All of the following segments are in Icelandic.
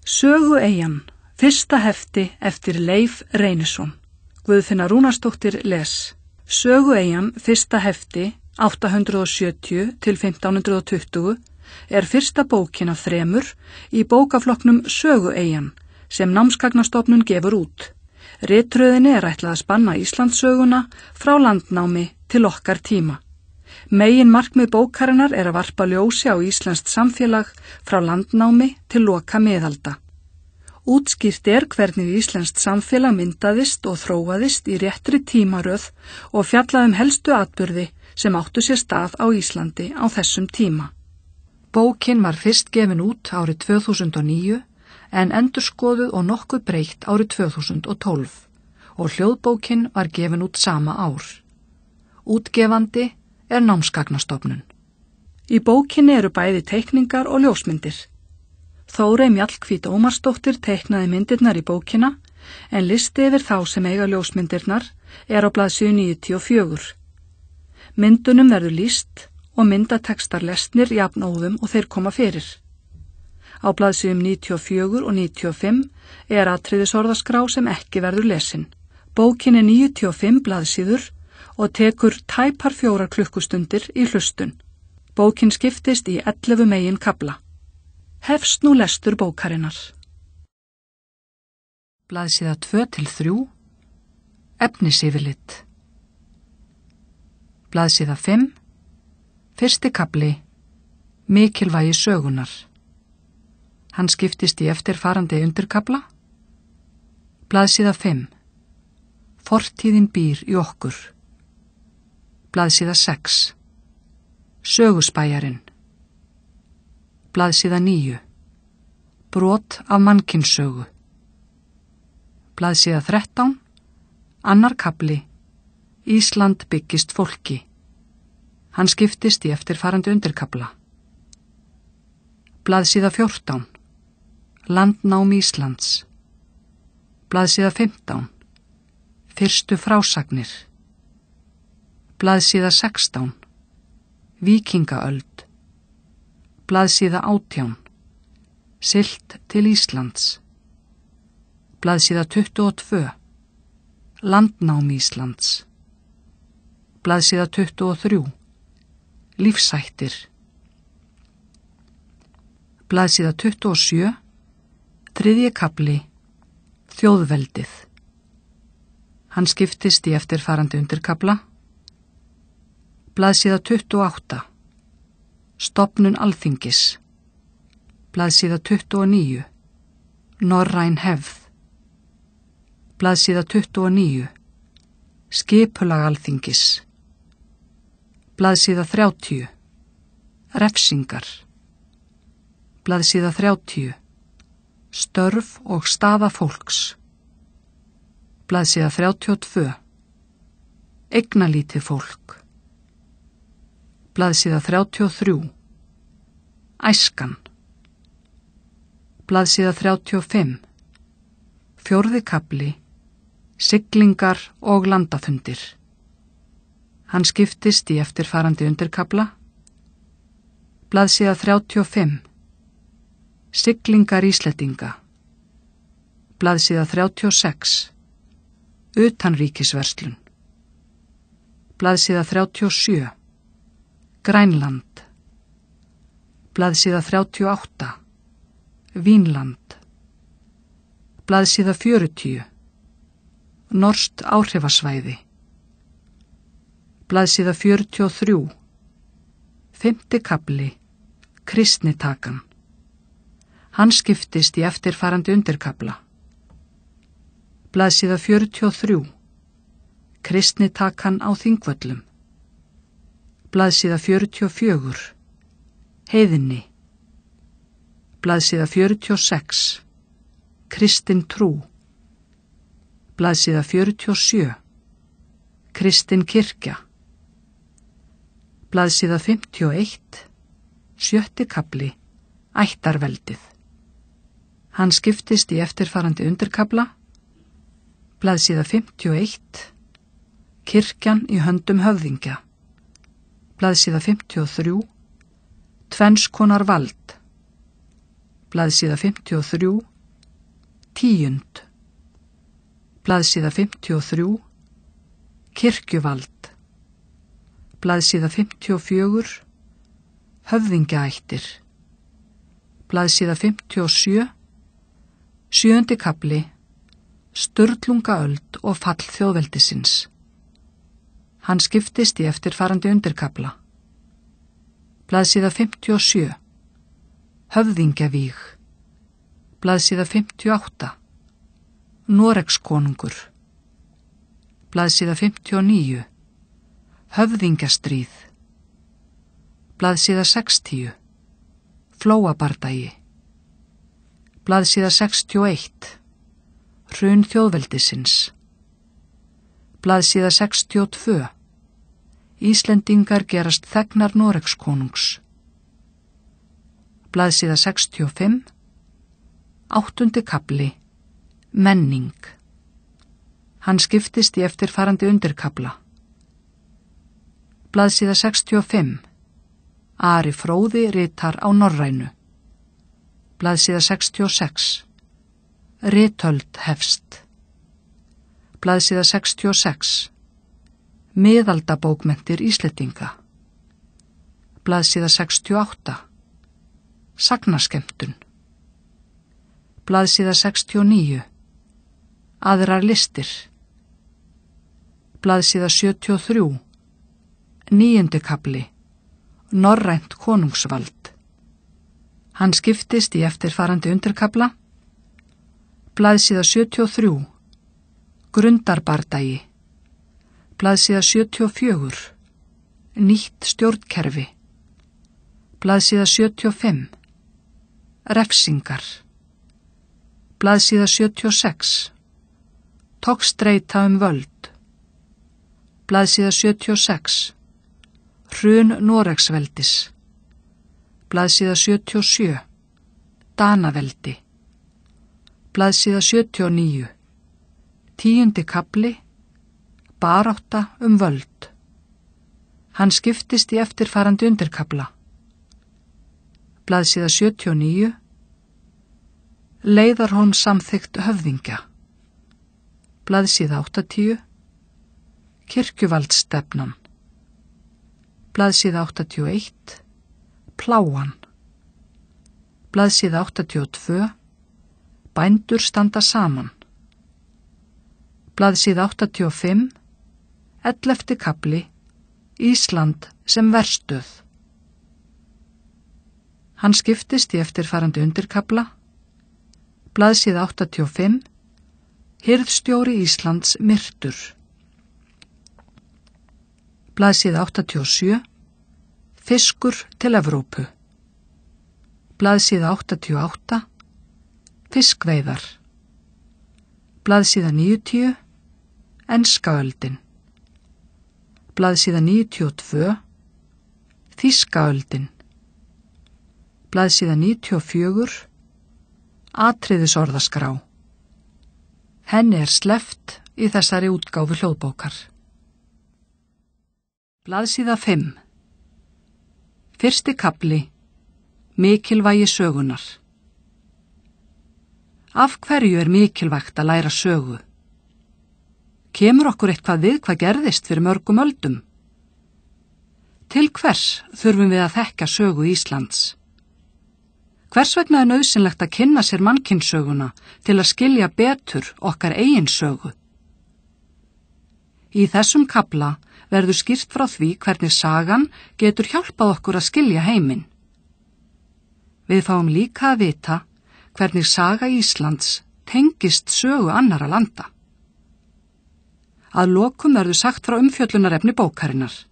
Sögueyjan, fyrsta hefti eftir Leif Reynisson. Guðfinna Rúnarsdóttir les. Sögueyjan, fyrsta hefti 870 til 1520 fyrsta bókin af 3 í bókaflokknum Sögueyjan sem Námsgagnastofnun gefur út. Ritröðinni ætlað að spanna Íslandssöguna frá landnámi til okkar tíma. Megin markmið bókarinnar að varpa ljósi á íslenskt samfélag frá landnámi til loka miðalda. Útskýrt hvernig íslenskt samfélag myndaðist og þróaðist í réttri tímaröð og fjallað helstu atburði sem áttu sér stað á Íslandi á þessum tíma. Bókin var fyrst gefin út árið 2009 en endurskoðuð og nokkuð breytt árið 2012 og hljóðbókin var gefin út sama ár. Útgefandi Námsgagnastofnun. Í bókinni bæði teikningar og ljósmyndir. Þórey Mjallhvít Ómarsdóttir teiknaði myndirnar í bókina en listi yfir þá sem eiga ljósmyndirnar á blaðsíðu 94. Myndunum verður lýst og myndatextar lesnir jafnóðum og þeir koma fyrir. Á blaðsíðum 94 og 95 atriðisorðaskrá sem ekki verður lesin. Bókin 95 blaðsíður og tekur tæpar 4 klukkustundir í hlustun. Bókin skiptist í 11 megin kafla. Hefst nú lestur bókarinnar. Blaðsíða 2-3 Efnisyfirlit. Blaðsíða 5 Fyrsti kafli Mikilvægi sögunar. Hann skiptist í eftirfarandi undirkafla. Blaðsíða 5 Fortíðin býr í okkur. Blaðsíða 6 Söguspæjarinn. Blaðsíða 9 Brot af mannkynssögu. Blaðsíða 13 Annar kafli Ísland byggist fólki. Hann skiptist í eftirfarandi undirkafla. Blaðsíða 14 Landnám Íslands. Blaðsíða 15 Fyrstu frásagnir. Blaðsíða 16 Víkingaöld. Blaðsíða 18 Siglt til Íslands. Blaðsíða 22 Landnám Íslands. Blaðsíða 23 Lífshættir. Blaðsíða 27 Þriðji kafli Þjóðveldið. Hann skiptist í eftirfarandi undirkafla. Blaðsíða 28 Stofnun Alþingis. Blaðsíða 29 Norræn hefð. Blaðsíða 29 Skipulag Alþingis. Blaðsíða 30 Refsingar. Blaðsíða 30 Störf og staða fólks. Blaðsíða 32 Eignalítið fólk. Blaðsíða 33 Æskan. Blaðsíða 35 Fjórði kafli Siglingar og landafundir. Hann skiptist í eftirfarandi undirkafla. Blaðsíða 35 Siglingar Íslendinga. Blaðsíða 36 Utanríkisverslun. Blaðsíða 37 Grænland. Blaðsíða 38 Vínland. Blaðsíða 40 Norskt áhrifasvæði. Blaðsíða 43 Fimmti kafli Kristnitakan. Hann skiptist í eftirfarandi undirkafla. Blaðsíða 43 Kristnitakan á Þingvöllum. Blaðsíða 44 Heiðinni. Blaðsíða 46 Kristin trú. Blaðsíða 47 Kristin kirkja. Blaðsíða 51 Sjötti kafli Ættarveldið. Hann skiptist í eftirfarandi undirkafla. Blaðsíða 51 Kirkjan í höndum höfðingja. Blaðsíða 53 Tvennskonar vald. Blaðsíða 53 10. Blaðsíða 53. Kirkjuvald. Blaðsíða 54. Höfðingjaættir. Blaðsíða 57. 7. kafli. Sturlungaöld og fall þjóðveldisins. Hann skiptist í eftirfarandi undirkafla. Blaðsíða 57. Höfðingjavíg. Blaðsíða 58. Noregskonungur. Blaðsíða 59. Höfðingjastríð. Blaðsíða 60. Flóabardagi. Blaðsíða 61. Hrun þjóðveldisins. Blaðsíða 62. Íslendingar gerast þegnar Noregskonungs. Blaðsíða 65. 8. kafli. Menning. Hann skiptist í eftirfarandi undirkafla. Blaðsíða 65. Ari fróði ritar á norrænu. Blaðsíða 66. Ritöld hefst. Blaðsíða 66. Miðaldabókmenntir Íslendinga. Blaðsíða 68. Sagnaskemmtun. Blaðsíða 69. Aðrar listir. Blaðsíða 73. 9. kafli. Norrænt konungsvald. Hann skiptist í eftirfarandi undirkafla. Blaðsíða 73. Grundarbardagi. Blaðsíða 74. Nýtt stjórnkerfi. Blaðsíða 75. Refsingar. Blaðsíða 76. Togstreita völd. Blaðsíða 76. Hrun Noregsveldis. Blaðsíða 77. Danaveldi. Blaðsíða 79. 10. kafli. Barátta völd. Hann skiptist í eftirfarandi undirkafla. Blaðsíða 79. Leiðarhón samþykkt höfðingja. Blaðsíða 80. Kirkjuvaldsstefnan. Blaðsíða 81. Pláan. Blaðsíða 82. Bændur standa saman. Blaðsíða 85. 11. kafli. Ísland sem verstöð. Hann skiptist í eftirfarandi undirkafla. Blaðsíða 85. Hirðstjóri Íslands myrtur. Blaðsíða 87. Fiskur til Evrópu. Blaðsíða 88. Fiskveiðar. Blaðsíða 90. Enskaöldin. Blaðsíða 92. Þýskaöldin. Blaðsíða 94. Atriðisorðaskrá. Henni sleppt í þessari útgáfu hljóðbókar. Blaðsíða 5. 1. kafli. Mikilvægi sögunar. Af hverju mikilvægt að læra sögu? Kemur okkur eitthvað við hvað gerðist fyrir mörgum öldum? Til hvers þurfum við að þekka sögu Íslands? Hvers vegna nauðsynlegt að kynna sér mannkynssöguna til að skilja betur okkar eigin sögu? Í þessum kafla verður skýrt frá því hvernig sagan getur hjálpað okkur að skilja heiminn. Við fáum líka að vita hvernig saga Íslands tengist sögu annarra landa. Að lokum verður sagt frá umfjöllunarefni bókarinnar.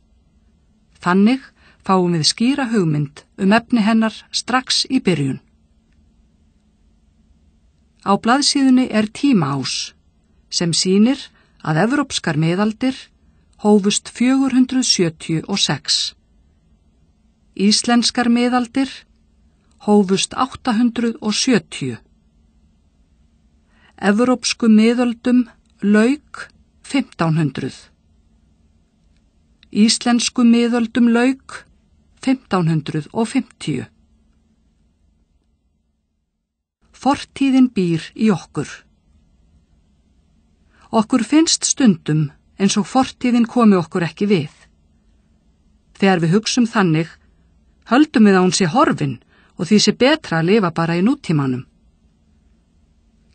Þannig fáum við skýra hugmynd efni hennar strax í byrjun. Á blaðsíðunni tímaás sem sýnir að evrópskar miðaldir hófust 476. Íslenskar miðaldir hófust 870. Evrópsku miðöldum lauk 1500. Íslensku miðöldum lauk 1550. Fortíðin býr í okkur. Okkur finnst stundum eins og fortíðin komi okkur ekki við. Þegar við hugsum þannig, höldum við að hún sé horfin og því sé betra að lifa bara í nútímanum.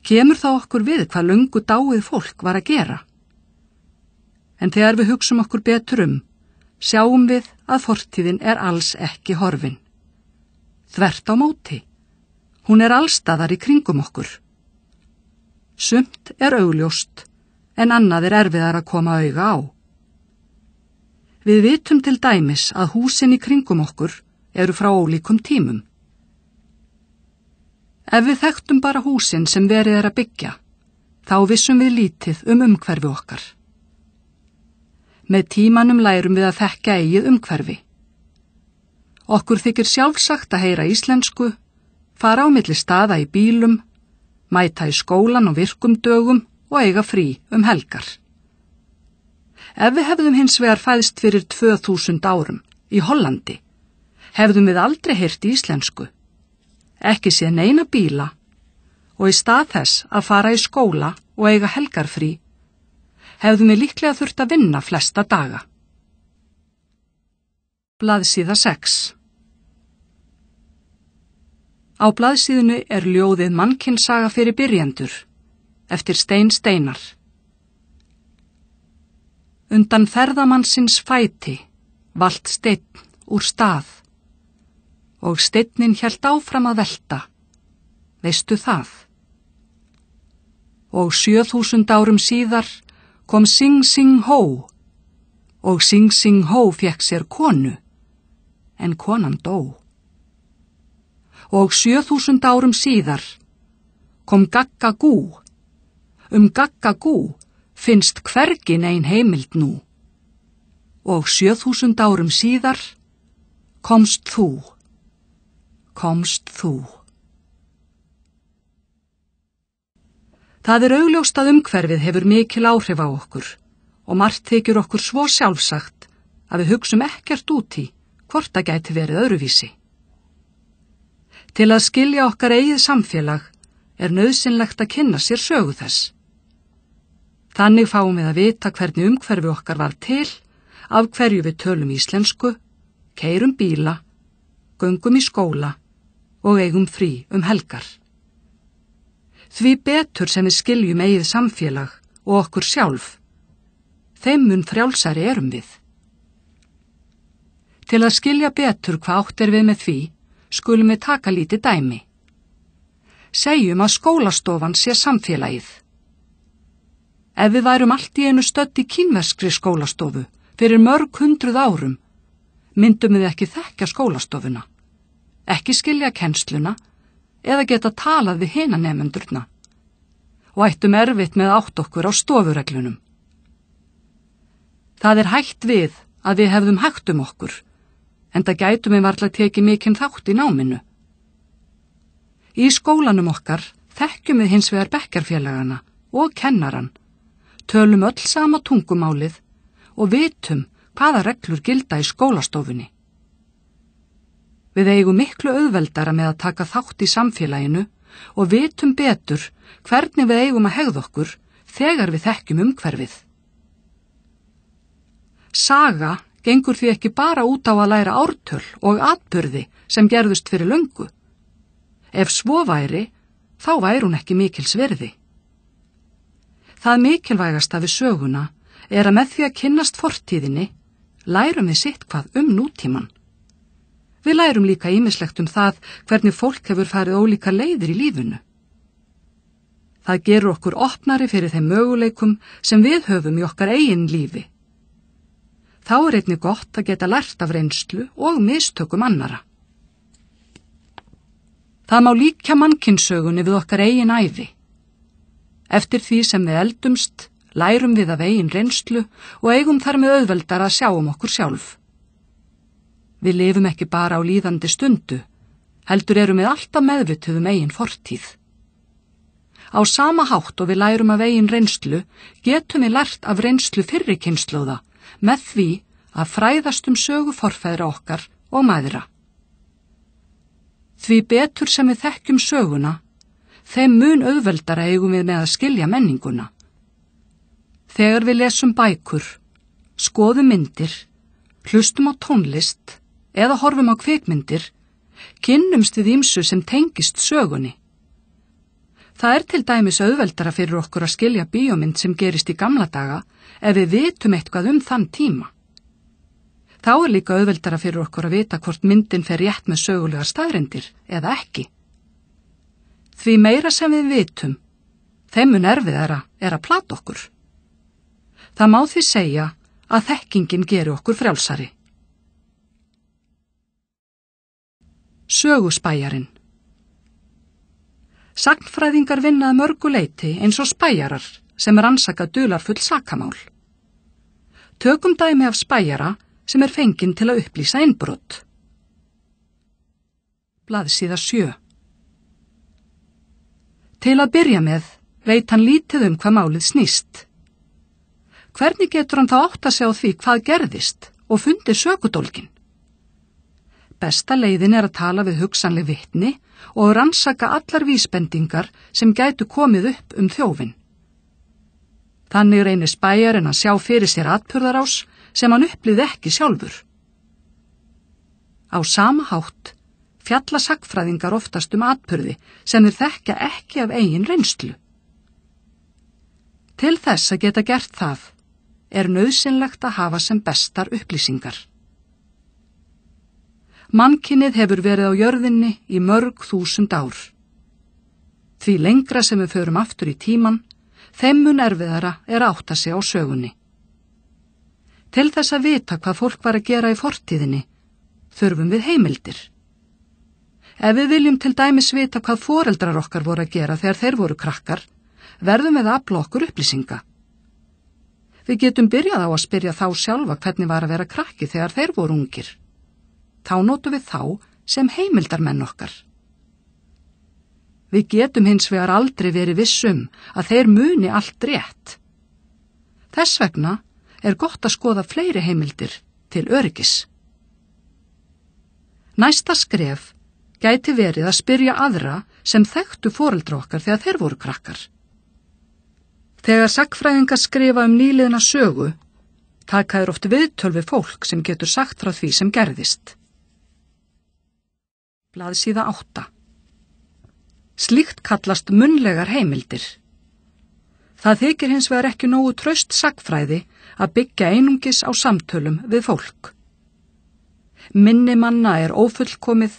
Kemur þá okkur við hvað löngu dáið fólk var að gera. En þegar við hugsum okkur betur sjáum við að fortíðin er alls ekki horfin. Þvert á móti. Hún er allstaðar í kringum okkur. Sumt er augljóst, en annað er erfiðar að koma auga á. Við vitum til dæmis að húsin í kringum okkur eru frá ólíkum tímum. Ef við þekktum bara húsin sem verið er að byggja, þá vissum við lítið umhverfi okkar. Með tímanum lærum við að þekkja eigið umhverfi. Okkur þykir sjálfsagt að heyra íslensku, fara á milli staða í bílum, mæta í skólan á virkum dögum og eiga frí helgar. Ef við hefðum hins vegar fæðst fyrir 2000 árum í Hollandi, hefðum við aldrei heyrt íslensku, ekki séð neina bíla og í stað þess að fara í skóla og eiga helgarfrí, hefðum við líklega þurft að vinna flesta daga. Blaðsíða 6. Á blaðsíðunni er ljóðið Mannkynssaga fyrir byrjendur, eftir Stein Steinar. Undan ferðamannsins fæti valt steinn úr stað og steinnin hélt áfram að velta, veistu það? Og 7000 árum síðar kom Sing Sing Hó og Sing Sing Hó fékk sér konu, en konan dó. Og 7000 árum síðar kom Gagga Gú. Gagga Gú finnst hvergi nein heimild nú. Og 7000 árum síðar komst þú. Það er augljóst að umhverfið hefur mikil áhrif á okkur og margt þykir okkur svo sjálfsagt að við hugsum ekkert út í hvort það gæti verið öðruvísi. Til að skilja okkar eigið samfélag er nauðsynlegt að kynna sér sögu þess. Þannig fáum við að vita hvernig umhverfi okkar var til, af hverju við tölum íslensku, keyrum bíla, göngum í skóla og eigum frí helgar. Því betur sem við skiljum eigið samfélag og okkur sjálf, þeim mun frjálsari erum við. Til að skilja betur hvað átt er við með því, skulum við taka lítið dæmi. Segjum að skólastofan sé samfélagið. Ef við værum allt í einu stödd í kínverskri skólastofu fyrir mörg 100 árum, myndum við ekki þekkja skólastofuna, ekki skilja kennsluna eða geta talað við hina nemendurna og ættum erfitt með að átta okkur á stofureglunum. Það er hætt við að við hefðum hægt okkur, enda gætum við varla tekið mikinn þátt í náminu. Í skólanum okkar þekkjum við hins vegar bekkjarfélagana og kennaran, tölum öll sama tungumálið og vitum hvaða reglur gilda í skólastofunni. Við eigum miklu auðveldara með að taka þátt í samfélaginu og vitum betur hvernig við eigum að hegða okkur þegar við þekkjum umhverfið. Saga gengur því ekki bara út á að læra ártöl og atburði sem gerðust fyrir löngu. Ef svo væri, þá væri hún ekki mikils virði. Það mikilvægasta við söguna er að með því að kynnast fortíðinni, lærum við sitthvað nútíman. Við lærum líka ýmislegt það hvernig fólk hefur farið ólíka leiðir í lífinu. Það gerur okkur opnari fyrir þeim möguleikum sem við höfum í okkar eigin lífi. Þá er einnig gott að geta lært af reynslu og mistökum annara. Það má líkja mannkynssögunni við okkar eigin ævi. Eftir því sem við eldumst, lærum við af eigin reynslu og eigum þar með auðveldar að sjá okkur sjálf. Við lifum ekki bara á líðandi stundu, heldur erum við alltaf meðvituð eigin fortíð. Á sama hátt og við lærum af eigin reynslu, getum við lært af reynslu fyrri kynslóða með því að fræðast sögu forfeðra okkar og mæðra. Því betur sem við þekkjum söguna, þeim mun auðveldara eigum við með að skilja menninguna. Þegar við lesum bækur, skoðum myndir, hlustum á tónlist eða horfum á kvikmyndir, kynnumst við ýmsu sem tengist sögunni. Það er til dæmis auðveldara fyrir okkur að skilja bíómynd sem gerist í gamla daga ef við vitum eitthvað þann tíma. Þá er líka auðveldara fyrir okkur að vita hvort myndin fer rétt með sögulegar staðreyndir eða ekki. Því meira sem við vitum, þeim mun erfiðara er að plata okkur. Það má því segja að þekkingin geri okkur frjálsari. Söguspæjarinn. Sagnfræðingar vinna að mörgu leyti eins og spæjarar sem rannsaka dularfull sakamál. Tökum dæmi af spæjara sem er fenginn til að upplýsa innbrot. Blaðsíða 7. Til að byrja með veit hann lítið hvað málið snýst. Hvernig getur hann þá átta sig á því hvað gerðist og fundið sökudólginn? Besta leiðin er að tala við hugsanleg vitni og rannsaka allar vísbendingar sem gætu komið upp þjófinn. Þannig reynir spæjarinn að sjá fyrir sér atburðarás sem hann upplýði ekki sjálfur. Á sama hátt fjalla sagnfræðingar oftast atburði sem þeir þekkja ekki af eigin reynslu. Til þess að geta gert það er nauðsynlegt að hafa sem bestar upplýsingar. Mannkynið hefur verið á jörðinni í mörg þúsund ár. Því lengra sem við förum aftur í tíman, þeim mun erfiðara er að átta sig á sögunni. Til þess að vita hvað fólk var að gera í fortíðinni, þurfum við heimildir. Ef við viljum til dæmis vita hvað foreldrar okkar voru að gera þegar þeir voru krakkar, verðum við að afla okkur upplýsinga. Við getum byrjað á að spyrja þá sjálfa hvernig var að vera krakki þegar þeir voru ungir. Þá notum við þá sem heimildarmenn okkar. Við getum hins vegar aldrei verið viss að þeir muni allt rétt. Þess vegna er gott að skoða fleiri heimildir til öryggis. Næsta skref gæti verið að spyrja aðra sem þekktu foreldra okkar þegar þeir voru krakkar. Þegar sagnfræðingar skrifa nýliðna sögu, taka þeir oft viðtöl við fólk sem getur sagt frá því sem gerðist. Blaðsíða 8. Slíkt kallast munnlegar heimildir. Það þykir hins vegar ekki nógu traust sagnfræði að byggja einungis á samtölum við fólk. Minni manna er ófullkomið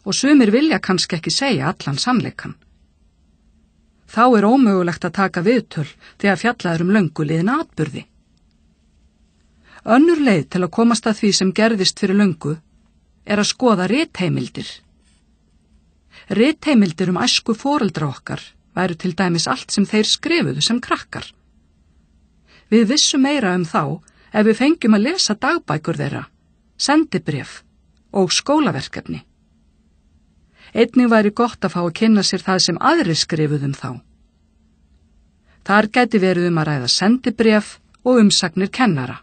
og sumir vilja kannski ekki segja allan sannleikann. Þá er ómögulegt að taka viðtöl þegar fjallað löngu liðna atburði. Önnur leið til að komast að því sem gerðist fyrir löngu er að skoða ritheimildir. Ritheimildir æsku foreldra okkar væru til dæmis allt sem þeir skrifuðu sem krakkar. Við vissum meira þá ef við fengjum að lesa dagbækur þeirra, sendibréf og skólaverkefni. Einnig væri gott að fá að kynna sér það sem aðrir skrifuðu þá. Þar gæti verið að ræða sendibréf og umsagnir kennara.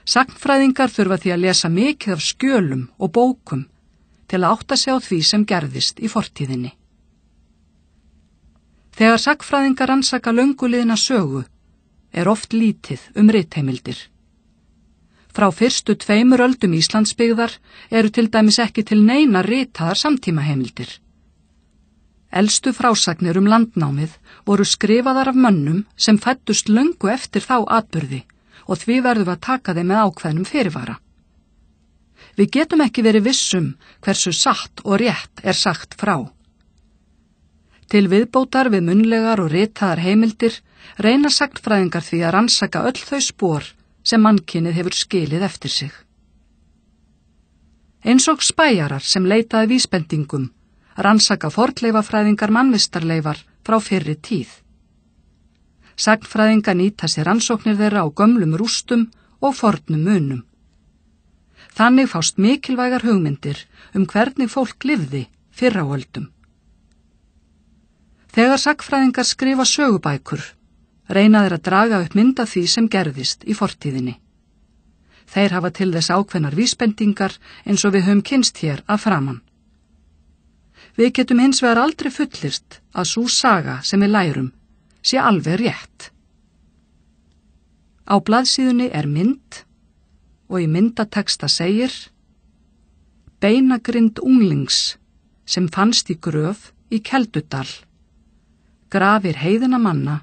Sagnfræðingar þurfa því að lesa mikið af skjölum og bókum til að átta sig á því sem gerðist í fortíðinni. Þegar sagnfræðingar rannsaka löngu liðna sögu er oft lítið ritheimildir. Frá fyrstu 2 öldum Íslandsbyggðar eru til dæmis ekki til neina ritaðar samtímaheimildir. Elstu frásagnir landnámið voru skrifaðar af mönnum sem fæddust löngu eftir þá atburði og því verðum við að taka þeim með ákveðnum fyrirvara. Við getum ekki verið viss hversu satt og rétt er sagt frá. Til viðbótar við munnlegar og ritaðar heimildir reyna sagnfræðingar því að rannsaka öll þau spor sem mannkynið hefur skilið eftir sig. Eins og spæjarar sem leitaði vísbendingum rannsaka fornleifafræðingar mannvistarleifar frá fyrri tíð. Sagnfræðingar nýta sér rannsóknir þeirra á gömlum rústum og fornum munum. Þannig fást mikilvægar hugmyndir hvernig fólk lifði fyrr á öldum. Þegar sagnfræðingar skrifa sögubækur, reyna þeir að draga upp mynd af því sem gerðist í fortíðinni. Þeir hafa til þess ákveðnar vísbendingar eins og við höfum kynnst hér að framan. Við getum hins vegar aldrei fullyrst að sú saga sem við lærum sé alveg rétt. Á blaðsíðunni er mynd og í myndateksta segir: Beinagrind unglings sem fannst í gröf í Keldudal. Grafir heiðina manna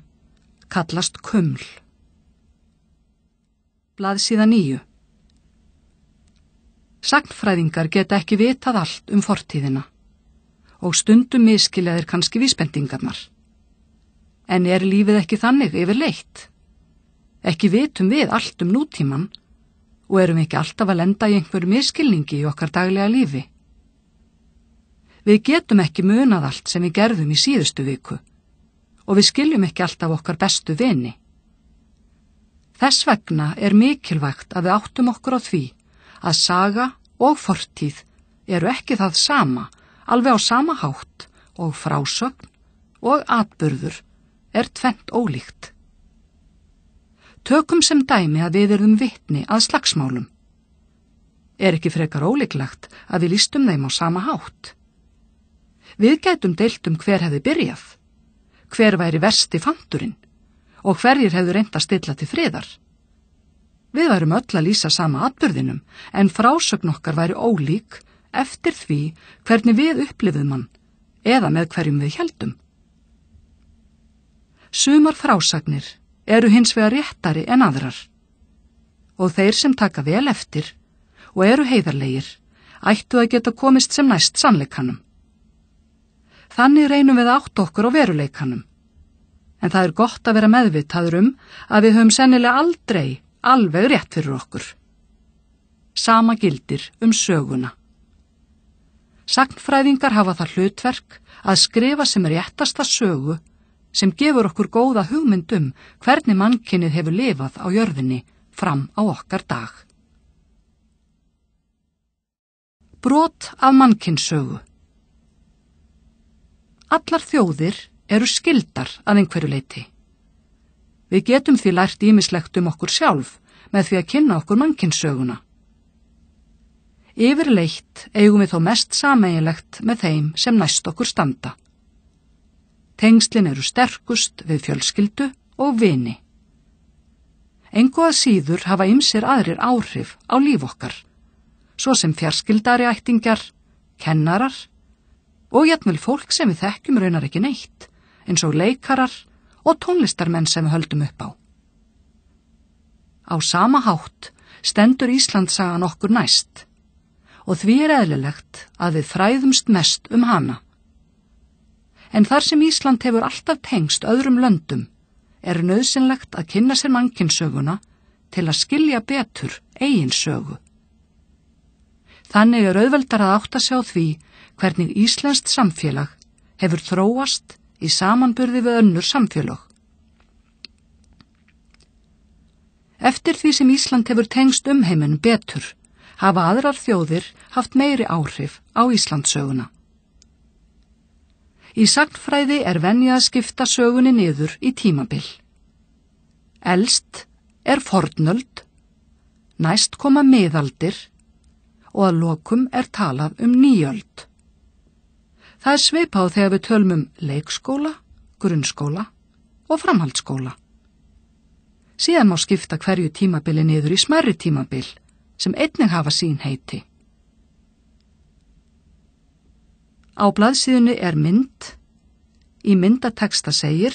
kallast kuml. Blaðsíða 9. Sagnfræðingar geta ekki vitað allt fortíðina og stundum misskilja þeir kannski vísbendingarnar. En er lífið ekki þannig yfirleitt? Ekki vitum við allt nútíman og erum ekki alltaf að lenda í einhverju misskilningi í okkar daglega lífi. Við getum ekki munað allt sem við gerðum í síðustu viku og við skiljum ekki alltaf okkar bestu vini. Þess vegna er mikilvægt að við áttum okkur á því að saga og fortíð eru ekki það sama, alveg á sama hátt, og frásögn og atburður er tvennt ólíkt. Tökum sem dæmi að við erum vitni að slagsmálum. Er ekki frekar ólíklegt að við lýstum þeim á sama hátt? Við gætum deilt hver hefði byrjað, hver væri versti fanturinn og hverjir hefðu reynt að stilla til friðar. Við værum öll að lýsa sama atburðinum, en frásögn okkar væri ólík eftir því hvernig við upplifðum hann eða með hverjum við héldum. Sumar frásagnir eru hins vegar réttari en aðrar og þeir sem taka vel eftir og eru heiðarlegir ættu að geta komist sem næst sannleikanum. Þannig reynum við að átta okkur á veruleikanum, en það er gott að vera meðvitaður að við höfum sennilega aldrei alveg rétt fyrir okkur. Sama gildir söguna. Sagnfræðingar hafa það hlutverk að skrifa sem réttasta sögu sem gefur okkur góða hugmynd hvernig mannkynið hefur lifað á jörðinni fram á okkar dag. Brot af mannkynssögu. Allar þjóðir eru skyldar að einhverju leyti. Við getum því lært ýmislegt okkur sjálf með því að kynna okkur mannkynssöguna. Yfirleitt eigum við þó mest sameiginlegt með þeim sem næst okkur standa. Tengslin eru sterkust við fjölskyldu og vini. Engu að síður hafa ýmsir aðrir áhrif á líf okkar, svo sem fjarskildari ættingjar, kennarar og jafnvel fólk sem við þekkjum raunar ekki neitt, eins og leikarar og tónlistarmenn sem við höldum upp á. Á sama hátt stendur Íslandssagan okkur næst og því er eðlilegt að við fræðumst mest hana. En þar sem Ísland hefur alltaf tengst öðrum löndum er nauðsynlegt að kynna sér mannkynssöguna til að skilja betur eigin sögu. Þannig er auðveldar að átta sig á því hvernig íslenskt samfélag hefur þróast í samanburði við önnur samfélög. Eftir því sem Ísland hefur tengst heiminn betur, hafa aðrar þjóðir haft meiri áhrif á Íslandssöguna. Í sagnfræði er venja að skipta sögunni niður í tímabil. Elst er fornöld, næst koma miðaldir og að lokum er talað nýöld. Það er svipað þegar við tölum leikskóla, grunnskóla og framhaldsskóla. Síðan má skipta hverju tímabili niður í smærri tímabil sem einnig hafa sín heiti. Á blaðsíðunni er mynd. Í myndateksta segir: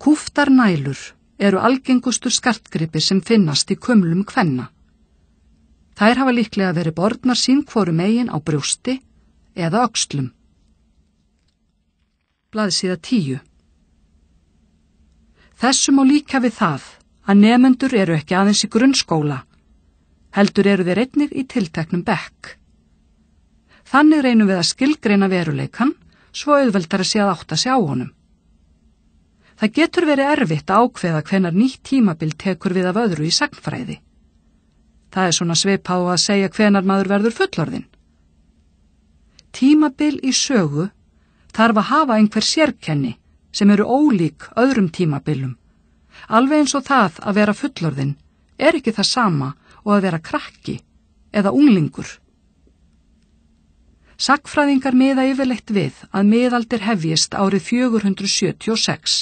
Kúptar nælur eru algengustu skartgripir sem finnast í kumlum kvenna. Þær hafa líklega verið bornar sín hvoru megin á brjósti eða öxlum. Blaðsíða 10. Þessu má líka við það að nemendur eru ekki aðeins í grunnskóla, heldur eru þeir einnig í tilteknum bekk. Þannig reynum við að skilgreina veruleikann svo auðveldara sé að átta sig á honum. Það getur verið erfitt að ákveða hvenær nýtt tímabil tekur við af öðru í sagnfræði. Það er svona svipað á að segja hvenær maður verður fullorðinn. Tímabil í sögu þarf að hafa einhver sérkenni sem eru ólík öðrum tímabilum. Alveg eins og það að vera fullorðinn er ekki það sama og að vera krakki eða unglingur. Sagnfræðingar miða yfirleitt við að miðaldir hefjist árið 476,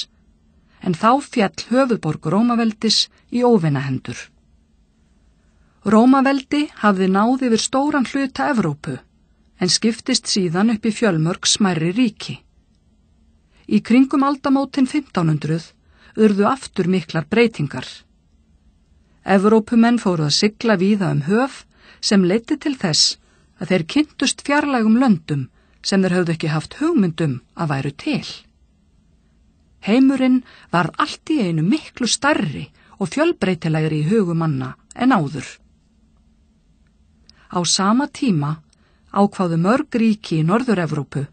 en þá féll höfuðborg Rómaveldis í óvinahendur. Rómaveldi hafði náð yfir stóran hluta Evrópu, en skiptist síðan upp í fjölmörg smærri ríki. Í kringum aldamótin 1500 urðu aftur miklar breytingar. Evrópumenn fóru að sigla víða höf sem leiddi til þess að þeir kynntust fjarlægum löndum sem þeir höfðu ekki haft hugmyndum að væru til. Heimurinn var allt í einu miklu stærri og fjölbreytilegri í hugum manna en áður. Á sama tíma ákváðu mörg ríki í Norður-Evrópu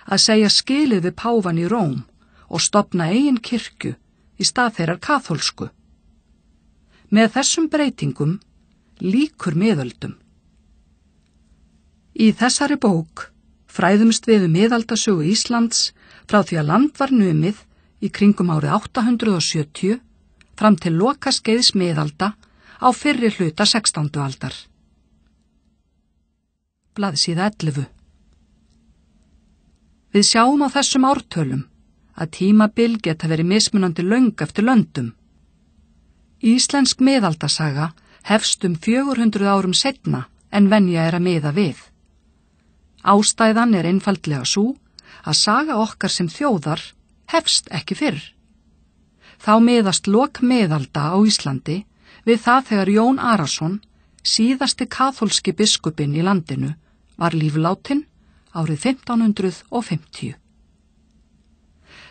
að segja skilið við páfan í Róm og stofna eigin kirkju í stað þeirrar kaþólsku. Með þessum breytingum lýkur miðöldum. Í þessari bók fræðumst við miðaldasögu Íslands frá því að land var numið í kringum árið 870 fram til lokaskeiðs miðalda á fyrri hluta 16. aldar. Blaðsíða 11. Við sjáum á þessum ártölum að tímabil geta verið mismunandi löng eftir löndum. Íslensk miðaldasaga hefst 400 árum seinna en venja að miða við. Ástæðan einfaldlega sú að saga okkar sem þjóðar hefst ekki fyrr. Þá miðast lok miðalda á Íslandi við það þegar Jón Arason, síðasti kaþólski biskupinn í landinu, var líflátin árið 1550.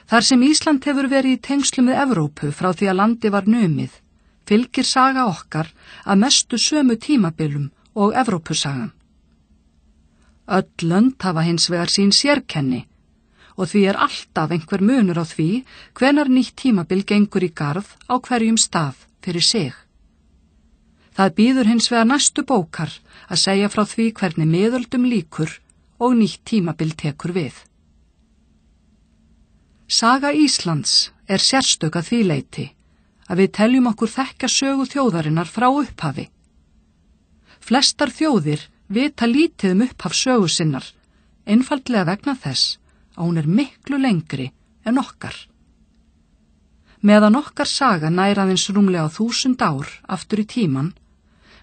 Þar sem Ísland hefur verið í tengslum við Evrópu frá því að landi var numið, fylgir saga okkar að mestu sömu tímabilum og Evrópusagan. Öll lönd hafa hins vegar sín sérkenni og því alltaf einhver munur á því hvenær nýtt tímabil gengur í garð á hverjum stað fyrir sig. Það bíður hins vegar næstu bókar að segja frá því hvernig miðöldum lýkur og nýtt tímabil tekur við. Saga Íslands sérstök að því leyti að við teljum okkur þekkja sögu þjóðarinnar frá upphafi. Flestar þjóðir vita lítið upphaf sögu sinnar, einfaldlega vegna þess að hún miklu lengri en okkar. Meðan okkar saga nær aðeins rúmlega 1000 ár aftur í tíman,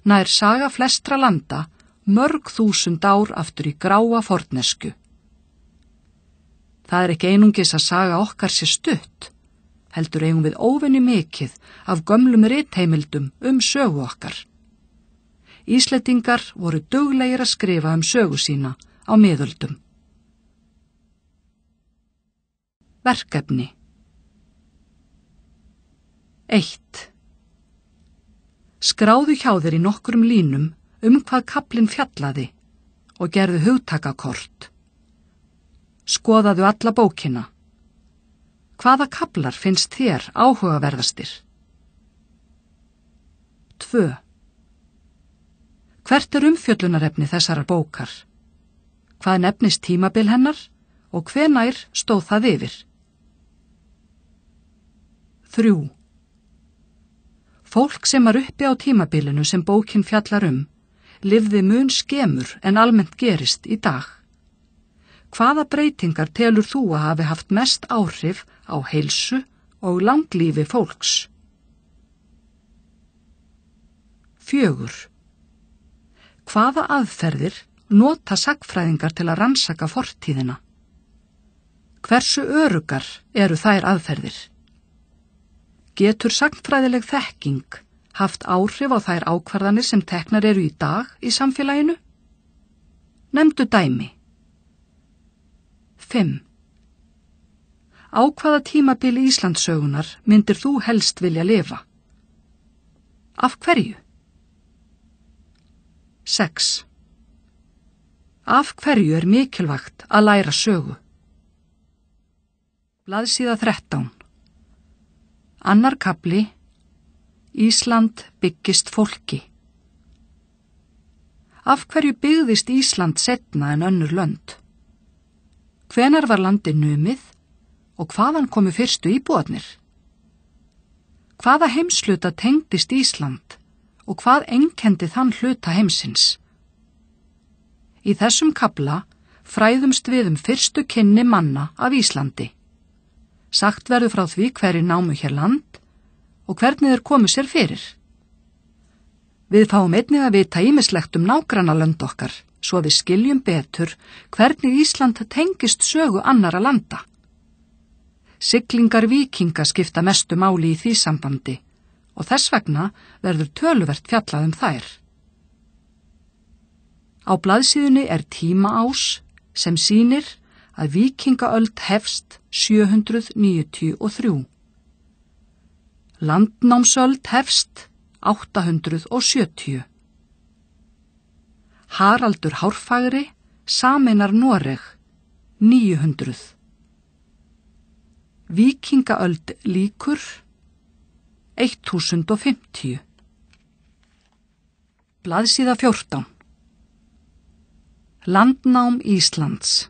nær saga flestra landa mörg þúsund ár aftur í gráa forneskju. Það ekki einungis að saga okkar sé stutt, heldur eigum við óvenju mikið af gömlum ritheimildum sögu okkar. Íslendingar voru duglegir að skrifa sögu sína á miðöldum. Verkefni 1. Skráðu hjá þér í nokkrum línum hvað kaflinn fjallaði og gerðu hugtakakort. Skoðaðu alla bókina. Hvaða kaflar finnst þér áhugaverðastir? 2. Hvert umfjöllunarefni þessarar bókar? Hvað nefnist tímabil hennar og hvenær stóð það yfir? 3. Fólk sem var uppi á tímabilinu sem bókin fjallar lifði mun skemur en almennt gerist í dag. Hvaða breytingar telur þú að hafi haft mest áhrif á heilsu og langlífi fólks? 4. Hvaða aðferðir nota sagnfræðingar til að rannsaka fortíðina? Hversu öruggar eru þær aðferðir? Getur sagnfræðileg þekking haft áhrif á þær ákvarðanir sem teknar eru í dag í samfélaginu? Nefndu dæmi. 5. Á hvaða tímabili Íslandssögunar myndir þú helst vilja lifa? Af hverju? 6. Af hverju mikilvægt að læra sögu? Blaðsíða 13. Annar kafli. Ísland byggist fólki. Af hverju byggðist Ísland seinna en önnur lönd? Hvenær var landið numið og hvaðan komu fyrstu íbúarnir? Hvaða heimshluta tengdist Ísland og hvað einkenndi þann hluta heimsins? Í þessum kafla fræðumst við fyrstu kynni manna af Íslandi. Sagt verður frá því hverjir námu hér land og hvernig þeir komu sér fyrir. Við fáum einnig að vita ýmislegt nágrannalönd okkar, svo við skiljum betur hvernig Ísland tengist sögu annara landa. Siglingar víkinga skipta mestu máli í því sambandi og þess vegna verður töluvert fjallað þær. Á blaðsíðunni tímaás sem sýnir að víkingaöld hefst 793. Landnámsöld hefst 870. Haraldur Hárfagri sameinar Noreg 900. Víkingaöld lýkur 1050. Blaðsíða 14. Landnám Íslands.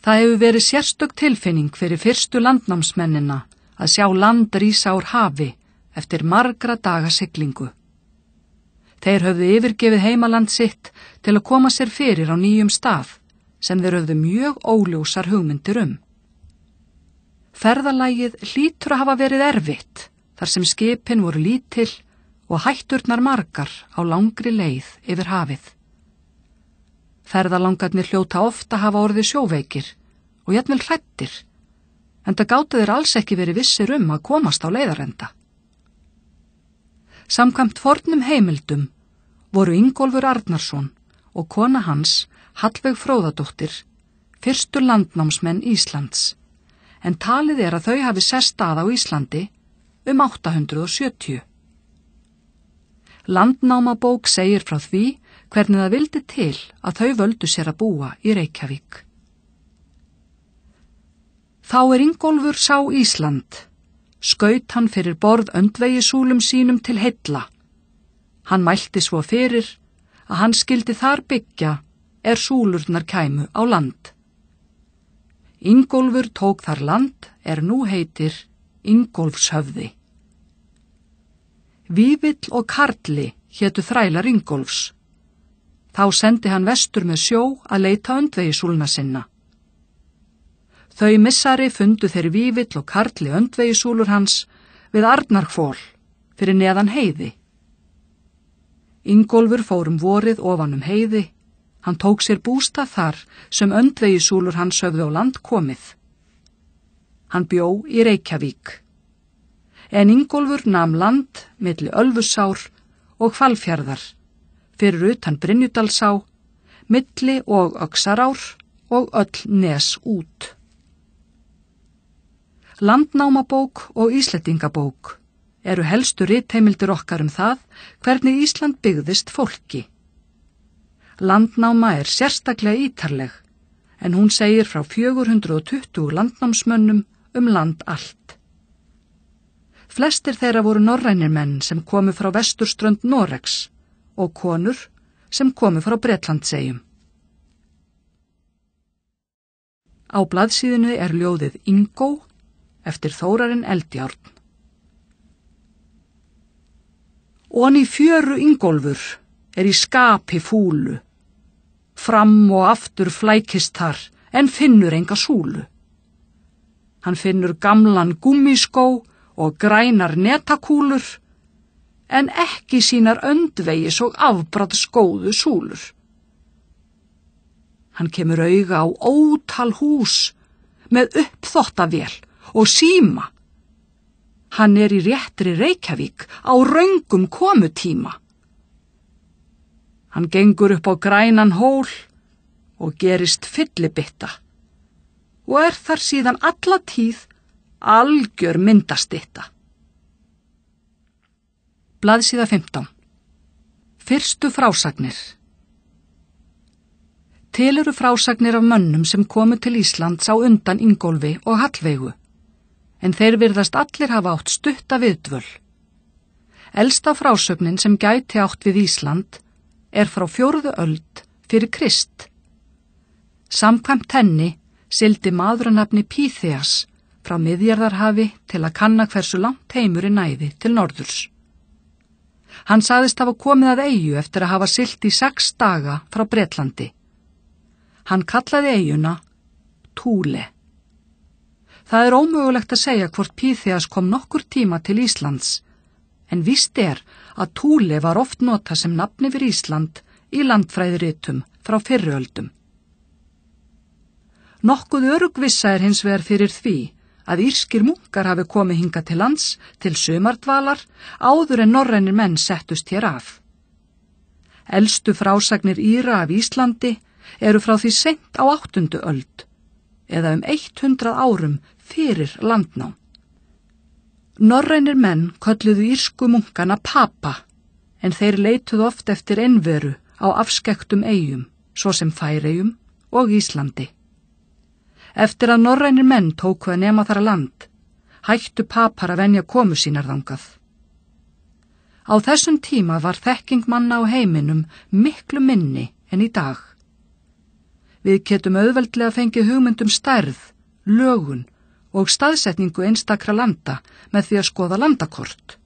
Það hefur verið sérstök tilfinning fyrir fyrstu landnámsmennina að sjá land rísa úr hafi eftir margra daga siglingu. Þeir höfðu yfirgefið heimaland sitt til að koma sér fyrir á nýjum stað sem þeir höfðu mjög óljósar hugmyndir Ferðalagið hlýtur að hafa verið erfitt þar sem skipin voru lítil og hætturnar margar á langri leið yfir hafið. Ferðalangarnir hljóta ofta hafa orðið sjóveikir og jafnvel hræddir, enda gátu þeir alls ekki verið vissir að komast á leiðarenda. Samkvæmt fornum heimildum voru Ingólfur Arnarsson og kona hans, Hallveig Fróðadóttir, fyrstu landnámsmenn Íslands, en talið að þau hafi sest að á Íslandi 870. Landnámabók segir frá því hvernig það vildi til að þau völdu sér að búa í Reykjavík. Þá Ingólfur sá Ísland, skaut hann fyrir borð öndvegisúlum sínum til heilla. Hann mælti svo fyrir að hann skildi þar byggja súlurnar kæmu á land. Ingólfur tók þar land nú heitir Ingólfshöfði. Vífill og Karli hétu þrælar Ingólfs. Þá sendi hann vestur með sjó að leita öndvegisúlna sinna. Þau missari fundu þeir Vífill og Karli öndvegisúlur hans við Arnarhvol fyrir neðan heiði. Ingólfur fór vorið ofan heiði. Hann tók sér bústað þar sem öndvegisúlur hans höfðu á land komið. Hann bjó í Reykjavík. En Ingólfur nam land milli Ölfusár og Hvalfjarðar, fyrir utan Brynjudalsá, milli og Öxarár og öll nes út. Landnámabók og Íslendingabók helstu ritheimildir okkar það hvernig Ísland byggðist fólki. Landnáma sérstaklega ítarleg, en hún segir frá 420 landnámsmönnum land allt. Flestir þeirra voru norrænir menn sem komu frá vesturströnd Noregs og konur sem komu frá Bretlandseyjum. Á blaðsíðunni ljóðið Ingó eftir Þórarinn Eldjárn. Onni fjöru Ingólfur í skapi fúlu, fram og aftur flækist þar en finnur enga súlu. Hann finnur gamlan gúmmiskó og grænar netakúlur, en ekki sínar öndvegis og afbragðsgóðu súlur. Hann kemur auga á ótal hús með uppþvottavél og síma. Hann í réttri Reykjavík á röngum komutíma. Hann gengur upp á grænan hól og gerist fyllibitta og þar síðan alla tíð algjör myndastitta. Blaðsíða 15. Fyrstu frásagnir. Til frásagnir af mönnum sem komu til Íslands á undan Ingólfi og Hallveigu, en þeir virðast allir hafa átt stutta viðdvöl. Elsta frásögnin sem gæti átt við Ísland frá 4. öld fyrir Krist. Samkvæmt henni sigldi maður að nafni Píþeas frá Miðjarðarhafi til að kanna hversu langt heimurinn næði til norðurs. Hann sagðist hafa komið að eyju eftir að hafa siglt í 6 daga frá Bretlandi Hann kallaði eyjuna Thule. Það er ómögulegt að segja hvort Pýþeas kom nokkur tíma til Íslands, en víst að Thule var oft notað sem nafn yfir Ísland í landfræðiritum frá fyrri öldum. Nokkuð örugvissa hins vegar fyrir því að írskir munkar hafi komið hingað til lands til sumardvalar áður en norrænir menn settust hér af. Elstu frásagnir Íra af Íslandi eru frá því seint á 8. öld, eða 100 árum fyrir landnám. Norrænir menn kölluðu írsku munkana papa, en þeir leituðu oft eftir einveru á afskekktum eyjum, svo sem Færeyjum og Íslandi. Eftir að norrænir menn tóku að nema þar land, hættu papar að venja komu sínar þangað. Á þessum tíma var þekking manna á heiminum miklu minni en í dag. Við getum auðveldlega fengið hugmyndum stærð, lögun og staðsetningu einstakra landa með því að skoða landakort.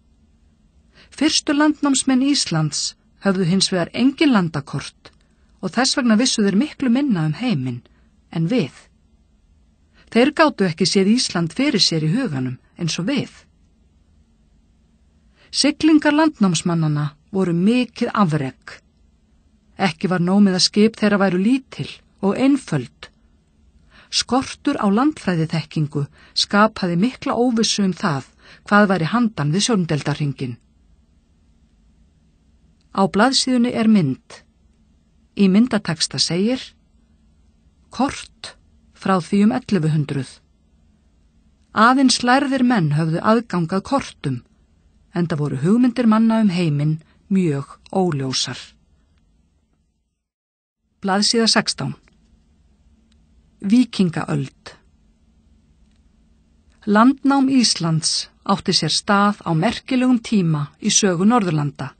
Fyrstu landnámsmenn Íslands höfðu hins vegar engin landakort og þess vegna vissu þeir miklu minna heiminn en við. Þeir gátu ekki séð Ísland fyrir sér í huganum eins og við. Siglingar landnámsmannana voru mikið afrek. Ekki var nómið að skip þeirra væru lítil og einföld. Skortur á landfræðiþekkingu skapaði mikla óvissu það hvað væri handan við sjóndeildarhringinn. Á blaðsíðunni mynd. Í myndateksta segir: Kort frá því 1100. Aðeins lærðir menn höfðu aðgangað kortum, enda voru hugmyndir manna heiminn mjög óljósar. Blaðsíða 16. Víkingaöld. Landnám Íslands átti sér stað á merkilegum tíma í sögu Norðurlanda,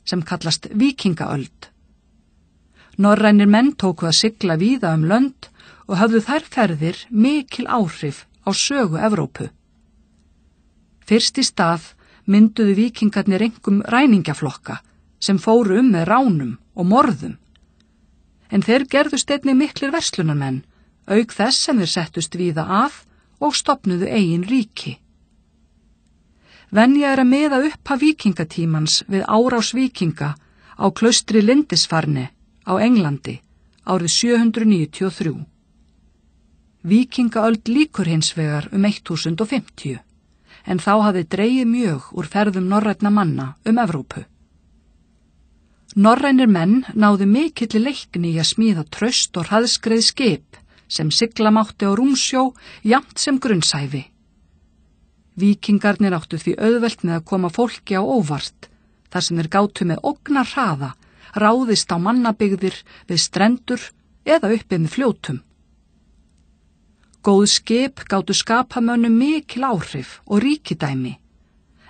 sem kallast Víkingaöld. Norrænir menn tóku að sigla víða lönd og höfðu þær ferðir mikil áhrif á sögu Evrópu. Fyrst í stað mynduðu víkingarnir einkum ræningjaflokka sem fóru með ránum og morðum. En þeir gerðust einnig miklir verslunarmenn, auk þess sem þeir settust víða að og stofnuðu eigin ríki. Venja að miða upphaf víkingatímans við árás víkinga á klaustri Lindisfarne á Englandi árið 793. Víkingaöld lýkur hins vegar 1050, en þá hafði dregið mjög úr ferðum norrænna manna Evrópu. Norrænir menn náðu mikilli leikni í að smíða traust og hraðskreið skip sem sigla mátti á rúmsjó jafnt sem grunnsævi. Víkingarnir áttu því auðvelt með að koma fólki á óvart, þar sem þeir gátu með ógnar hraða ráðist á mannabyggðir við strendur eða uppið með fljótum. Góð skip gátu skapamönnum mikil áhrif og ríkidæmi,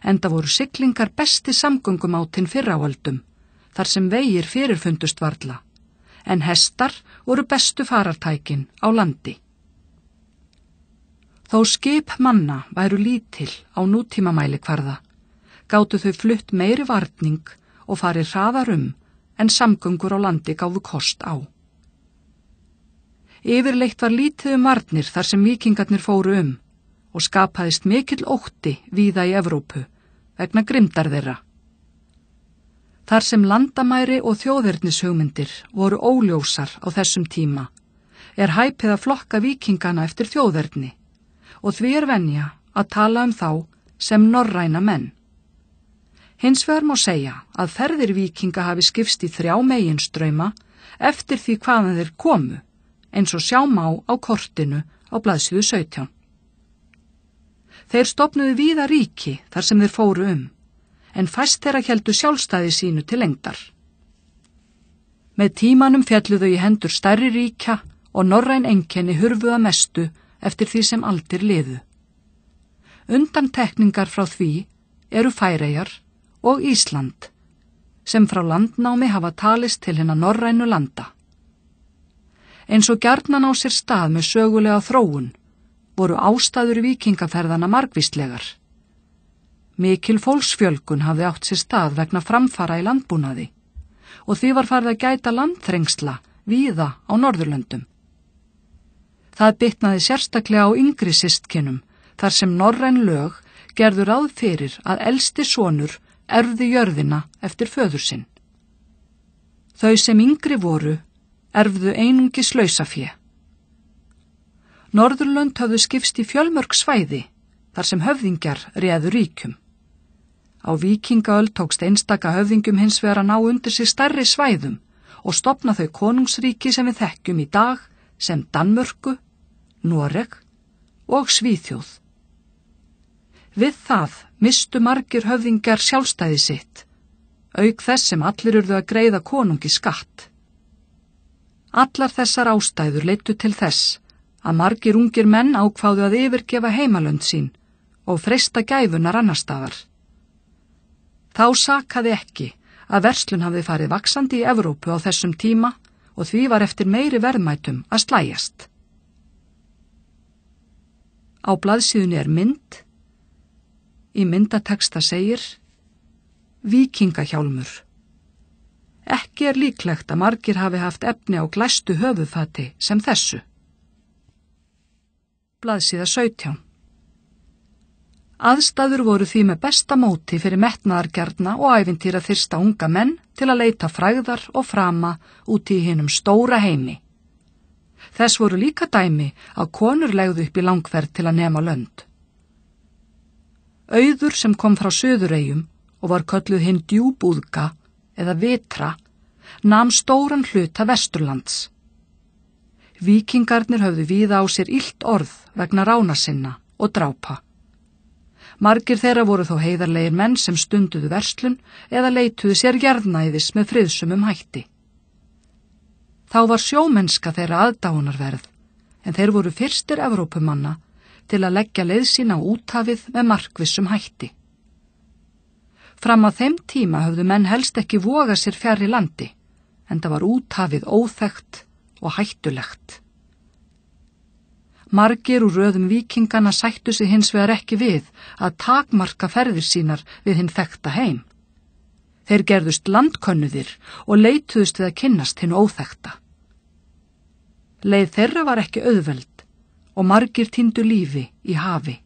enda voru siglingar besti samgöngumátinn fyrr á öldum, þar sem vegir fyrirfundust varla, en hestar voru bestu farartækin á landi. Þó skip manna væru lítil á nútímamælikvarða, gátu þau flutt meiri varning og farið hraðar en samgöngur á landi gáfu kost á. Yfirleitt var lítið varnir þar sem víkingarnir fóru og skapaðist mikill ótti víða í Evrópu vegna grimmdar þeirra. Þar sem landamæri og þjóðernishugmyndir voru óljósar á þessum tíma, hæpið að flokka víkingana eftir þjóðerni og því venja að tala þá sem norræna menn. Hins vegar má segja að ferðir víkinga hafi skipst í 3 meginstrauma eftir því hvaðan þeir komu, eins og sjá má á kortinu á blaðsíðu 17. Þeir stofnuðu víða ríki þar sem þeir fóru en fæst þeirra héldu sjálfstæði sínu til lengdar. Með tímanum féllu þau í hendur stærri ríkja og norræn einkenni hurfu að mestu eftir því sem aldir liðu. Undantekningar frá því eru Færeyjar og Ísland, sem frá landnámi hafa talist til hinna norrænu landa. Eins og gjarnan á sér stað með sögulega þróun, voru ástæður víkingaferðana margvíslegar. Mikil fólksfjölgun hafði átt sér stað vegna framfara í landbúnaði og því var farið að gæta landþrengsla víða á Norðurlöndum, Það bitnaði sérstaklega á yngri systkinum, þar sem norræn lög gerðu ráð fyrir að elsti sonur erfði jörðina eftir föður sinn. Þau sem yngri voru erfðu einungis lausafé. Norðurlönd höfðu skipst í fjölmörg svæði, þar sem höfðingjar réðu ríkjum. Á víkingaöld tókst einstaka höfðingum hins vegar að ná undir sig stærri svæðum og stofna þau konungsríki sem við þekkjum í dag sem Danmörku, Noreg og Svíþjóð. Við það mistu margir höfðingjar sjálfstæði sitt, auk þess sem allir urðu að greiða konungi skatt. Allar þessar ástæður leiddu til þess að margir ungir menn ákváðu að yfirgefa heimalönd sín og freista gæfunar annar staðar. Þá sakaði ekki að verslun hafði farið vaxandi í Evrópu á þessum tíma og því var eftir meiri verðmætum að slægjast. Á blaðsíðunni mynd. Í myndateksta segir: Víkingahjálmur. Ekki er líklegt að margir hafi haft efni á glæstu höfuðfati sem þessu. Blaðsíða 17. Aðstæður voru því með besta móti fyrir metnaðargjarna og ævintýra þyrsta unga menn til að leita frægðar og frama út í hinum stóra heimi. Þess voru líka dæmi að konur legðu upp í langferð til að nema lönd. Auður sem kom frá Suðureyjum og var kölluð hinn djúbúðga eða vitra nam stóran hluta Vesturlands. Víkingarnir höfðu víða á sér illt orð vegna rána sinna og drápa. Margir þeirra voru þó heiðarlegir menn sem stunduðu verslun eða leituðu sér jarðnæðis með friðsumum hætti. Þá var sjómennska þeirra aðdáunarverð, en þeir voru fyrstir Evrópumanna til að leggja leið sína á úthafið með markvissum hætti. Fram að þeim tíma höfðu menn helst ekki vogað sér fjarri landi, en það var úthafið óþekkt og hættulegt. Margir úr röðum víkingana sættu sig hins vegar ekki við að takmarka ferðir sínar við hinn þekkta heim. Þeir gerðust landkönnuðir og leituðust við að kynnast hinn óþekkta. Leið þeirra var ekki auðveld og margir týndu lífi í hafi.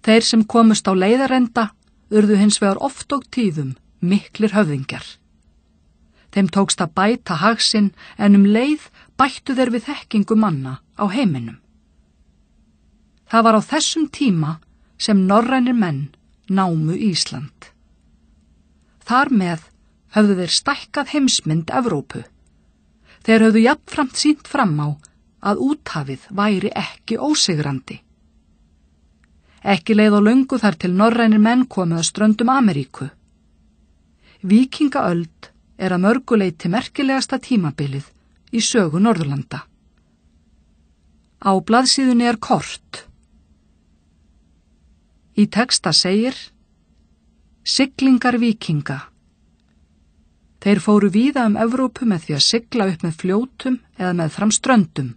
Þeir sem komust á leiðarenda urðu hins vegar oft og tíðum miklir höfðingjar. Þeim tókst að bæta hag sinn en leið bættu þeir við þekkingu manna á heiminum. Það var á þessum tíma sem norrænir menn námu Ísland. Þar með höfðu þeir stækkað heimsmynd Evrópu. Þeir höfðu jafnframt sýnt fram á að úthafið væri ekki ósigrandi. Ekki leið á löngu þar til norrænir menn komið að ströndum Ameríku. Víkingaöld er að mörgu leyti merkilegasta tímabilið í sögu Norðurlanda. Á blaðsíðunni kort. Í texta segir: Siglingar víkinga. Þeir fóru víða Evrópu með því að sigla upp með fljótum eða með fram ströndum.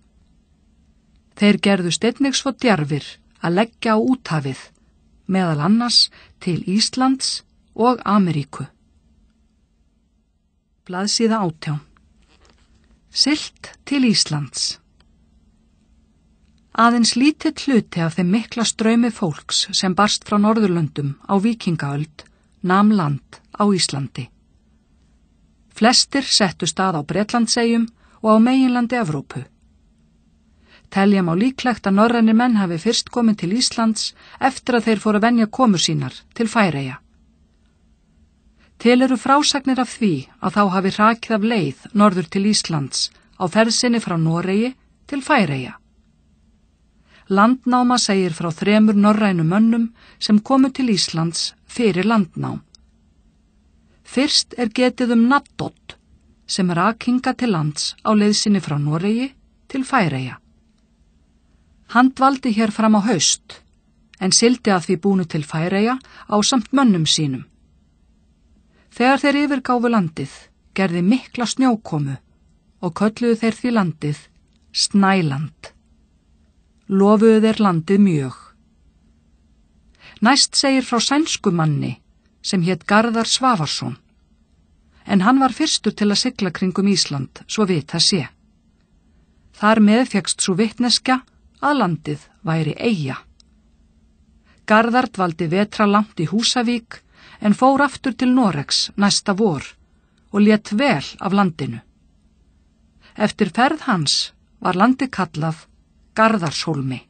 Þeir gerðust einnig svo djarfir að leggja á úthafið, meðal annars til Íslands og Ameríku. Blaðsíða 18. Siglt til Íslands. Aðeins lítill hluti af þeim mikla straumi fólks sem barst frá Norðurlöndum á víkingaöld nam land á Íslandi. Flestir settu stað á Bretlandseyjum og á meginlandi Evrópu. Telja má líklegt að norrænir menn hafi fyrst komið til Íslands eftir að þeir fóru að venja komur sínar til Færeyja. Til eru frásagnir af því að þá hafi hrakið af leið norður til Íslands á ferð sinni frá Noregi til Færeyja. Landnáma segir frá 3 norrænum mönnum sem komu til Íslands fyrir landnám. Fyrst getið Naddod sem rak hingað til lands á leið sinni frá Noregi til Færeyja. Hann dvaldi hér fram á haust, en sigldi að því búnu til Færeyja ásamt mönnum sínum. Þegar þeir yfirgáfu landið, gerði mikla snjókomu og kölluðu þeir því landið Snæland. Lofuðu þeir landið mjög. Næst segir frá sænskum manni sem hét Garðar Svavarsson, en hann var fyrstur til að sigla kringum Ísland svo vitað sé. Þar með fékkst sú vitneskja að landið væri eyja. Garðar dvaldi vetralangt í Húsavík en fór aftur til Noregs næsta vor og lét vel af landinu. Eftir ferð hans var landið kallað Garðarshólmi.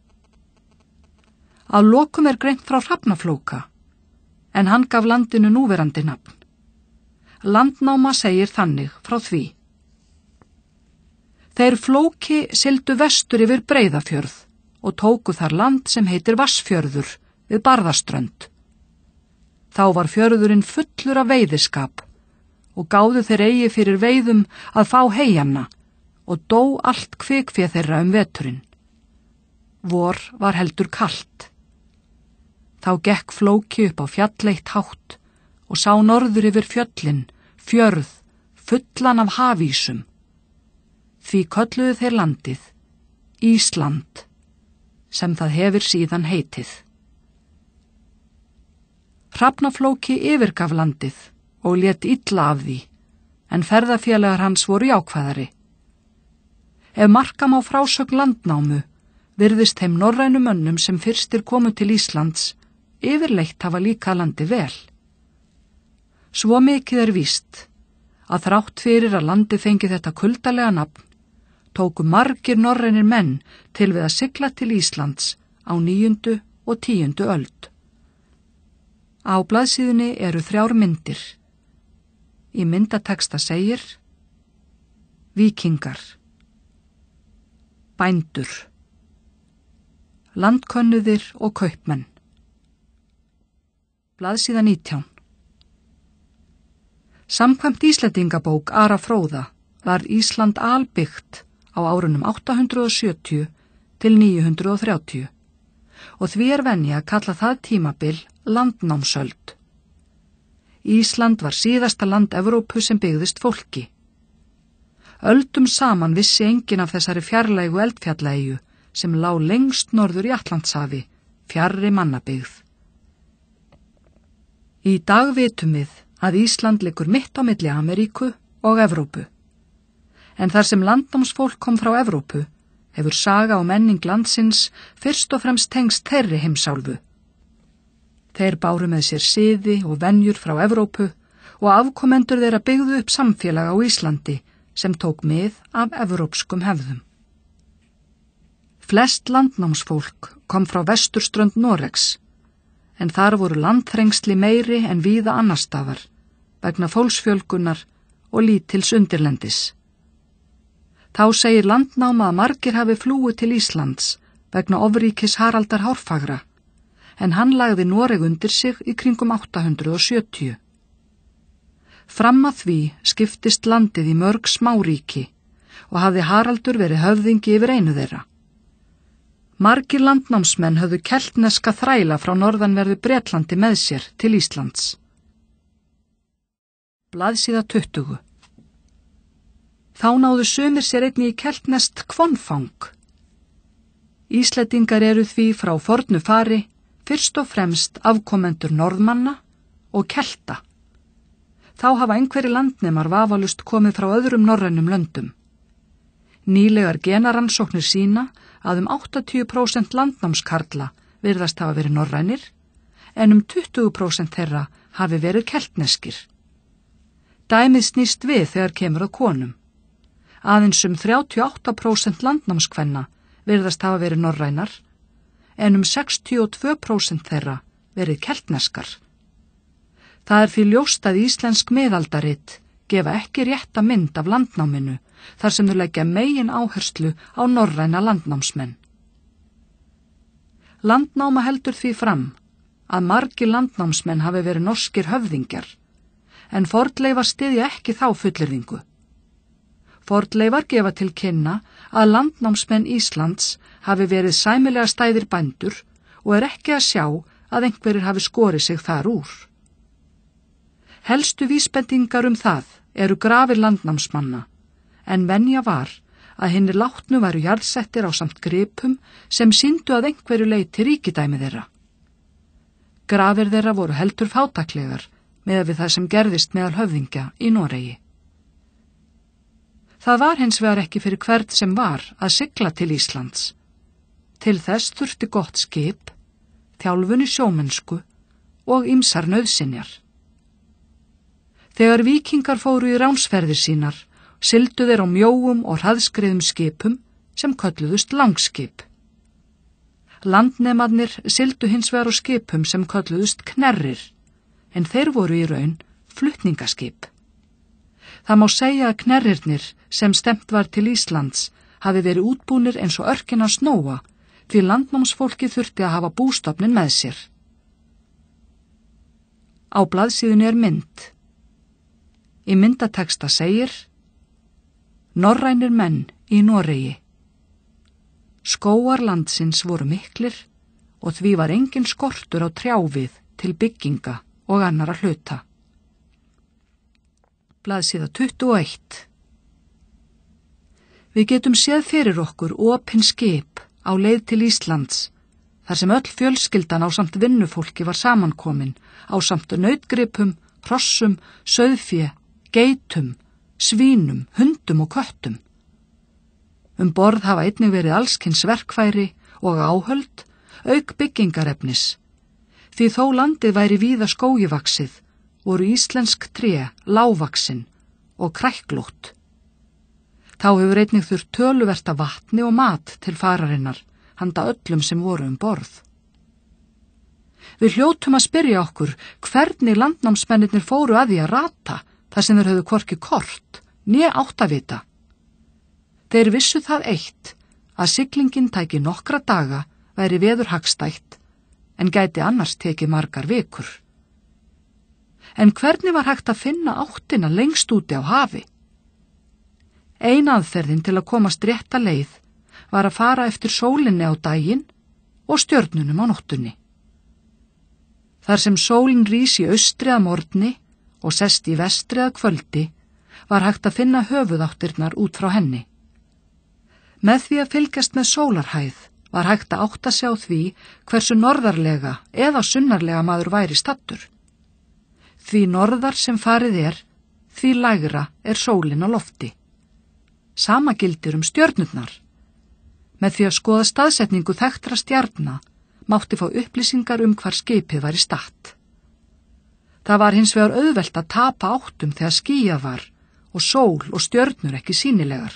Að lokum greint frá Hrafnaflóka, en hann gaf landinu núverandi nafn. Landnáma segir þannig frá því. Þeir Flóki sigldu vestur yfir Breiðafjörð og tóku þar land sem heitir Vatnsfjörður við Barðaströnd. Þá var fjörðurinn fullur af veiðiskap og gáðu þeir eigi fyrir veiðum að fá heyjanna og dó allt kvikfé þeirra veturinn. Vor var heldur kalt. Þá gekk Flóki upp á fjalleitt hátt og sá norður yfir fjöllin, fjörð, fullan af hafísum. Því kölluðu þeir landið Ísland, sem það hefur síðan heitið. Hrafnaflóki yfirgaf landið og lét illa af því, en ferðafélagar hans voru jákvæðari. Ef marka má frásögn Landnámu, virðist þeim norrænu mönnum sem fyrstir komu til Íslands yfirleitt hafa líka landið vel. Svo mikið víst að þrátt fyrir að landið fengi þetta kuldalega nafn, tóku margir norrænir menn til við að sigla til Íslands á 9. og 10. öld. Á blaðsíðunni eru 3 myndir. Í myndateksta segir: Víkingar, bændur, landkönnuðir og kaupmenn. Blaðsíða 19. Samkvæmt Íslendingabók Ara Fróða var Ísland albyggt á árunum 870 til 930 og því venja að kalla það tímabil landnámsöld. Ísland var síðasta land Evrópu sem byggðist fólki. Öldum saman vissi enginn af þessari fjarlægu eldfjallaeyju sem lá lengst norður í Atlantshafi, fjarri mannabyggð. Í dag vitum við að Ísland liggur mitt á milli Ameríku og Evrópu. En þar sem landnámsfólk kom frá Evrópu, hefur saga og menning landsins fyrst og fremst tengst þeirri heimsálfu. Þeir báru með sér siði og venjur frá Evrópu og afkomendur þeirra byggðu upp samfélag á Íslandi sem tók mið af evrópskum hefðum. Flest landnámsfólk kom frá vesturströnd Noregs, en þar voru landþrengsli meiri en víða annarstaðar, vegna fólksfjölgunar og lítils undirlendis. Þá segir Landnáma að margir hafi flúið til Íslands vegna ofríkis Haraldar Hárfagra, en hann lagði Noreg undir sig í kringum 870. Fram að því skiptist landið í mörg smáríki og hafði Haraldur verið höfðingi yfir einu þeirra. Margir landnámsmenn höfðu keltneska þræla frá norðanverðu Bretlandi með sér til Íslands. Blaðsíða 20. Þá náðu sumir sér einnig í keltneskt kvonfang. Íslendingar eru því frá fornu fari fyrst og fremst afkomendur norðmanna og kelta. Þá hafa einhverjir landnemar vafalust komið frá öðrum norrænum löndum. Nýlegar genaransóknir sýna að 80% landnámskarla virðast hafa verið norrænir, en 20% þeirra hafi verið keltneskir. Dæmið snýst við þegar kemur að konum. Aðeins 38% landnámskvenna virðast hafa verið norrænar, en 62% þeirra verið keltneskar. Það því ljóst að íslensk miðaldarit gefa ekki rétta mynd af landnáminu, þar sem þau leggja megin áherslu á norræna landnámsmenn. Landnáma heldur því fram að margir landnámsmenn hafi verið norskir höfðingjar, en fornleifar styðja ekki þá fullyrðingu. Fornleifar gefa til kynna að landnámsmenn Íslands hafi verið sæmilega stæðir bændur og ekki að sjá að einhverjir hafi skorið sig þar úr. Helstu vísbendingar það eru grafir landnámsmanna, en venja var að hinir látnu væru jarðsettir á samt gripum sem sýndu að einhverju leyti ríkidæmi þeirra. Grafir þeirra voru heldur fátæklegar með við það sem gerðist meðal höfðingja í Noregi. Það var hins vegar ekki fyrir hvern sem var að sigla til Íslands. Til þess þurfti gott skip, þjálfun í sjómennsku og ýmsar nauðsynjar. Þegar víkingar fóru í ránsferðir sínar, sigldu þeir á mjóum og hraðskreiðum skipum sem kölluðust langskip. Landnemarnir sigldu hins vegar á skipum sem kölluðust knerrir, en þeir voru í raun flutningaskip. Það má segja að knerrirnir sem stemt var til Íslands hafi verið útbúnir eins og örkina snóa, því landnámsfólki þurfti að hafa bústofnin með sér. Á blaðsíðunni er mynd. Í myndatexta segir: Norrænir menn í Noregi. Skógar landsins voru miklir og því var engin skortur á trjávið til bygginga og annara hluta. Blaðsíða 21. Við getum séð fyrir okkur opin skip á leið til Íslands, þar sem öll fjölskyldan ásamt vinnufólki var samankomin, ásamt nautgripum, hrossum, sauðfé, geitum, svínum, hundum og köttum. Borð hafa einnig verið allskyns verkfæri og áhöld, auk byggingarefnis. Því þó landið væri víða skógivaxið, voru íslensk tré lágvaxin og kræklótt. Þá hefur einnig þurft töluvert af vatni og mat til fararinnar, handa öllum sem voru borð. Við hljótum að spyrja okkur hvernig landnámsmennirnir fóru að því að rata, þar sem þeir höfðu hvorki kort, né áttavita. Þeir vissu það eitt, að siglingin tæki nokkra daga, væri veður hagstætt, en gæti annars tekið margar vikur. En hvernig var hægt að finna áttina lengst úti á hafi? Ein aðferðin til að komast rétta leið var að fara eftir sólinni á daginn og stjörnunum á nóttunni. Þar sem sólin rís í austri að morgni og sest í vestri að kvöldi, var hægt að finna höfuðáttirnar út frá henni. Með því að fylgjast með sólarhæð var hægt að átta sig á því hversu norðarlega eða sunnarlega maður væri staddur. Því norðar sem farið er, því lægra er sólin á lofti. Sama gildir stjörnurnar. Með því að skoða staðsetningu þekktra stjarna mátti fá upplýsingar hvar skipið væri statt. Það var hins vegar auðvelt að tapa áttum þegar skýjað var og sól og stjörnur ekki sýnilegar.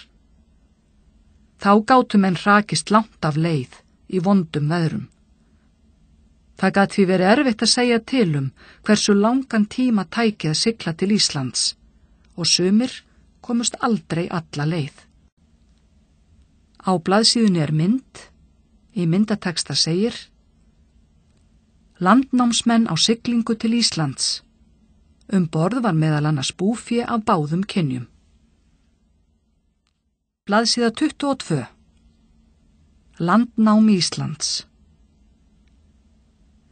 Þá gátu menn hrakist langt af leið í vondum veðrum. Það gat því verið erfitt að segja til hversu langan tíma tæki að sigla til Íslands og sumir komust aldrei alla leið. Á blaðsíðunni er mynd. Í myndatexta segir: Landnámsmenn á siglingu til Íslands. Borð var meðal annars búfé af báðum kynjum. Blaðsíða 22. Landnám Íslands.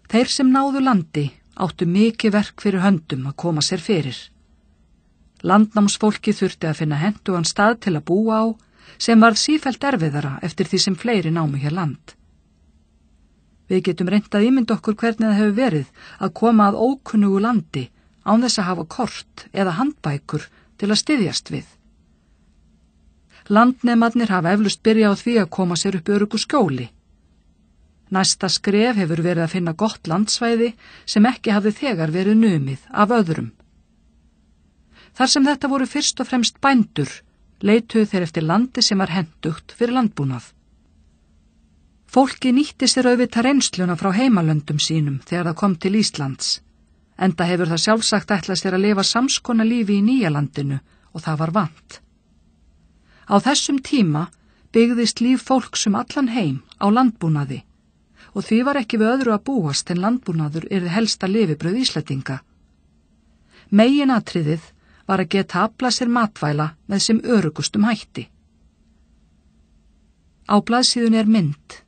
Þeir sem náðu landi áttu mikið verk fyrir höndum að koma sér fyrir. Landnámsfólki þurfti að finna hentugan stað til að búa á, sem varð sífellt erfiðara eftir því sem fleiri námu hér land. Við getum reynt að ímynda okkur hvernig það hefur verið að koma að ókunnugu landi án þess að hafa kort eða handbækur til að styðjast við. Landnemarnir hafa eflaust byrjað á því að koma sér upp öruggu skjóli. Næsta skref hefur verið að finna gott landsvæði sem ekki hafði þegar verið numið af öðrum. Þar sem þetta voru fyrst og fremst bændur, leituðu þeir eftir landi sem var hentugt fyrir landbúnað. Fólki nýtti sér auðvitað reynsluna frá heimalöndum sínum þegar það kom til Íslands, enda hefur það sjálfsagt ætlað sér að lifa samskona lífi í nýja landinu og það var vant. Á þessum tíma byggðist líf fólks allan heim á landbúnaði og því var ekki við öðru að búast en landbúnaður yrði helsta lifibrauð Íslendinga. Meginatriðið var að geta aflað sér matvæla með sem örugustum hætti. Á blaðsíðunni er mynd.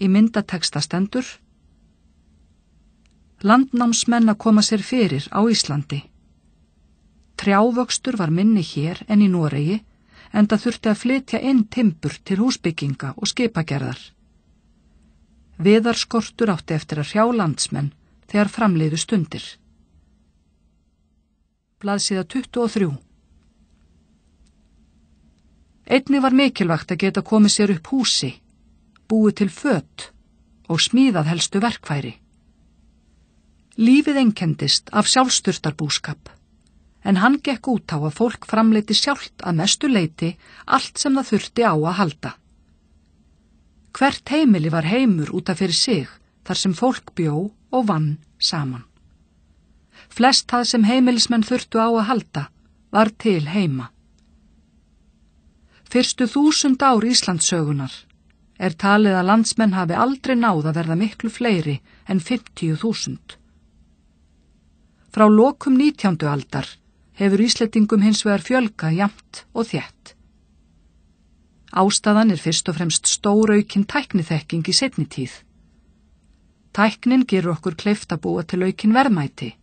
Í myndatexta stendur: Landnámsmenn að koma sér fyrir á Íslandi. Trjávöxtur var minni hér en í Noregi, enda þurfti að flytja inn timbur til húsbygginga og skipagerðar. Viðarskortur átti eftir að hrjá landsmenn þegar framliðu stundir. Blaðsíða 23. Einnig var mikilvægt að geta komið sér upp húsi, búið til föt og smíðað helstu verkfæri. Lífið einkendist af sjálfsþurftarbúskap, en hann gekk út á að fólk framleiddi sjálft að mestu leyti allt sem það þurfti á að halda. Hvert heimili var heimur út af fyrir sig þar sem fólk bjó og vann saman. Flest það sem heimilismenn þurftu á að halda var til heima. Fyrstu 1000 ár Íslandssögunar er talið að landsmenn hafi aldrei náð að verða miklu fleiri en 50.000. Frá lokum 19. aldar hefur Íslendingum hins vegar fjölgað jafnt og þétt. Ástæðan er fyrst og fremst stóraukin tækniþekking í seinni tíð. Tæknin gerur okkur kleift að búa til aukin verðmæti.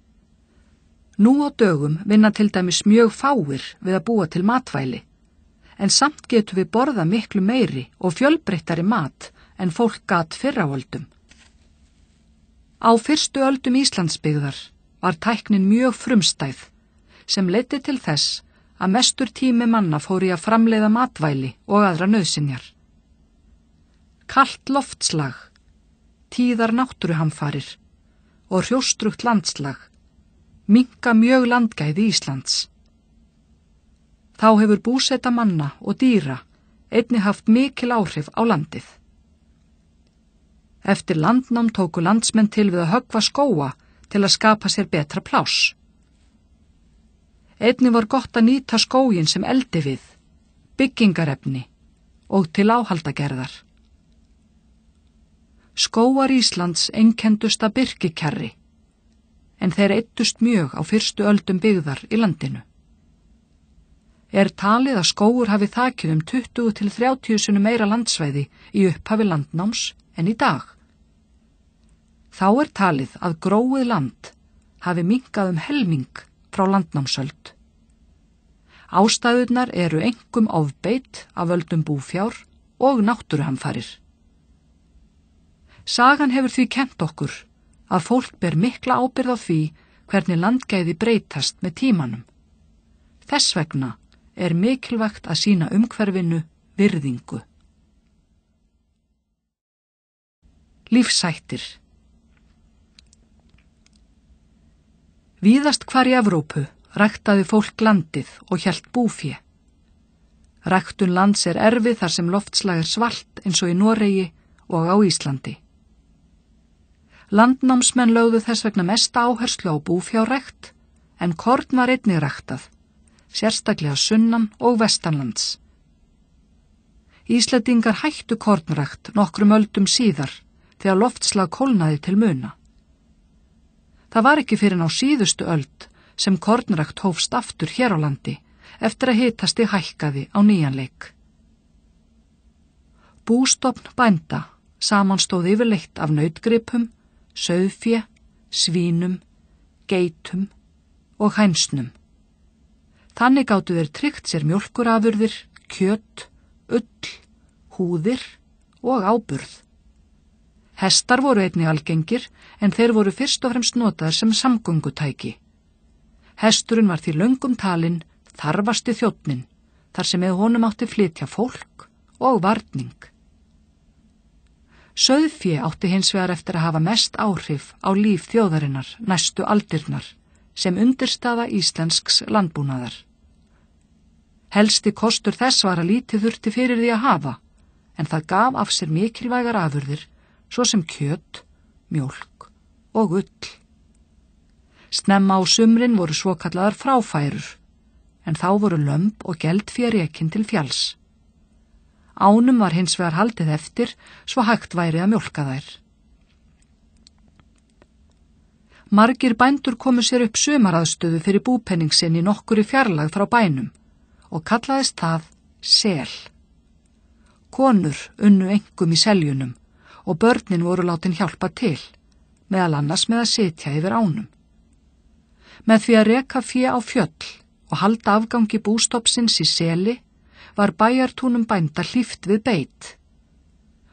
Nú á dögum vinna til dæmis mjög fáir við að búa til matvæli, en samt getum við borða miklu meiri og fjölbreyttari mat en fólk gat fyrr á öldum. Á fyrstu öldum Íslandsbyggðar var tæknin mjög frumstæð, sem leiddi til þess að mestur tími manna fór í að framleiða matvæli og aðra nauðsynjar. Kalt loftslag, tíðar náttúruhamfarir og hrjóstrugt landslag minnka mjög landgæði Íslands. Þá hefur búseta manna og dýra einnig haft mikil áhrif á landið. Eftir landnám tóku landsmenn til við að höggva skóga til að skapa sér betra pláss. Einnig var gott að nýta skóginn sem eldivið, byggingarefni og til áhaldagerðar. Skógar Íslands einkendust að birkikerri, en þeir eyddust mjög á fyrstu öldum byggðar í landinu. Er talið að skógur hafi þakið 20 til 30 sinnum meira landsvæði í upphafi landnáms en í dag. Þá er talið að gróið land hafi minnkað helming frá landnámsöld. Ástæðurnar eru einkum ofbeit af völdum búfjár og náttúruhamfarir. Sagan hefur því kennt okkur að fólk ber mikla ábyrgð á því hvernig landgæði breytast með tímanum. Þess vegna er mikilvægt að sýna umhverfinu virðingu. Lífshættir. Víðast hvar í Evrópu ræktaði fólk landið og hélt búfé. Ræktun lands er erfið þar sem loftslag er svalt eins og í Noregi og á Íslandi. Landnámsmenn lögðu þess vegna mesta áherslu á búfjárrækt, en korn var einnig ræktað, sérstaklega sunnan og vestanlands. Íslendingar hættu kornrækt nokkrum öldum síðar þegar loftslag kólnaði til muna. Það var ekki fyrr en á síðustu öld sem kornrækt hófst aftur hér á landi eftir að hitastig hækkaði á nýjan leik. Bústofn bænda samanstóð yfirleitt af nautgripum, sauðfé, svínum, geitum og hænsnum. Þannig gátu þeir tryggt sér mjólkurafurðir, kjöt, ull, húðir og áburð. Hestar voru einnig algengir, en þeir voru fyrst og fremst notaðir sem samgöngutæki. Hesturinn var því löngum talinn þarfasti þjónninn, þar sem með honum átti flytja fólk og varning. Sauðfé átti hins vegar eftir að hafa mest áhrif á líf þjóðarinnar næstu aldirnar, sem undirstaða íslensks landbúnaðar. Helsti kostur þess var að lítið þurfti fyrir því að hafa, en það gaf af sér mikilvægar afurðir, svo sem kjöt, mjólk og ull. Snemma á sumrin voru svokallaðar fráfærur, en þá voru lömb og geldfé rekin til fjalls. Ánum var hins vegar haldið eftir, svo hægt væri að mjólka þær. Margir bændur komu sér upp sumaraðstöðu fyrir búpenning sinn í nokkuri fjarlægð frá bænum og kallaðist það sel. Konur unnu einkum í seljunum og börnin voru látin hjálpa til, meðal annars með að sitja yfir ánum. Með því að reka fé á fjöll og halda afgangi bústofnsins í seli var bæjartúnum bænda hlíft við beit.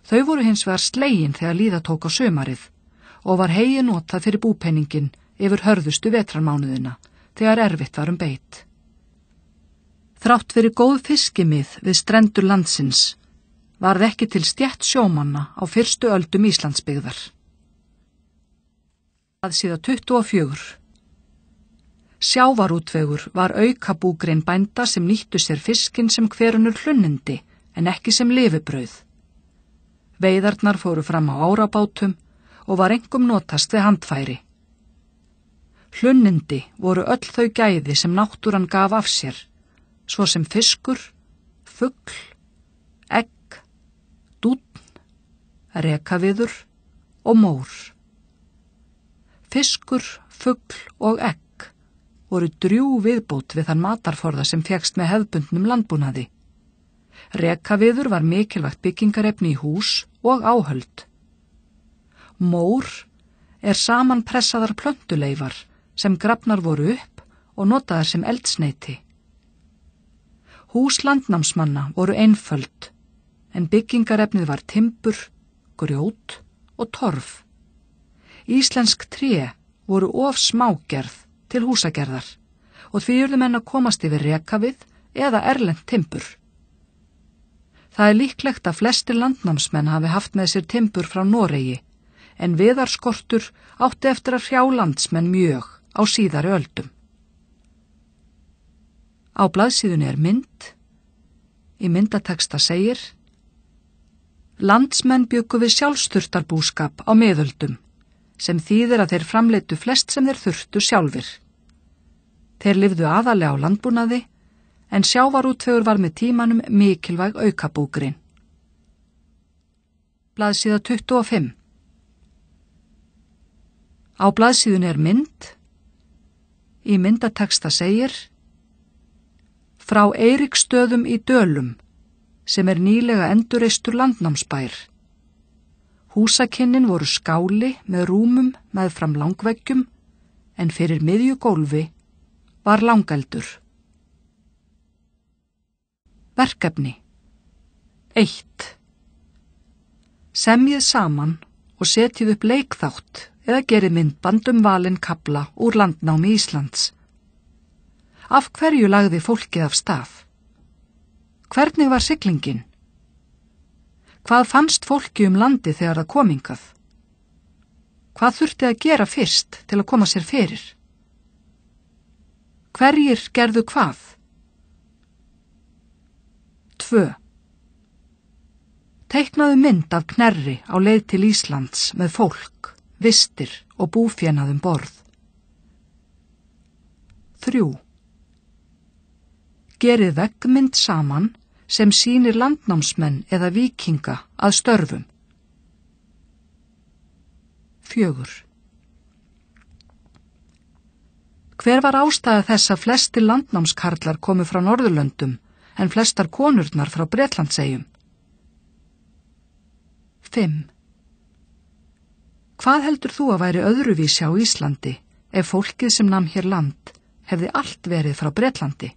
Þau voru hins vegar slegin þegar líða tók á sumarið og var hegi notað fyrir búpenningin yfir hörðustu vetrarmánuðina þegar erfitt var beit. Þrátt fyrir góð fiskimið við strendur landsins varð ekki til stétt sjómanna á fyrstu öldum Íslandsbyggðar. Blaðsíða 24. Sjávarútvegur var aukabúgrein bænda sem nýttu sér fiskinn sem hverunur hlunnindi en ekki sem lifibrauð. Veiðarnar fóru fram á árabátum og var einkum notast við handfæri. Hlunnindi voru öll þau gæði sem náttúran gaf af sér, svo sem fiskur, fugl, egg, dúnn, rekaviður og mór. Fiskur, fugl og egg voru drjúg viðbót við þann matarforða sem fékkst með hefðbundnum landbúnaði. Rekaviður var mikilvægt byggingarefni í hús og áhöld. Mór samanpressaðar plöntuleifar sem grafnar voru upp og notaðar sem eldsneyti. Hús landnámsmanna voru einföld, en byggingarefnið var timbur, grjót og torf. Íslensk tré voru of smágerð til húsagerðar og því urðu menn að komast yfir rekavið eða erlent timbur. Það líklegt að flestir landnámsmenn hafi haft með sér timbur frá Noregi, en viðarskortur átti eftir að hrjá landsmenn mjög á síðari öldum. Á blaðsíðunni mynd. Í myndatexta segir: Landsmenn bjuggu við sjálfsþurftarbúskap á miðöldum, sem þýðir að þeir framleiddu flest sem þeir þurftu sjálfir. Þeir lifðu aðallega á landbúnaði, en sjávarútvegur var með tímanum mikilvæg aukabúgrein. Blaðsíða 25. Á blaðsíðunni mynd. Í myndatexta segir: Frá Eiríksstöðum í Dölum, sem nýlega endurreistur landnámsbær. Húsakynnin voru skáli með rúmum meðfram langveggjum, en fyrir miðju gólfi var langeldur. Verkefni 1. Semjið saman og setjið upp leikþátt eða gerið myndband valinn kafla úr landnámi Íslands. Af hverju lagði fólkið af stað? Hvernig var siglingin? Hvað fannst fólki landið þegar það kom hingað? Hvað þurfti að gera fyrst til að koma sér fyrir? Hverjir gerðu hvað? 2. Teiknaðu mynd af Knerri á leið til Íslands með fólk, vistir og búfénaðum borð. 3. Gerið veggmynd saman sem sýnir landnámsmenn eða víkinga að störfum. 4. Hver var ástæða þess að flestir landnámskarlar komu frá Norðurlöndum en flestar konurnar frá Bretlandseyjum? 5. Hvað heldur þú að væri öðruvísi á Íslandi ef fólkið sem nam hér land hefði allt verið frá Bretlandi?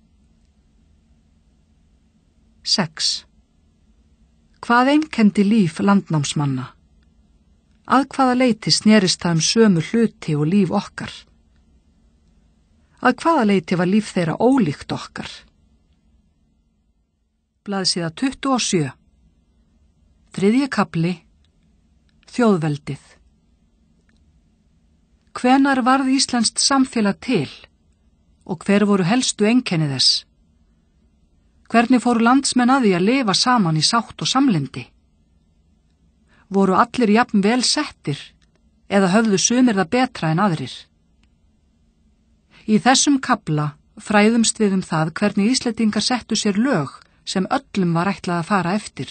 6. Hvað einkenndi líf landnámsmanna? Að hvaða leyti snerist það sömu hluti og líf okkar? Að hvaða leyti var líf þeirra ólíkt okkar? Blaðsíða 27. 3. kafli. Þjóðveldið. Hvenær varð íslenskt samfélag til og hver voru helstu einkenni þess? Hvernig fóru landsmenn að því að lifa saman í sátt og samlyndi? Voru allir jafn vel settir eða höfðu sumir það betra en aðrir? Í þessum kafla fræðumst við það hvernig Íslendingar settu sér lög sem öllum var ætlað að fara eftir.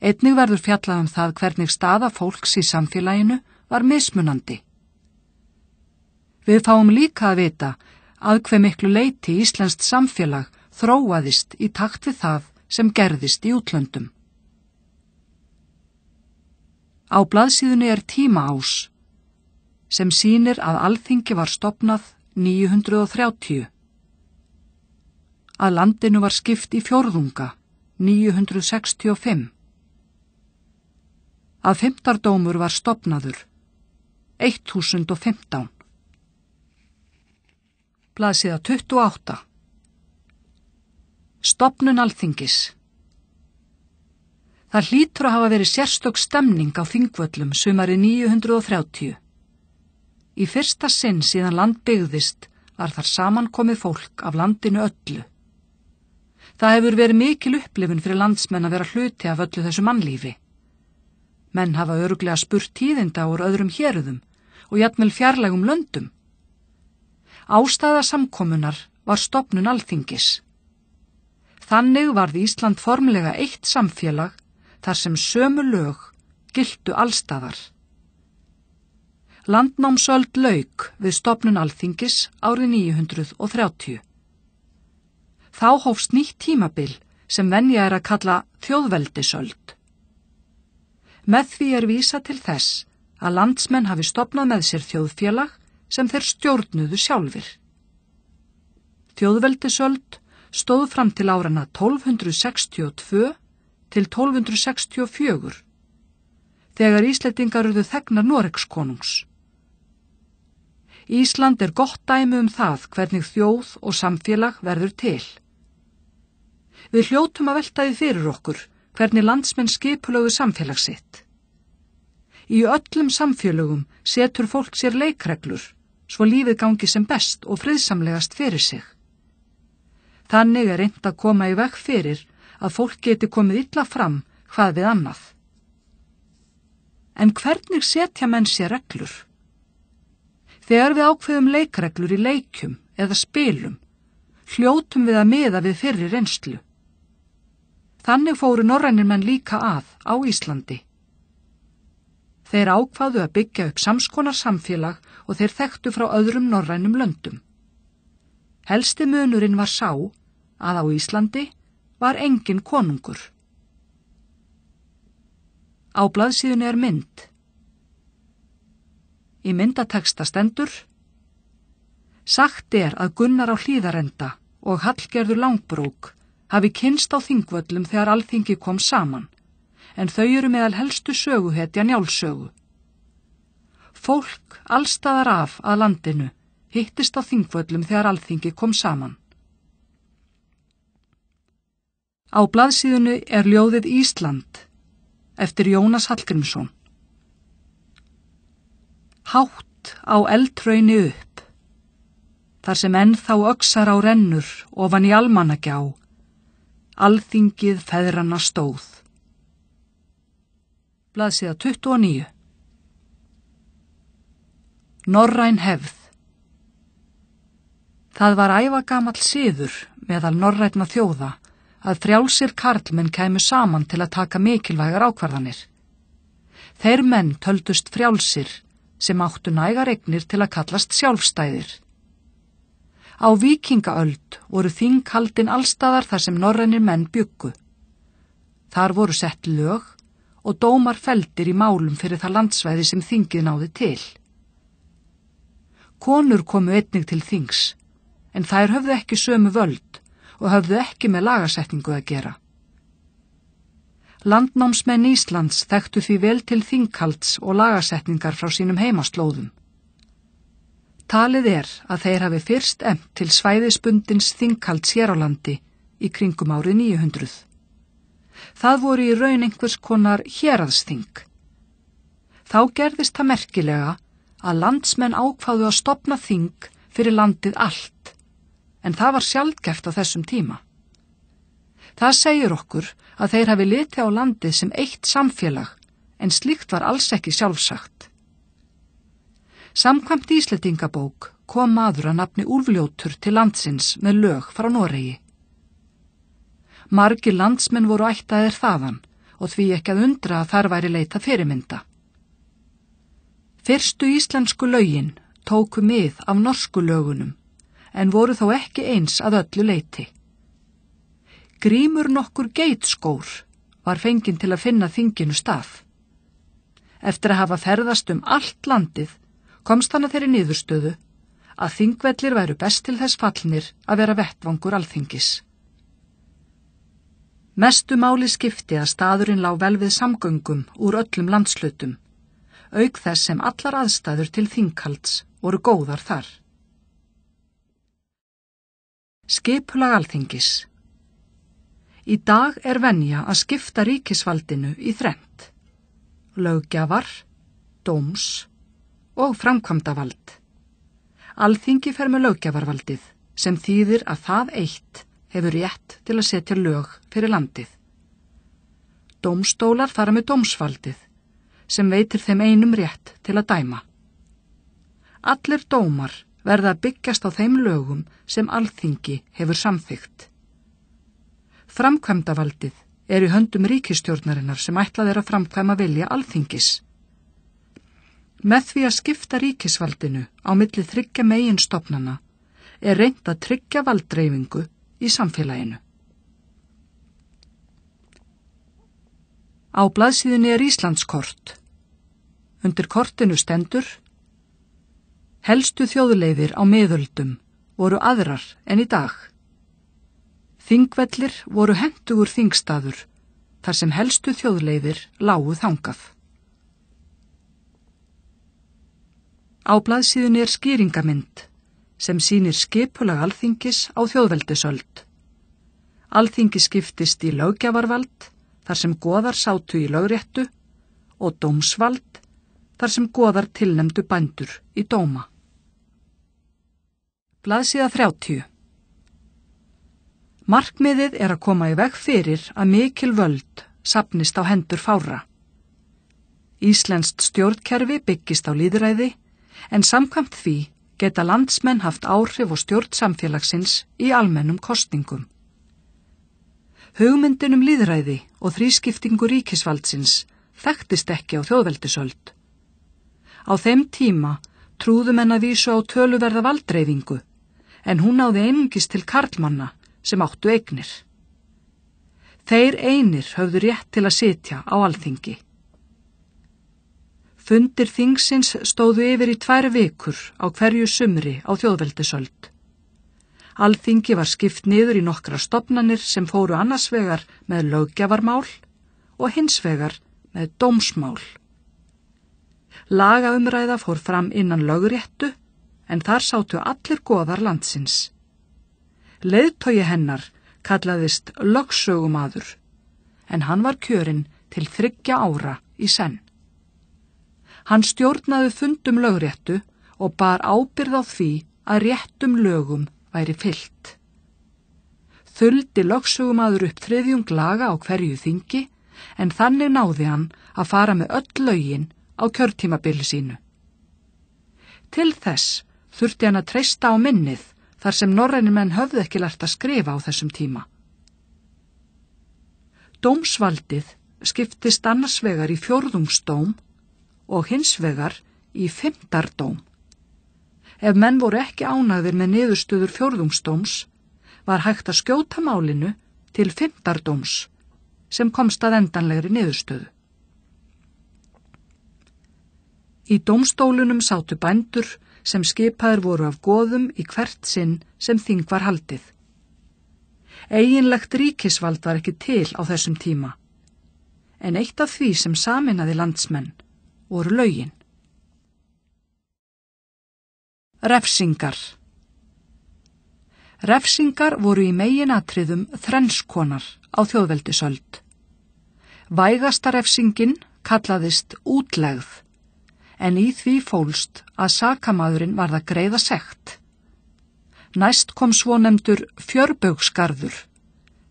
Einnig verður fjallað það hvernig staða fólks í samfélaginu var mismunandi. Við fáum líka að vita að hve miklu leyti íslenskt samfélag þróaðist í takt við það sem gerðist í útlöndum. Á blaðsíðunni tímaás sem sýnir að Alþingi var stofnað 930. Að landinu var skipt í fjórðunga 965. Að fimmtardómur var stofnaður 1015. Blaðsíða 28. Stofnun Alþingis. Það hlýtur að hafa verið sérstök stemning á Þingvöllum sumarið 930. Í fyrsta sinn síðan land byggðist var þar samankomið fólk af landinu öllu. Það hefur verið mikil upplifun fyrir landsmenn að vera hluti af öllu þessu mannlífi. Menn hafa örugglega spurt tíðinda úr öðrum héruðum og jafnvel fjarlægum löndum. Ástæða samkomunar var stofnun Alþingis. Þannig varð Ísland formlega eitt samfélag þar sem sömu lög giltu allstaðar. Landnámsöld lauk við stofnun Alþingis árið 930. Þá hófst nýtt tímabil sem venja að kalla þjóðveldisöld. Með því vísa til þess að landsmenn hafi stofnað með sér þjóðfélag sem þeir stjórnuðu sjálfir. Þjóðveldisöld stóð fram til árana 1262 til 1264, þegar Íslendingar urðu þegnar Noregskonungs. Ísland gott dæmi það hvernig þjóð og samfélag verður til. Við hljótum að velta því fyrir okkur hvernig landsmenn skipulögðu samfélag sitt. Í öllum samfélögum setur fólk sér leikreglur, svo lífið gangi sem best og friðsamlegast fyrir sig. Þannig reynt að koma í veg fyrir að fólk geti komið illa fram hvað við annað. En hvernig setja menn sér reglur? Þegar við ákveðum leikreglur í leikjum eða spilum, hljótum við að miða við fyrri reynslu. Þannig fóru norrænir menn líka á Íslandi. Þeir ákváðu að byggja upp samskonar samfélag og þeir þekktu frá öðrum norrænum löndum. Helsti munurinn var sá að á Íslandi var engin konungur. Á blaðsíðunni mynd. Í myndateksta stendur: Sagt að Gunnar á Hlíðarenda og Hallgerður Langbrók hafi kynnst á Þingvöllum þegar Alþingi kom saman, en þau meðal helstu söguhetja Njálssögu. Fólk allstaðar af að landinu hittist á Þingvöllum þegar Alþingi kom saman. Á blaðsíðunni ljóðið Ísland eftir Jónas Hallgrímsson. Hátt á eldhrauni upp, þar sem ennþá öxar á rennur ofan í Almannagjá, Alþingið feðranna stóð. Blaðsíða 29. Norræn hefð. Það var ævagamall siður meðal norrænna þjóða að frjálsir karlmenn kæmu saman til að taka mikilvægar ákvarðanir. Þeir menn töldust frjálsir sem áttu nægar eignir til að kallast sjálfstæðir. Á víkingaöld voru þing haldin allstaðar þar sem norrænir menn bjuggu. Þar voru sett lög og dómar felldir í málum fyrir það landsvæði sem þingið náði til. Konur komu einnig til þings, en þær höfðu ekki sömu völd og höfðu ekki með lagasetningu að gera. Landnámsmenn Íslands þekktu því vel til þinghalds og lagasetningar frá sínum heimaslóðum. Talið að þeir hafi fyrst efnt til svæðisbundins þinghalds hér á landi í kringum árið 900. Það voru í raun einhvers konar héraðsþing. Þá gerðist það merkilega að landsmenn ákváðu að stofna þing fyrir landið allt, en það var sjaldgæft á þessum tíma. Það segir okkur að þeir hafi litið á landið sem eitt samfélag, en slíkt var alls ekki sjálfsagt. Samkvæmt Íslendingabók kom maður að nafni Úlfljótur til landsins með lög frá Noregi. Margir landsmenn voru ættaðir þaðan og því ekki að undra að þar væri leita fyrirmynda. Fyrstu íslensku lögin tóku mið af norsku lögunum, en voru þó ekki eins að öllu leiti. Grímur nokkur geitskór var fenginn til að finna þinginu stað. Eftir að hafa ferðast allt landið komst hann að þeirri niðurstöðu að þingvellir væru best til þess fallnir að vera vettvangur Alþingis. Mestu máli skipti að staðurinn lá vel við samgöngum úr öllum landshlutum, auk þess sem allar aðstæður til þinghalds voru góðar þar. Skipulag Alþingis. Í dag venja að skipta ríkisvaldinu í þrennt: löggjafar, dóms og framkvæmdavald. Alþingi fer með löggjafarvaldið, sem þýðir að það eitt hefur rétt til að setja lög fyrir landið. Dómstólar fara með dómsvaldið, sem veitir þeim einum rétt til að dæma. Allir dómar verða að byggjast á þeim lögum sem Alþingi hefur samþykkt. Framkvæmdavaldið í höndum ríkisstjórnarinnar sem ætlað að framkvæma vilja Alþingis. Með því að skipta ríkisvaldinu á milli 3 meginstofnana reynt að tryggja valddreifingu í samfélaginu. Á blaðsíðunni Íslandskort. Undir kortinu stendur: helstu þjóðleiðir á miðöldum voru aðrar en í dag. Þingvellir voru hentugur þingstaður, þar sem helstu þjóðleiðir lágu þangað. Á blaðsíðunni skýringamynd sem sýnir skipulag Alþingis á þjóðveldisöld. Alþingi skiptist í löggjafarvald, þar sem goðar sátu í lögréttu, og dómsvald, þar sem goðar tilnefndu bændur í dóma. Blaðsíða 30. Markmiðið að koma í veg fyrir að mikil völd safnist á hendur fárra. Íslenskt stjórnkerfi byggist á lýðræði, en samkvæmt því geta landsmenn haft áhrif á stjórn samfélagsins í almennum kosningum. Hugmyndin lýðræði og þrískiptingu ríkisvaldsins þekktist ekki á þjóðveldisöld. Á þeim tíma trúðu menn að vísu á töluverða valddreifingu, en hún náði einungis til karlmanna sem áttu eignir. Þeir einir höfðu rétt til að sitja á Alþingi. Fundir þingsins stóðu yfir í 2 vikur á hverju sumri á þjóðveldisöld. Alþingi var skipt niður í nokkra stofnanir sem fóru annars vegar með löggjafarmál og hins vegar með dómsmál. Lagaumræða fór fram innan lögréttu, en þar sátu allir goðar landsins. Leiðtogi hennar kallaðist lögsögumaður, en hann var kjörinn til 3 ára í senn. Hann stjórnaði fundum lögréttu og bar ábyrgð á því að réttum lögum væri fylgt. Þuldi lögsögumaður upp 3. laga á hverju þingi, en þannig náði hann að fara með öll lögin á kjörtímabili sínu. Til þess þurfti hann að treysta á minnið, þar sem norrænir menn höfðu ekki lært að skrifa á þessum tíma. Dómsvaldið skiptist annars vegar í fjórðungsdóm og hins vegar í fimmtardóm. Ef menn voru ekki ánægðir með niðurstöður fjórðungsdóms, var hægt að skjóta málinu til fimmtardóms, sem komst að endanlegri niðurstöðu. Í dómstólunum sátu bændur sem skipaðir voru af goðum í hvert sinn sem þing var haldið. Eiginlegt ríkisvald var ekki til á þessum tíma, en eitt af því sem sameinaði landsmenn voru lögin. Refsingar. Refsingar voru í meginatriðum þrennskonar á þjóðveldisöld. Vægasta refsingin kallaðist útlegð, en í því fólst að sakamaðurinn varð að greiða sekt. Næst kom svonefndur fjörbaugsgarður,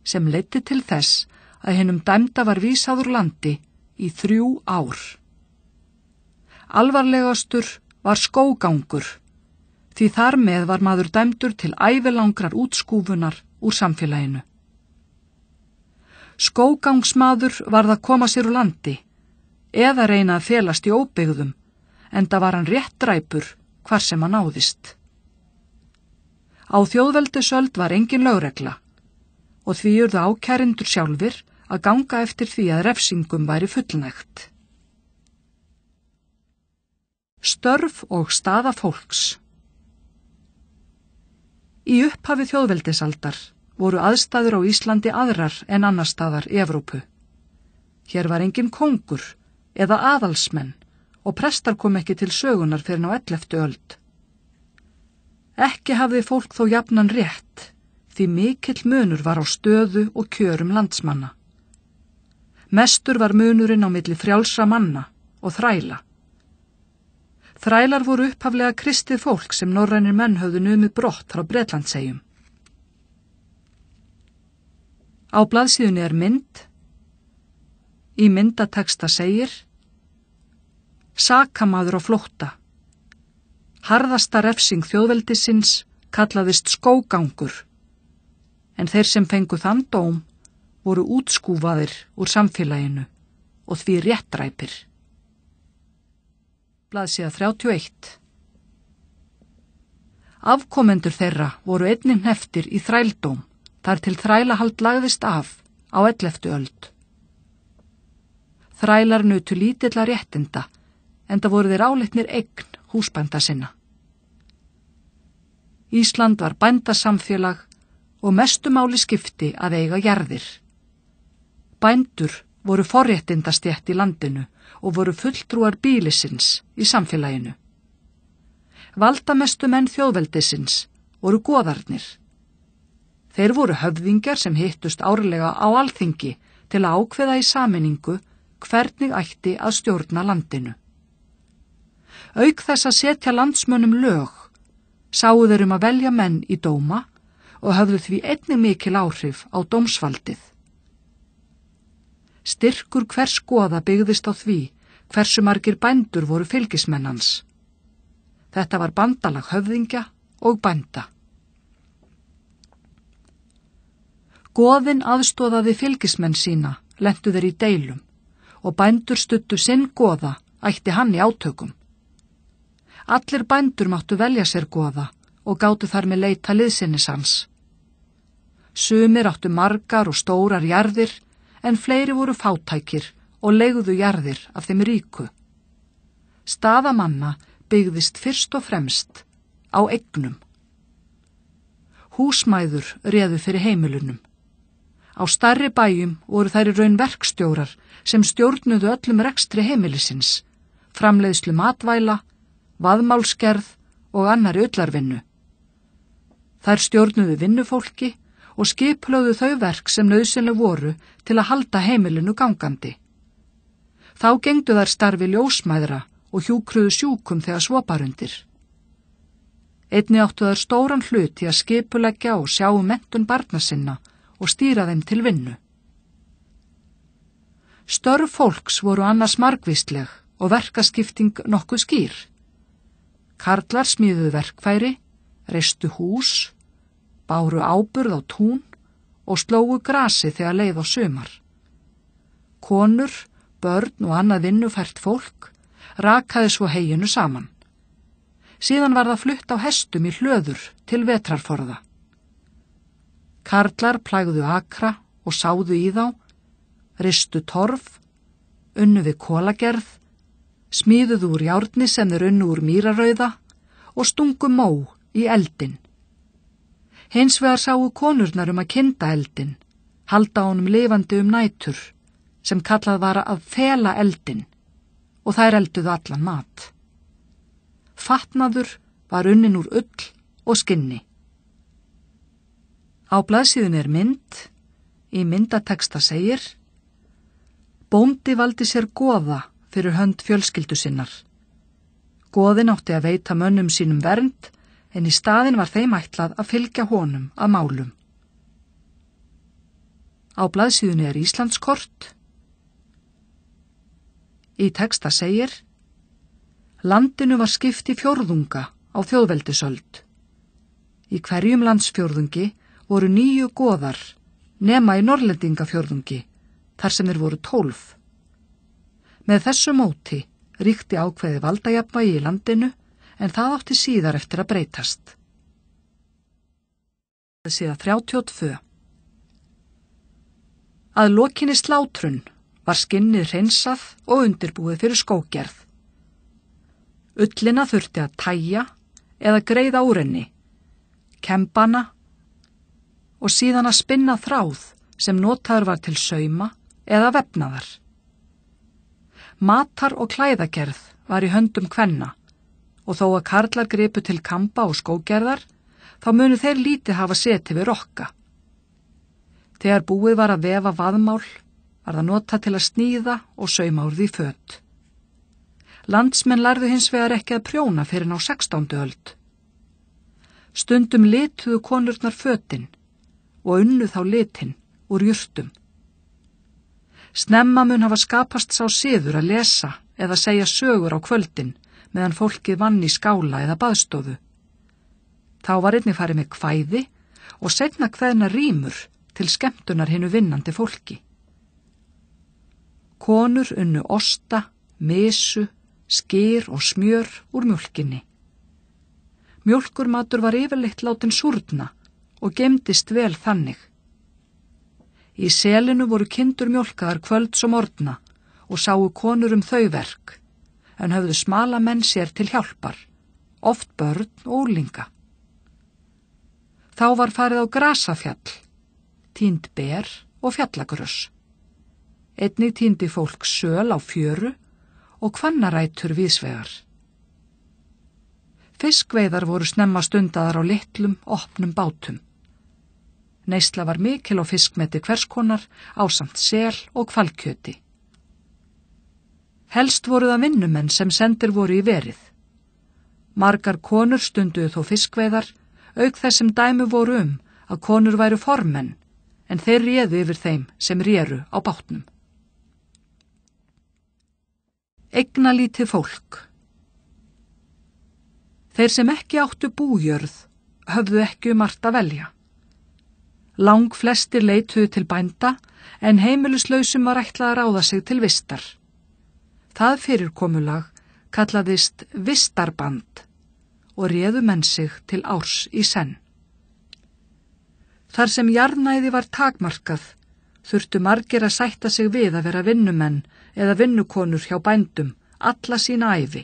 sem leiddi til þess að hinum dæmda var vísað úr landi í 3 ár. Alvarlegastur var skógangur, því þar með var maður dæmdur til ævilangrar útskúfunar úr samfélaginu. Skógangsmaður varð að koma sér úr landi, eða reyna að felast í óbyggðum, enda var hann réttdræpur hvar sem hann náðist. Á þjóðveldisöld var engin lögregla, og því urðu ákærendur sjálfir að ganga eftir því að refsingum væri fullnægt. Störf og staða fólks. Í upphafi þjóðveldisaldar voru aðstæður á Íslandi aðrar en annars staðar í Evrópu. Hér var engin kóngur eða aðalsmenn og prestar kom ekki til sögunar fyrr en á 11. öld. Ekki hafði fólk þó jafnan rétt því mikill munur var á stöðu og kjörum landsmanna. Mestur var munurinn á milli frjálsra manna og þræla. Þrælar voru upphaflega kristið fólk sem norrænir menn höfðu numið brott frá Bretlandseyjum. Á blaðsíðunni er mynd. Í myndatexta segir: Sakamaður á flótta. Harðasta refsing þjóðveldisins kallaðist skógangur, en þeir sem fengu þann dóm voru útskúfaðir úr samfélaginu og því réttræpir. Blaðsíða 31. Afkomendur þeirra voru einnig hneftir í þrældóm, þar til þrælahald lagðist af á 11. öld. Þrælar nutu lítilla réttinda, enda voru þeir álitnir eign húsbænda sinna. Ísland var bændasamfélag og mestu máli skipti að eiga jarðir. Bændur voru forréttindastétt í landinu og voru fulltrúar býlisins í samfélaginu. Valdamestu menn þjóðveldisins voru goðarnir. Þeir voru höfðingjar sem hittust árlega á alþingi til að ákveða í sameiningu hvernig ætti að stjórna landinu. Auk þess að setja landsmönnum lög, sáu þeir að velja menn í dóma og höfðu því einnig mikil áhrif á dómsvaldið. Styrkur hvers goða byggðist á því hversu margir bændur voru fylgismenn hans. Þetta var bandalag höfðingja og bænda. Goðinn aðstoðaði fylgismenn sína, lentu þeir í deilum, og bændur studdu sinn goða, ætti hann í átökum. Allir bændur máttu velja sér goða og gátu þar með leita liðsinnis hans. Sumir áttu margar og stórar jarðir, en fleiri voru fátækir og leigðu jarðir af þeim ríku. Staða manna byggðist fyrst og fremst á eignum. Húsmæður réðu fyrir heimilunum. Á stærri bæjum voru þær í raun verkstjórar sem stjórnuðu öllum rekstri heimilisins, framleiðslu matvæla, vaðmálsgerð og annarri ullarvinnu. Þær stjórnuðu vinnufólki og skipulögðu þau verk sem nauðsynleg voru til að halda heimilinu gangandi. Þá gengdu þær starfi ljósmæðra og hjúkruðu sjúkum þegar svo bar undir. Einnig áttu þær stóran hlut í að skipuleggja og sjá menntun barna sinna og stýra þeim til vinnu. Störf fólks voru annars margvísleg og verkaskipting nokkuð skýr. Karlar smíðuðu verkfæri, reistu hús, báru áburð á tún og slógu grasi þegar leið á sumar. Konur, börn og annað vinnufært fólk rakaði svo heyinu saman. Síðan var það flutt á hestum í hlöður til vetrarforða. Karlar plægðu akra og sáðu í þá, ristu torf, unnu við kolagerð, smíðuðu úr járni sem þeir unnu úr mýrarauða og stungu mó í eldin. Hins vegar sáu konurnar að kynda eldin, halda honum lifandi nætur, sem kallað var að fela eldin, og þær elduðu allan mat. Fatnaður var unnin úr ull og skinni. Á blaðsíðunni er mynd. Í myndateksta segir: Bóndi valdi sér goða fyrir hönd fjölskyldu sinnar. Goðinn átti að veita mönnum sínum vernd, en í staðinn var þeim ætlað að fylgja honum að málum. Á blaðsíðunni er Íslandskort. Í teksta segir: Landinu var skipt í fjórðunga á þjóðveldisöld. Í hverjum landsfjórðungi voru 9 goðar, nema í Norrlendingafjórðungi, þar sem þeir voru 12. Með þessu móti ríkti ákveði valdajafnvægi í landinu, en það átti síðar eftir að breytast. Síða 32. Að lokinni slátrun var skinnið hreinsað og undirbúið fyrir skógerð. Ullina þurfti að tæja eða greiða úr henni, kembana og síðan að spinna þráð sem notaður var til sauma eða vefnaðar. Matar- og klæðagerð var í höndum kvenna og þó að karlar gripu til kamba og skógerðar, þá munu þeir lítið hafa setið við rokka. Þegar búið var að vefa vaðmál, var það notað til að sníða og sauma úr því föt. Landsmenn lærðu hins vegar ekki að prjóna fyrr en á 16. öld. Stundum lituðu konurnar fötin og unnu þá litin úr jurtum. Snemma mun hafa skapast sá siður að lesa eða segja sögur á kvöldin meðan fólkið vann í skála eða baðstofu. Þá var einnig farið með kvæði og seinna kveðna rímur til skemmtunar hinu vinnandi fólki. Konur unnu osta, mysu, skyr og smjör úr mjólkinni. Mjólkurmatur var yfirleitt látin súrna og gemdist vel þannig. Í selinu voru kindur mjólkaðar kvölds og morgna og sáu konur þau verk, en höfðu smala menn sér til hjálpar, oft börn og unglinga. Þá var farið á grasafjall, tínd ber og fjallagrös. Einnig tíndi fólk söl á fjöru og hvannarætur víðsvegar. Fiskveiðar voru snemma stundaðar á litlum, opnum bátum. Neysla var mikil á fiskmeti hverskonar ásamt sel og hvalkjöti. Helst voru það vinnumenn sem sendir voru í verið. Margar konur stunduðu þó fiskveiðar, auk þess sem dæmi voru að konur væru formenn, en þeir réðu yfir þeim sem réru á bátnum. Eignalítið fólk. Þeir sem ekki áttu bújörð höfðu ekki margt að velja. Lang flestir leituðu til bænda, en heimilislausum var ætlað að ráða sig til vistar. Það fyrirkomulag kallaðist vistarband og réðu menn sig til árs í senn. Þar sem jarðnæði var takmarkað, þurftu margir að sætta sig við að vera vinnumenn eða vinnukonur hjá bændum alla sína ævi.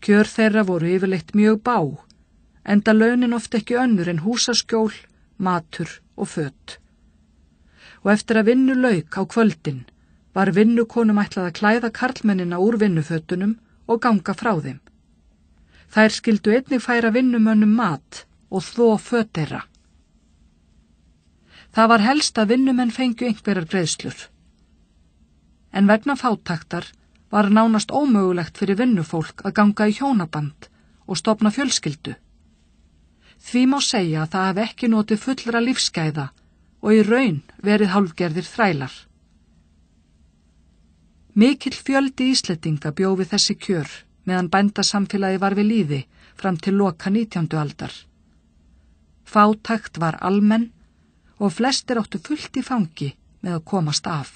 Kjör þeirra voru yfirleitt mjög bá, enda launin oft ekki önnur en húsaskjól, matur og föt. Og eftir að vinnu lauk á kvöldin var vinnukonum ætlað að klæða karlmennina úr vinnufötunum og ganga frá þeim. Þær skildu einnig færa vinnumönnum mat og þvo föt þeirra. Það var helst að vinnumenn fengju einhverjar greiðslur. En vegna fátæktar var nánast ómögulegt fyrir vinnufólk að ganga í hjónaband og stofna fjölskyldu. Því má segja að það hafi ekki notið fullra lífsgæða og í raun verið hálfgerðir þrælar. Mikill fjöldi Íslendinga bjó við þessi kjör meðan bændasamfélagi var við lýði fram til loka 19. aldar. Fátækt var almenn og flestir áttu fullt í fangi með að komast af.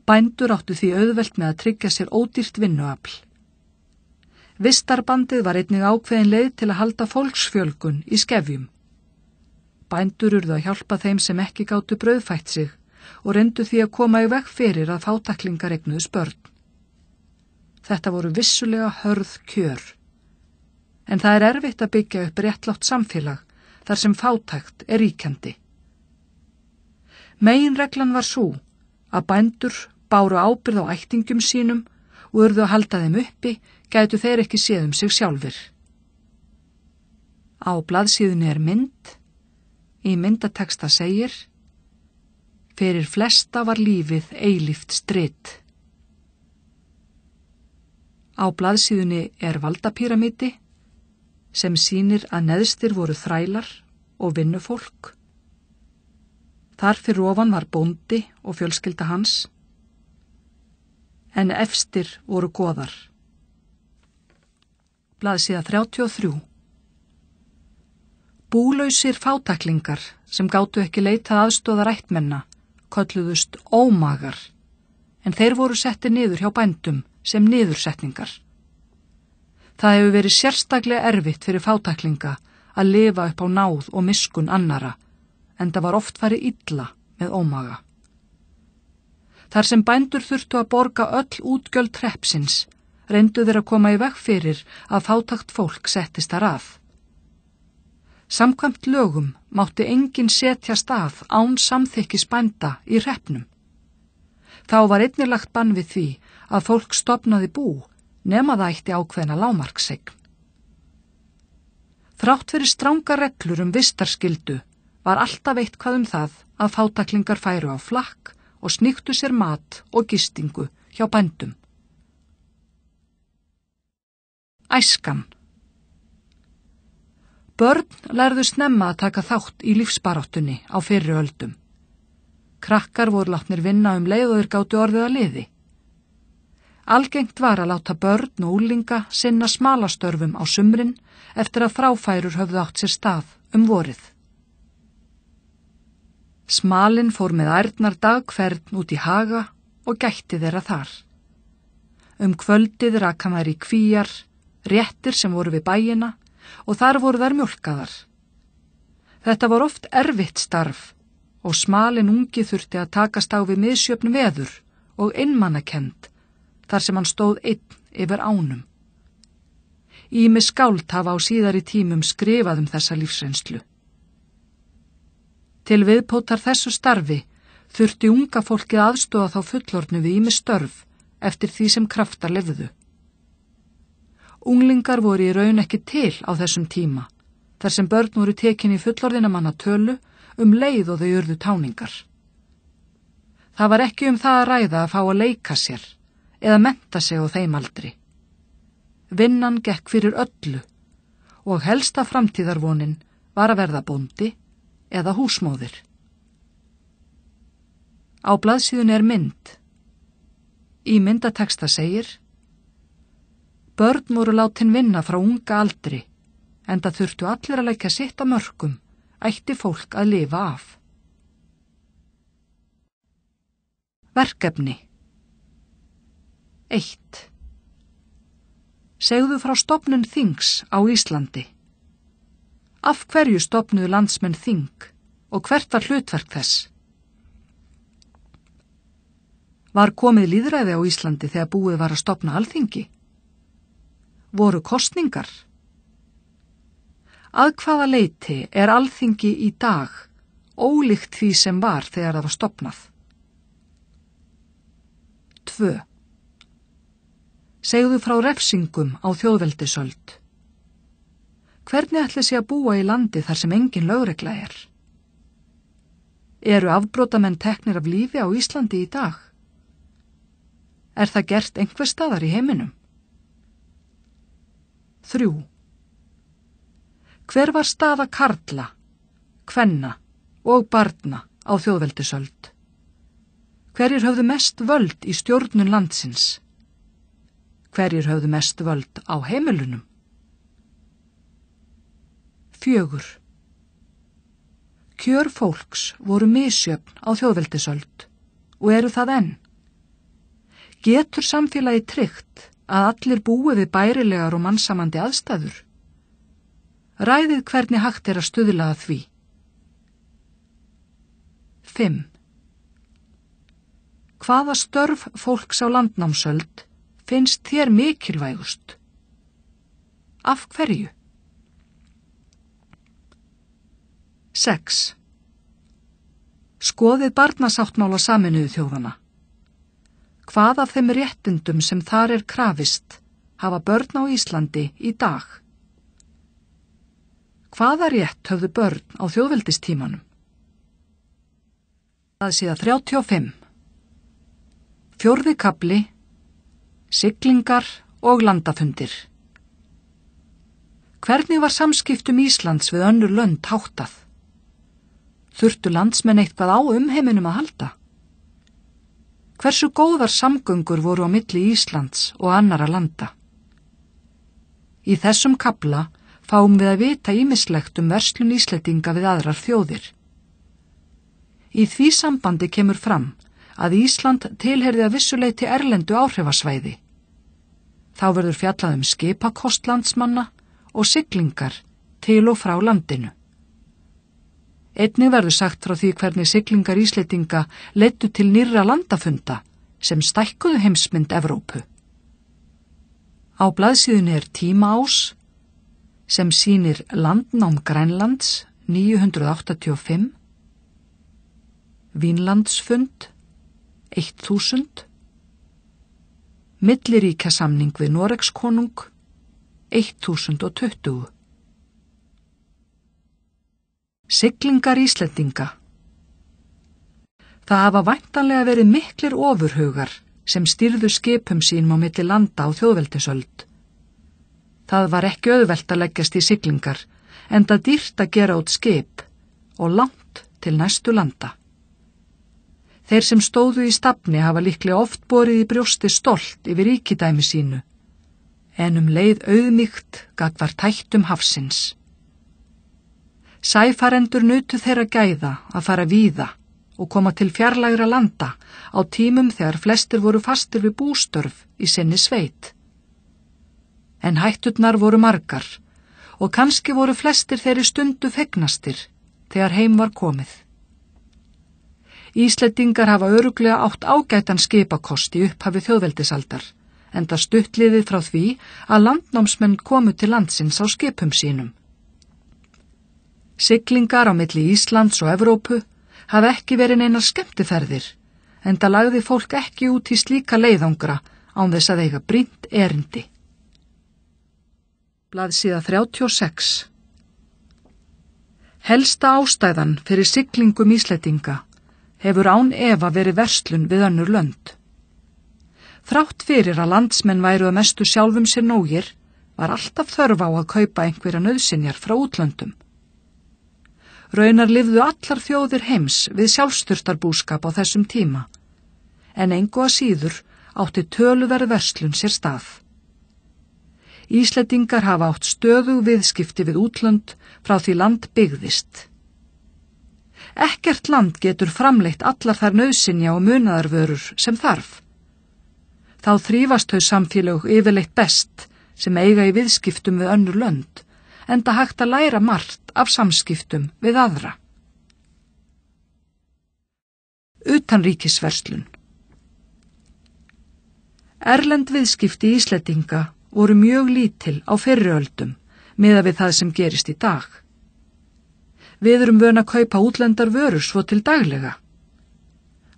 Bændur áttu því auðvelt með að tryggja sér ódýrt vinnuafl. Vistarbandið var einnig ákveðin leið til að halda fólksfjölgun í skefjum. Bændur urðu að hjálpa þeim sem ekki gátu brauðfætt sig og reyndu því að koma í veg fyrir að fátæklingar eignuðust börn. Þetta voru vissulega hörð kjör. En það er erfitt að byggja upp réttlátt samfélag þar sem fátækt er ríkjandi. Meginreglan var sú að bændur báru ábyrgð á ættingjum sínum og urðu að halda þeim uppi, gætu þeir ekki séð sig sjálfir. Á blaðsíðunni er mynd. Í myndateksta segir: Fyrir flesta var lífið eilíft strit. Á blaðsíðunni er valdapíramídi sem sýnir að neðstir voru þrælar og vinnufólk. Þar fyrir ofan var bóndi og fjölskylda hans, en efstir voru goðar. Blaðsíða 33. Búlausir fátæklingar sem gátu ekki leitað aðstoðar ættmenna kölluðust ómagar, en þeir voru settir niður hjá bændum sem niðursetningar. Það hefur verið sérstaklega erfitt fyrir fátæklinga að lifa upp á náð og miskunn annara, en það var oft farið illa með ómaga. Þar sem bændur þurftu að borga öll útgjöld hreppsins, reyndu þeir að koma í veg fyrir að fátækt fólk settist þar að. Samkvæmt lögum mátti enginn setjast að án samþykkis bænda í hreppnum. Þá var einnig lagt bann við því að fólk stofnaði bú nema það ætti ákveðna lágmarkseign. Þrátt fyrir strangar reglur vistarskyldu var alltaf eitthvað það að fátæklingar færu á flakk og sníktu sér mat og gistingu hjá bændum. Æskan. Börn lærðu snemma að taka þátt í lífsbaráttunni á fyrri öldum. Krakkar voru látnir vinna leið og þeir gátu orðið að liði. Algengt var að láta börn og unglinga sinna smalastörfum á sumrin eftir að fráfærur höfðu átt sér stað vorið. Smalinn fór með ærnar dagkvern út í haga og gætti þeirra þar. Kvöldið rak hann þær í kvíar, réttir sem voru við bæina og þar voru þær mjólkaðar. Þetta var oft erfitt starf og Smalinn ungi þurfti að takast á við misjöfn veður og einmannakennd þar sem hann stóð einn yfir ánum. Ýmis skáld hafa á síðari tímum skrifað þessa lífsreynslu. Til viðbótar þessu starfi þurfti unga fólkið aðstoða þá fullorðnu við ýmis störf eftir því sem kraftar lifðu. Unglingar voru í raun ekki til á þessum tíma, þar sem börn voru tekin í fullorðinamanna tölu leið og þau urðu táningar. Það var ekki það að ræða að fá að leika sér eða mennta sig á þeim aldri. Vinnan gekk fyrir öllu og helsta framtíðarvonin var að verða bóndi eða húsmóðir. Á blaðsíðunni mynd. Í myndateksta segir: Börn voru látin vinna frá unga aldri, enda þurftu allir að leggja sitt af mörkum, ætti fólk að lifa af. Verkefni 1. Segðu frá stofnun þings á Íslandi. Af hverju stofnuðu landsmenn þing og hvert var hlutverk þess? Var komið lýðræði á Íslandi þegar búið var að stofna alþingi? Voru kosningar? Að hvaða leyti alþingi í dag ólíkt því sem var þegar það var stofnað? 2. Segðu frá refsingum á þjóðveldisöld. Hvernig ætli sé að búa í landi þar sem engin lögregla er? Eru afbrotamenn teknir af lífi á Íslandi í dag? Það gert einhvers staðar í heiminum? 3. Hver var staða karla, kvenna og barna á þjóðveldisöld? Hverjir höfðu mest völd í stjórnun landsins? Hverjir höfðu mest völd á heimilunum? 4. Kjör fólks voru misjöfn á þjóðveldisöld og eru það enn. Getur samfélagi tryggt að allir búi við bærilegar og mannsæmandi aðstæður? Ræðið hvernig hægt að stuðla að því. 5. Hvaða störf fólks á landnámsöld finnst þér mikilvægust? Af hverju? 6. Skoðið barnasáttmála Sameinuðu þjóðanna. Hvað af þeim réttindum sem þar krafist hafa börn á Íslandi í dag? Hvaða rétt höfðu börn á þjóðveldistímanum? Það sé 35. 4. kafli. Siglingar og landafundir. Hvernig var samskiptum Íslands við önnur lönd háttað? Þurftu landsmenn eitthvað á heiminum að halda? Hversu góðar samgöngur voru á milli Íslands og annarra landa? Í þessum kafla fáum við að vita ýmislegt verslun Íslendinga við aðrar þjóðir. Í því sambandi kemur fram að Ísland tilheyrði að vissu leyti erlendu áhrifasvæði. Þá verður fjallað skipakost landsmanna og siglingar til og frá landinu. Einnig verður sagt frá því hvernig siglingar Íslendinga leiddu til nýrra landafunda sem stækkuðu heimsmynd Evrópu. Á blaðsíðunni tímaás sem sýnir landnám Grænlands 985, Vínlandsfund 1000, milliríkjasamning við Noregskonung 1020. Siglingar Íslendinga. Það hafa væntanlega verið miklir ofurhugar sem stýrðu skipum sínum á milli landa á þjóðveldisöld. Það var ekki auðvelt að leggjast í siglingar, enda dýrt að gera út skip og langt til næstu landa. Þeir sem stóðu í stafni hafa líklega oft borið í brjósti stolt yfir ríkidæmi sínu, en leið auðmýkt gagnvart hættum hafsins. Sæfarendur nutu þeirra gæða að fara víða og koma til fjarlægra landa á tímum þegar flestir voru fastir við bústörf í sinni sveit. En hætturnar voru margar og kannski voru flestir þeirri stundu fegnastir þegar heim var komið. Íslendingar hafa örugglega átt ágætan skipakost í upphafi þjóðveldisaldar, enda stuttliðið frá því að landnámsmenn komu til landsins á skipum sínum. Siglingar á milli Íslands og Evrópu hafa ekki verið neinar skemmtiferðir, enda lagði fólk ekki út í slíka leiðangra án þess að eiga brýnt erindi. Blaðsíða 36. Helsta ástæðan fyrir siglingum Íslendinga hefur án efa verið verslun við önnur lönd. Þrátt fyrir að landsmenn væru að mestu sjálfum sér nógir, var alltaf þörf á að kaupa einhverja nauðsynjar frá útlöndum. Raunar lifðu allar þjóðir heims við sjálfsþurftarbúskap á þessum tíma, en engu að síður átti töluverð verslun sér stað. Íslendingar hafa átt stöðug viðskipti við útlönd frá því land byggðist. Ekkert land getur framleitt allar þær nauðsynja og munaðarvörur sem þarf. Þá þrífast þau samfélög yfirleitt best sem eiga í viðskiptum við önnur lönd, enda hægt að læra margt af samskiptum við aðra. Utanríkisverslun. Erlend viðskipti Íslendinga voru mjög lítil á fyrri öldum miðað við það sem gerist í dag. Við erum vön að kaupa útlendar vörur svo til daglega.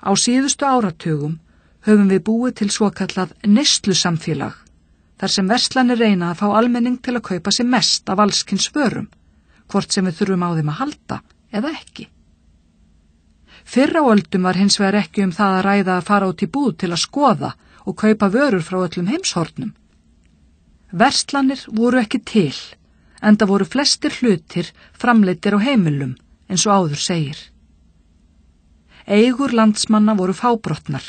Á síðustu áratugum höfum við búið til svokallað neyslusamfélag, þar sem verslanir reyna að fá almenning til að kaupa sér mest af allskyns vörum, hvort sem við þurfum á þeim að halda eða ekki. Fyrr á öldum var hins vegar ekki það að ræða að fara út í búð til að skoða og kaupa vörur frá öllum heimshornum. Verslanir voru ekki til, enda voru flestir hlutir framleiddir á heimilum, eins og áður segir. Eigur landsmanna voru fábrotnar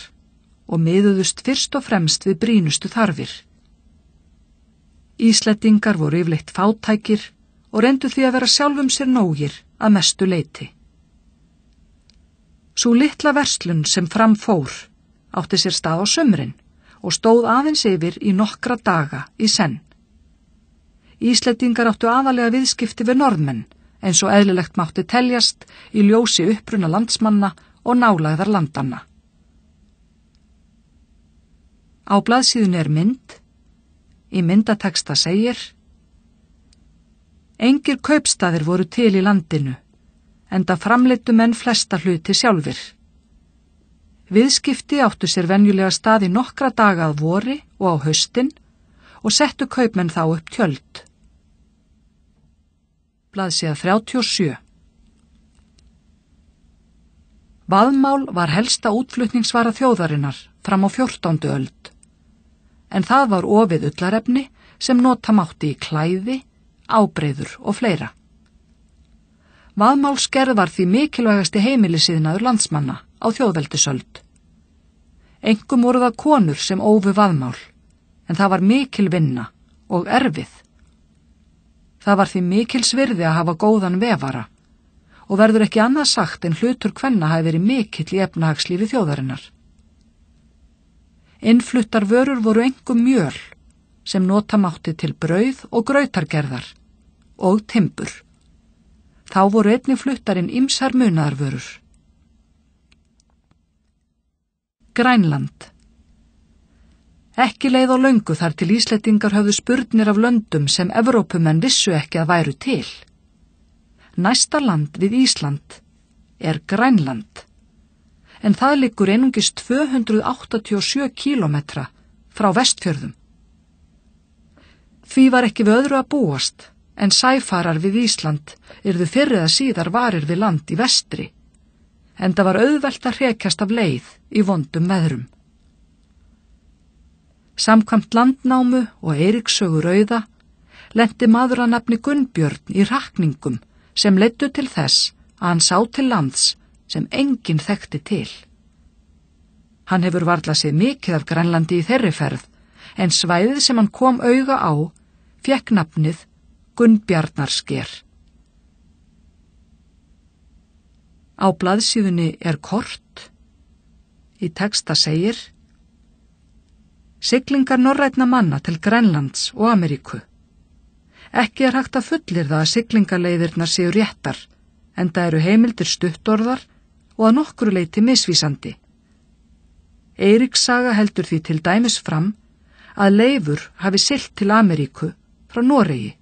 og miðuðust fyrst og fremst við brýnustu þarfir. Íslendingar voru yfirleitt fátækir og reyndu því að vera sjálfum sér nógir að mestu leyti. Sú litla verslun sem fram fór átti sér stað á sumrin og stóð aðeins yfir í nokkra daga í senn. Íslendingar áttu aðalega viðskipti við Norðmenn, eins og eðlilegt mátti teljast í ljósi uppruna landsmanna og nálægðar landanna. Á blaðsíðunni mynd. Í myndateksta segir: Engir kaupstaðir voru til í landinu, enda framleiddu menn flesta hluti sjálfir. Viðskipti áttu sér venjulega stað í nokkra daga að vori og á haustin og settu kaupmenn þá upp tjöld. Blaðsíða 37. Vaðmál var helsta útflutningsvara þjóðarinnar fram á 14. öld. En það var ofið ullarefni sem nota mátti í klæði, ábreiður og fleira. Vaðmálsgerð var því mikilvægasti heimilisiðnaður landsmanna á þjóðveldisöld. Einkum voru það konur sem ófu vaðmál, en það var mikil vinna og erfið. Það var því mikils virði að hafa góðan vefara og verður ekki annað sagt en hlutur kvenna hafi verið mikill í efnahagslífi þjóðarinnar. Innfluttar vörur voru einkum mjöl, sem nota mátti til brauð og grautargerðar, og timbur. Þá voru einnig fluttar inn ýmsar munaðarvörur. Grænland. Ekki leið á löngu þar til Íslendingar höfðu spurnir af löndum sem Evrópumenn vissu ekki að væru til. Næsta land við Ísland Grænland. En það liggur einungis 287 kílómetra frá Vestfjörðum. Því var ekki við öðru að búast en sæfarar við Ísland yrðu fyrr eða síðar varir við land í vestri, enda var auðvelt að hrekjast af leið í vondum veðrum. Samkvæmt Landnámu og Eiríks sögu rauða lenti maður að nafni Gunnbjörn í hrakningum sem leiddu til þess að hann sá til lands sem enginn þekkti til. Hann hefur varla séð mikið af Grænlandi í þeirri ferð, en svæðið sem hann kom auga á fékk nafnið Gunnbjarnarsker. Á blaðsíðunni er kort. Í texta segir: Siglingar norrænna manna til Grænlands og Ameríku. Ekki er hægt að fullyrða að siglingaleiðirnar séu réttar, enda eru heimildir stuttorðar og að nokkru leyti misvísandi. Eiríks saga heldur því til dæmis fram að Leifur hafi siglt til Ameríku frá Noregi.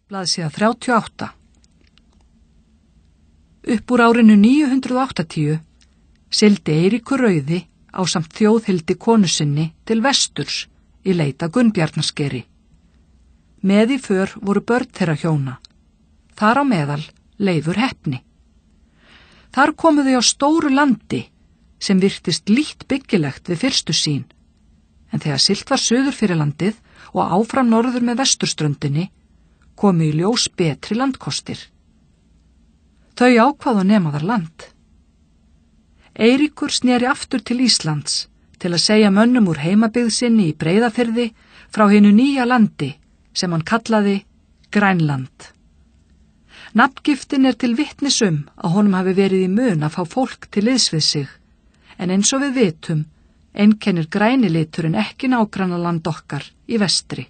Blaðsíða 38. Upp úr árinu 980 sigldi Eiríkur rauði ásamt Þjóðhildi konu sinni til vesturs í leit að Gunnbjarnarskeri. Með í för voru börn þeirra hjóna, þar á meðal Leifur heppni. Þar komu þau á stóru landi sem virtist lítt byggilegt við fyrstu sýn, en þegar siglt var suður fyrir landið og áfram norður með vesturströndinni komu í ljós betri landkostir. Þau ákváðu að nema þar land. Eiríkur sneri aftur til Íslands til að segja mönnum úr heimabyggð sinni í Breiðafirði frá hinu nýja landi sem hann kallaði Grænland. Nafngiftin er til vitnis að honum hafi verið í mun að fá fólk til liðs við sig, en eins og við vitum einkennir græni liturinn ekki nágrannaland okkar í vestri.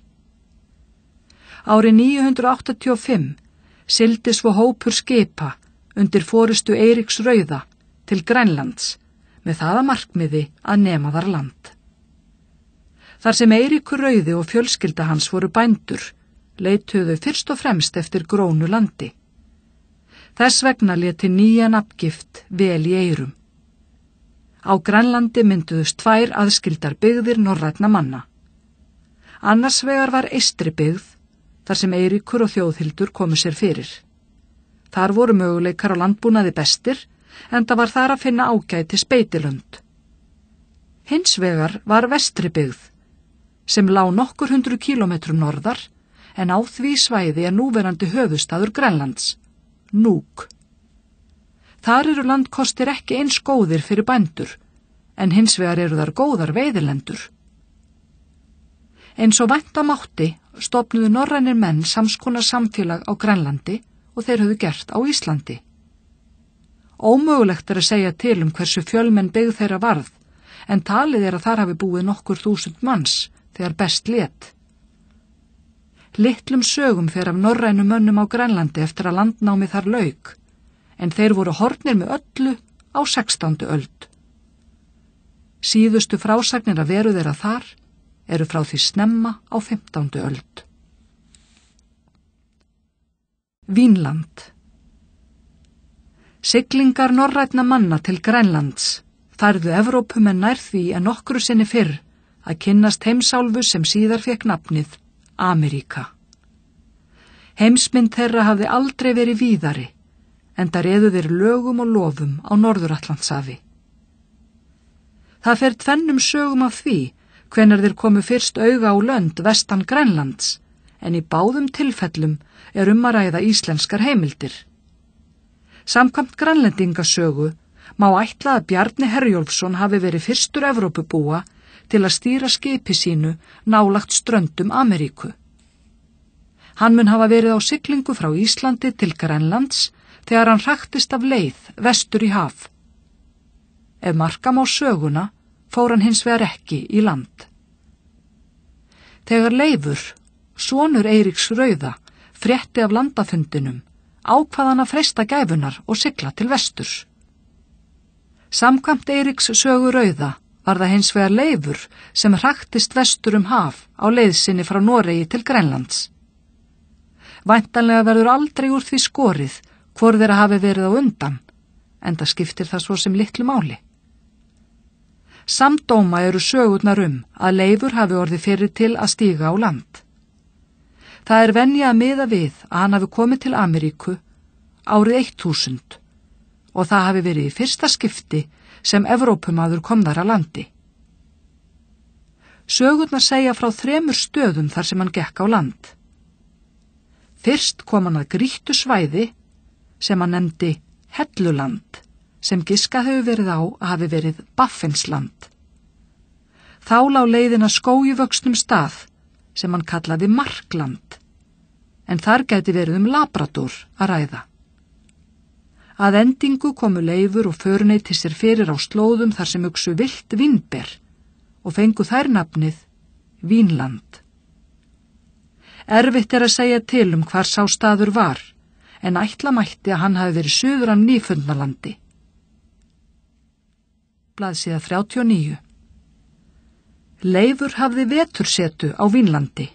Árið 985 sigldi svo hópur skipa undir forystu Eiríks rauða til Grænlands með það að markmiði að nema þar land. Þar sem Eiríkur rauði og fjölskylda hans voru bændur, leituðu þau fyrst og fremst eftir grónu landi. Þess vegna léti nýja nafngift vel í eyrum. Á Grænlandi mynduðust 2 aðskildar byggðir norrænna manna. Annars vegar var eystri byggð, þar sem Eiríkur og Þjóðhildur komu sér fyrir. Þar voru möguleikar á landbúnaði bestir, enda var þar að finna ágæti speitilönd. Hins vegar var vestri byggð, sem lá nokkur 100 kílómetrum norðar, en á því svæði er núverandi höfuðstaður Grænlands, Nuuk. Þar eru landkostir ekki eins góðir fyrir bændur, en hins vegar eru þar góðar veiðilendur. Eins og vænta mátti stofnuðu norrænir menn samskonar samfélag á Grænlandi og þeir höfðu gert á Íslandi. Ómögulegt er að segja til hversu fjölmenn byggð þeirra varð, en talið er að þar hafi búið nokkur 1000 manns þegar best lét. Litlum sögum fer af norrænum mönnum á Grænlandi eftir að landnámi þar lauk, en þeir voru horfnir með öllu á 16. öld. Síðustu frásagnir að veru þeirra þar eru frá því snemma á 15. öld. Vínland. Siglingar norrænna manna til Grænlands færðu Evrópumenn nær því en nokkru sinni fyrr að kynnast heimsálfu sem síðar fékk nafnið Ameríka. Heimsmynd þeirra hafði aldrei verið víðari, enda réðu þeir lögum og lofum á Norður-Atlantshafi. Það fer tvennum sögum af því hvenær þeir komu fyrst auga á lönd vestan Grænlands, en í báðum tilfellum er að ræða íslenskar heimildir. Samkvæmt Grænlendingasögu má ætla að Bjarni Herjólfsson hafi verið fyrstur Evrópubúa til að stýra skipi sínu nálagt ströndum Ameríku. Hann mun hafa verið á siglingu frá Íslandi til Grænlands þegar hann hraktist af leið vestur í haf. Ef marka má söguna, fór hann hins vegar ekki í land. Þegar Leifur, sonur Eiríks rauða, frétti af landafundinum, ákvað hann að freista gæfunar og sigla til vesturs. Samkvæmt Eiríks sögu rauða var það hins vegar Leifur sem hraktist vestur haf á leið sinni frá Noregi til Grænlands. Væntanlega verður aldrei úr því skorið hvor þeirra hafi verið á undan, enda skiptir það svo sem litlu máli. Samdóma eru sögurnar að Leifur hafi orðið fyrir til að stíga á land. Það er venja að miða við að hann hafi komið til Ameríku árið 1000 og það hafi verið í fyrsta skipti sem Evrópumaður kom þar að landi. Sögurnar segja frá 3 stöðum þar sem hann gekk á land. Fyrst kom hann að grýttu svæði sem hann nefndi Helluland, sem giskað hefur verið á að hafi verið Baffinsland. Þá lá leiðin að skógivöxnum stað sem hann kallaði Markland, en þar gæti verið Labrador að ræða. Að endingu komu Leifur og föruneyti sér fyrir á slóðum þar sem uxu villt vínber og fengu þær nafnið Vínland. Erfitt er að segja til hvar sá staður var, en ætla mætti að hann hafi verið suður af Nýfundnalandi. Blaðsíða 39. Leifur hafði vetursetu á Vínlandi,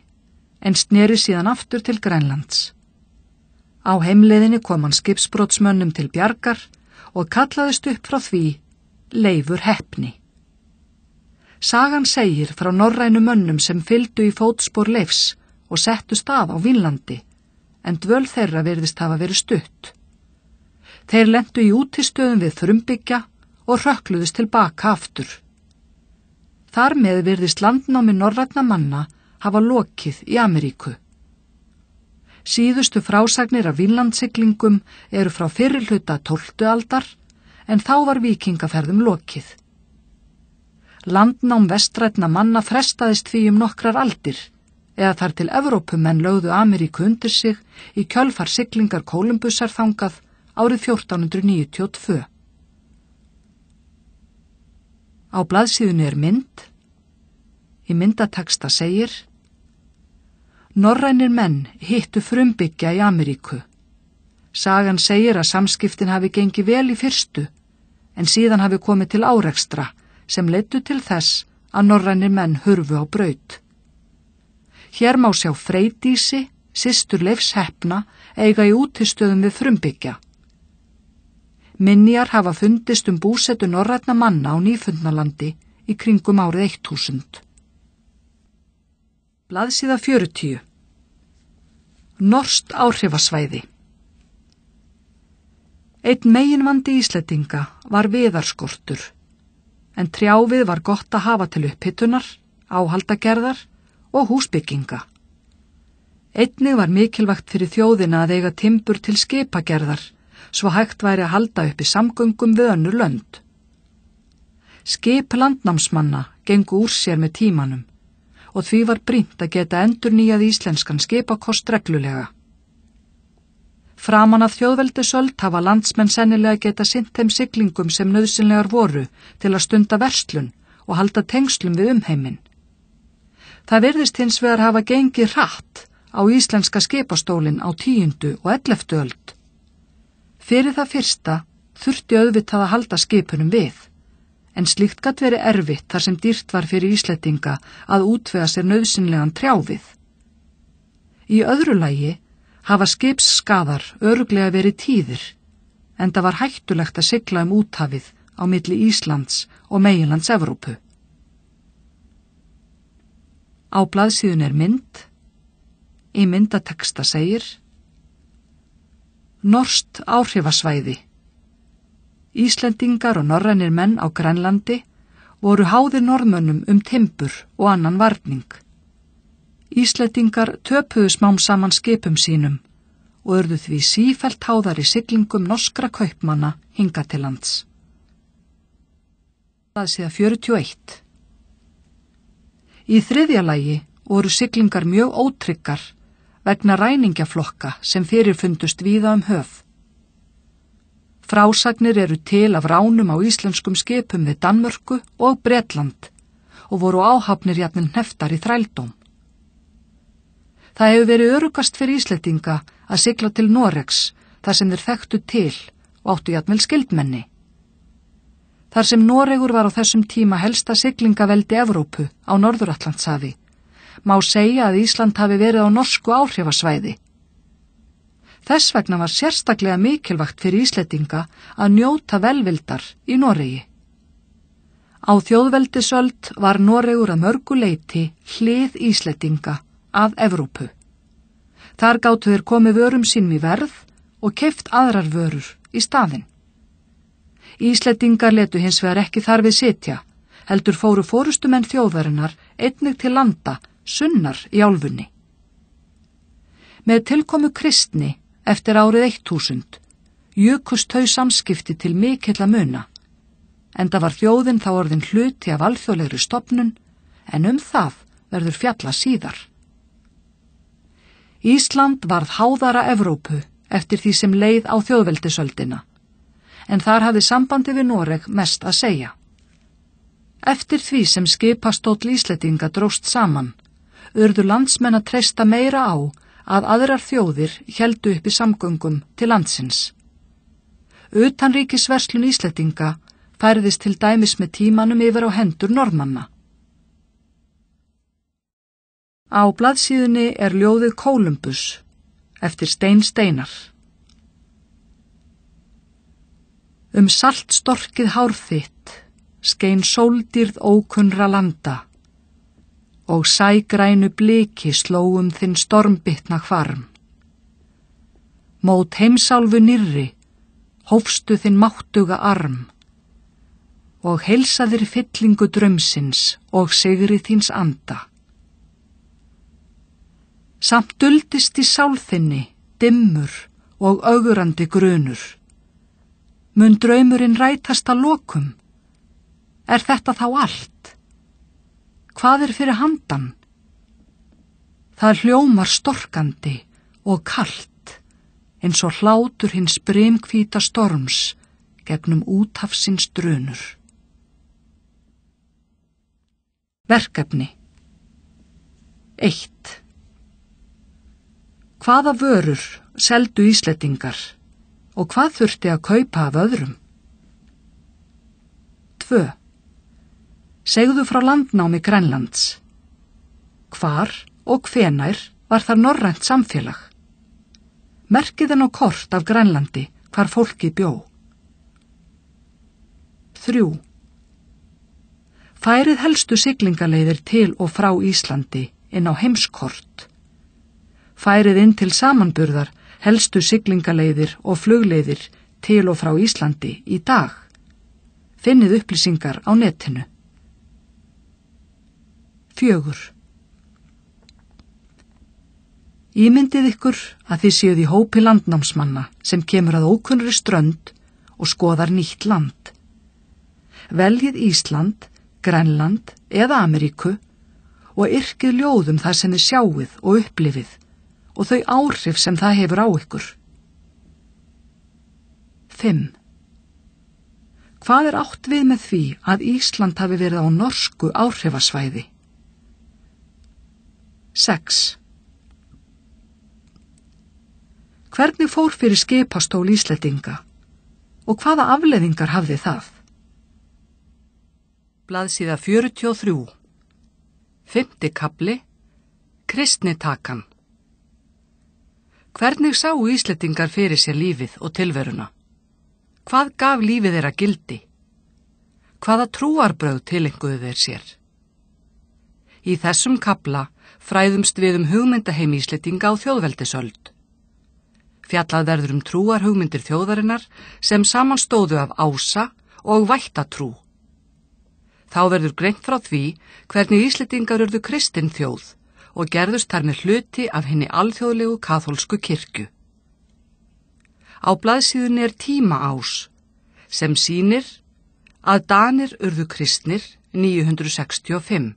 en sneri síðan aftur til Grænlands. Á heimleiðinni kom hann skipsbrotsmönnum til bjargar og kallaðist upp frá því Leifur heppni. Sagan segir frá norrænu mönnum sem fylgdu í fótspor Leifs og settu stað á Vínlandi, en dvöl þeirra virðist hafa verið stutt. Þeir lentu í útistöðum við Frumbyggja og hrökkluðust tilbaka aftur. Þar með virðist landnámi norrænna manna hafa lokið í Ameríku. Síðustu frásagnir af Vínlandssiglingum eru frá fyrri hluta 12. aldar, en þá var víkingaferðum lokið. Landnám vestrænna manna frestaðist því nokkrar aldir, eða þar til Evrópumenn lögðu Ameríku undir sig í kjölfar siglingar Kólumbusar þangað árið 1492. Á blaðsíðunni er mynd. Í myndateksta segir: Norrænir menn hittu Frumbyggja í Ameríku. Sagan segir að samskiptin hafi gengið vel í fyrstu, en síðan hafi komið til árekstra sem leiddu til þess að norrænir menn hurfu á braut. Hér má sjá Freydísi, systur Leifs heppna, eiga í útistöðum við Frumbyggja. Minjar hafa fundist búsetu norrænna manna á Nýfundnalandi í kringum árið 1000. Blaðsíða 40. Norskt áhrifasvæði. Einn meginvandi Íslendinga var viðarskortur, en trjáfið var gott að hafa til upphitunar, áhaldagerðar og húsbygginga. Einnig var mikilvægt fyrir þjóðina að eiga timbur til skipagerðar, svo hægt væri að halda uppi samgöngum við önnur lönd. Skip landnámsmanna gengu úr sér með tímanum og því var brýnt að geta endurnýjað íslenskan skipakost reglulega. Framan af þjóðveldisöld hafa landsmenn sennilega geta sinnt þeim siglingum sem nauðsynlegar voru til að stunda verslun og halda tengslum við umheiminn. Það virðist hins vegar hafa gengið hratt á íslenska skipastólinn á 10. og 11. öld. Fyrir það fyrsta þurfti auðvitað að halda skipunum við, en slíkt gat verið erfitt þar sem dýrt var fyrir Íslendinga að útvega sér nauðsynlegan trjáfið. Í öðru lagi hafa skipsskaðar örugglega verið tíðir, enda var hættulegt að sigla úthafið á milli Íslands og meginlands Evrópu. Á blaðsíðunni er mynd. Í myndateksta segir: Norskt áhrifasvæði. Íslendingar og norrænir menn á Grænlandi voru háðir Norðmönnum timbur og annan varning. Íslendingar töpuðu smám saman skipum sínum og urðu því sífellt háðari siglingum norskra kaupmanna hingað til lands. Blaðsíða 41. Í þriðja lagi voru siglingar mjög ótryggar vegna ræningjaflokka sem fyrirfundust víða höf. Frásagnir eru til af ránum á íslenskum skipum við Danmörku og Bretland og voru áhafnir jafnvel hneftar í þrældóm. Það hefur verið öruggast fyrir Íslendinga að sigla til Noregs þar sem þeir þekktu til og áttu jafnvel skyldmenni. Þar sem Noregur var á þessum tíma helsta siglingaveldi Evrópu á Norður-Atlantshafi, má segja að Ísland hafi verið á norsku áhrifasvæði. Þess vegna var sérstaklega mikilvægt fyrir Íslendinga að njóta velvildar í Noregi. Á þjóðveldisöld var Noregur að mörgu leyti hlið Íslendinga að Evrópu. Þar gátu þeir komið vörum sínum í verð og keypt aðrar vörur í staðinn. Íslendingar letu hins vegar ekki þar við sitja, heldur fóru forystumenn þjóðarinnar einnig til landa sunnar í álfunni. Með tilkomu kristni eftir árið 1000 jukust þau samskipti til mikilla muna, enda var þjóðin þá orðin hluti af alþjóðlegri stofnun, en það verður fjalla síðar. Ísland varð háðara Evrópu eftir því sem leið á þjóðveldisöldina, en þar hafði sambandi við Noreg mest að segja. Eftir því sem skipastóll Íslendinga dróst saman, urðu landsmenn að treysta meira á að aðrar þjóðir héldu uppi samgöngum til landsins. Utanríkisverslun Íslendinga færðist til dæmis með tímanum yfir á hendur Norðmanna. Á blaðsíðunni er ljóðið Kólumbus eftir Stein Steinar. Saltstorkið hár þitt skein sóldýrð ókunnra landa og sægrænu bliki sló þinn stormbytna hvarm. Mót heimsálfu nýrri hófstu þinn máttuga arm og heilsaðir fyllingu draumsins og sigri þíns anda. Samt duldist í sál þinni dimmur og ögrandi grunur. Mun draumurinn rætast að lokum? Er þetta þá allt? Hvað fyrir handan? Það hljómar storkandi og kalt, eins og hlátur hins brimhvíta storms gegnum úthafsins drunur. Verkefni 1. Hvaða vörur seldu Íslendingar og hvað þurfti að kaupa af öðrum? 2. Segðu frá landnámi Grænlands. Hvar og hvenær var þar norrænt samfélag? Merkiðin á kort af Grænlandi hvar fólkið bjó. 3. Færið helstu siglingaleiðir til og frá Íslandi inn á heimskort. Færið inn til samanburðar helstu siglingaleiðir og flugleiðir til og frá Íslandi í dag. Finnið upplýsingar á netinu. 4. Ímyndið ykkur að þið séuð í hópi landnámsmanna sem kemur að ókunnri strönd og skoðar nýtt land. Veljið Ísland, Grænland eða Ameríku og yrkið ljóðum það sem þið sjáið og upplifið og þau áhrif sem það hefur á ykkur. 5. Hvað átt við með því að Ísland hafi verið á norsku áhrifasvæði? 6. Hvernig fór fyrir skipastól Íslendinga og hvaða afleiðingar hafði það? Blaðsíða 43. 5. kafli Kristnitakan. Hvernig sáu Íslendingar fyrir sér lífið og tilveruna? Hvað gaf lífið þeirra gildi? Hvaða trúarbrögð tilenguðu þeir sér? Í þessum kafla fræðumst við hugmyndaheim Íslendinga á þjóðveldisöld. Fjallað verður trúarhugmyndir þjóðarinnar sem samanstóðu af ása og vættatrú. Þá verður greint frá því hvernig Íslendingar urðu kristin þjóð og gerðust þar með hluti af hinni alþjóðlegu kaþólsku kirkju. Á blaðsíðunni tímaás sem sýnir að Danir urðu kristnir 965.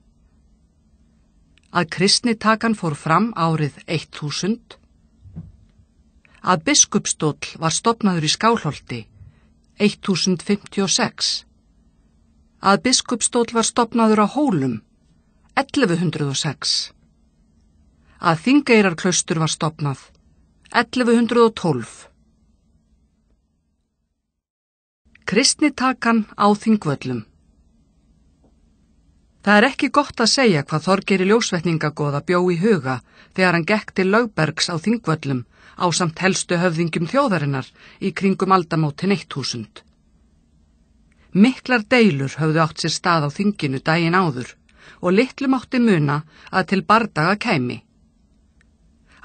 Að kristnitakan fór fram árið 1000. Að biskupsstóll var stofnaður í Skálholti 1056. Að biskupsstóll var stofnaður á Hólum 1106. Að Þingeyrarklaustur var stofnað 1112. Kristnitakan á Þingvöllum. Það ekki gott að segja hvað Þorgeiri ljósvetningagoða bjó í huga þegar hann gekk til Lögbergs á Þingvöllum ásamt helstu höfðingjum þjóðarinnar í kringum aldamótin 1000. Miklar deilur höfðu átt sér stað á þinginu daginn áður og litlu mátti muna að til bardaga kæmi.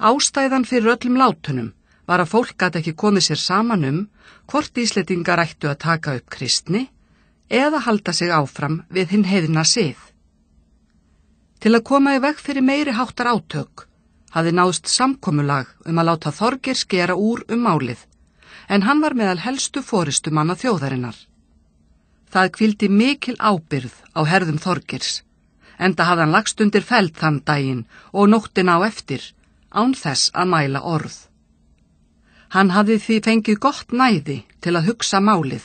Ástæðan fyrir öllum látunum var að fólk gat ekki komið sér saman hvort Íslendingar ættu að taka upp kristni eða halda sig áfram við hinn heiðna sið. Til að koma í veg fyrir meiri háttar átök hafði náðst samkomulag að láta Þorgeir skera úr málið, en hann var meðal helstu forystumanna þjóðarinnar. Það hvíldi mikil ábyrgð á herðum Þorgeirs, enda hafði hann lagst undir feld þann daginn og nóttina á eftir, án þess að mæla orð. Hann hafði því fengið gott næði til að hugsa málið,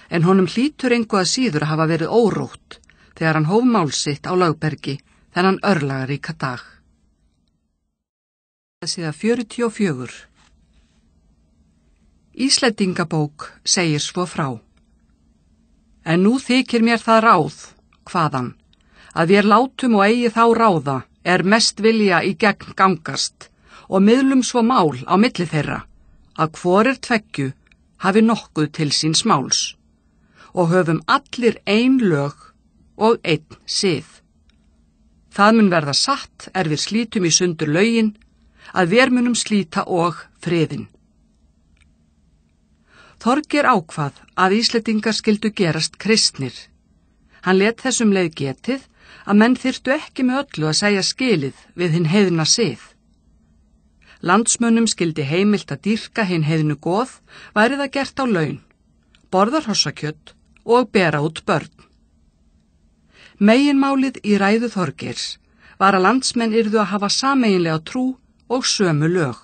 en honum hlýtur engu að síður að hafa verið órótt þegar hann hóf mál sitt á Lögbergi þennan örlagaríka dag. Síða 44. Íslendingabók segir svo frá. En nú þykir mér það ráð, hvaðan, að vér látum og eigi þá ráða mest vilja í gegn gangast og miðlum svo mál á milli þeirra, að hvorir tveggju hafi nokkuð til síns máls og höfum allir ein lög og einn sið. Það mun verða satt við slítum í sundur lögin, að vér munum slíta og friðin. Þorgeir ákvað að Íslendingar skyldu gerast kristnir. Hann lét þessum leið getið að menn þyrftu ekki með öllu að segja skilið við hinn heiðna sið. Landsmönnum skyldi heimilt að dýrka hinn heiðnu goð, væri það gert á laun, borða hrossakjöt og bera út börn. Meginmálið í ræðu Þorgeirs var að landsmenn yrðu að hafa sameiginlega trú og sömu lög.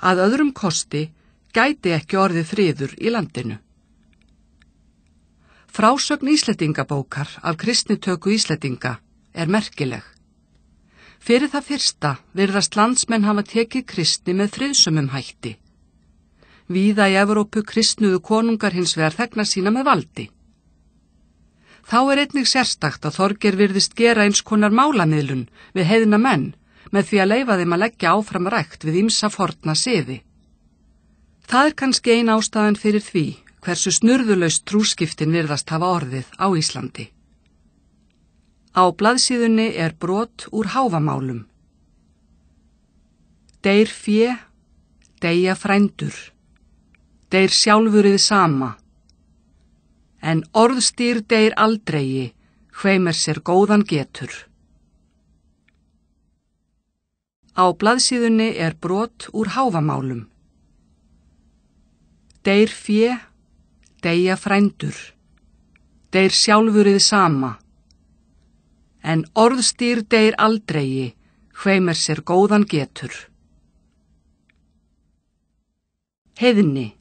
Að öðrum kosti gæti ekki orðið friður í landinu. Frásögn Íslendingabókar af kristnitöku Íslendinga merkileg. Fyrir það fyrsta virðast landsmenn hafa tekið kristni með friðsömum hætti. Víða í Evrópu kristnuðu konungar hins vegar þegna sína með valdi. Þá einnig sérstakt að Þorgeir virðist gera eins konar málamiðlun við heiðna menn með því að leyfa þeim að leggja áfram rækt við ýmsa forna siði. Það kannski ein ástæðan fyrir því hversu snurðulaust trúskiptin virðast hafa orðið á Íslandi. Á blaðsíðunni brot úr Háfamálum. Deyr fé, deyja frændur, deyr sjálfurið sama, en orðstýr deyr aldrei, hveimir sér góðan getur. Á blaðsíðunni brot úr Háfamálum. Deyr fé, deyja frændur, deyr sjálfurið sama, en orðstýr deyr aldrei, hveimir sér góðan getur. Heiðni.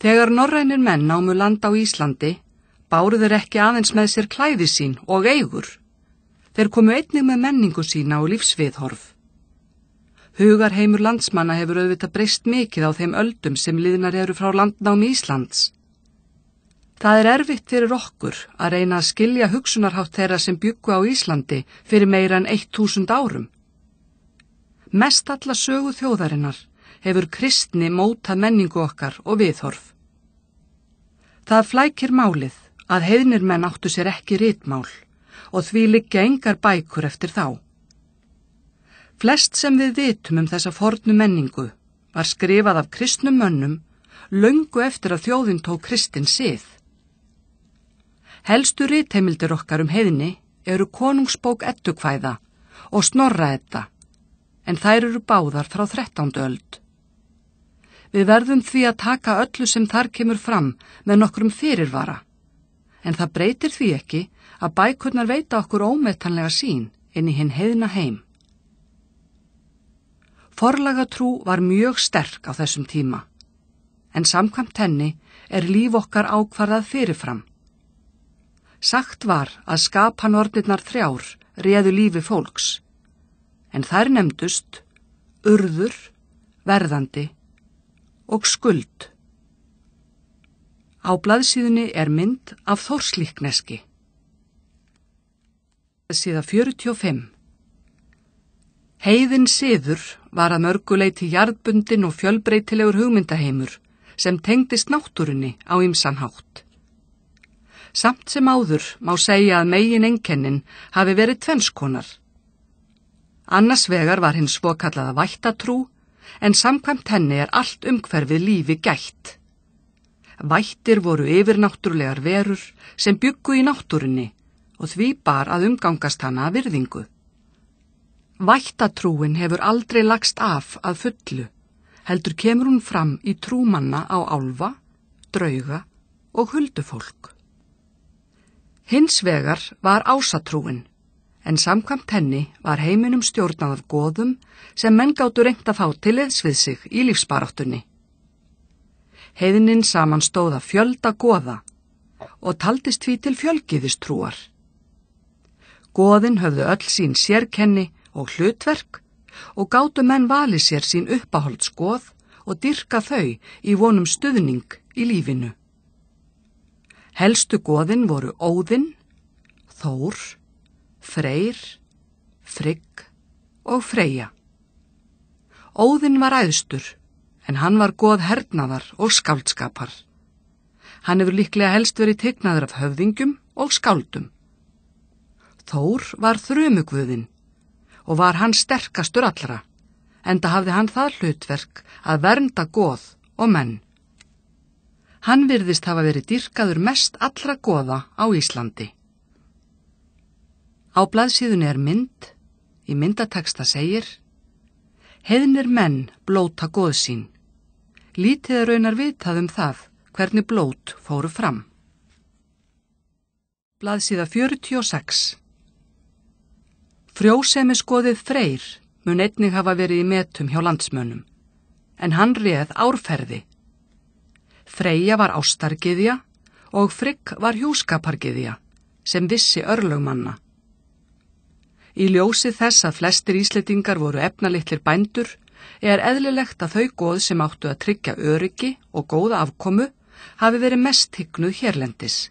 Þegar norrænir menn námu land á Íslandi, báru þeir ekki aðeins með sér klæði sín og eigur. Þeir komu einnig með menningu sína og lífsviðhorf. Hugarheimur landsmanna hefur auðvitað breyst mikið á þeim öldum sem liðnar eru frá landnámi Íslands. Það erfitt fyrir okkur að reyna að skilja hugsunarhátt þeirra sem bjuggu á Íslandi fyrir meira en 1000 árum. Mest alla sögu þjóðarinnar hefur kristni mótað menningu okkar og viðhorf. Það flækir málið að heiðnir menn áttu sér ekki ritmál og því liggja engar bækur eftir þá. Flest sem við vitum þessa fornu menningu var skrifað af kristnum mönnum löngu eftir að þjóðin tók kristin sið. Helstu ritheimildir okkar heiðni eru Konungsbók Eddukvæða og Snorra-Edda, en þær eru báðar frá 13. öld. Við verðum því að taka öllu sem þar kemur fram með nokkrum fyrirvara, en það breytir því ekki að bækurnar veita okkur ómetanlega sýn inn í hinn heiðna heim. Forlagatrú var mjög sterk á þessum tíma, en samkvæmt henni líf okkar ákvarðað fyrirfram. Sagt var að skapanornirnar 3 réðu lífi fólks, en þær nefndust urður, verðandi og skuld. Á blaðsíðunni mynd af Þórslíkneski. Síða 45. Heiðin siður var að mörguleyti jarðbundin og fjölbreytilegur hugmyndaheimur sem tengdist náttúrunni á ýmsan hátt. Samt sem áður má segja að megin einkennin hafi verið tvennskonar. Annars vegar var hinn svokallaða vættatrú, en samkvæmt henni allt umhverfið lífi gætt. Vættir voru yfirnáttúrulegar verur sem bjuggu í náttúrunni og því bar að umgangast hana að virðingu. Vættatrúin hefur aldrei lagst af að fullu, heldur kemur hún fram í trúmanna á álfa, drauga og huldufólk. Hins vegar var ásatrúin, en samkvæmt henni var heiminum stjórnað af goðum sem menn gátu reynt að fá til liðs við sig í lífsbaráttunni. Heiðnin samanstóð af fjölda goða og taldist því til fjölgyðistrúar. Goðin höfðu öll sín sérkenni og hlutverk og gátu menn valið sér sín uppáhaldsgoð og dýrka þau í vonum stuðning í lífinu. Helstu goðin voru Óðinn, Þór, Freyr, Frigg og Freyja. Óðinn var æðstur, en hann var goð hernaðar og skáldskapar. Hann hefur líklega helst verið tignaður af höfðingjum og skáldum. Þór var þrumuguðinn og var hann sterkastur allra, enda hafði hann það hlutverk að vernda goð og menn. Hann virðist hafa verið dýrkaður mest allra goða á Íslandi. Á blaðsíðunni mynd, í myndateksta segir: Heiðnir menn blóta goð sín. Lítið er raunar vitað það hvernig blót fóru fram. Blaðsíða 46. Frjósemisgoðið Freyr mun einnig hafa verið í metum hjá landsmönnum, en hann réð árferði. Freyja var ástargyðja og Frigg var hjúskapargyðja sem vissi örlög manna. Í ljósi þess að flestir Íslendingar voru efnalitlir bændur er eðlilegt að þau goð sem áttu að tryggja öryggi og góða afkomu hafi verið mest tignuð hérlendis.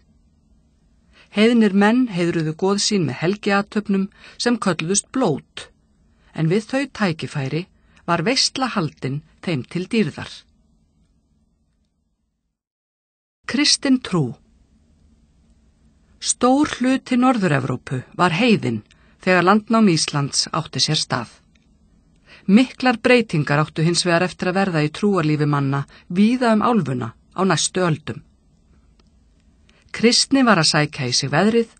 Heiðnir menn heiðruðu goð sín með helgiathöfnum sem kölluðust blót, en við þau tækifæri var veisla haldin þeim til dýrðar. Kristin trú. Stór hluti Norður-Evrópu var heiðinn þegar landnám Íslands átti sér stað. Miklar breytingar áttu hins vegar eftir að verða í trúarlífi manna víða álfuna á næstu öldum. Kristni var að sækja í sig veðrið,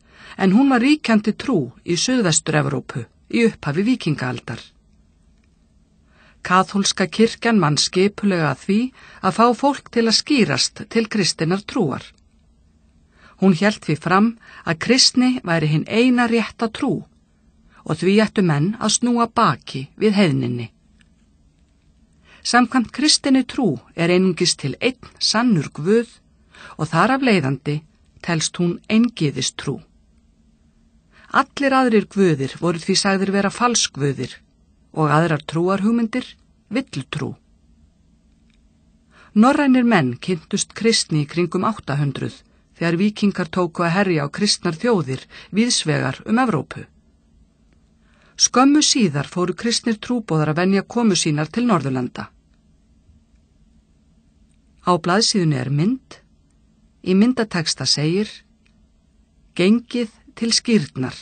en hún var ríkjandi trú í Suðvestur-Evrópu í upphafi víkingaaldar. Kaþólska kirkjan vann skipulega að því að fá fólk til að skýrast til kristinnar trúar. Hún hélt því fram að kristni væri hinn eina rétta trú og því ættu menn að snúa baki við heiðninni. Samkvæmt kristinni trú er einungis til einn sannur Guð og þar af leiðandi telst hún eingyðistrú. Allir aðrir guðir voru því sagðir vera falskguðir og aðrar trúarhugmyndir villutrú. Norrænir menn kynntust kristni í kringum 800 þegar víkingar tóku að herja á kristnar þjóðir víðsvegar Evrópu. Skömmu síðar fóru kristnir trúboðar að venja komu sínar til Norðurlanda. Á blaðsíðunni mynd. Í myndateksta segir: Gengið til skírnar.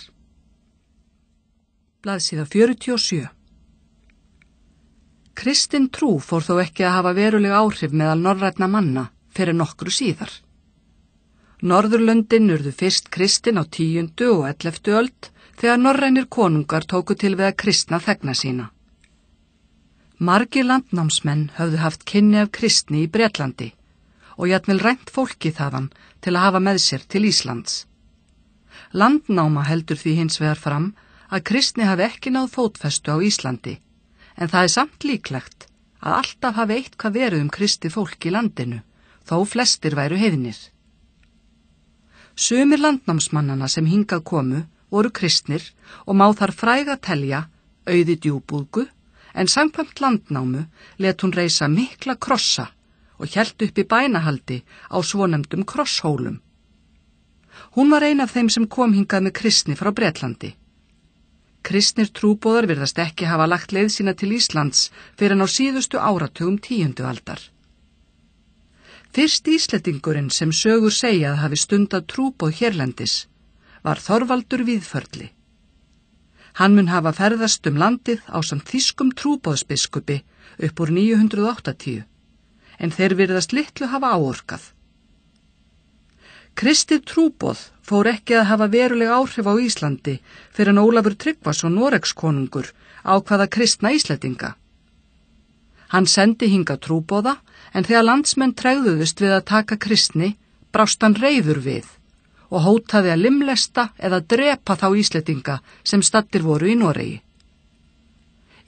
Blaðsíða 47. Kristin trú fór þó ekki að hafa veruleg áhrif meðal norrænna manna fyrir nokkru síðar. Norðurlöndin urðu fyrst kristin á 10. og 11. öld þegar norrænir konungar tóku til við að kristna þegna sína. Margir landnámsmenn höfðu haft kynni af kristni í Bretlandi og jafnvel rænt fólki þaðan til að hafa með sér til Íslands. Landnáma heldur því hins vegar fram að kristni hafi ekki náð fótfestu á Íslandi, en það er samt líklegt að alltaf hafi eitthvað verið kristið fólk í landinu, þó flestir væru heiðnir. Sumir landnámsmannana sem hingað komu voru kristnir og má þar fræga telja Auði djúpúðgu, en samkvæmt landnámu let hún reisa mikla krossa og hélt upp í bænahaldi á svonefndum krosshólum. Hún var ein af þeim sem kom hingað með kristni frá Bretlandi. Kristnir trúboðar virðast ekki hafa lagt leið sína til Íslands fyrir en á síðustu áratugum 10. aldar. Fyrst Íslendingurinn sem sögur segja að hafi stundað trúboð hérlendis var Þorvaldur Víðförli. Hann mun hafa ferðast landið ásamt þýskum trúboðsbiskupi upp úr 980, en þeir virðast litlu hafa áorkað. Kristið trúboð fór ekki að hafa veruleg áhrif á Íslandi fyrir en Ólafur Tryggvason Noregskonungur ákvaða kristna Íslendinga. Hann sendi hingað trúboða, en þegar landsmenn tregðuðust við að taka kristni, brást hann reiður við og hótaði að limlesta eða drepa þá Íslendinga sem staddir voru í Noregi.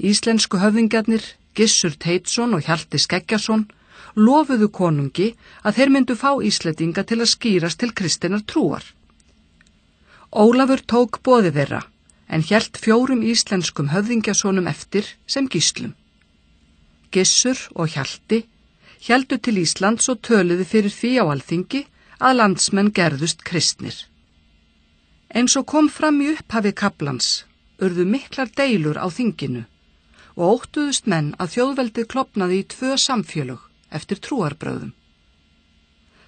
Íslensku höfðingjarnir, Gissur Teitsson og Hjalti Skeggjason, lofuðu konungi að þeir myndu fá Íslendinga til að skýrast til kristinnar trúar. Ólafur tók boði þeirra, en hélt 4 íslenskum höfðingjasonum eftir sem gíslum. Gissur og Hjalti héldu til Íslands og töluðu fyrir því á alþingi að landsmenn gerðust kristnir. Eins og kom fram í upphafi kaflans, urðu miklar deilur á þinginu og óttuðust menn að þjóðveldið klofnaði í 2 samfélög eftir trúarbrögðum.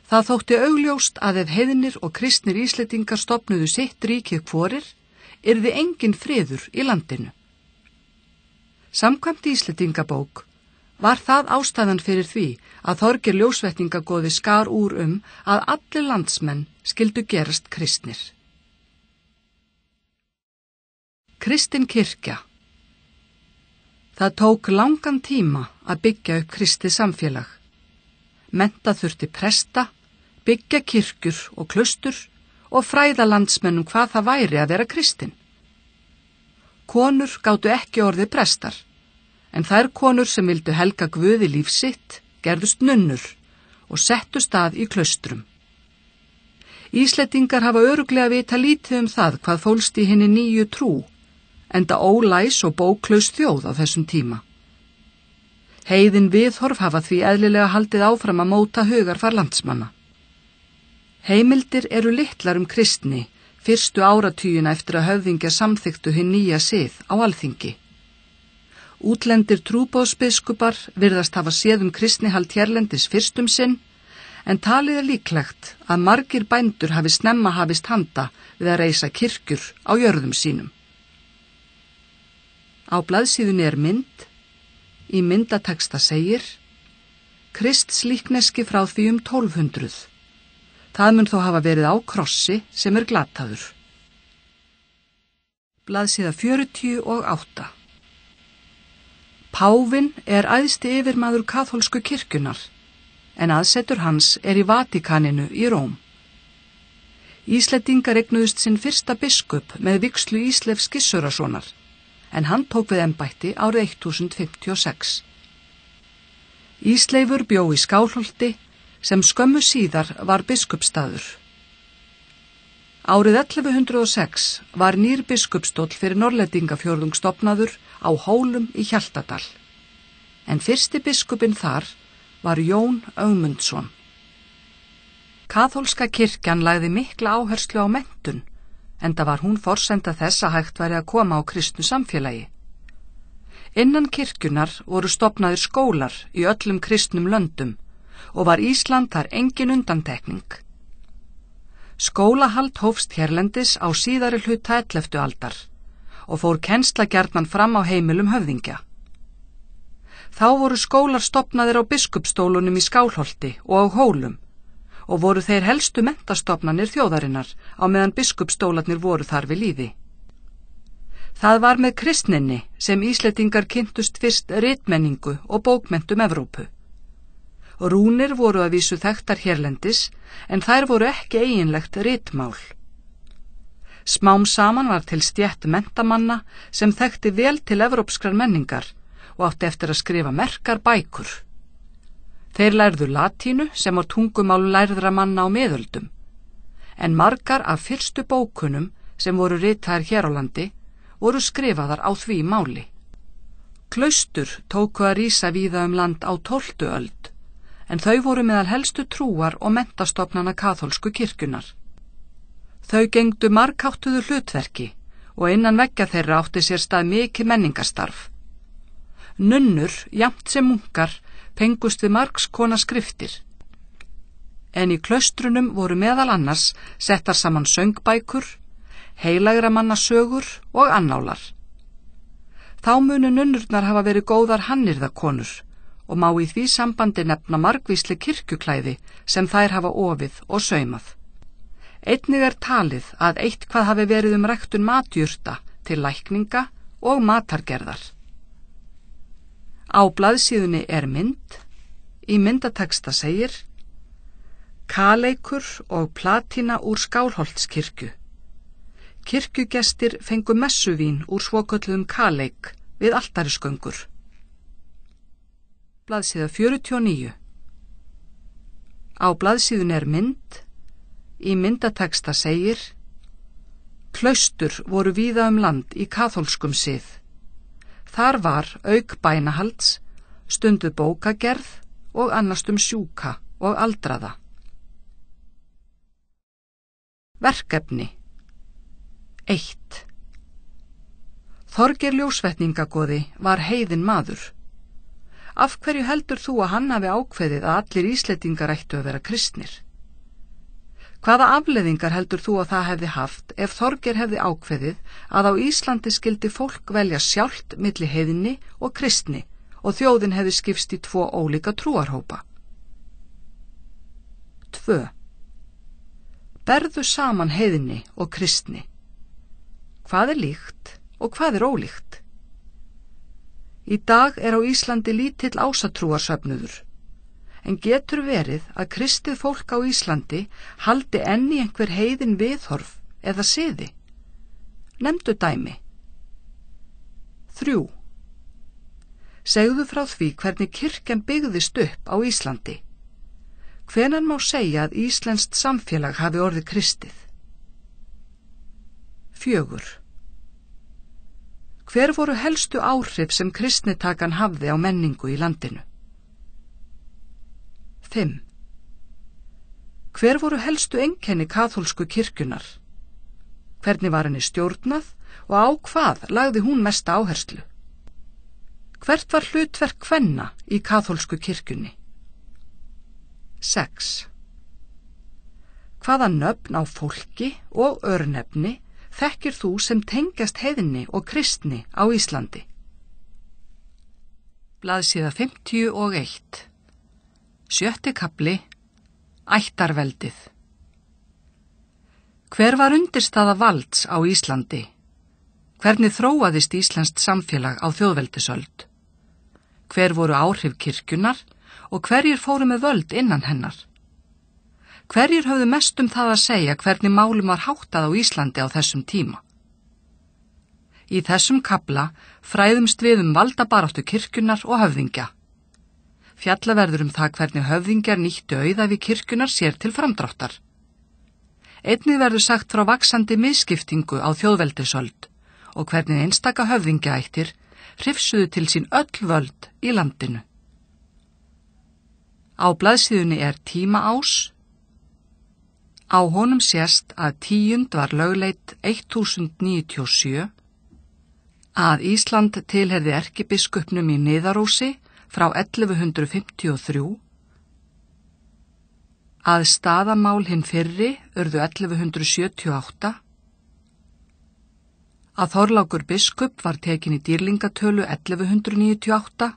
Það þótti augljóst að ef heiðnir og kristnir Íslendingar stofnuðu sitt ríki hvorir, yrði engin friður í landinu. Samkvæmt Íslendingabók var það ástæðan fyrir því að Þorgeir ljósvetningagoði skar úr að allir landsmenn skyldu gerast kristnir. Kristin kirkja. Það tók langan tíma að byggja upp kristið samfélag. Mennta þurfti presta, byggja kirkjur og klaustur og fræða landsmennum hvað það væri að vera kristin. Konur gátu ekki orðið prestar, en þær konur sem vildu helga Guði líf sitt gerðust nunnur og settu stað í klaustrum. Íslendingar hafa örugglega vita lítið það hvað fólst í hinni nýju trú, enda ólæs og bóklaus þjóð á þessum tíma. Heiðin viðhorf hafa því eðlilega haldið áfram að móta hugarfar landsmanna. Heimildir eru litlar kristni fyrstu áratugina eftir að höfðingjar samþykktu hinn nýja sið á alþingi. Útlendir trúboðsbiskupar virðast hafa séð kristnihald hérlendis fyrst sinn, en talið líklegt að margir bændur hafi snemma hafist handa við að reisa kirkjur á jörðum sínum. Á blaðsíðunni mynd. Í myndateksta segir: Krists líkneski frá því 1200. Það mun þó hafa verið á krossi sem glataður. Blaðsíða 48. Pávinn æðsti yfirmaður kaþólsku kirkjunnar, en aðsetur hans í Vatíkaninu í Róm. Íslendingar eignuðust sinn fyrsta biskup með vígslu Ísleifs Gissurasonar, en hann tók við embætti árið 1056. Ísleifur bjó í Skálholti, sem skömmu síðar var biskupsstaður. Árið 1106 var nýr biskupstóll fyrir Norrlendingafjórðung stofnaður á Hólum í Hjaltadal, en fyrsti biskupinn þar var Jón Ögmundsson. Kaþólska kirkjan lagði mikla áherslu á menntun, enda var hún forsenda þess að hægt væri að koma á kristnu samfélagi. Innan kirkjunar voru stofnaðir skólar í öllum kristnum löndum og var Ísland þar engin undantekning. Skólahald hófst hérlendis á síðari hluta 11. aldar og fór kennsla gjarnan fram á heimilum höfðingja. Þá voru skólar stofnaðir á biskupsstólunum í Skálholti og á Hólum og voru þeir helstu menntastofnanir þjóðarinnar á meðan biskupsstólarnir voru þar við lýði. Það var með kristninni sem Íslendingar kynntust fyrst ritmenningu og bókmenntum Evrópu. Rúnir voru að vísu þekktar hérlendis, en þær voru ekki eiginlegt ritmál. Smám saman var til stétt menntamanna sem þekkti vel til evrópskrar menningar og átti eftir að skrifa merkar bækur. Þeir lærðu latínu sem var tungumál lærðra manna á miðöldum, en margar af fyrstu bókunum sem voru ritaðar hér á landi voru skrifaðar á því máli. Klaustur tóku að rísa víða land á 12. öld, en þau voru meðal helstu trúar og menntastofnana kaþólsku kirkjunar. Þau gengdu margháttuðu hlutverki og innan veggja þeirra átti sér stað mikið menningarstarf. Nunnur, jafnt sem munkar, fengust við margs konar skriftir. En í klaustrunum voru meðal annars settar saman söngbækur, heilagra manna sögur og annálar. Þá munu nunnurnar hafa verið góðar hannyrðakonur og má í því sambandi nefna margvísleg kirkjuklæði sem þær hafa ofið og saumað. Einnig er talið að eitthvað hafi verið ræktun matjurta til lækninga og matargerðar. Á blaðsíðunni er mynd. Í myndateksta segir: Kaleikur og platína úr Skálholtskirkju. Kirkjugestir fengu messuvín úr svokölluðum kaleik við altarisgöngur. Blaðsíða 49. Á blaðsíðunni er mynd. Í myndateksta segir: Klaustur voru víða land í kaþólskum sið. Þar var, auk bænahalds, stunduð bókagerð og annast sjúka og aldraða. Verkefni 1. Þorgeir ljósvetningagoði var heiðinn maður. Af hverju heldur þú að hann hafi ákveðið að allir Íslendingar ættu að vera kristnir? Hvaða afleiðingar heldur þú að það hefði haft ef Þorgeir hefði ákveðið að á Íslandi skyldi fólk velja sjálft milli heiðni og kristni og þjóðin hefði skipst í 2 ólíka trúarhópa? 2. Berðu saman heiðni og kristni. Hvað er líkt og hvað er ólíkt? Í dag er á Íslandi lítill ásatrúarsöfnuður, en getur verið að kristið fólk á Íslandi haldi enn í einhver heiðin viðhorf eða siði? Nefndu dæmi. 3. Segðu frá því hvernig kirkjan byggðist upp á Íslandi. Hvenær má segja að íslenskt samfélag hafi orðið kristið? 4. Hver voru helstu áhrif sem kristnitakan hafði á menningu í landinu? 5. Hver voru helstu einkenni kaþólsku kirkjunnar? Hvernig var henni stjórnað og á hvað lagði hún mesta áherslu? Hvert var hlutverk kvenna í kaþólsku kirkjunni? 6. Hvaða nöfn á fólki og örnefni þekkir þú sem tengjast heiðni og kristni á Íslandi? Blaðsíða 51. 7. kafli. Ættarveldið. Hver var undirstaða valds á Íslandi? Hvernig þróaðist íslenskt samfélag á þjóðveldisöld? Hver voru áhrif kirkjunnar og hverjir fóru með völd innan hennar? Hverjir höfðu mest það að segja hvernig málum var háttað á Íslandi á þessum tíma? Í þessum kafla fræðumst við valdabaráttu kirkjunnar og höfðingja. Fjalla verður það hvernig höfðingjar nýttu auðæfi kirkjunnar sér til framdráttar. Einnig verður sagt frá vaxandi misskiptingu á þjóðveldisöld og hvernig einstaka höfðingjaættir hrifsuðu til sín öll völd í landinu. Á blaðsíðunni er tímaás. Á honum sést að 10. var lögleidd 1097, að Ísland tilheyrði erkibiskupnum í Niðarósi frá 1153, að staðamál hinn fyrri urðu 1178, að Þorlákur biskup var tekin í Dýrlingatölu 1198,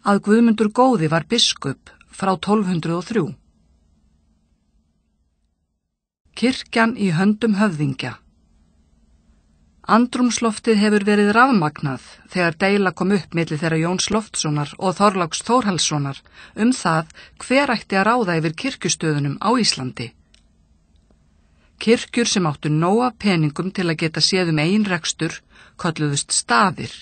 að Guðmundur góði var biskup frá 1203. Kirkjan í höndum höfðingja. Andrúmsloftið hefur verið rafmagnað þegar deila kom upp milli þeirra Jóns Loftssonar og Þorláks Þórhallssonar það hver ætti að ráða yfir kirkjustöðunum á Íslandi. Kirkjur sem áttu nóg af peningum til að geta séð eigin rekstur kölluðust staðir.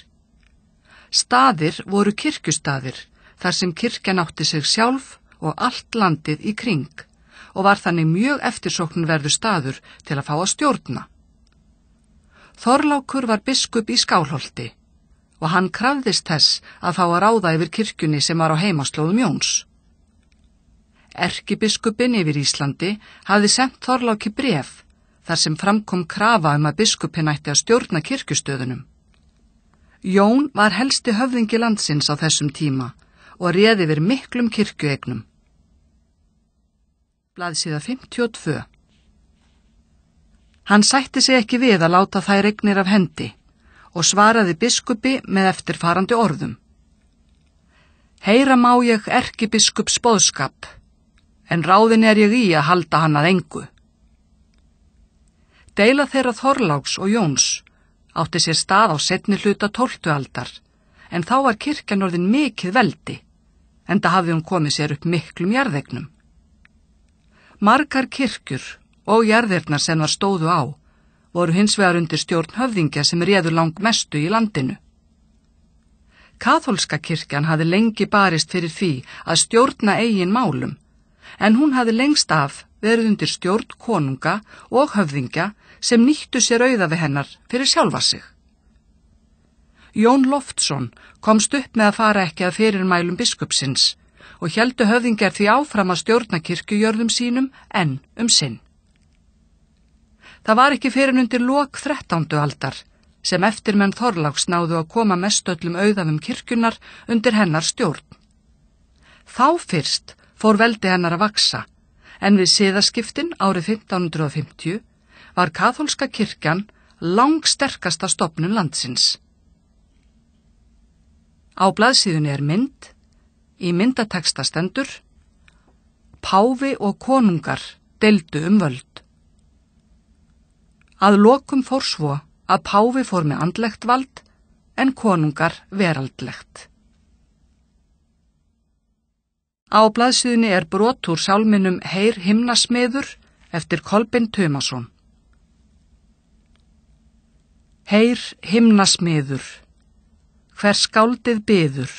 Staðir voru kirkjustaðir þar sem kirkjan átti sig sjálf og allt landið í kring og var þannig mjög eftirsóknarverður staður til að fá að stjórna. Þorlákur var biskup í Skálholti og hann krafðist þess að fá að ráða yfir kirkjunni sem var á heimaslóðum Jóns. Erkibiskupinn yfir Íslandi hafði sent Þorláki bréf þar sem framkom krafa að biskupinn ætti að stjórna kirkjustöðunum. Jón var helsti höfðingi landsins á þessum tíma og réði yfir miklum kirkjueignum. Blaðsíða 52. Hann sætti sig ekki við að láta þær eignir af hendi og svaraði biskupi með eftirfarandi orðum. Heyra má ég erkibiskups boðskap, en ráðin er ég í að halda hann að engu. Deila þeirra Þorláks og Jóns átti sér stað á seinni hluta 12. aldar, en þá var kirkjan orðin mikið veldi, enda hafði hún komið sér upp miklum jarðeignum. Margar kirkjur og jarðirnar sem þar stóðu á voru hins vegar undir stjórn höfðingja sem réðu langmestu í landinu. Kaþólska kirkjan hafði lengi barist fyrir því að stjórna eigin málum, en hún hafði lengst af verið undir stjórn konunga og höfðingja sem nýttu sér auðafi hennar fyrir sjálfa sig. Jón Loftsson komst upp með að fara ekki að fyrirmælum biskupsins og héldu höfðingjar því áfram að stjórna kirkjujörðum sínum enn sinn. Það var ekki fyrr en undir lok 13. aldar sem eftirmenn Þorláks náðu að koma mestöllum auðafum kirkjunar undir hennar stjórn. Þá fyrst fór veldi hennar að vaksa, en við siðaskiptin árið 1550 var kaþólska kirkjan langsterkasta stofnun landsins. Á blaðsíðunni er mynd, í myndateksta stendur: Páfi og konungar deildu völd. Að lokum fór svo að páfi fór með andlegt vald en konungar veraldlegt. Á blaðsíðunni er brot úr sálminum Heyr himnasmiður eftir Kolbeinn Tumason. Heyr himnasmiður, hver skáldið biður,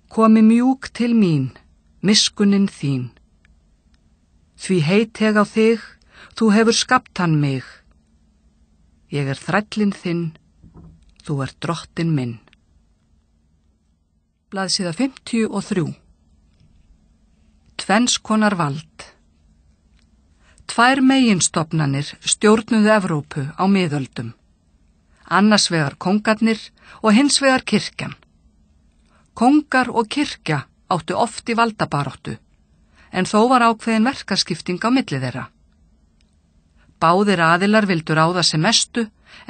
komi mjúk til mín, miskunnin þín. Því heit ég á þig, þú hefur skapt hann mig. Ég er þrællinn þinn, þú ert drottinn minn. Blaðsíða 53. Tvenns konar vald. Tvær meginstofnanir stjórnuðu Evrópu á miðöldum. Annars vegar kóngarnir og hins vegar kirkjan. Kóngar og kirkja áttu oft í valdabaráttu, en þó var ákveðin verkaskipting á milli þeirra. Báðir aðilar vildu ráða sem mestu,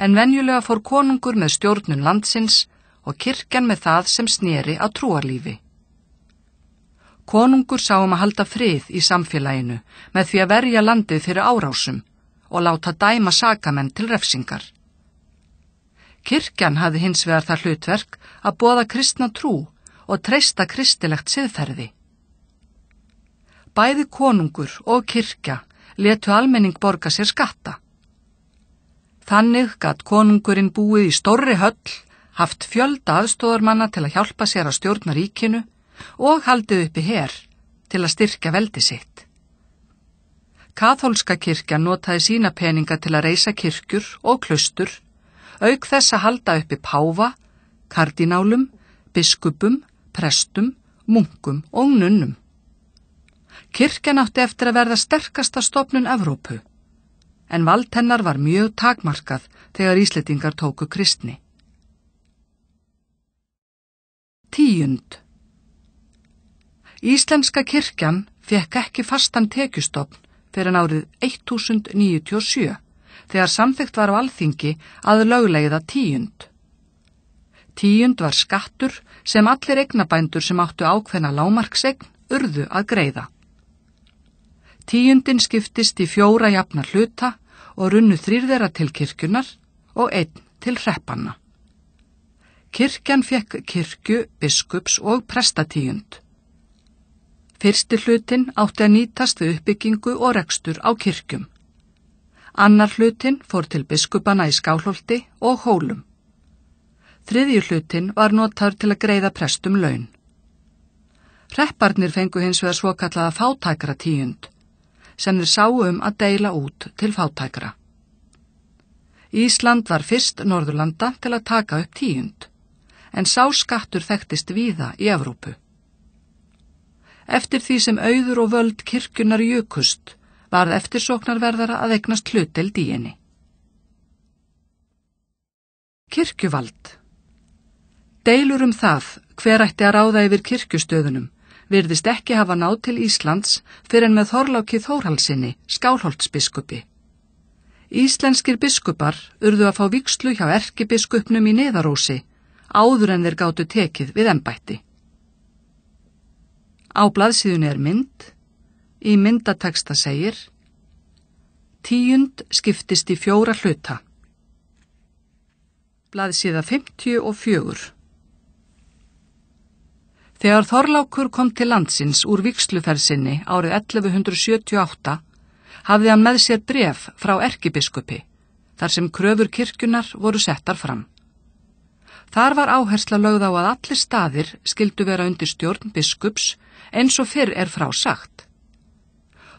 en venjulega fór konungur með stjórnun landsins og kirkjan með það sem sneri á trúarlífi. Konungur sá að halda frið í samfélaginu með því að verja landið fyrir árásum og láta dæma sakamenn til refsingar. Kirkjan hafði hins vegar það hlutverk að boða kristna trú og treysta kristilegt siðferði. Bæði konungur og kirkja létu almenning borga sér skatta. Þannig gat konungurinn búið í stórri höll, haft fjölda aðstoðarmanna til að hjálpa sér að stjórna ríkinu og haldið uppi her til að styrkja veldi sitt. Kaþólska kirkjan notaði sína peninga til að reisa kirkjur og klaustur, auk þess að halda uppi páfa, kardínálum, biskupum, prestum, munkum og nunnum. Kirkjan átti eftir að verða sterkasta stofnun Evrópu, en vald hennar var mjög takmarkað þegar Íslendingar tóku kristni. 10. Íslenska kirkjan fékk ekki fastan tekjustofn fyrir árið 1097, þegar samþykkt var á Alþingi að lögleiða 10. 10 var skattur sem allir eignabændur sem áttu ákveðna lágmarkseign urðu að greiða. 10 skiptist í 4 jafna hluta og runnu 3 þeirra til kirkjunar og 1 til hreppanna. Kirkjan fékk kirkju, biskups og prestatíund. Fyrsti hlutin átti að nýtast við uppbyggingu og rekstur á kirkjum. Annar hlutin fór til biskupana í Skálholti og Hólum. 3. hlutin var notaður til að greiða prestum laun. Hrepparnir fengu hins vegar svokallaða fátækratíund, sem þeir sáu að deila út til fátækra. Ísland var fyrst Norðurlanda til að taka upp 10, en sá skattur þekktist víða í Evrópu. Eftir því sem auður og völd kirkjunar jukust, varð eftirsóknarverðara að eignast hlutdeild í henni. Kirkjuvald. Deilur það hver ætti að ráða yfir kirkjustöðunum virðist ekki hafa náð til Íslands fyrr en með Þorláki Þórhallssyni, Skálholtsbiskupi. Íslenskir biskupar urðu að fá vígslu hjá erkibiskupnum í Niðarósi áður en þeir gátu tekið við embætti. Á blaðsíðunni er mynd. Í myndateksta segir: 10 skiptist í 4 hluta. Blaðsíða 54. Þegar Þorlákur kom til landsins úr vígsluferð sinni árið 1178 hafði hann með sér bréf frá erkibiskupi, þar sem kröfur kirkjunnar voru settar fram. Þar var áhersla lögð á að allir staðir skyldu vera undir stjórn biskups eins og fyrr er frá sagt.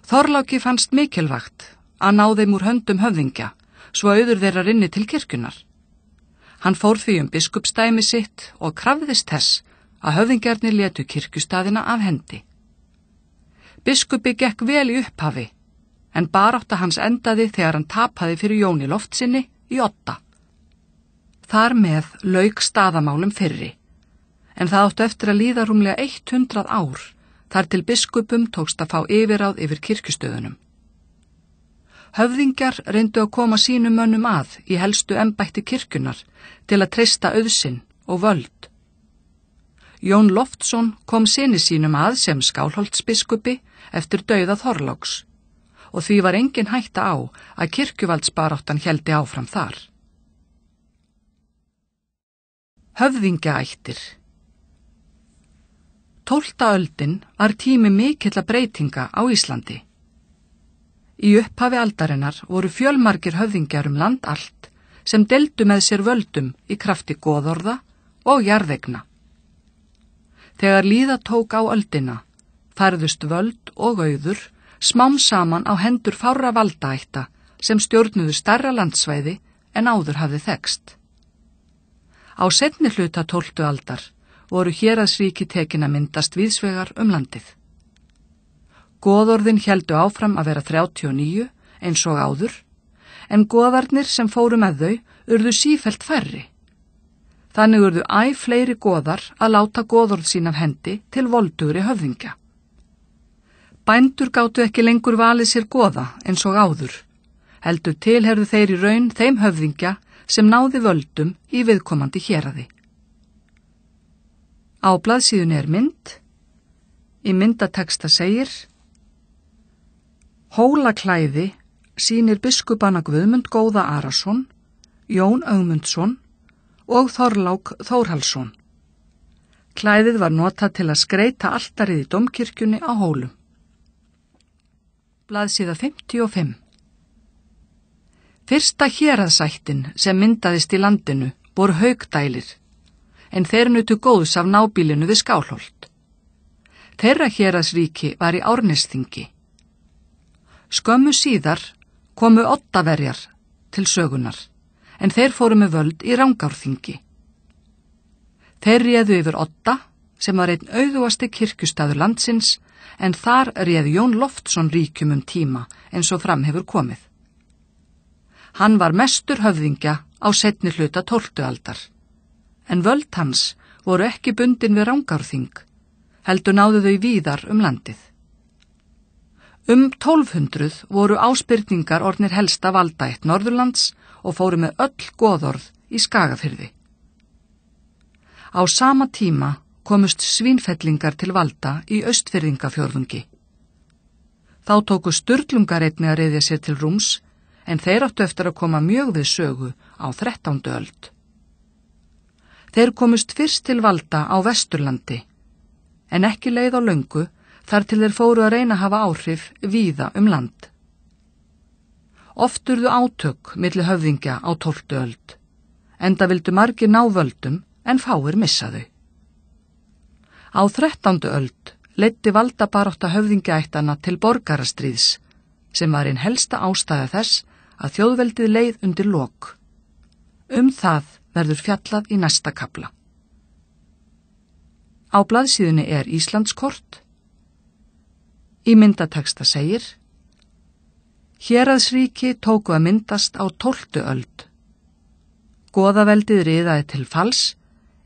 Þorláki fannst mikilvægt að ná þeim úr höndum höfðingja, svo auður þeirra rynni til kirkjunnar. Hann fór því biskupsdæmi sitt og krafðist þess að höfðingjarnir létu kirkjustaðina af hendi. Biskupi gekk vel í upphafi, en barátta hans endaði þegar hann tapaði fyrir Jóni Loftssyni í Odda. Þar með lauk staðamálum fyrri, en það áttu eftir að líða rúmlega 100 ár þar til biskupum tókst að fá yfirráð yfir kirkjustöðunum. Höfðingjar reyndu að koma sínum mönnum að í helstu embætti kirkjunnar til að treysta auðsinn og völd. Jón Loftsson kom syni sínum að sem Skálholtsbiskupi eftir dauða Þorláks og því var engin hætta á að kirkjuvaldsbaráttan héldi áfram þar. Höfðingjaættir. 12. öldin var tími mikilla breytinga á Íslandi. Í upphafi aldarinnar voru fjölmargir höfðingjar land allt sem deildu með sér völdum í krafti goðorða og jarðeigna. Þegar líða tók á öldina, færðust völd og auður smám saman á hendur fárra valdaætta sem stjórnuðu stærra landsvæði en áður hafði þekkst. Á seinni hluta 12. aldar voru héraðsríki tekin að myndast víðsvegar landið. Goðorðin héldu áfram að vera 39 eins og áður, en goðarnir sem fóru með þau urðu sífellt færri. Þannig urðu æ fleiri goðar að láta goðorð sín af hendi til voldugri höfðingja. Bændur gátu ekki lengur valið sér goða eins og áður, heldur tilherðu þeir í raun þeim höfðingja sem náði völdum í viðkomandi héraði. Á blaðsíðunni er mynd. Í myndateksta segir: Hólaklæði sýnir biskupana Guðmund Góða Arason, Jón Ögmundsson og Þorlák Þórhallsson. Klæðið var notað til að skreyta altarið í dómkirkjunni á Hólum. Blaðsíða 55. Fyrsta héraðsættin sem myndaðist í landinu voru Haukdælir, en þeir nutu góðs af nábýlinu við Skálholt. Þeirra héraðsríki var í Árnesþingi. Skömmu síðar komu Oddaverjar til sögunar, en þeir fóru með völd í Rangárþingi. Þeir réðu yfir Odda, sem var einn auðugasti kirkjustaður landsins, en þar réði Jón Loftsson ríkjum tíma eins og fram hefur komið. Hann var mestur höfðingja á seinni hluta 12. aldar, en völd hans voru ekki bundin við Rangárþing, heldur náðu þau víðar landið. 1200 voru áspyrningar orðnir helsta valdaætt Norðurlands og fóru með öll goðorð í Skagafirði. Á sama tíma komust Svínfellingar til valda í Austfirðingafjórðungi. Þá tóku Sturlungar einnig að reiðja sér til rúms, en þeir áttu eftir að koma mjög við sögu á 13. öld. Þeir komust fyrst til valda á Vesturlandi, en ekki leið á löngu þar til þeir fóru að reyna að hafa áhrif víða land. Oft urðu átök milli höfðingja á 12. öld, enda vildu margir ná völdum en fáir missa þau. Á 13. öld leiddi valdabarátta höfðingjaættanna til borgarastríðs, sem var ein helsta ástæða þess að þjóðveldið leið undir lok. Það verður fjallað í næsta kafla. Á blaðsíðunni er Íslandskort. Í myndateksta segir: Héraðsríki tóku að myndast á 12. öld. Goðaveldið riðaði til falls,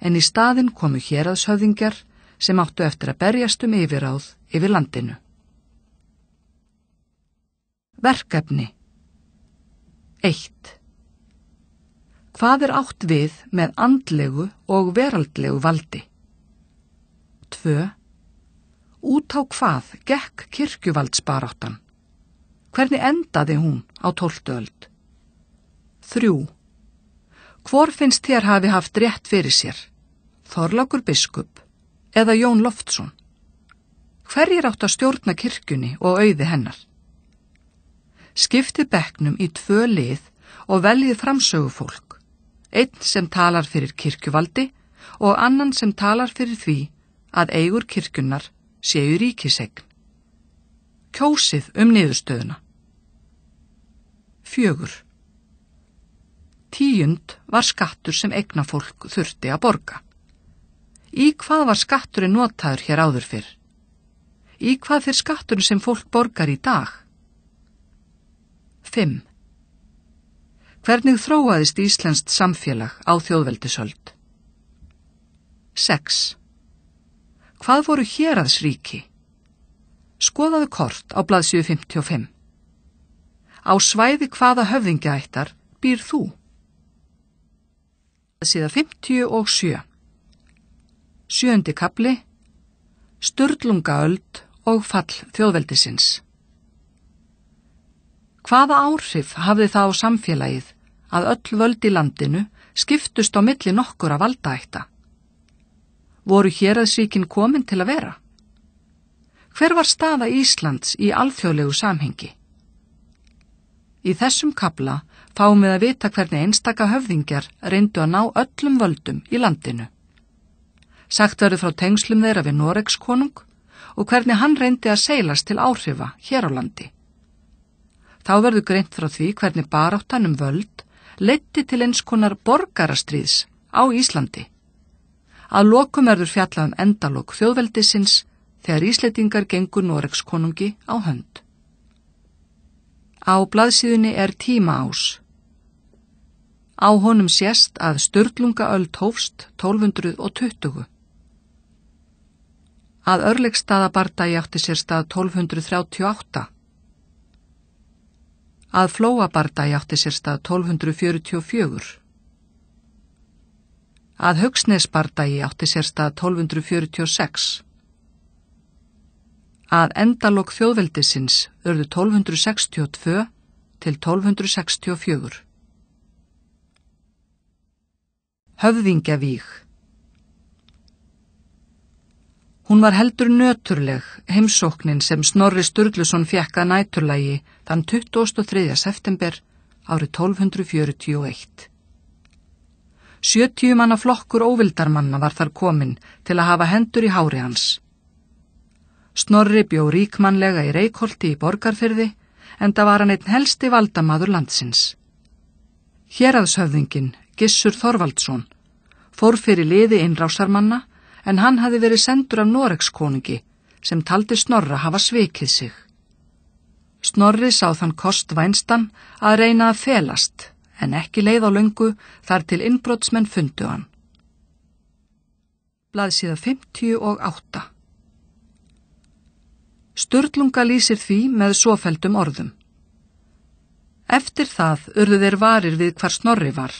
en í staðinn komu héraðshöfðingjar sem áttu eftir að berjast yfirráð yfir landinu. Verkefni. 1. Hvað er átt við með andlegu og veraldlegu valdi? 2. Út á hvað gekk kirkjuvaldsbaráttan? Hvernig endaði hún á 12. öld? 3. Hvor finnst þér hafi haft rétt fyrir sér? Þorlákur biskup eða Jón Loftsson? Hverjir átt að stjórna kirkjunni og auði hennar? Skiptið bekknum í 2 lið og veljið framsögufólk, einn sem talar fyrir kirkjuvaldi og annan sem talar fyrir því að eigur kirkjunnar séu ríkiseign. Kjósið niðurstöðuna. 4. 10. var skattur sem eignafólk þurfti að borga. Í hvað var skatturinn notaður hér áður fyrr? Í hvað fer skatturinn sem fólk borgar í dag? 5. Hvernig þróaðist íslenskt samfélag á þjóðveldisöld? 6. Hvað voru héraðsríki? Skoðaðu kort á blaðsíðu 55. Á svæði hvaða höfðingjaættar býr þú? Blaðsíða 57. 7. kafli, Sturlungaöld og fall þjóðveldisins. Hvaða áhrif hafði það á samfélagið að öll völd í landinu skiptust á milli nokkura valdaætta? Voru héraðsríkin komin til að vera? Hver var staða Íslands í alþjóðlegu samhengi? Í þessum kafla fáum við að vita hvernig einstaka höfðingjar reyndu að ná öllum völdum í landinu. Sagt verður frá tengslum þeirra við Noregskonung og hvernig hann reyndi að seilast til áhrifa hér á landi. Þá verður greint frá því hvernig baráttan völd leiddi til eins konar borgarastríðs á Íslandi. Að lokum verður fjallað endalok þjóðveldisins þegar Íslendingar gengu Noregskonungi á hönd. Á blaðsíðunni er tímaás. Á honum sést að Sturlungaöld hófst 1220. Að Örlygsstaðabardagi átti sér stað 1238. Að Flóabardagi átti sér stað 1244. Að Haugsnesbardagi átti sér stað 1246. Að endalok þjóðveldisins urðu 1262 til 1264. Höfðingjavíg. Hún var heldur nöturleg, heimsóknin sem Snorri Sturluson fékk að næturlagi þann 23. september árið 1241. 70 manna flokkur óvildarmanna var þar kominn til að hafa hendur í hári hans. Snorri bjó ríkmannlega í Reykholti í Borgarfirði, enda var hann einn helsti valdamaður landsins. Héraðshöfðinginn, Gissur Þorvaldsson, fór fyrir liði innrásarmanna, en hann hafði verið sendur af Noregskonungi sem taldi Snorra hafa svikið sig. Snorri sá þann kost vænstan að reyna að felast, en ekki leið á löngu þar til innbrotsmenn fundu hann. Blaðsíða 58. Sturlunga lýsir því með svofelldum orðum. Eftir það urðu þeir varir við hvar Snorri var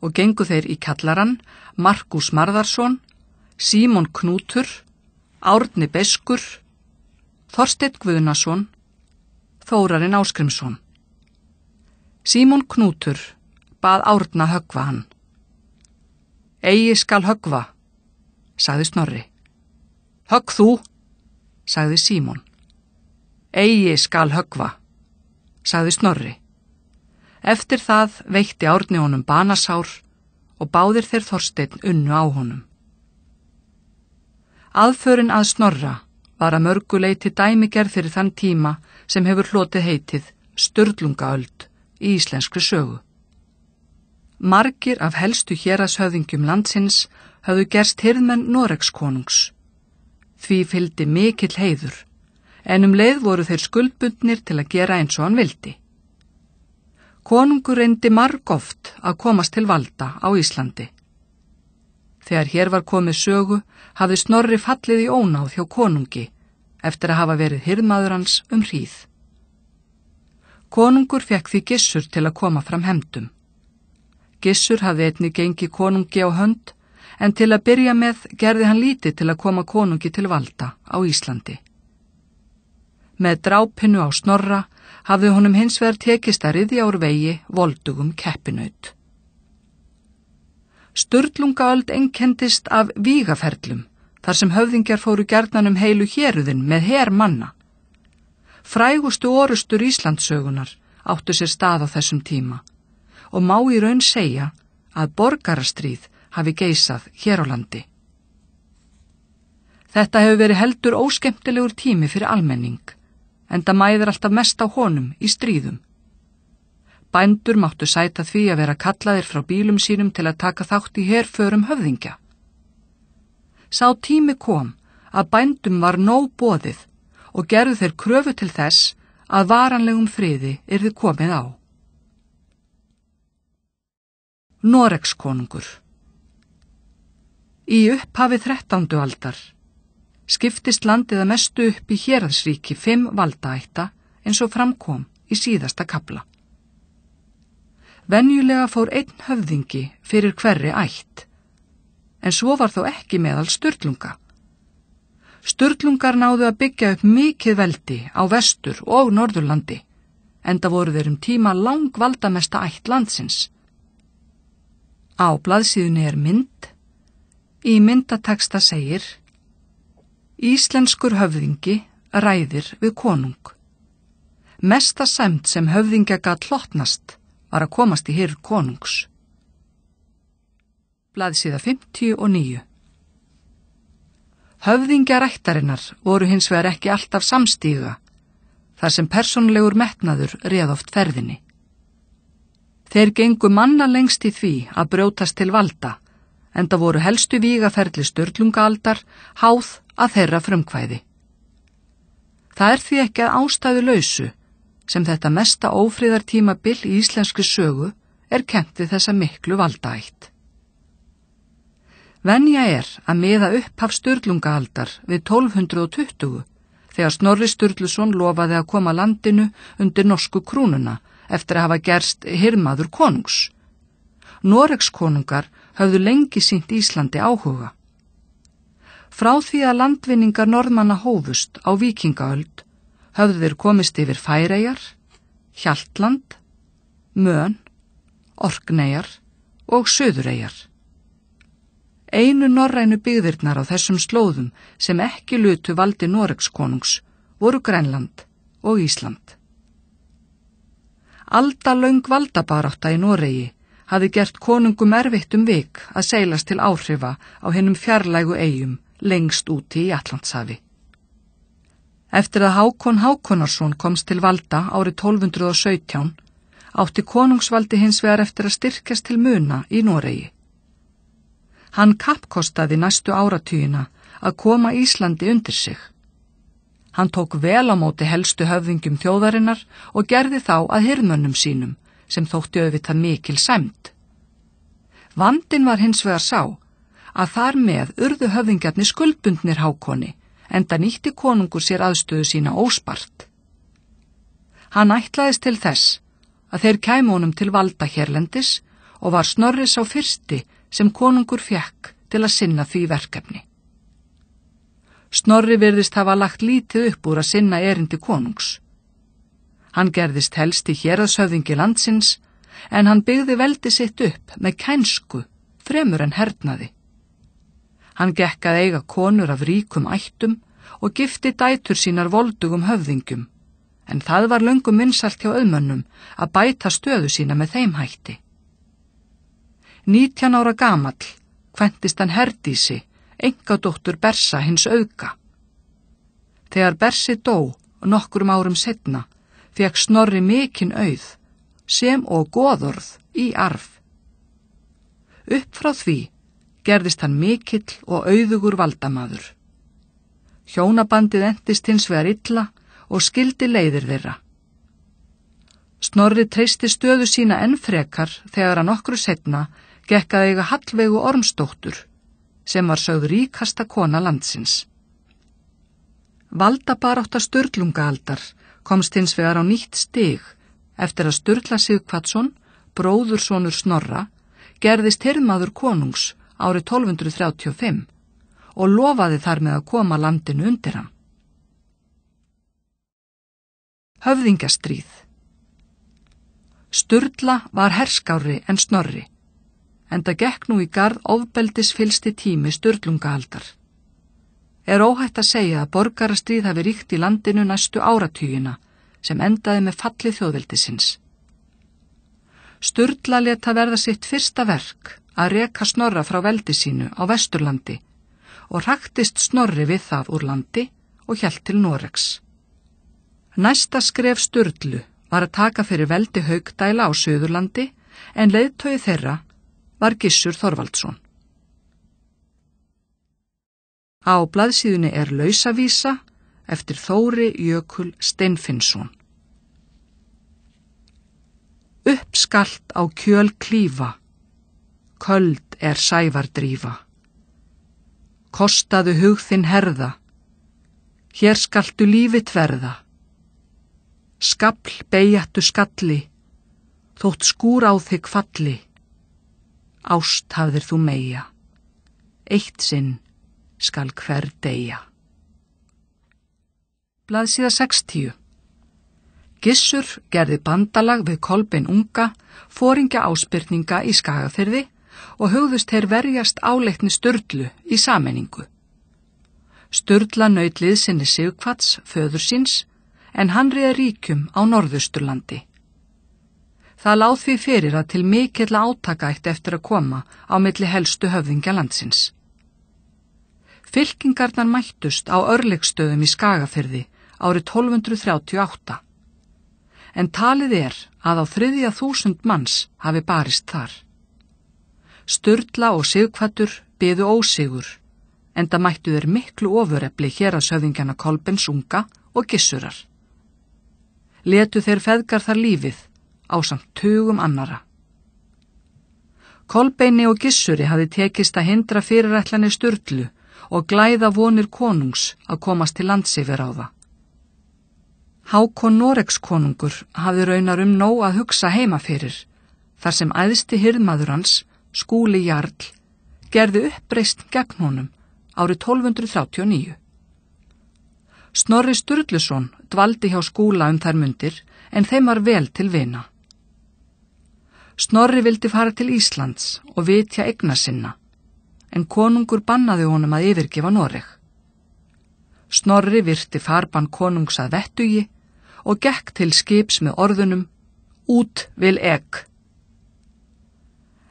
og gengu þeir í kjallarann Markús Marðarsson, Símon Knútur, Árni Beskur, Þorsteinn Guðnason, Þórarinn Ásgrímsson. Símon Knútur bað Árna höggva hann. Eigi skal höggva, sagði Snorri. Högg þú, sagði Símon. Eigi skal höggva, sagði Snorri. Eftir það veitti Árni honum banasár og báðir þeir Þorsteinn unnu á honum. Aðförin að Snorra var að mörgu leyti dæmigerð fyrir þann tíma sem hefur hlotið heitið Sturlungaöld í íslenskri sögu. Margir af helstu héraðshöfðingjum landsins höfðu gerst hirðmenn Noregskonungs. Því fylgdi mikill heiður, en leið voru þeir skuldbundnir til að gera eins og hann vildi. Konungur reyndi margoft að komast til valda á Íslandi. Þegar hér var komið sögu, hafði Snorri fallið í ónáð hjá konungi eftir að hafa verið hirðmaður hans hríð. Konungur fékk því Gissur til að koma fram hefndum. Gissur hafði einnig gengið konungi á hönd, en til að byrja með gerði hann lítið til að koma konungi til valda á Íslandi. Með drápinu á Snorra hafði honum hins vegar tekist að ryðja úr vegi voldugum keppinaut. Sturlungaöld einkendist af vígaferlum, þar sem höfðingjar fóru gjarnan heilu héruðin með her manna. Frægustu orustur Íslandssögunar áttu sér stað á þessum tíma og má í raun segja að borgarastríð hafi geisað hér á landi. Þetta hefur verið heldur óskemmtilegur tími fyrir almenning, enda mæðir alltaf mest á honum í stríðum. Bændur máttu sæta því að vera kallaðir frá bílum sínum til að taka þátt í herförum höfðingja. Sá tími kom að bændum var nóg boðið og gerðu þeir kröfu til þess að varanlegum friði yrði komið á. Noregskonungur. Í upphafi 13. aldar skiptist landið að mestu upp í héraðsríki 5 valdaætta eins og framkom í síðasta kafla. Venjulega fór einn höfðingi fyrir hverri ætt, en svo var þó ekki meðal Sturlunga. Sturlungar náðu að byggja upp mikið veldi á Vestur- og Norðurlandi, enda voru þeir tíma langvaldamesta ætt landsins. Á blaðsíðunni er mynd. Í myndateksta segir: Íslenskur höfðingi ræðir við konung. Mesta sæmd sem höfðingja gat hlotnast var að komast í hirð konungs. Blaðsíða 59. Höfðingjarættarinnar voru hins vegar ekki alltaf samstíga, þar sem persónulegur metnaður réð oft ferðinni. Þeir gengu manna lengst í því að brjótast til valda, enda voru helstu vígaferli Sturlungaaldar háð að þeirra frumkvæði. Það er því ekki að ástæðu lausu sem þetta mesta ófriðartímabil í íslenskri sögu er kennt við þessa miklu valdaætt. Venja er að miða upphaf Sturlungaaldar við 1220 þegar Snorri Sturluson lofaði að koma landinu undir norsku krúnuna eftir að hafa gerst hirðmaður konungs. Noregskonungar höfðu lengi sýnt Íslandi áhuga. Frá því að landvinningar Norðmanna hófust á víkingaöld höfðu þeir komist yfir Færeyjar, Hjaltland, Mön, Orkneyjar og Suðureyjar. Einu norrænu byggðirnar á þessum slóðum sem ekki lutu valdi Noregskonungs voru Grænland og Ísland. Aldalöng valdabarátta í Noregi hafði gert konungum erfitt vik að seilast til áhrifa á hinum fjarlægu eyjum lengst úti í Atlantshafi. Eftir að Hákon Hákonarsson komst til valda árið 1217 átti konungsvaldi hins vegar eftir að styrkjast til muna í Noregi. Hann kappkostaði næstu áratugina að koma Íslandi undir sig. Hann tók vel á móti helstu höfðingjum þjóðarinnar og gerði þá að hirðmönnum sínum, sem þótti auðvitað mikil sæmd. Vandinn var hins vegar sá að þar með urðu höfðingjarnir skuldbundnir Hákoni, enda nýtti konungur sér aðstöðu sína óspart. Hann ætlaðist til þess að þeir kæmu honum til valda hérlendis og var Snorri sá fyrsti sem konungur fékk til að sinna því verkefni. Snorri virðist hafa lagt lítið upp úr að sinna erindi konungs. Hann gerðist helst í héraðshöfðingi landsins, en hann byggði veldi sitt upp með kænsku fremur en hernaði. Hann gekk að eiga konur af ríkum ættum og gifti dætur sínar voldugum höfðingjum, en það var löngum vinsælt hjá auðmönnum að bæta stöðu sína með þeim hætti. 19 ára gamall kvæntist hann Herdísi, eingadóttur Bersa hins auðga. Þegar Bersi dó nokkrum árum seinna, fékk Snorri mikinn auð, sem og goðorð í arf. Upp frá því gerðist hann mikill og auðugur valdamaður. Hjónabandið entist hins vegar illa og skildi leiðir þeirra. Snorri treysti stöðu sína enn frekar þegar hann nokkru seinna gekk að eiga Hallveigu Ormsdóttur, sem var sögð ríkasta kona landsins. Valdabarátta Sturlungaaldar komst hins vegar á nýtt stig eftir að Sturla Sighvatsson, bróðursonur Snorra, gerðist hirðmaður konungs árið 1235 og lofaði þar með að koma landinu undir hann. Höfðingjastríð. Sturla var herskári en Snorri, enda gekk nú í garð ofbeldisfyllsti tími Sturlungaaldar. Óhætt að segja að borgarastríð hafi ríkt í landinu næstu áratugina sem endaði með falli þjóðveldisins. Sturla lét það verða sitt fyrsta verk að reka Snorra frá veldi sínu á Vesturlandi og hraktist Snorri við það úr landi og hélt til Noregs. Næsta skref Sturlu var að taka fyrir veldi Haukdæla á Suðurlandi en leiðtogi þeirra var Gissur Þorvaldsson. Á blaðsíðunni lausavísa eftir Þóri Jökul Steinfinnsson. Uppskalt á kjöl klífa, köld sævar drífa. Kostaðu hug þinn herða, hér skaltu lífið verða. Skafl beyjattu skalli, þótt skúr á þig falli. Ást hafðir þú meyja, eitt sinn skal hver deyja. Blaðsíða 60. Gissur gerði bandalag við Kolbein unga, foringja Ásbyrninga í Skagafirði og hugðust þeir verjast áleitni Sturlu í sameiningu. Sturla naut liðsinni Sighvats, föður síns, en hann réð ríkjum á Norðausturlandi. Það lá því fyrir að til mikilla átaka ætti eftir að koma á milli helstu höfðingja landsins. Fylkingarnar mættust á Örlygsstöðum í Skagafirði árið 1238, en talið að á 3.000 manns hafi barist þar. Sturla og Sighvatur biðu ósigur, enda mættu þeir miklu ofurefli héraðshöfðingjana Kolbeins unga og Gissurar. Létu þeir feðgar þar lífið ásamt tugum annara. Kolbeini og Gissuri hafði tekist að hindra fyrirætlanir Sturlu og glæða vonir konungs að komast til landsyfirráða. Hákon Noregskonungur hafði raunar nóg að hugsa heima fyrir, þar sem æðsti hirðmaður hans, Skúli Jarl, gerði uppreisn gegn honum árið 1239. Snorri Sturluson dvaldi hjá Skúla þær mundir, en þeim var vel til vina. Snorri vildi fara til Íslands og vitja eigna sinna, en konungur bannaði honum að yfirgefa Noreg. Snorri virti farbann konungs að vettugi og gekk til skips með orðunum út vil egg.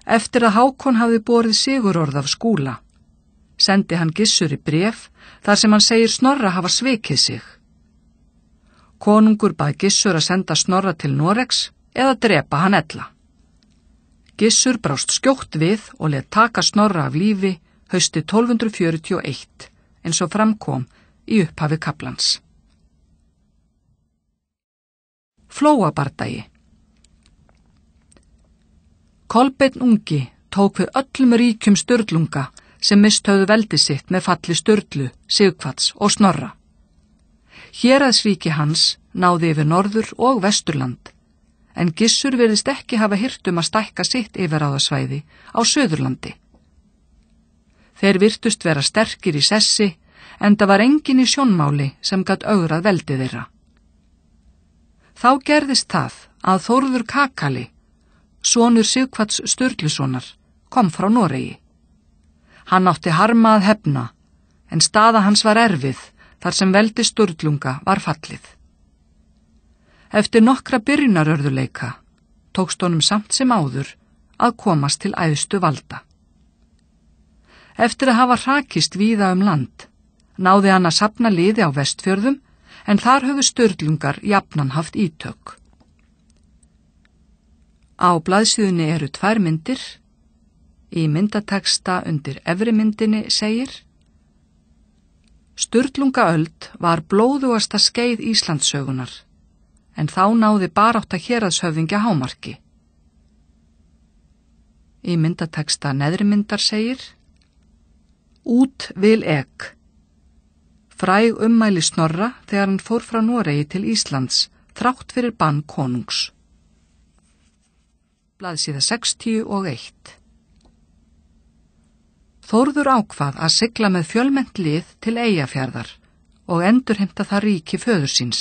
Eftir að Hákon hafði borið sigurorð af Skúla, sendi hann Gissuri bréf þar sem hann segir Snorra hafa svikið sig. Konungur bað Gissur að senda Snorra til Noregs eða drepa hann ella. Gissur brást skjótt við og let taka Snorra af lífi haustið 1241, eins og framkom í upphafi kaflans. Flóabardagi. Kolbeinn ungi tók við öllum ríkjum Sturlunga sem misthöfðu veldi sitt með falli Sturlu, Sighvats og Snorra. Héraðsríki hans náði yfir Norður og Vesturland, en Gissur virðist ekki hafa hirt að stækka sitt yfirráðasvæði á Suðurlandi. Þeir virtust vera sterkir í sessi, enda var enginn í sjónmáli sem gat ögrað veldi þeirra. Þá gerðist það að Þórður Kakali, sonur Sighvats Sturlusonar, kom frá Noregi. Hann átti harma að hefna, en staða hans var erfið þar sem veldi Sturlunga var fallið. Eftir nokkra byrjunarörðuleika tókst honum samt sem áður að komast til æðstu valda. Eftir að hafa hrakist víða land, náði hann að safna liði á Vestfjörðum, en þar höfðu Sturlungar jafnan haft ítök. Á blaðsíðunni eru 2 myndir. Í myndateksta undir efri myndinni segir: Sturlungaöld var blóðugasta skeið Íslandssögunar, en þá náði barátta héraðshöfðingja hámarki. Í myndateksta neðri myndar segir: Út vil egg. Fræg ummæli Snorra þegar hann fór frá Noregi til Íslands þrátt fyrir bann konungs. Blaðsíða 61. Þórður ákvað að sigla með fjölmennt lið til Eyjafjarðar og endurheimta það ríki föður síns.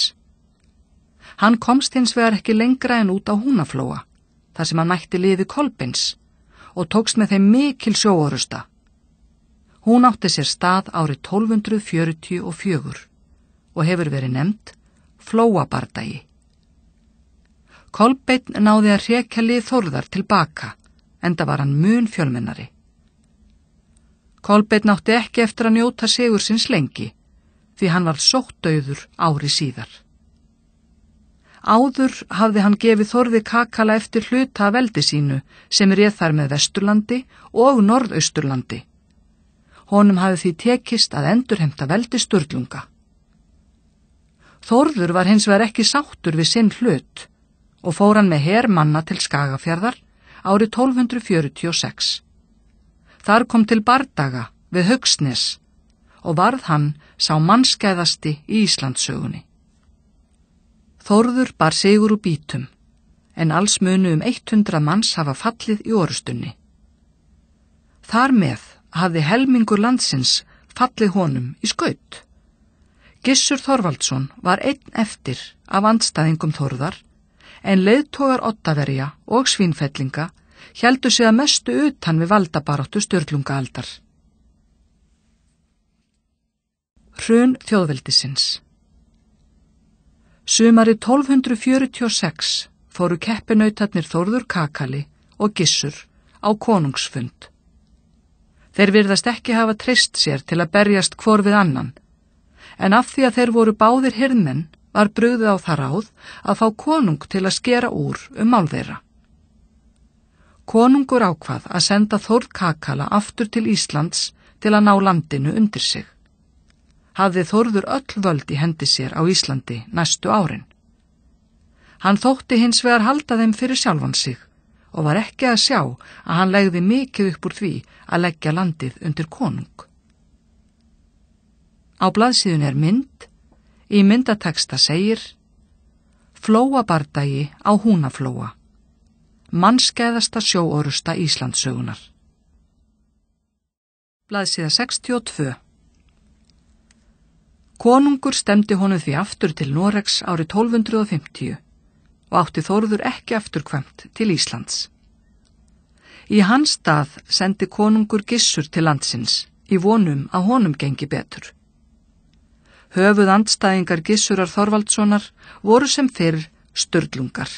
Hann komst hins vegar ekki lengra en út á Húnaflóa, þar sem hann mætti liði Kolbeins og tókst með þeim mikil sjóorusta. Hún átti sér stað árið 1244 og hefur verið nefnd Flóabardagi. Kolbeinn náði að hrekja lið Þórðar tilbaka, enda var hann mun fjölmennari. Kolbeinn átti ekki eftir að njóta sigursins lengi, því hann var sóttdauður ári síðar. Áður hafði hann gefið Þórði Kakala eftir hluta af veldi sínu sem réð þar með Vesturlandi og Norðausturlandi. Honum hafði því tekist að endurheimta veldi Sturlunga. Þórður var hins vegar ekki sáttur við sinn hlut og fór hann með hermanna til Skagafjarðar árið 1246. Þar kom til bardaga við Haugsnes og varð hann sá mannskæðasti í Íslandssögunni. Þórður bar sigur úr bítum, en alls munu 100 manns hafa fallið í orustunni. Þar með hafði helmingur landsins fallið honum í skaut. Gissur Þorvaldsson var einn eftir af andstæðingum Þórðar, en leiðtogar Oddaverja og Svínfellinga héldu sig að mestu utan við valdabaráttu Sturlungaaldar. Hrun þjóðveldisins. Sumarið 1246 fóru keppinautarnir Þórður Kakali og Gissur á konungsfund. Þeir virðast ekki hafa treyst sér til að berjast hvor við annan, en af því að þeir voru báðir hirðmenn var brugðið á það ráð að fá konung til að skera úr mál þeirra. Konungur ákvað að senda Þórð Kakala aftur til Íslands til að ná landinu undir sig. Hafði Þórður öll völd í hendi sér á Íslandi næstu árin. Hann þótti hins vegar halda þeim fyrir sjálfan sig og var ekki að sjá að hann legði mikið upp úr því að leggja landið undir konung. Á blaðsíðunni er mynd. Í myndateksta segir: Flóabardagi á Húnaflóa, mannskæðasta sjóorusta Íslandssögunar. Blaðsíða 62. Konungur stemdi honum því aftur til Noregs árið 1250 og átti Þórður ekki afturkvæmt til Íslands. Í hans stað sendi konungur Gissur til landsins í vonum að honum gengi betur. Höfuð andstæðingar Gissurar Þorvaldssonar voru sem fyrr Sturlungar.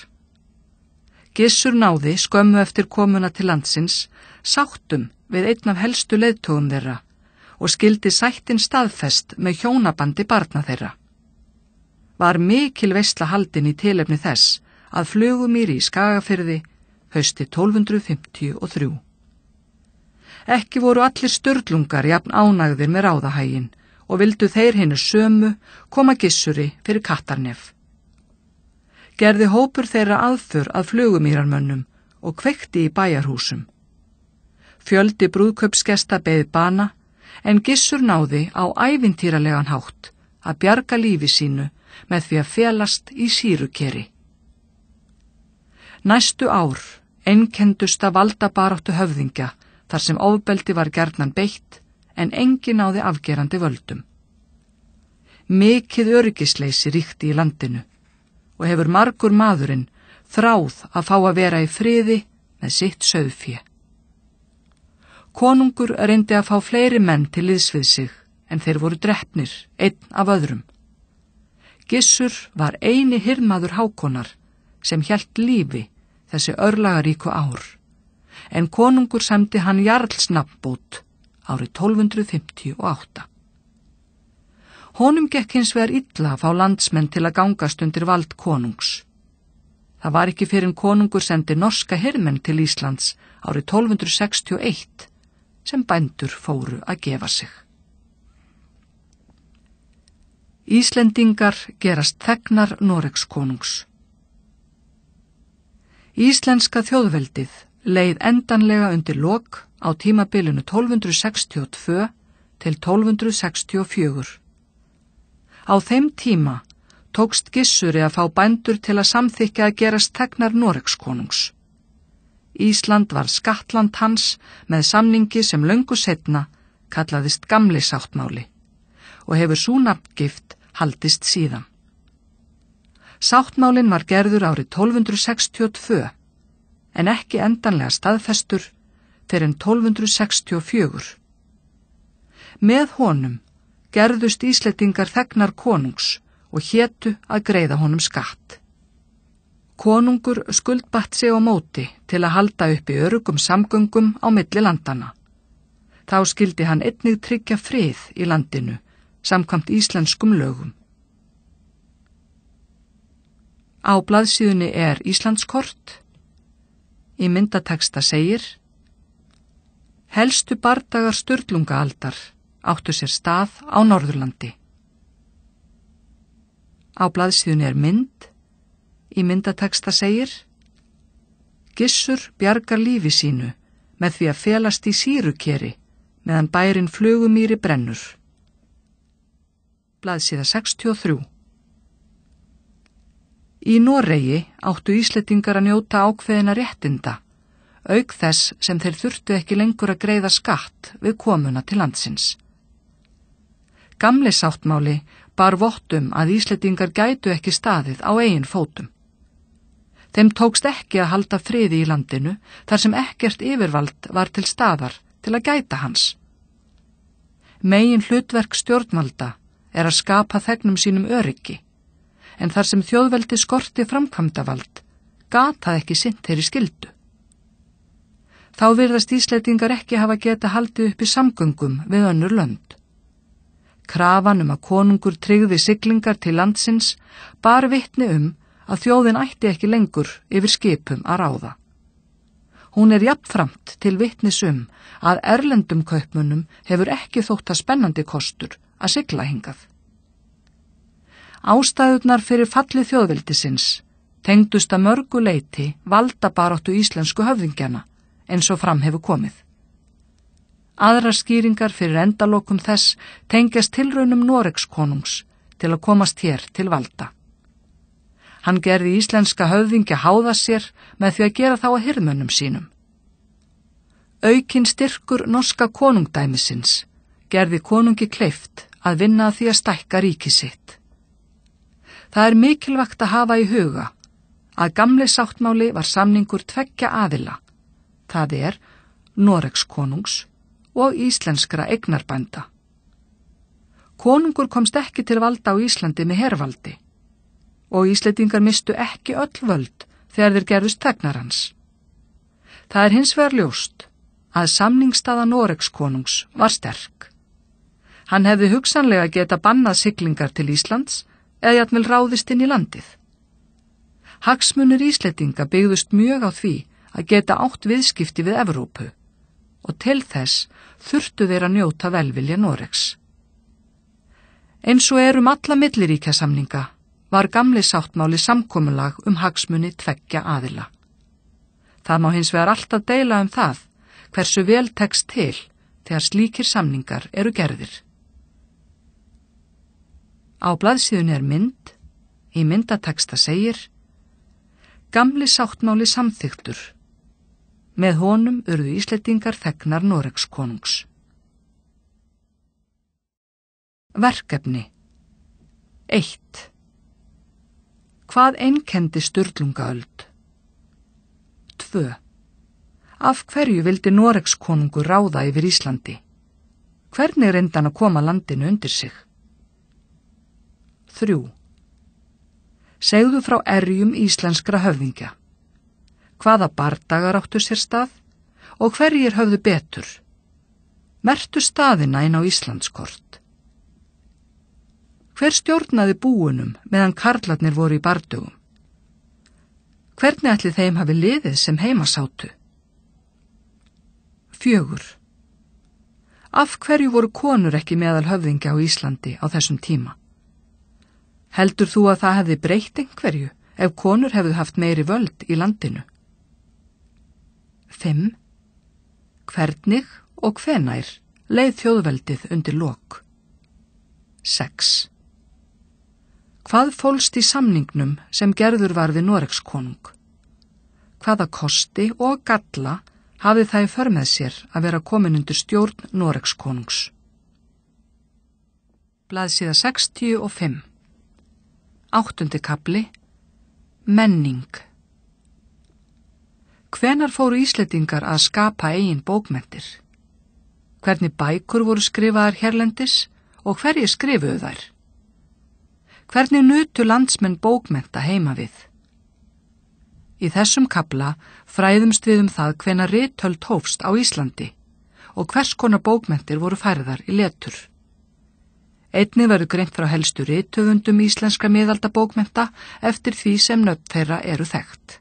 Gissur náði skömmu eftir komuna til landsins sáttum við einn af helstu leiðtogum þeirra og skildi sættin staðfest með hjónabandi barna þeirra. Var mikil veisla haldin í tilefni þess að Flugumýri í Skagafirði hausti 1253. Ekki voru allir Sturlungar jafn ánægðir með ráðahægin og vildu þeir hinu sömu koma Gissuri fyrir Kattarnef. Gerði hópur þeirra aðför að Flugumýrarmönnum og kveikti í bæjarhúsum. Fjöldi brúðkaupsgesta beið bana, en Gissur náði á ævintýralegan hátt að bjarga lífi sínu með því að felast í sýrukeri. Næstu ár einkendust af valdabaráttu höfðingja þar sem ofbeldi var gjarnan beitt, en enginn náði afgerandi völdum. Mikið öryggisleysi ríkti í landinu og hefur margur maðurinn þráð að fá að vera í friði með sitt sauðfé. Konungur reyndi að fá fleiri menn til liðs við sig, en þeir voru drepnir, einn af öðrum. Gissur var eini hirðmaður Hákonar sem hélt lífi þessi örlagaríku ár, en konungur sæmdi hann jarlsnafnbót árið 1258. Honum gekk hins vegar illa að fá landsmenn til að gangast undir vald konungs. Það var ekki fyrr en konungur sendi norska hirðmenn til Íslands árið 1261 sem bændur fóru að gefa sig. Íslendingar gerast þegnar Noregskonungs. Íslenska þjóðveldið leið endanlega undir lok á tímabilinu 1262 til 1264. Á þeim tíma tókst Gissuri að fá bændur til að samþykkja að gerast þegnar Noregskonungs. Ísland var skattland hans með samningi sem löngu seinna kallaðist Gamli sáttmáli og hefur sú nafngift haldist síðan. Sáttmálin var gerður árið 1262 en ekki endanlega staðfestur fyrr en 1264. Með honum gerðust Íslendingar þegnar konungs og hétu að greiða honum skatt. Konungur skuldbatt sig á móti til að halda uppi öruggum samgöngum á milli landanna. Þá skyldi hann einnig tryggja frið í landinu samkvæmt íslenskum lögum. Á blaðsíðunni Íslandskort. Í myndatexta segir: Helstu bardagar Sturlungaaldar áttu sér stað á Norðurlandi. Á blaðsíðunni mynd. Í myndatexta segir: Gissur bjargar lífi sínu með því að felast í sýrukeri meðan bærinn Flugumýri brennur. Blaðsíða 63. Í Noregi áttu Íslendingar að njóta ákveðina réttinda, auk þess sem þeir þurftu ekki lengur að greiða skatt við komuna til landsins. Gamli sáttmáli bar vott að Íslendingar gætu ekki staðið á eigin fótum. Þeim tókst ekki að halda friði í landinu þar sem ekkert yfirvald var til staðar til að gæta hans. Megin hlutverk stjórnvalda að skapa þegnum sínum öryggi, en þar sem þjóðveldi skorti framkvæmdavald, gat það ekki sinnt þeirri skyldu. Þá virðast Íslendingar ekki hafa getað haldið uppi samgöngum við önnur lönd. Krafan að konungur tryggði siglingar til landsins bar vitni að þjóðin ætti ekki lengur yfir skipum að ráða. Hún jafnframt til vitnis að erlendum kaupmönnum hefur ekki þótt að spennandi kostur að sigla hingað. Ástæðurnar fyrir falli þjóðveldisins tengdust að mörgu leyti valdabaráttu íslensku höfðingjana eins og fram hefur komið. Aðrar skýringar fyrir endalokum þess tengjast tilraunum Noregskonungs til að komast hér til valda. Hann gerði íslenska höfðingja háða sér með því að gera þá að hirðmönnum sínum. Aukinn styrkur norska konungdæmisins gerði konungi kleift að vinna að því að stækka ríki sitt. Það mikilvægt að hafa í huga að Gamli sáttmáli var samningur tveggja aðila, það Noregskonungs og íslenskra eignarbænda. Konungur komst ekki til valda á Íslandi með hervaldi og Íslendingar mistu ekki öll völd þegar þeir gerðust þegnar hans. Það hins vegar ljóst að samningsstaða Noregskonungs var sterk. Hann hefði hugsanlega geta bannað siglingar til Íslands eða jafnvel ráðist inn í landið. Hagsmunir Íslendinga byggðust mjög á því að geta átt viðskipti við Evrópu og til þess þurftu þeir að njóta velvilja Noregs. Eins og alla milliríkjasamninga var Gamli sáttmáli samkomulag hagsmuni tveggja aðila. Það má hins vegar alltaf deila það hversu vel tekst til þegar slíkir samningar eru gerðir. Á blaðsíðunni mynd. Í myndatexta segir: Gamli sáttmáli samþykktur. Með honum urðu Íslendingar þegnar Noregskonungs. Verkefni 1. Hvað einkenndi Sturlungaöld? 2. Af hverju vildi Noregskonungur ráða yfir Íslandi? Hvernig reyndi hann að koma landinu undir sig? 3. Segðu frá erjum íslenskra höfðingja. Hvaða bardagar áttu sér stað og hverjir höfðu betur? Merktu staðina inn á Íslandskort. Hver stjórnaði búunum meðan karlarnir voru í bardögum? Hvernig ætli þeim hafi liðið sem heimasátu? 4. Af hverju voru konur ekki meðal höfðingja á Íslandi á þessum tíma? Heldur þú að það hefði breytt einhverju ef konur hefðu haft meiri völd í landinu? 5. Hvernig og hvenær leið þjóðveldið undir lok? 6. Hvað fólst í samningnum sem gerður var við Noregskonung? hvaða kosti og galla hafði það í för með sér að vera komin undir stjórn Noregskonungs. Blaðsíða 65. 8. kafli. Menning. Hvenær fóru Íslendingar að skapa eigin bókmenntir? Hvernig bækur voru skrifaðar hérlendis og hverjir skrifuðu þær? Hvernig nutu landsmenn bókmennta heima við? Í þessum kafla fræðumst við það hvenær ritöld hófst á Íslandi og hvers konar bókmenntir voru færðar í letur. Einnig verður greint frá helstu rithöfundum íslenska miðaldabókmennta eftir því sem nöfn þeirra eru þekkt.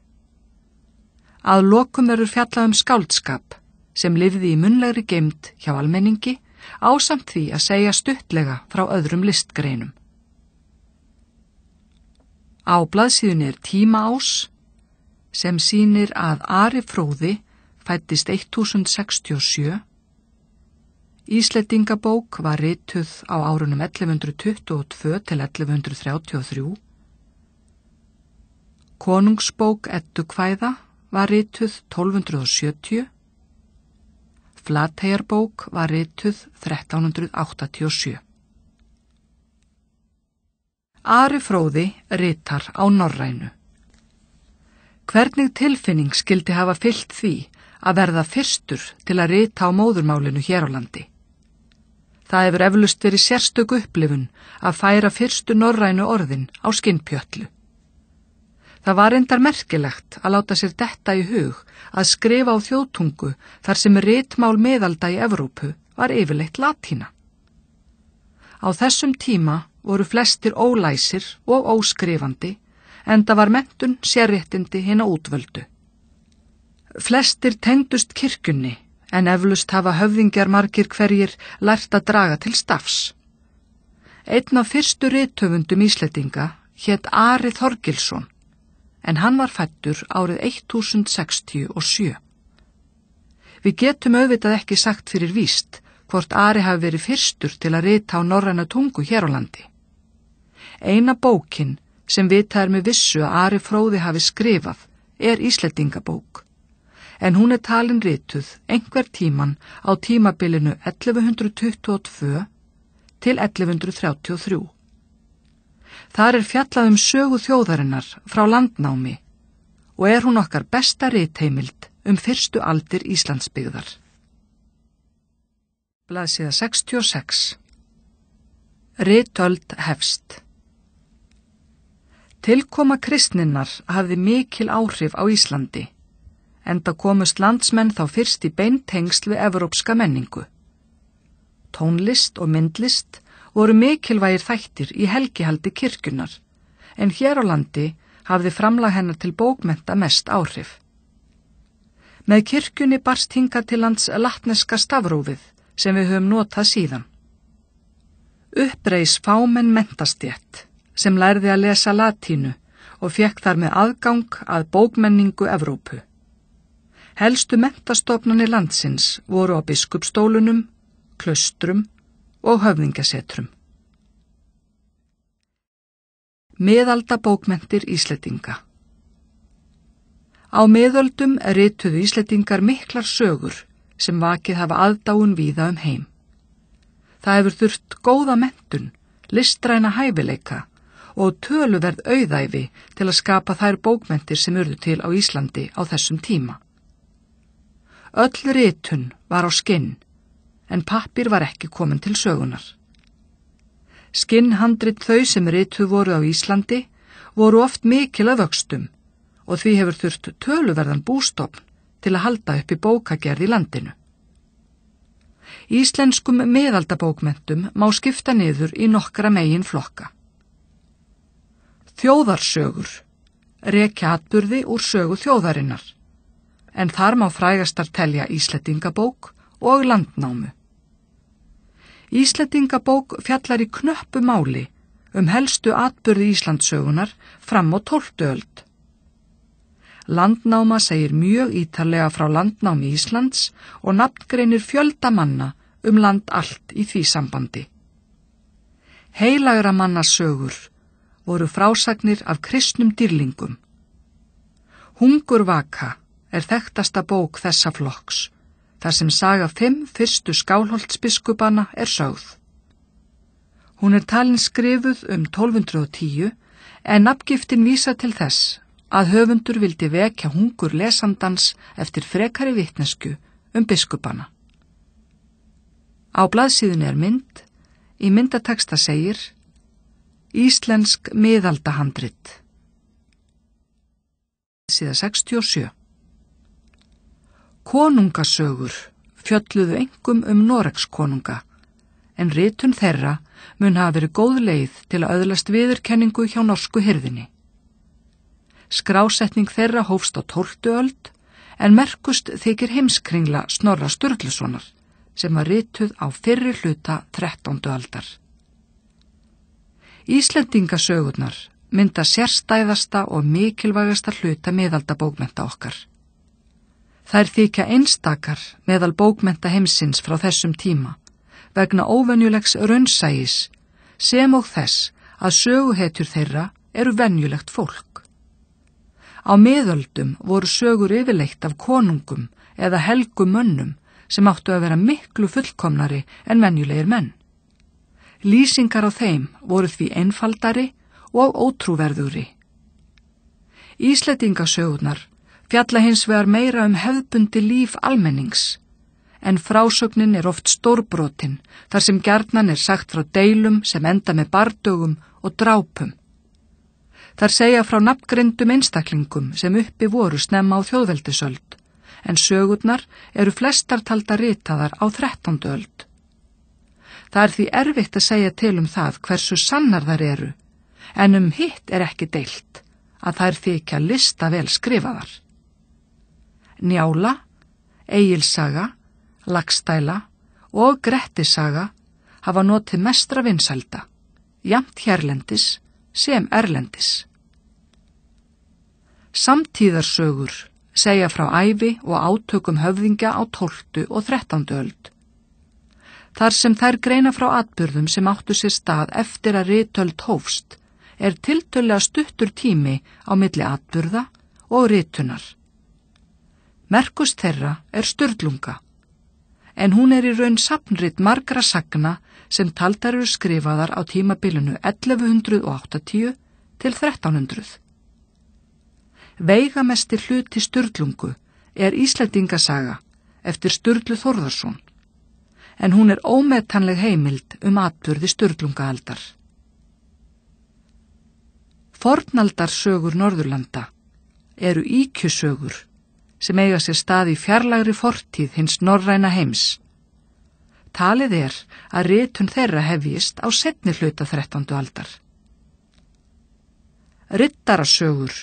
Að lokum verður fjallað skáldskap sem lifði í munnlegri geymd hjá almenningi ásamt því að segja stuttlega frá öðrum listgreinum. Á blaðsíðunni tímaás sem sýnir að Ari Fróði fæddist 1067. Íslendingabók var rituð á árunum 1122 til 1133. Konungsbók Eddukvæða var rituð 1270. Flateyjarbók var rituð 1387. Ari Fróði ritar á norrænu. Hvernig tilfinning skyldi hafa fylgt því að verða fyrstur til að rita á móðurmálinu hér á landi? Það hefur eflaust verið sérstök upplifun að færa fyrstu norrænu orðin á skinnpjötlu. Það var reyndar merkilegt að láta sér detta í hug að skrifa á þjóðtungu þar sem ritmál miðalda í Evrópu var yfirleitt latína. Á þessum tíma voru flestir ólæsir og óskrifandi, enda var menntun sérréttindi hinna útvöldu. Flestir tengdust kirkjunni, en eflaust hafa höfðingjar margir hverjir lært að draga til stafs. Einn af fyrstu rithöfundum Íslendinga hét Ari Þorgilsson, en hann var fæddur árið 1067. Við getum auðvitað ekki sagt fyrir víst hvort Ari hafi verið fyrstur til að rita á norræna tungu hér á landi. Eina bókin sem vitað með vissu að Ari Fróði hafi skrifað Íslendingabók, en hún talin rituð einhver tíman á tímabilinu 1122 til 1133. Þar fjallað sögu þjóðarinnar frá landnámi og hún okkar besta ritheimild fyrstu aldir Íslandsbyggðar. Blaðsíða 66. Ritöld hefst. Tilkoma kristninnar hafði mikil áhrif á Íslandi, enda komust landsmenn þá fyrst í beintengsl við evrópska menningu. Tónlist og myndlist voru mikilvægir þættir í helgihaldi kirkjunnar, en hér á landi hafði framlag hennar til bókmennta mest áhrif. Með kirkjunni barst hingað til lands latneska stafrófið sem við höfum notað síðan. Uppreis fámenn menntastjett sem lærði að lesa latínu og fékk þar með aðgang að bókmenningu Evrópu. Helstu menntastofnanir landsins voru á biskupsstólunum, klaustrum og höfðingjasetrum. Miðaldabókmenntir Íslendinga. Á miðöldum rituðu Íslendingar miklar sögur sem vakið hafa aðdáun víða heim. Það hefur þurft góða menntun, listræna hæfileika og töluverð auðæfi til að skapa þær bókmenntir sem urðu til á Íslandi á þessum tíma. Öll ritun var á skinn, en pappír var ekki komin til sögunar. Skinnhandrit þau sem rituð voru á Íslandi voru oft mikil að vöxtum og því hefur þurft töluverðan bústofn til að halda upp í bókagerð í landinu. Íslenskum miðaldabókmenntum má skipta niður í nokkra megin flokka. Þjóðarsögur rekja atburði úr sögu þjóðarinnar, en þar má frægastar telja Íslendingabók og Landnámu. Íslendingabók fjallar í knöppu máli helstu atburði Íslandssögunar fram á 12. öld. Landnáma segir mjög ítarlega frá landnámi Íslands og nafngreinir fjölda manna land allt í því sambandi. Heilagra manna sögur voru frásagnir af kristnum dýrlingum. Hungurvaka er þekktasta bók þessa flokks, þar sem saga 5 fyrstu Skálholtsbiskupana er sögð. Hún er talin skrifuð 1210 en nafngiftin vísa til þess að höfundur vildi vekja hungur lesandans eftir frekari vitnesku biskupana. Á blaðsíðunni er mynd, í myndateksta segir Íslensk miðaldahandrit. Síða 67. Konungasögur fjölluðu einkum Noregskonunga, en ritun þeirra mun hafa verið góð leið til að öðlast viðurkenningu hjá norsku hirðinni. Skrásetning þeirra hófst á 12. öld, en merkust þykir Heimskringla Snorra Sturlusonar, sem var rituð á fyrri hluta 13. aldar. Íslendingasögurnar mynda sérstæðasta og mikilvægasta hluta miðaldabókmennta okkar. Þær þykja einstakar meðal bókmennta heimsins frá þessum tíma, vegna óvenjulegs raunsæis, sem og þess að söguhetjur þeirra eru venjulegt fólk. Á miðöldum voru sögur yfirleitt af konungum eða helgum mönnum sem áttu að vera miklu fullkomnari en venjulegir menn. Lýsingar á þeim voru því einfaldari og ótrúverðugri. Íslendingasögurnar fjalla hins vegar meira hefðbundi líf almennings, en frásögnin er oft stórbrotin þar sem gjarnan er sagt frá deilum sem enda með bardögum og drápum. Þar segja frá nafngreindum einstaklingum sem uppi voru snemma á þjóðveldisöld, en sögurnar eru flestar taldar ritaðar á 13. öld. Það er því erfitt að segja til það hversu sannar þær eru, en hitt er ekki deilt, að þær þykja listavel skrifaðar. Njála, Egilssaga, Laxdæla og Grettissaga hafa notið mestra vinsælda, jafnt hérlendis sem erlendis. Samtíðarsögur segja frá ævi og átökum höfðingja á 12. og 13. öld. Þar sem þær greina frá atburðum sem áttu sér stað eftir að ritöld hófst, er tiltölulega stuttur tími á milli atburða og ritunar. Merkust þeirra er Sturlunga, en hún er í raun safnrit margra sagna sem taldar eru skrifaðar á tímabilinu 1180 til 1300. Veigamesti hluti Sturlungu er Íslendingasaga eftir Sturlu Þórðarson, en hún er ómetanleg heimild atburði Sturlungaaldar. Fornaldarsögur Norðurlanda eru ýkjusögur sem eiga sér stað í fjarlægri fortíð hins norræna heims. Talið er að ritun þeirra hefjist á seinni hluta 13. aldar. Riddarasögur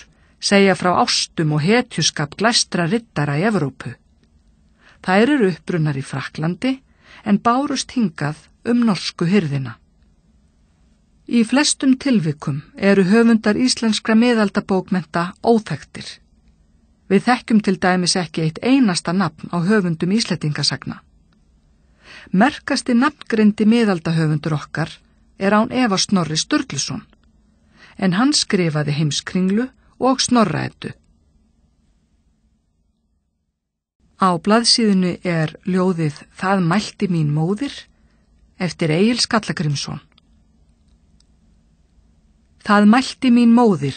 segja frá ástum og hetjuskap glæstra riddara í Evrópu. Þær eru upprunnar í Frakklandi en bárust hingað norsku hirðina. Í flestum tilvikum eru höfundar íslenskra miðaldabókmennta óþekktir. Við þekkjum til dæmis ekki eitt einasta nafn á höfundum Íslendingasagna. Merkasti nafngreindi miðaldahöfundur okkar er án efa Snorri Sturluson, en hann skrifaði Heimskringlu og Snorra-Eddu. Á blaðsíðunni er ljóðið Það mælti mín móðir eftir Egil Skallagrímsson. Það mælti mín móðir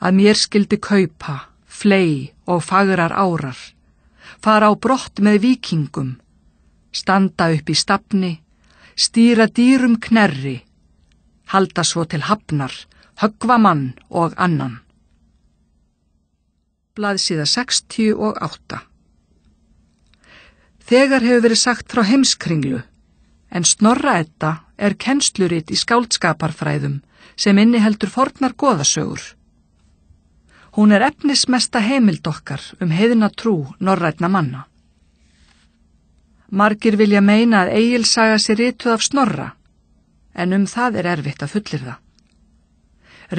að mér skyldi kaupa fley og fagrar árar, fara á brott með víkingum, standa upp í stafni, stýra dýrum knerri, halda svo til hafnar, höggva mann og annan. Blaðsíða 68. Þegar hefur verið sagt frá Heimskringlu, en Snorra-Edda er kennslurit í skáldskaparfræðum sem inniheldur fornar goðasögur. Hún er efnismesta heimild okkar heiðna trú norrænna manna. Margir vilja meina að Egilssaga sé rituð af Snorra, en það er erfitt að fullyrða.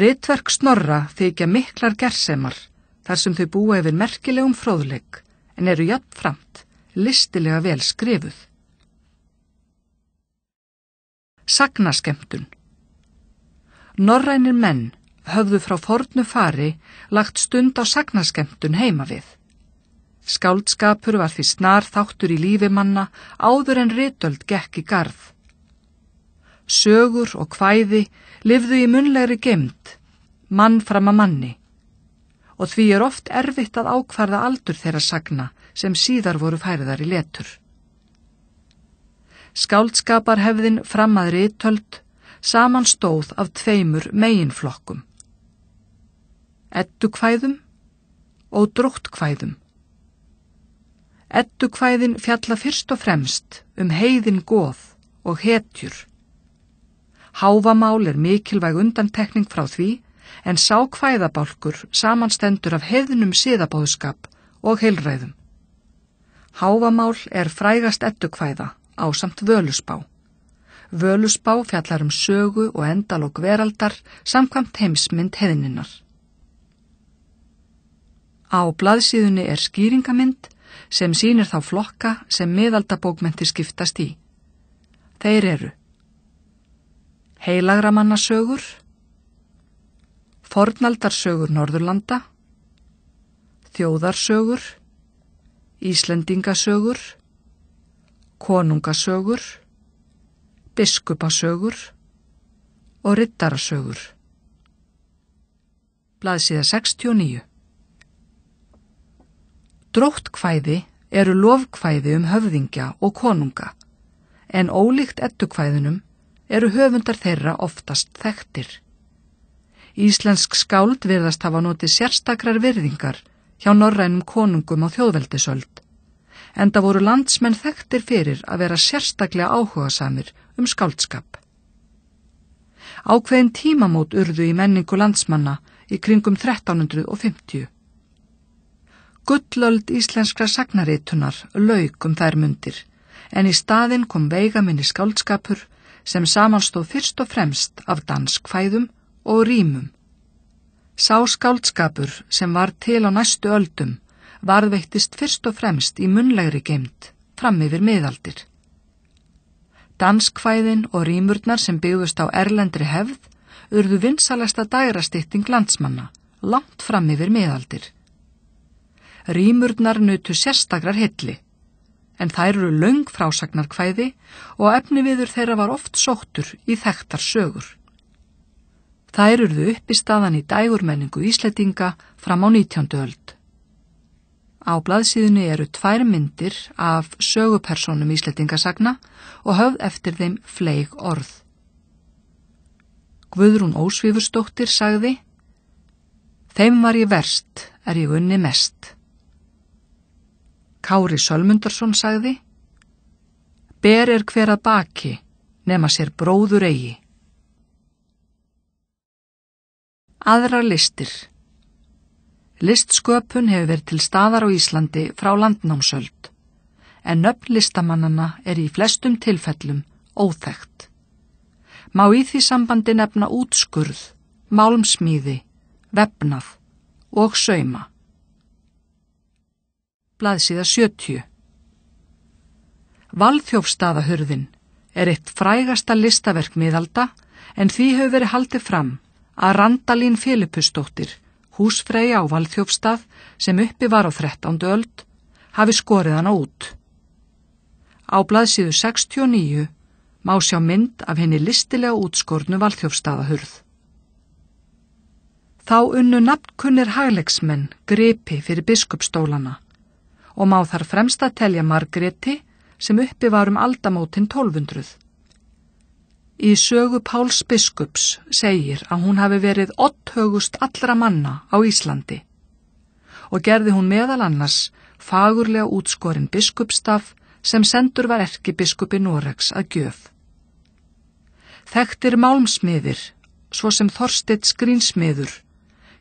Ritverk Snorra þykja miklar gersemar þar sem þau búa yfir merkilegum fróðleik, en eru jafnframt listilega vel skrifuð. Sagnaskemmtun. Norrænir menn höfðu frá fornu fari lagt stund á sagnaskemmtun heima við. Skáldskapur var því snar þáttur í lífi manna áður en ritöld gekk í garð. Sögur og kvæði lifðu í munnlegri geymd, mann fram að manni, og því oft erfitt að ákvarða aldur þeirra sagna sem síðar voru færðar í letur. Skáldskaparhefðin fram að ritöld samanstóð af tveimur meginflokkum, eddukvæðum og dróttkvæðum. Eddukvæðin fjalla fyrst og fremst heiðin goð og hetjur. Háfamál mikilvæg undantekning frá því, en sá kvæðabálkur samanstendur af heiðnum siðabóðskap og heilræðum. Háfamál frægast eddukvæða ásamt Völuspá. Völuspá fjallar sögu og endalok veraldar samkvæmt heimsmynd heiðninnar. Á blaðsíðunni skýringamynd sem sýnir þá flokka sem miðaldabókmenntir skiptast í. Þeir eru heilagramannasögur, fornaldarsögur Norðurlanda, þjóðarsögur, Íslendingasögur, konungasögur, biskupasögur og riddarasögur. Blaðsíða 69. Dróttkvæði eru lofkvæði höfðingja og konunga, en ólíkt eddukvæðunum eru höfundar þeirra oftast þekktir. Íslensk skáld virðast hafa notið sérstakrar virðingar hjá norrænum konungum á þjóðveldisöld, enda voru landsmenn þekktir fyrir að vera sérstaklega áhugasamir skáldskap. Ákveðin tímamót urðu í menningu landsmanna í kringum 1350. Gullöld íslenskra sagnaritunar lauk þær mundir, en í staðinn kom veigaminni skáldskapur sem samanstóð fyrst og fremst af danskvæðum og rímum. Sá skáldskapur sem var til á næstu öldum varðveittist fyrst og fremst í munnlegri geymd fram yfir miðaldir. Danskvæðin og rímurnar sem byggðust á erlendri hefð urðu vinsalasta dægrastytting landsmanna langt fram yfir miðaldir. Rímurnar nutu sérstakrar hilli, en þær eru löng frásagnarkvæði og efniviður þeirra var oft sóttur í þekktar sögur. Þær urðu uppistaðan í dægurmenningu Íslendinga fram á 19. öld. Á blaðsíðunni eru 2 myndir af sögupersónum Íslendingasagna og höfð eftir þeim fleyg orð. Guðrún Ósvífursdóttir sagði: "Þeim var ég verst, ég unni mest." Kári Sölmundarsson sagði: "Ber hver að baki, nema sér bróður eigi." Aðrar listir. Listsköpun hefur verið til staðar á Íslandi frá landnámsöld, en nöfn listamannanna í flestum tilfellum óþekkt. Má í því sambandi nefna útskurð, málmsmíði, vefnað og sauma. Blaðsíða 70. Valþjófsstaðahurðin eitt frægasta listaverk miðalda, en því hefur verið haldið fram að Randalín Filipusdóttir, húsfreyja á Valþjófsstað sem uppi var á 13. öld, hafi skorið hana út. Á blaðsíðu 69 má sjá mynd af henni listilega útskornu Valþjófsstaðahurð. Þá unnu nafnkunnir hagleiksmenn gripi fyrir biskupsstólana og má þar fremst að telja Margréti sem uppi var aldamótin 1200. Í sögu Páls biskups segir að hún hafi verið oddhögust allra manna á Íslandi og gerði hún meðal annars fagurlega útskorinn biskupsstaf sem sendur var erkibiskupi Noregs að gjöf. Þekktir málmsmiðir, svo sem Þorsteinn skrýnsmiður,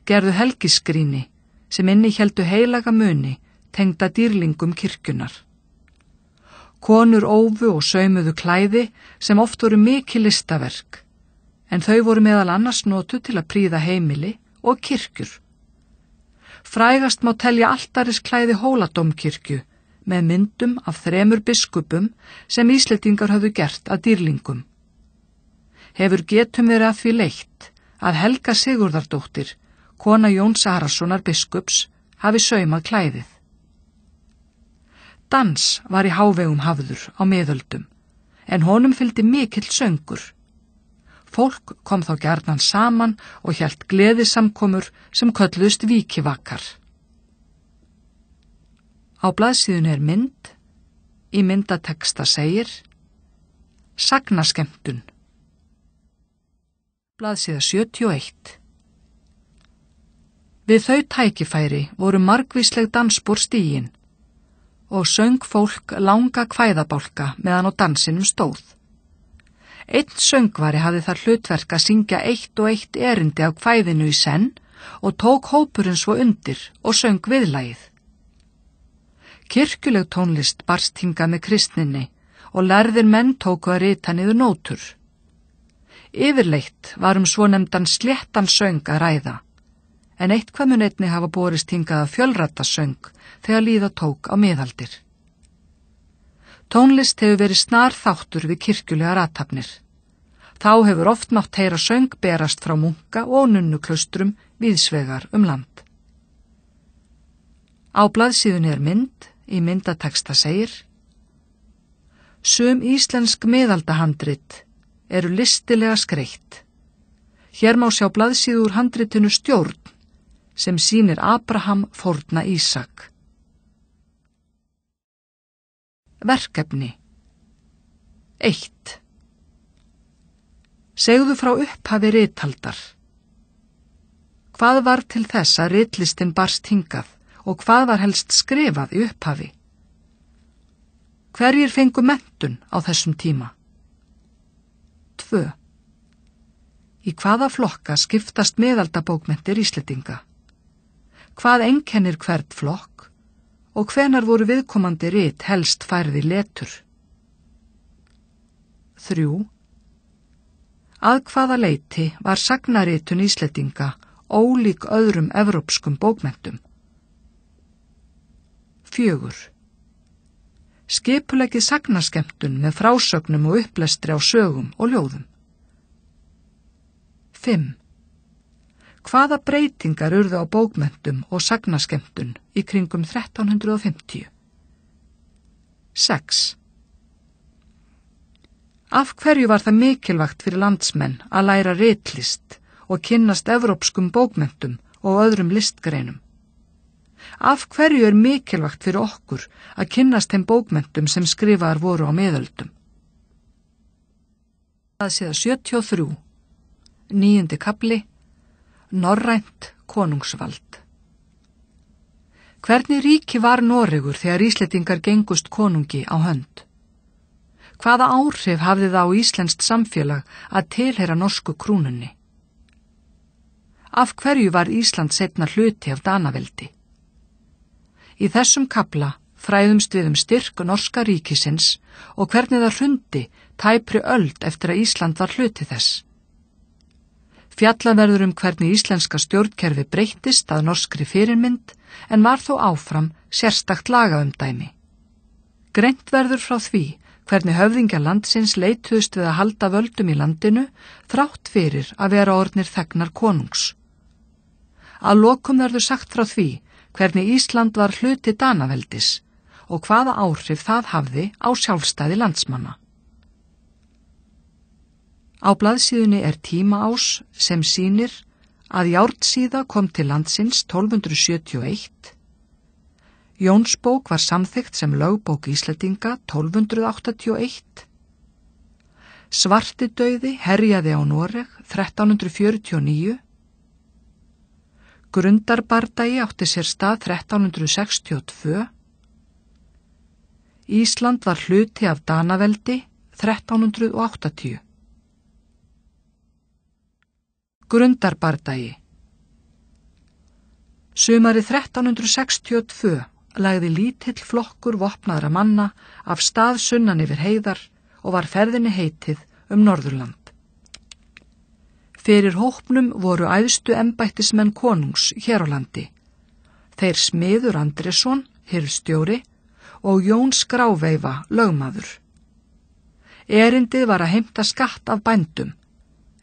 gerðu helgiskrýni sem innihéldu heilaga muni tengda dýrlingum kirkjunar. Konur ófu og saumuðu klæði sem oft voru mikið listaverk, en þau voru meðal annars notuð til að prýða heimili og kirkjur. Frægast má telja altarisklæði Hóladómkirkju með myndum af 3 biskupum sem Íslendingar höfðu gert að dýrlingum. Hefur getum verið að því leitt að Helga Sigurðardóttir, kona Jóns Arasonar biskups, hafi saumað klæðið. Dans var í hávegum hafður á miðöldum, en honum fylgdi mikill söngur. Fólk kom þá gjarnan saman og hélt gleðisamkomur sem kölluðust víkivakkar. Á blaðsíðunni er mynd, í myndatexta segir: Sagnaskemmtun. Blaðsíða 71. Við þau tækifæri voru margvísleg dansspor stigin og söng fólk langa kvæðabálka meðan á dansinum stóð. Einn söngvari hafði það hlutverk að syngja eitt og eitt erindi af kvæðinu í senn og tók hópurinn svo undir og söng viðlagið. Kirkjuleg tónlist barst hingað með kristninni og lærðir menn tóku að rita niður nótur. Yfirleitt var svonefndan sléttan söng að ræða, en eitthvað mun einnig hafa borist hingað að fjölrattasöng þegar líða tók á miðaldir. Tónlist hefur verið snar þáttur við kirkjulegar athafnir. Þá hefur oft mátt heyra söng berast frá munka og nunnuklaustrum víðsvegar land. Á blaðsíðunni er mynd, í myndatexta segir: Sum íslensk miðaldahandrit eru listilega skreytt. Hér má sjá blaðsíðu úr handritinu Stjórn, sem sýnir Abraham fórna Ísak. Verkefni 1. Segðu frá upphafi rithaldar. Hvað var til þess að ritlistin barst hingað og hvað var helst skrifað í upphafi? Hverjir fengu menntun á þessum tíma? 2. Í hvaða flokka skiptast miðaldabókmenntir Íslendinga? Hvað einkennir hvern flokk og hvenær voru viðkomandi rit helst færð í letur? 3. Að hvaða leyti var sagnaritun Íslendinga ólík öðrum evrópskum bókmenntum? 4. Skipuleggið sagnaskemmtun með frásögnum og upplestri á sögum og ljóðum. 5. Hvaða breytingar urðu á bókmenntum og sagnaskemmtun í kringum 1350? 6. Af hverju var það mikilvægt fyrir landsmenn að læra ritlist og kynnast evrópskum bókmenntum og öðrum listgreinum? Af hverju er mikilvægt fyrir okkur að kynnast þeim bókmenntum sem skrifaðar voru á miðöldum? Blaðsíða 73. 9. kafli. Norrænt konungsvald. Hvernig ríki var Noregur þegar Íslendingar gengust konungi á hönd? Hvaða áhrif hafði það á íslenskt samfélag að tilheyra norsku krúnunni? Af hverju var Ísland seinna hluti af Danaveldi? Í þessum kafla fræðumst við styrk norska ríkisins og hvernig það hrundi tæpri öld eftir að Ísland var hluti þess. Fjallað verður hvernig íslenska stjórnkerfi breyttist að norskri fyrirmynd en var þó áfram sérstakt lagaumdæmi. Greint verður frá því hvernig höfðingjar landsins leituðust við að halda völdum í landinu þrátt fyrir að vera orðnir þegnar konungs. Að lokum verður sagt frá því hvernig Ísland var hluti Danaveldis og hvaða áhrif það hafði á sjálfstæði landsmanna. Á blaðsíðunni er tímaás sem sýnir að Járnsíða kom til landsins 1271, Jónsbók var samþykkt sem lögbók Íslendinga 1281, Svartidauði herjaði á Noreg 1349, Grundarbardagi átti sér stað 1362, Ísland var hluti af Danaveldi 1380. Grundarbardagi. Sumarið 1362 lagði lítill flokkur vopnaðra manna af stað sunnan yfir heiðar og var ferðinni heitið Norðurland. Fyrir hópnum voru æðstu embættismenn konungs hér á landi. Þeir Smiður Andrésson, hirðstjóri, og Jón Skráveifa, lögmaður. Erindið var að heimta skatt af bændum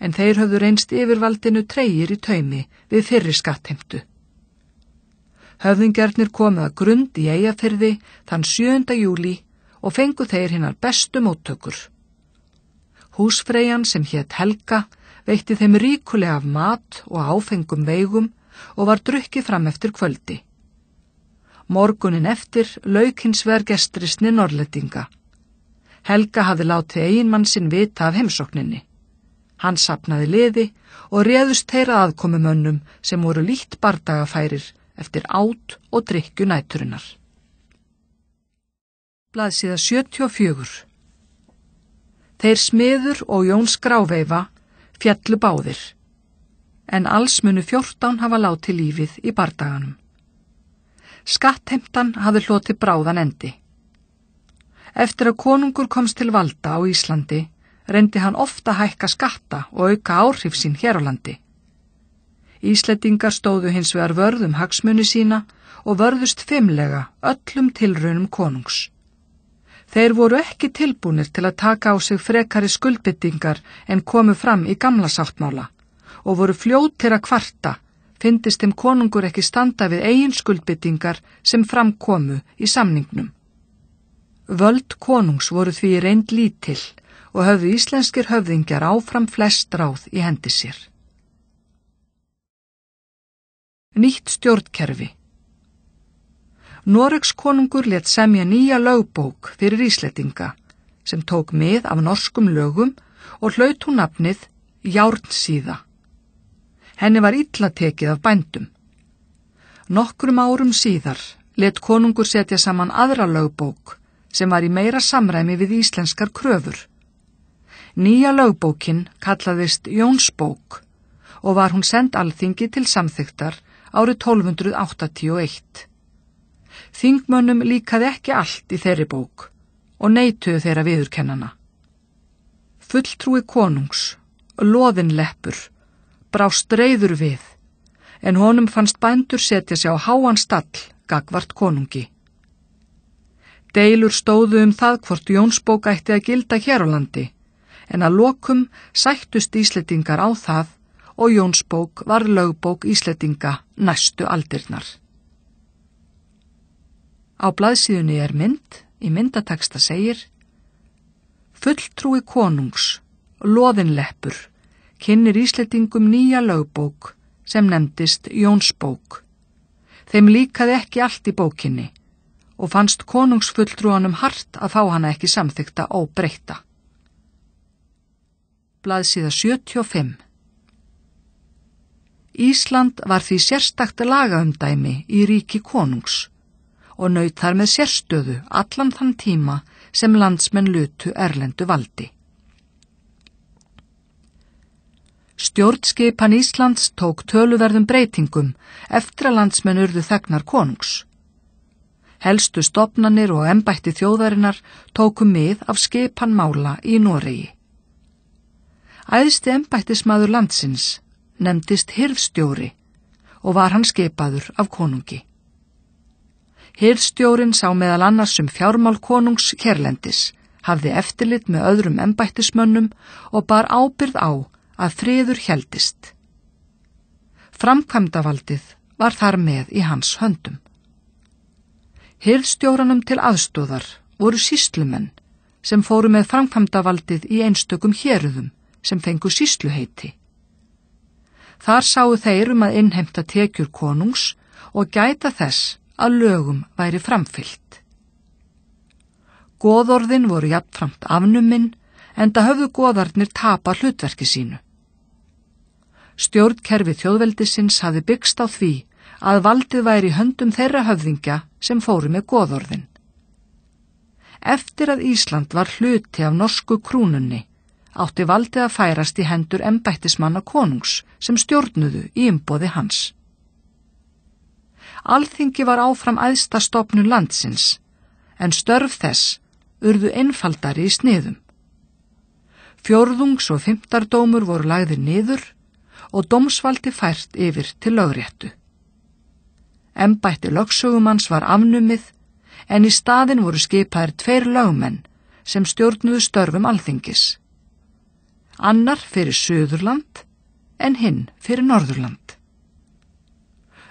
en þeir höfðu reynst yfirvaldinu tregir í taumi við fyrri skattheimtu. Höfðingjarnir komu að Grund í Eyjafirði þann 7. júlí og fengu þeir hinar bestu móttökur. Húsfreyjan sem hét Helga veitti þeim ríkulega af mat og áfengum veigum og var drukkið fram eftir kvöldi. Morgunin eftir lauk hins vegar gestrisni Norðlendinga. Helga hafði látið eiginmann sinn vita af heimsókninni. Hann safnaði liði og réðust þeirra aðkomumönnum sem voru lítt bardagafærir eftir át og drykkju næturinnar. Blaðsíða 74. Þeir Smiður og Jón Skráveifa fjallu báðir, en alls munu 14 hafa látið lífið í bardaganum. Skattheimtan hafði hlotið bráðan endi. Eftir að konungur komst til valda á Íslandi, reyndi hann ofta að hækka skatta og auka áhrif sín hér á landi. Íslendingar stóðu hins vegar vörð hagsmuni sína og vörðust fimlega öllum tilraunum konungs. Þeir voru ekki tilbúnir til að taka á sig frekari skuldbindingar en komu fram í gamla sáttmála og voru fljótir að kvarta, fyndist þeim konungur ekki standa við eigin skuldbindingar sem fram komu í samningnum. Völd konungs voru því reynd lítil og höfðu íslenskir höfðingjar áfram flest ráð í hendi sér. Nýtt stjórnkerfi. Noregs konungur lét semja nýja lögbók fyrir Íslendinga sem tók mið af norskum lögum og hlaut hún nafnið Járnsíða. Henni var illa tekið af bændum. Nokkrum árum síðar lét konungur setja saman aðra lögbók sem var í meira samræmi við íslenskar kröfur. Nýja lögbókin kallaðist Jónsbók og var hún send alþingi til samþykktar árið 1281. Þingmönnum líkaði ekki allt í þeirri bók og neituðu þeirra viðurkennana. Fulltrúi konungs, Loðinleppur, brást reiður við, en honum fannst bændur setja sig á háan stall gagvart konungi. Deilur stóðu það hvort Jónsbók ætti að gilda hér á landi, en að lokum sættust Íslendingar á það og Jónsbók var lögbók Íslendinga næstu aldirnar. Á blaðsíðunni mynd, í myndateksta segir: Fulltrúi konungs, Loðinleppur, kynnir Íslendingum nýja lögbók sem nefndist Jónsbók. Þeim líkaði ekki allt í bókinni og fannst konungsfulltrúanum hart að fá hana ekki samþykta óbreytta. Blaðsíða 75. Ísland var því sérstakt lagaumdæmi í ríki konungs og naut þar með sérstöðu allan þann tíma sem landsmenn lutu erlendu valdi. Stjórnskipan Íslands tók töluverðum breytingum eftir að landsmenn urðu þegnar konungs. Helstu stofnanir og embætti þjóðarinnar tóku mið af skipan mála í Noregi. Æðsti embættismaður landsins nefndist hirðstjóri og var hann skipaður af konungi. Hirðstjórinn sá meðal annars fjármál konungs hérlendis, hafði eftirlit með öðrum embættismönnum og bar ábyrgð á að friður héldist. Framkvæmdavaldið var þar með í hans höndum. Hirðstjóranum til aðstoðar voru sýslumenn sem fóru með framkvæmdavaldið í einstökum héruðum sem fengu sýsluheiti. Þar sáu þeir að innheimta tekjur konungs og gæta þess að lögum væri framfylgt. Goðorðin voru jafnframt afnumin, enda höfðu goðarnir tapað hlutverki sínu. Stjórnkerfi þjóðveldisins hafði byggst á því að valdið væri í höndum þeirra höfðingja sem fóru með goðorðin. Eftir að Ísland var hluti af norsku krúnunni, átti valdið að færast í hendur embættismanna konungs sem stjórnuðu í umboði hans. Alþingi var áfram æðsta stofnun landsins, en störf þess urðu einfaldari í sniðum. Fjórðungs- og fimmtardómur voru lagðir niður og dómsvaldi fært yfir til lögréttu. Embætti lögsögumanns var afnumið, en í staðinn voru skipaðir 2 lögmenn sem stjórnuðu störfum alþingis. annar fyrir Suðurland en hinn fyrir Norðurland.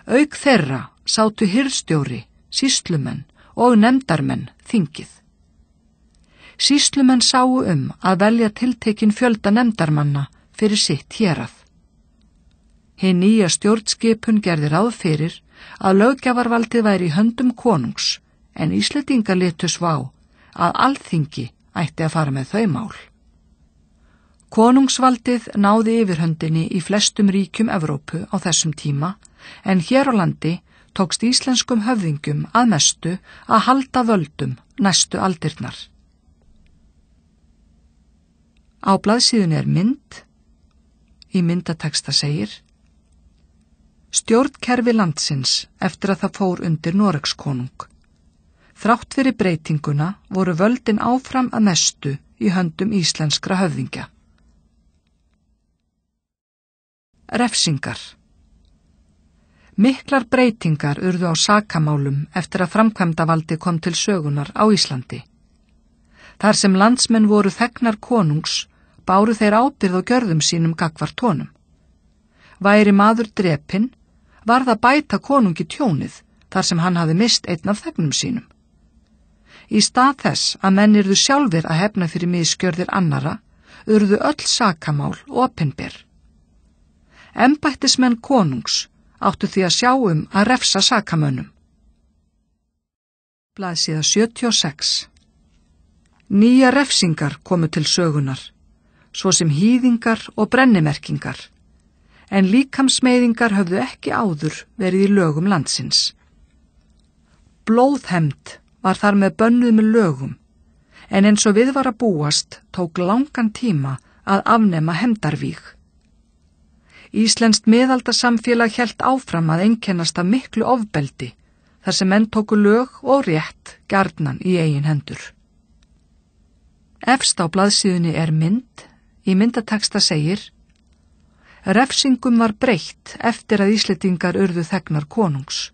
Auk þeirra sátu hirðstjóri, sýslumenn og nefndarmenn þingið. Sýslumenn sáu að velja tiltekinn fjölda nefndarmanna fyrir sitt hérað. Hin nýja stjórnskipun gerði ráð fyrir að löggjafarvaldið væri í höndum konungs, en Íslendingar litu svo á að alþingi ætti að fara með þau mál. Konungsvaldið náði yfirhöndinni í flestum ríkjum Evrópu á þessum tíma, en hér á landi tókst íslenskum höfðingjum að mestu að halda völdum næstu aldirnar. Á blaðsíðunni mynd. Í myndateksta segir: Stjórnkerfi landsins eftir að það fór undir Noregskonung. Þrátt fyrir breytinguna voru völdin áfram að mestu í höndum íslenskra höfðingja. Refsingar. Miklar breytingar urðu á sakamálum eftir að framkvæmdavaldi kom til sögunar á Íslandi. Þar sem landsmenn voru þegnar konungs, báru þeir ábyrgð á gjörðum sínum gagnvart honum. Væri maður drepinn, varð að bæta konungi tjónið þar sem hann hafði mist einn af þegnum sínum. Í stað þess að menn yrðu sjálfir að hefna fyrir misgjörðir annara, urðu öll sakamál opinber. Embættismenn konungs áttu því að sjá að refsa sakamönnum. Blaðsíða 76. Nýja refsingar komu til sögunar, svo sem hýðingar og brennimerkingar, en líkamsmeiðingar höfðu ekki áður verið í lögum landsins. Blóðhefnd var þar með bönnuð með lögum, en eins og við var að búast tók langan tíma að afnema hefndarvíg. Íslenskt miðaldasamfélag hélt áfram að einkennast af miklu ofbeldi, þar sem menn tóku lög og rétt gjarnan í eigin hendur. Efst á blaðsíðunni mynd. Í myndateksta segir: Refsingum var breytt eftir að Íslendingar urðu þegnar konungs.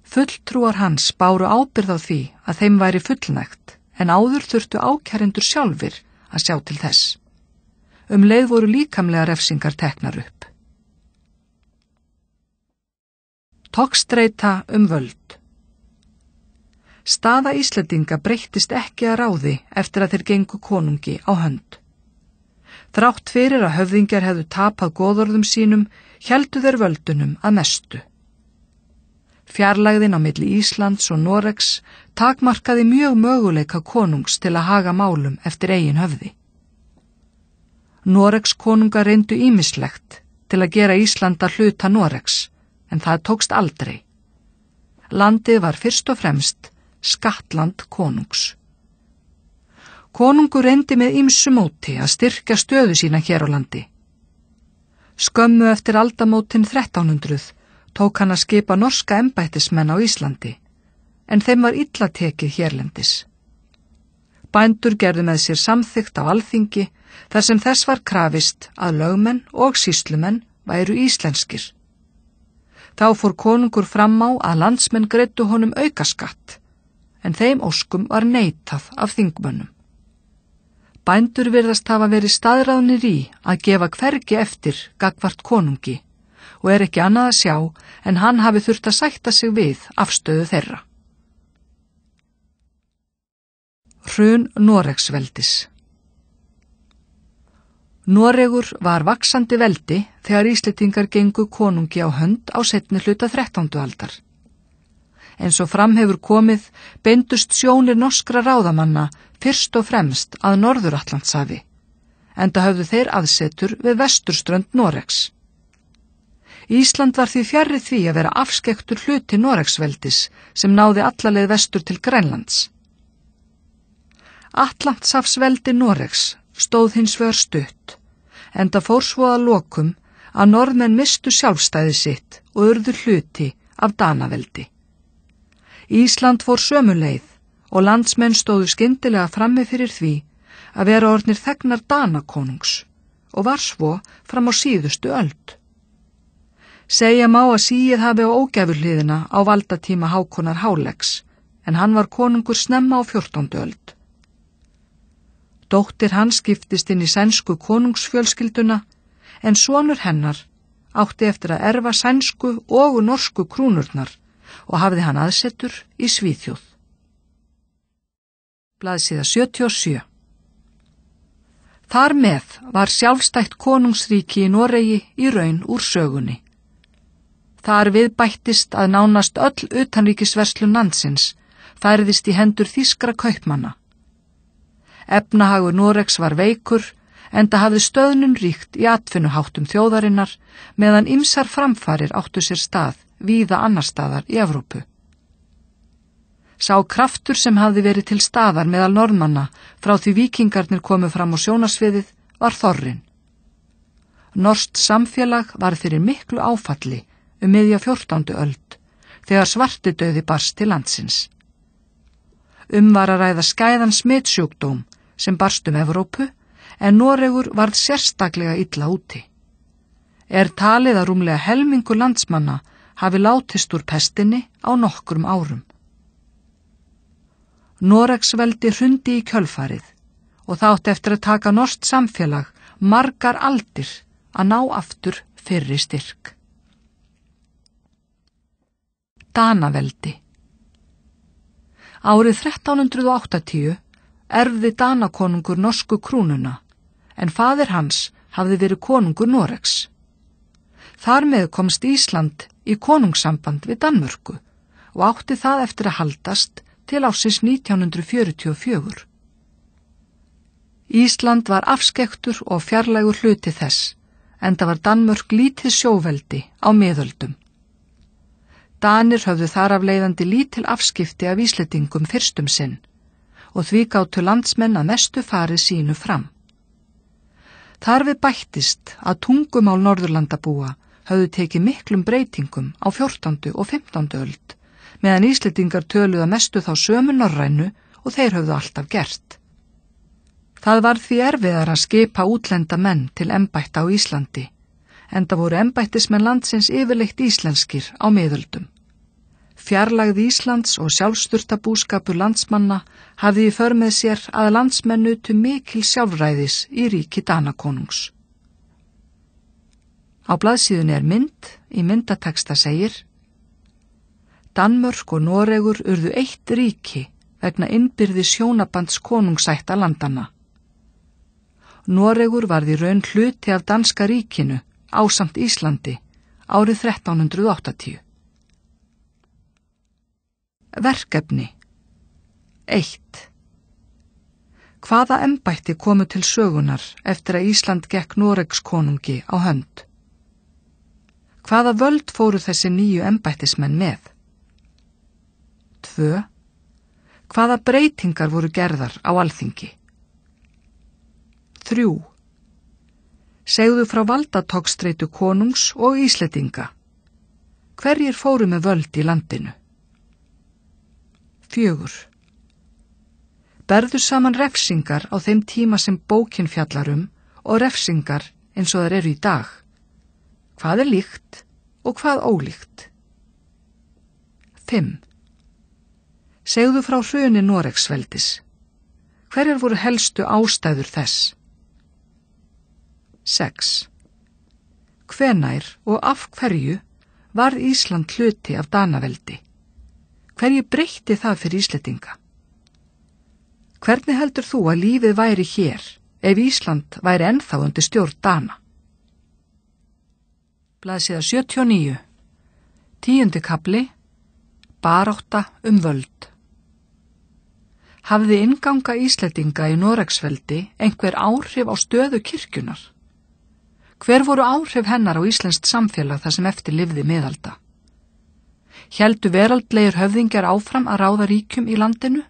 Fulltrúar hans báru ábyrgð á því að þeim væri fullnægt, en áður þurftu ákærendur sjálfir að sjá til þess. Leið voru líkamlega refsingar teknar upp. Togstreita völd. Staða Íslendinga breyttist ekki að ráði eftir að þeir gengu konungi á hönd. Þrátt fyrir að höfðingjar hefðu tapað goðorðum sínum, héldu þeir völdunum að mestu. Fjarlægðin á milli Íslands og Noregs takmarkaði mjög möguleika konungs til að haga málum eftir eigin höfði. Noregs konungar reyndu ýmislegt til að gera Ísland að hluta Noregs, en það tókst aldrei. Landið var fyrst og fremst skattland konungs. Konungur reyndi með ýmsu móti að styrkja stöðu sína hér á landi. Skömmu eftir aldamótin 1300 tók hann að skipa norska embættismenn á Íslandi, en þeim var illa tekið hérlendis. Bændur gerðu með sér samþykkt á alþingi þar sem þess var krafist að lögmenn og sýslumenn væru íslenskir. Þá fór konungur fram á að landsmenn greiddu honum aukaskatt, en þeim óskum var neitað af þingmönnum. Bændur virðast hafa verið staðráðnir í að gefa hvergi eftir gagnvart konungi og ekki annað að sjá en hann hafi þurft að sætta sig við afstöðu þeirra. Hrun Noregsveldis. Noregur var vaxandi veldi þegar Íslendingar gengu konungi á hönd á seinni hluta 13. aldar. Eins og fram hefur komið beindust sjónir norskra ráðamanna fyrst og fremst að Norður-Atlantshafi, enda höfðu þeir aðsetur við vesturströnd Noregs. Ísland var því fjarri því að vera afskekktur hluti Noregsveldis sem náði alla leið vestur til Grænlands. Atlantshafsveldi Noregs stóð hins vegar stutt, enda fór svo að lokum að Norðmenn mistu sjálfstæði sitt og urðu hluti af Danaveldi. Ísland fór sömu leið og landsmenn stóðu skyndilega frammi fyrir því að vera orðnir þegnar Danakonungs og var svo fram á síðustu öld. Segja má að síið hafi á ógæfuhliðina á valdatíma Hákonar Háleggs, en hann var konungur snemma á 14. öld. Dóttir hans giftist inn í sænsku konungsfjölskylduna en sonur hennar átti eftir að erfa sænsku og norsku krúnurnar og hafði hann aðsetur í Svíþjóð. Blaðsíða 77. Þar með var sjálfstætt konungsríki í Noregi í raun úr sögunni. Þar við bættist að nánast öll utanríkisverslun landsins færðist í hendur þýskra kaupmanna. Efnahagur Noregs var veikur, enda hafði stöðnun ríkt í atvinnuháttum þjóðarinnar meðan ýmsar framfarir áttu sér stað víða annar staðar í Evrópu. Sá kraftur sem hafði verið til staðar meðal Norðmanna frá því víkingarnir komu fram á sjónarsviðið var þorrinn. Norskt samfélag var fyrir miklu áfalli miðja 14. öld þegar svartidauði barst til landsins. Var að ræða skæðan smitsjúkdóm sem barst Evrópu en Noregur varð sérstaklega illa úti. Talið að rúmlega helmingur landsmanna hafi látist úr pestinni á nokkrum árum. Noregsveldi hrundi í kjölfarið og það átti eftir að taka norskt samfélag margar aldir að ná aftur fyrri styrk. Danaveldi. Árið 1380 erfði Danakonungur norsku krúnuna, en faðir hans hafði verið konungur Noregs. Þar með komst Ísland í konungssamband við Danmörku og átti það eftir að haldast til ársins 1944. Ísland var afskekktur og fjarlægur hluti þess, enda var Danmörk lítið sjóveldi á miðöldum. Danir höfðu þar af leiðandi lítil afskipti af Íslendingum fyrstum sinn og því gátu landsmenn að mestu farið sínu fram. Þar við bættist að tungumál Norðurlandabúa höfðu tekið miklum breytingum á 14. og 15. öld, meðan Íslendingar töluðu að mestu þá sömu norrænu og þeir höfðu alltaf gert. Það var því erfiðar að skipa útlenda menn til embætta á Íslandi, enda voru embættismenn landsins yfirleitt íslenskir á miðöldum. Fjarlægð Íslands og sjálfsturtabúskapur landsmanna hafði í för með sér að landsmenn nutu mikil sjálfræðis í ríki Danakonungs. Á blaðsíðunni mynd, í myndateksta segir: Danmörk og Noregur urðu eitt ríki vegna innbyrðis hjónabands konungsætta landanna. Noregur varð í raun hluti af danska ríkinu ásamt Íslandi árið 1380. Verkefni 1. Hvaða embætti komu til sögunar eftir að Ísland gekk Noregs konungi á hönd? Hvaða völd fóru þessi nýju embættismenn með? 2. Hvaða breytingar voru gerðar á alþingi? 3. Segðu frá valdatogstreitu konungs og Íslendinga. Hverjir fóru með völd í landinu? 4. Berðu saman refsingar á þeim tíma sem bókin fjallar og refsingar eins og þær eru í dag. Hvað er líkt og hvað ólíkt? 5. Segðu frá hruni Noregsveldis. Hverjar voru helstu ástæður þess? 6. Hvenær og af hverju varð Ísland hluti af Danaveldi? Hverju breytti það fyrir Íslendinga? Hvernig heldur þú að lífið væri hér ef Ísland væri ennþá undir stjórn Dana? Blaðsíða 79. 10. kafli. Barátta völd. Hafði innganga Íslendinga í Noregsveldi einhver áhrif á stöðu kirkjunar? Hver voru áhrif hennar á íslenskt samfélag þar sem eftir lifði miðalda? Héldu veraldlegir höfðingjar áfram að ráða ríkjum í landinu?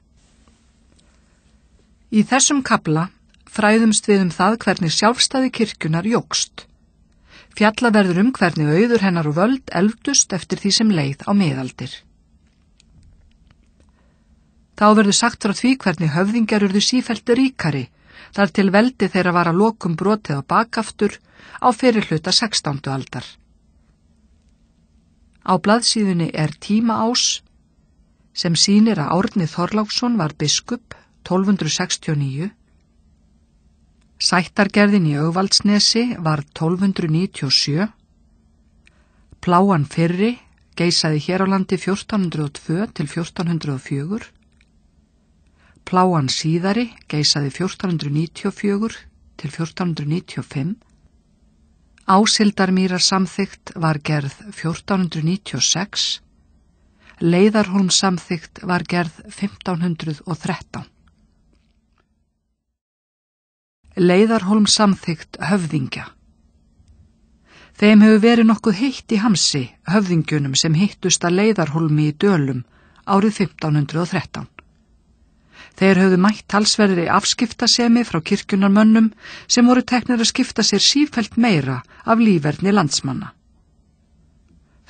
Í þessum kafla fræðumst við það hvernig sjálfstæði kirkjunar jókst. Fjalla verður hvernig auður hennar og völd efldust eftir því sem leið á miðaldir. Þá verður sagt frá því hvernig höfðingjar urðu sífellt ríkari, þar til veldi þeirra var að lokum brotið á bakaftur á fyrri hluta 16. aldar. Á blaðsíðunni tímaás sem sýnir að Árni Þorláksson var biskup 1269 Sættargerðin í Ögvaldsnesi var 1297, Pláan fyrri geisaði hér á landi 1402 til 1404, Pláan síðari geisaði 1494 til 1495, Ásildarmýrar samþykkt var gerð 1496, Leiðarhólm samþykkt var gerð 1513. Leiðarhólm samþykkt höfðingja. Þeim hefur verið nokkuð heitt í hamsi höfðingjunum sem hittust að Leiðarhólmi í Dölum árið 1513. Þeir höfðu mætt talsverðri afskiptasemi frá kirkjunarmönnum sem voru teknir að skipta sér sífellt meira af líferni landsmanna.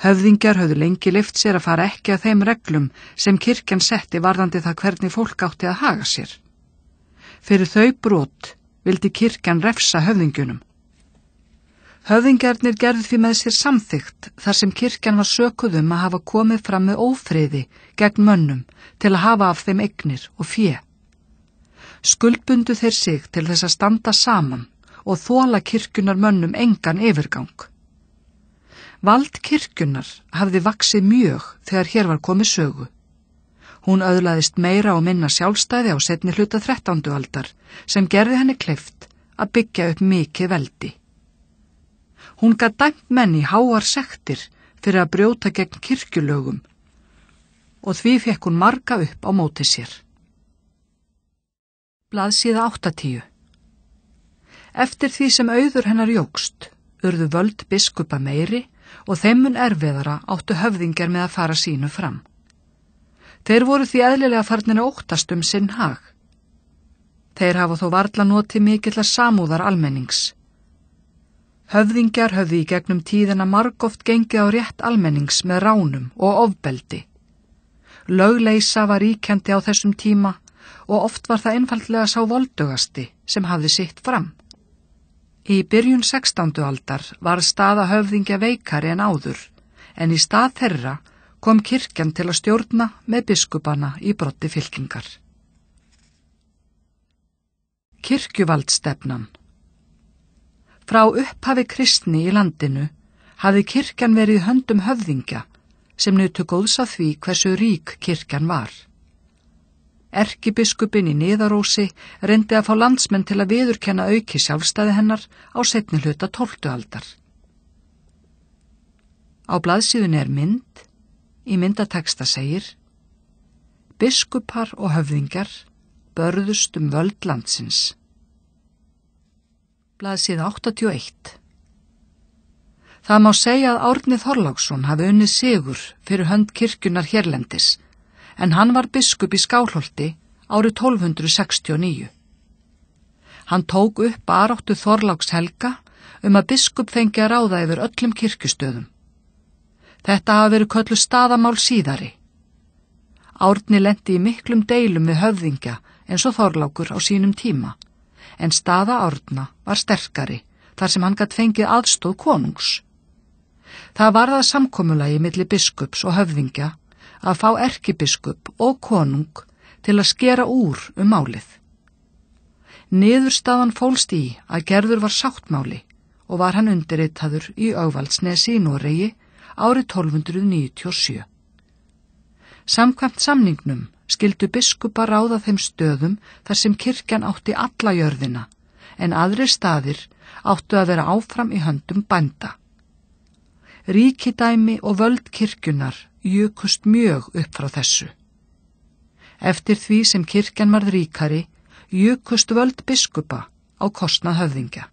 Höfðingjar höfðu lengi leyft sér að fara ekki að þeim reglum sem kirkjan setti varðandi það hvernig fólk átti að haga sér. Fyrir þau brot vildi kirkjan refsa höfðingjunum. Höfðingjarnir gerðu því með sér samþykkt þar sem kirkjan var sökuð að hafa komið fram með ófriði gegn mönnum til að hafa af þeim eignir og fé. Skuldbundu þeir sig til þess að standa saman og þola kirkjunar mönnum engan yfirgang. Vald kirkjunar hafði vaxið mjög þegar hér var komið sögu. Hún öðlaðist meira og minna sjálfstæði á seinni hluta 13. aldar sem gerði henni kleift að byggja upp mikið veldi. Hún gat dæmt menn í háar sektir fyrir að brjóta gegn kirkjulögum og því fekk hún marga upp á móti sér. Blaðsíða 80. Eftir því sem auður hennar jókst, urðu völd biskupa meiri og þeim mun erfiðara áttu höfðingjar með að fara sínu fram. Þeir voru því eðlilega farnir að óttast sinn hag. Þeir hafa þó varla notið mikillar samúðar almennings. Höfðingjar höfðu í gegnum tíðina margoft gengið á rétt almennings með ránum og ofbeldi. Lögleysa var ríkjandi á þessum tíma og oft var það einfaldlega sá voldugasti sem hafði sitt fram. Í byrjun 16. aldar var staða höfðingja veikari en áður, en í stað þeirra kom kirkjan til að stjórna með biskupana í broddi fylkingar. Kirkjuvaldstefnan. Frá upphafi kristni í landinu hafði kirkjan verið í höndum höfðingja sem nutu góðs af því hversu rík kirkjan var. Erkibiskupinn í Niðarósi reyndi að fá landsmenn til að viðurkenna auki sjálfstæði hennar á seinni hluta 12. aldar. Á blaðsíðunni er mynd. Í myndateksta segir: Biskupar og höfðingjar börðust völd landsins. Blaðsíða 81. Það má segja að Árni Þorláksson hafi unnið sigur fyrir hönd kirkjunar hérlendis, en hann var biskup í Skálholti árið 1269. Hann tók upp baráttu Þorláks helga að biskup fengi að ráða yfir öllum kirkjustöðum. Þetta hafa verið kölluð staðamál síðari. Árni lenti í miklum deilum við höfðingja eins og Þorlákur á sínum tíma, en staða Árna var sterkari þar sem hann gat fengið aðstoð konungs. Það var það samkomulagi milli biskups og höfðingja að fá erkibiskup og konung til að skera úr málið. Niðurstaðan fólst í að gerður var sáttmáli og var hann undirritaður í Ögvaldsnesi í Noregi árið 1297. Samkvæmt samningnum skyldu biskupa ráða þeim stöðum þar sem kirkjan átti alla jörðina, en aðrir staðir áttu að vera áfram í höndum bænda. Ríkidæmi og völd kirkjunar jukust mjög upp frá þessu. Eftir því sem kirkjan varð ríkari, jukust völd biskupa á kostnað höfðingja.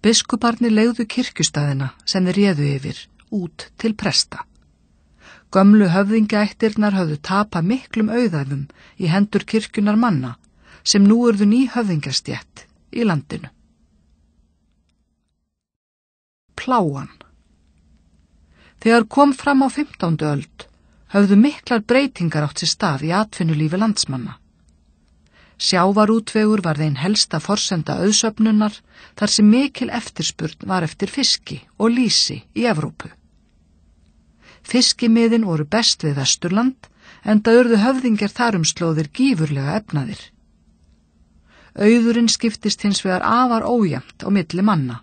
Biskuparnir leigðu kirkjustaðina sem þeir réðu yfir út til presta. Gömlu höfðingjaættirnar höfðu tapað miklum auðæfum í hendur kirkjunar manna sem nú urðu ný höfðingjastjætt í landinu. Pláan. Þegar kom fram á 15. öld höfðu miklar breytingar átt sér stað í atvinnulífi landsmanna. Sjávarútvegur var þeim helsta forsenda auðsöfnunar þar sem mikil eftirspurn var eftir fiski og lýsi í Evrópu. Fiskimiðin voru best við Vesturland enda urðu höfðingjar þar slóðir gífurlega efnaðir. Auðurinn skiptist hins vegar afar ójafnt á milli manna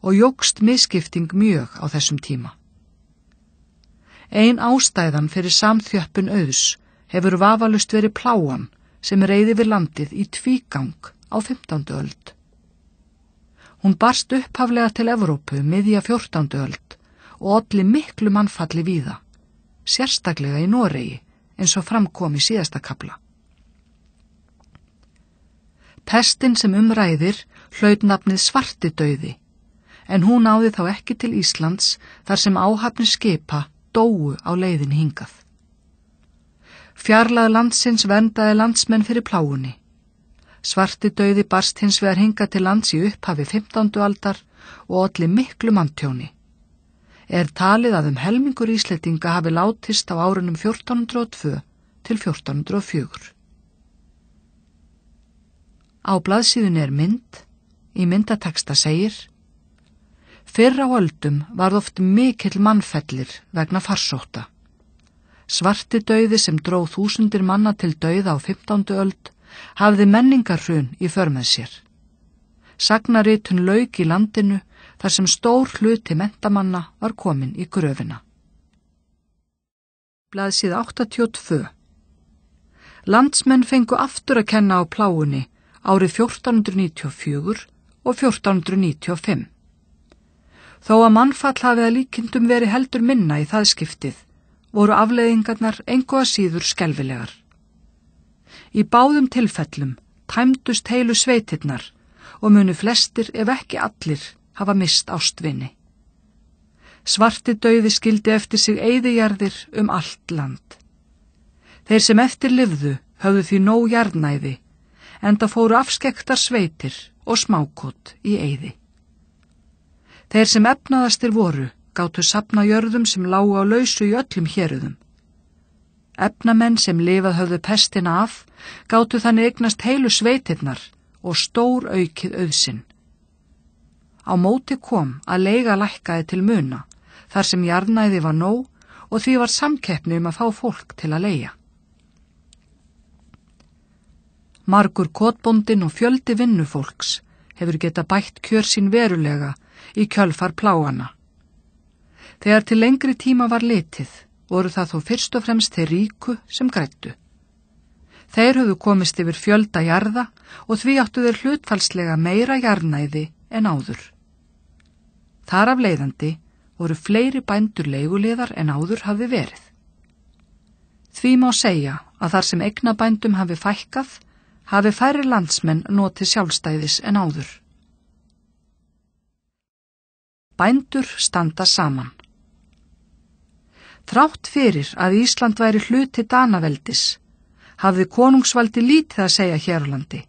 og jókst misskipting mjög á þessum tíma. Ein ástæðan fyrir samþjöppun auðs hefur vafalust verið plágan sem reið yfir landið í tvígang á 15. öld. Hún barst upphaflega til Evrópu miðja 14. öld og olli miklu mannfalli víða, sérstaklega í Noregi eins og fram kom í síðasta kafla. Pestin sem umræðir hlaut nafnið svartidauði, en hún náði þá ekki til Íslands þar sem áhafnir skipa dóu á leiðin hingað. Fjarlægð landsins verndaði landsmenn fyrir plágunni. Svartidauði barst hins vegar hingað til lands í upphafi 15. aldar og olli miklu manntjóni. Talið að helmingur Íslendinga hafi látist á árunum 1402 til 1404. Á blaðsíðunni mynd. Í myndateksta segir: Fyrr á öldum varð oft mikill mannfellir vegna farsótta. Svartidauði sem dró þúsundir manna til dauða á 15. öld hafði menningarhrun í för með sér. Sagnaritun lauk í landinu þar sem stór hluti menntamanna var komin í gröfina. Blaðsíða 82. Landsmenn fengu aftur að kenna á plágunni árið 1494 og 1495. Þó að mannfall hafi að líkindum verið heldur minna í það skiptið, voru afleiðingarnar engu að síður skelfilegar. Í báðum tilfellum tæmdust heilu sveitirnar og munu flestir ef ekki allir hafa mist ástvini. Svartidauði skildi eftir sig eyðijarðir allt land. Þeir sem eftir lifðu höfðu því nóg jarðnæði, enda fóru afskekktar sveitir og smákot í eyði. Þeir sem efnaðastir voru gátu safna jörðum sem lágu á lausu í öllum héruðum. Efnamenn sem lifað höfðu pestina af gátu þannig eignast heilu sveitirnar og stór aukið auðsinn. Á móti kom að leiga lækkaði til muna, þar sem jarðnæði var nóg og því var samkeppni að fá fólk til að leigja. Margur kotbóndinn og fjöldi vinnufólks hefur getað bætt kjör sín verulega í kjölfar plágana. Þegar til lengri tíma var litið, voru það þó fyrst og fremst þeir ríku sem græddu. Þeir höfðu komist yfir fjölda jarða og því áttu þeir hlutfallslega meira jarðnæði en áður. Þar af leiðandi voru fleiri bændur leiguliðar en áður hafði verið. Því má segja að þar sem eignabændum hafi fækkað, hafi færri landsmenn notið sjálfstæðis en áður. Bændur standa saman. Þrátt fyrir að Ísland væri hluti Danaveldis, hafði konungsvaldi lítið að segja hér á landi.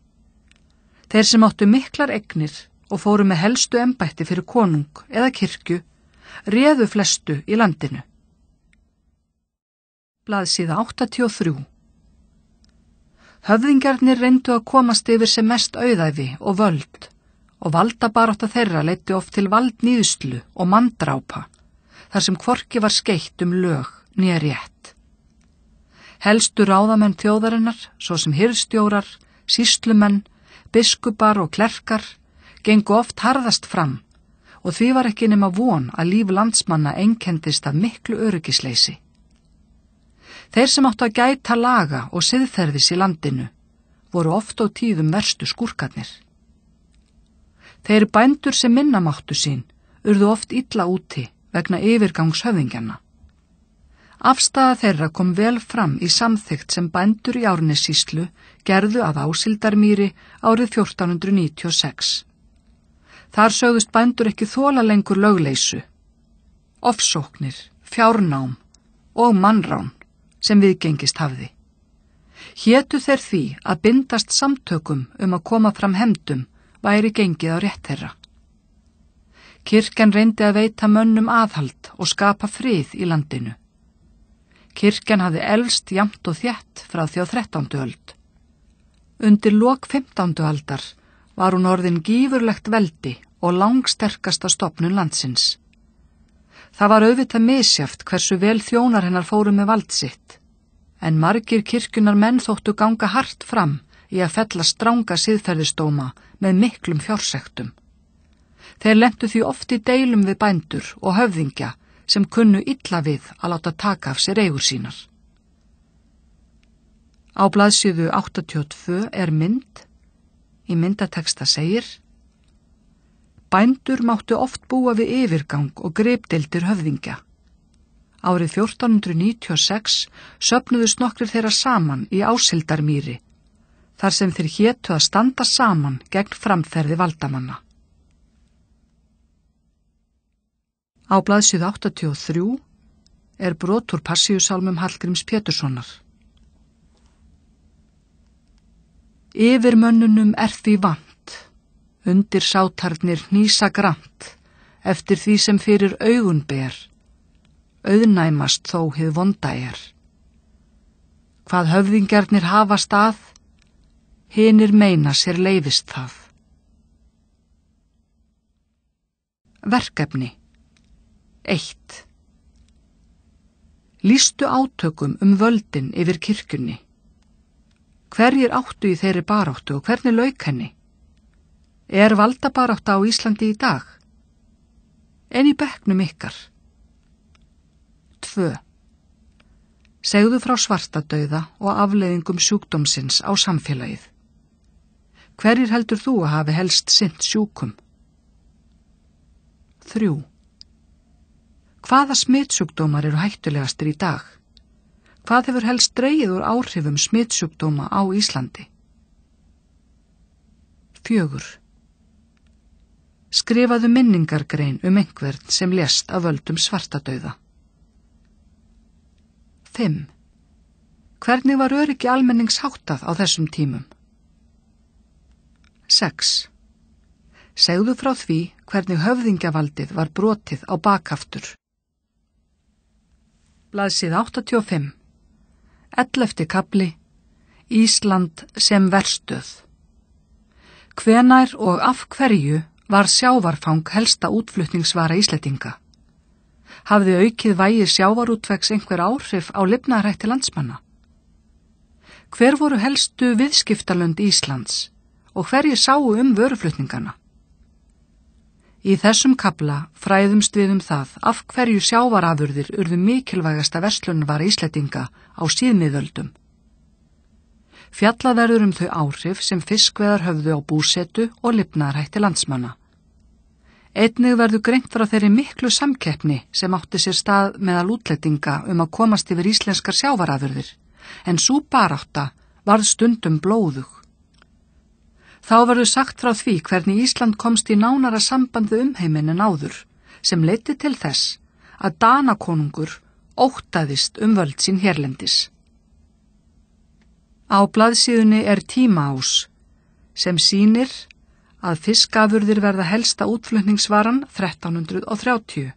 Þeir sem áttu miklar eignir og fóru með helstu embætti fyrir konung eða kirkju, réðu flestu í landinu. Blaðsíða 83. Höfðingjarnir reyndu að komast yfir sem mest auðæfi og völd, og valdabarátta þeirra leiddi oft til valdníðslu og manndrápa, þar sem hvorki var skeytt lög né rétt. Helstu ráðamenn þjóðarinnar, svo sem hirðstjórar, sýslumenn, biskupar og klerkar, gengu oft harðast fram og því var ekki nema von að líf landsmanna einkendist af miklu öryggisleysi. Þeir sem áttu að gæta laga og siðferðis í landinu voru oft og tíðum verstu skúrkarnir. Þeir bændur sem minna máttu sín urðu oft illa úti vegna yfirgangs höfðingjanna. Afstaða þeirra kom vel fram í samþykkt sem bændur í Árnessýslu gerðu af Ásildarmýri árið 1496. Þar sögðust bændur ekki þola lengur lögleysu, ofsóknir, fjárnám og mannrán sem viðgengist hafði. Hétu þeir því að bindast samtökum að koma fram hefndum væri gengið á rétt þeirra. Kirkjan reyndi að veita mönnum aðhald og skapa frið í landinu. Kirkjan hafði elst jafnt og þétt frá því á 13. öld. Undir lok 15. aldar var hún orðin gífurlegt veldi og langsterkasta stofnun landsins. Það var auðvitað misjafnt hversu vel þjónar hennar fóru með vald sitt, en margir kirkjunar menn þóttu ganga hart fram í að fella stranga siðferðisdóma með miklum fjársektum. Þeir lentu því oft í deilum við bændur og höfðingja sem kunnu illa við að láta taka af sér eigur sínar. Á blaðsíðu 82 er mynd. Í myndateksta segir: Bændur máttu oft búa við yfirgang og gripdeildir höfðingja. Árið 1496 söfnuðust nokkrir þeirra saman í Áshildarmýri, þar sem þeir hétu að standa saman gegn framferði valdamanna. Á blaðsíðu 83 er brot úr Passíusálmum Hallgríms Péturssonar. Yfirmönnunum því vant, undir sátarnir hnýsa grant, eftir því sem fyrir augun ber, auðnæmast þó hið vonda er. Hvað höfðingjarnir hafa stað, hinir meina sér leyfist það. Verkefni 1. Lýstu átökum völdin yfir kirkjunni. Hverjir áttu í þeirri baráttu og hvernig lauk henni? Er valdabarátta á Íslandi í dag? En í bekknum ykkar? 2. Segðu frá svartadauða og afleiðingum sjúkdómsins á samfélagið. Hverjir heldur þú að hafi helst sinnt sjúkum? 3. Hvaða smitsjúkdómar eru hættulegastir í dag? Hvað hefur helst dregið úr áhrifum smitsjúkdóma á Íslandi? 4. Skrifaðu minningargrein einhvern sem lést af völdum svartadauða. 5. Hvernig var öryggi almennings háttað á þessum tímum? 6. Segðu frá því hvernig höfðingjavaldið var brotið á bakhaftur. Blaðsíða 85. 11. kafli. Ísland sem verstöð. Hvenær og af hverju var sjávarfang helsta útflutningsvara Íslendinga? Hafði aukið vægi sjávarútvegs einhver áhrif á lifnaðarhætti landsmanna? Hver voru helstu viðskiptalönd Íslands og hverjir sáu vöruflutningana? Í þessum kafla fræðumst við það af hverju sjávarafurðir urðu mikilvægasta verslunarvara Íslendinga á síðmiðöldum. Fjallað verður þau áhrif sem fiskveiðar höfðu á búsetu og lifnaðarhætti landsmanna. Einnig verður greint frá þeirri miklu samkeppni sem átti sér stað meðal útlendinga að komast yfir íslenskar sjávarafurðir, en sú barátta varð stundum blóðug. Þá verður sagt frá því hvernig Ísland komst í nánara samband við umheiminn en áður, sem leiddi til þess að Danakonungur óttaðist völd sín hérlendis. Á blaðsíðunni er tímaás, sem sýnir að fiskafurðir verða helsta útflutningsvaran 1330.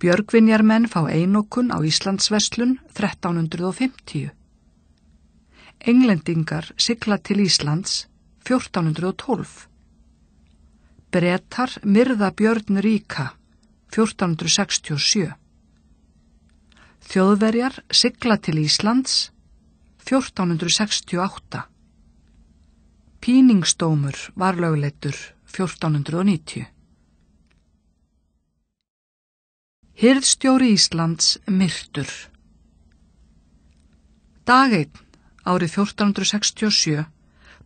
Björgvinjarmenn fá einokun á Íslandsverslun 1350. Englendingar sigla til Íslands 1412. Bretar myrða Björn ríka 1467. Þjóðverjar sigla til Íslands 1468. Píningsdómur var lögleiddur 1490. Hirðstjóri Íslands myrtur. Dag 1 árið 1467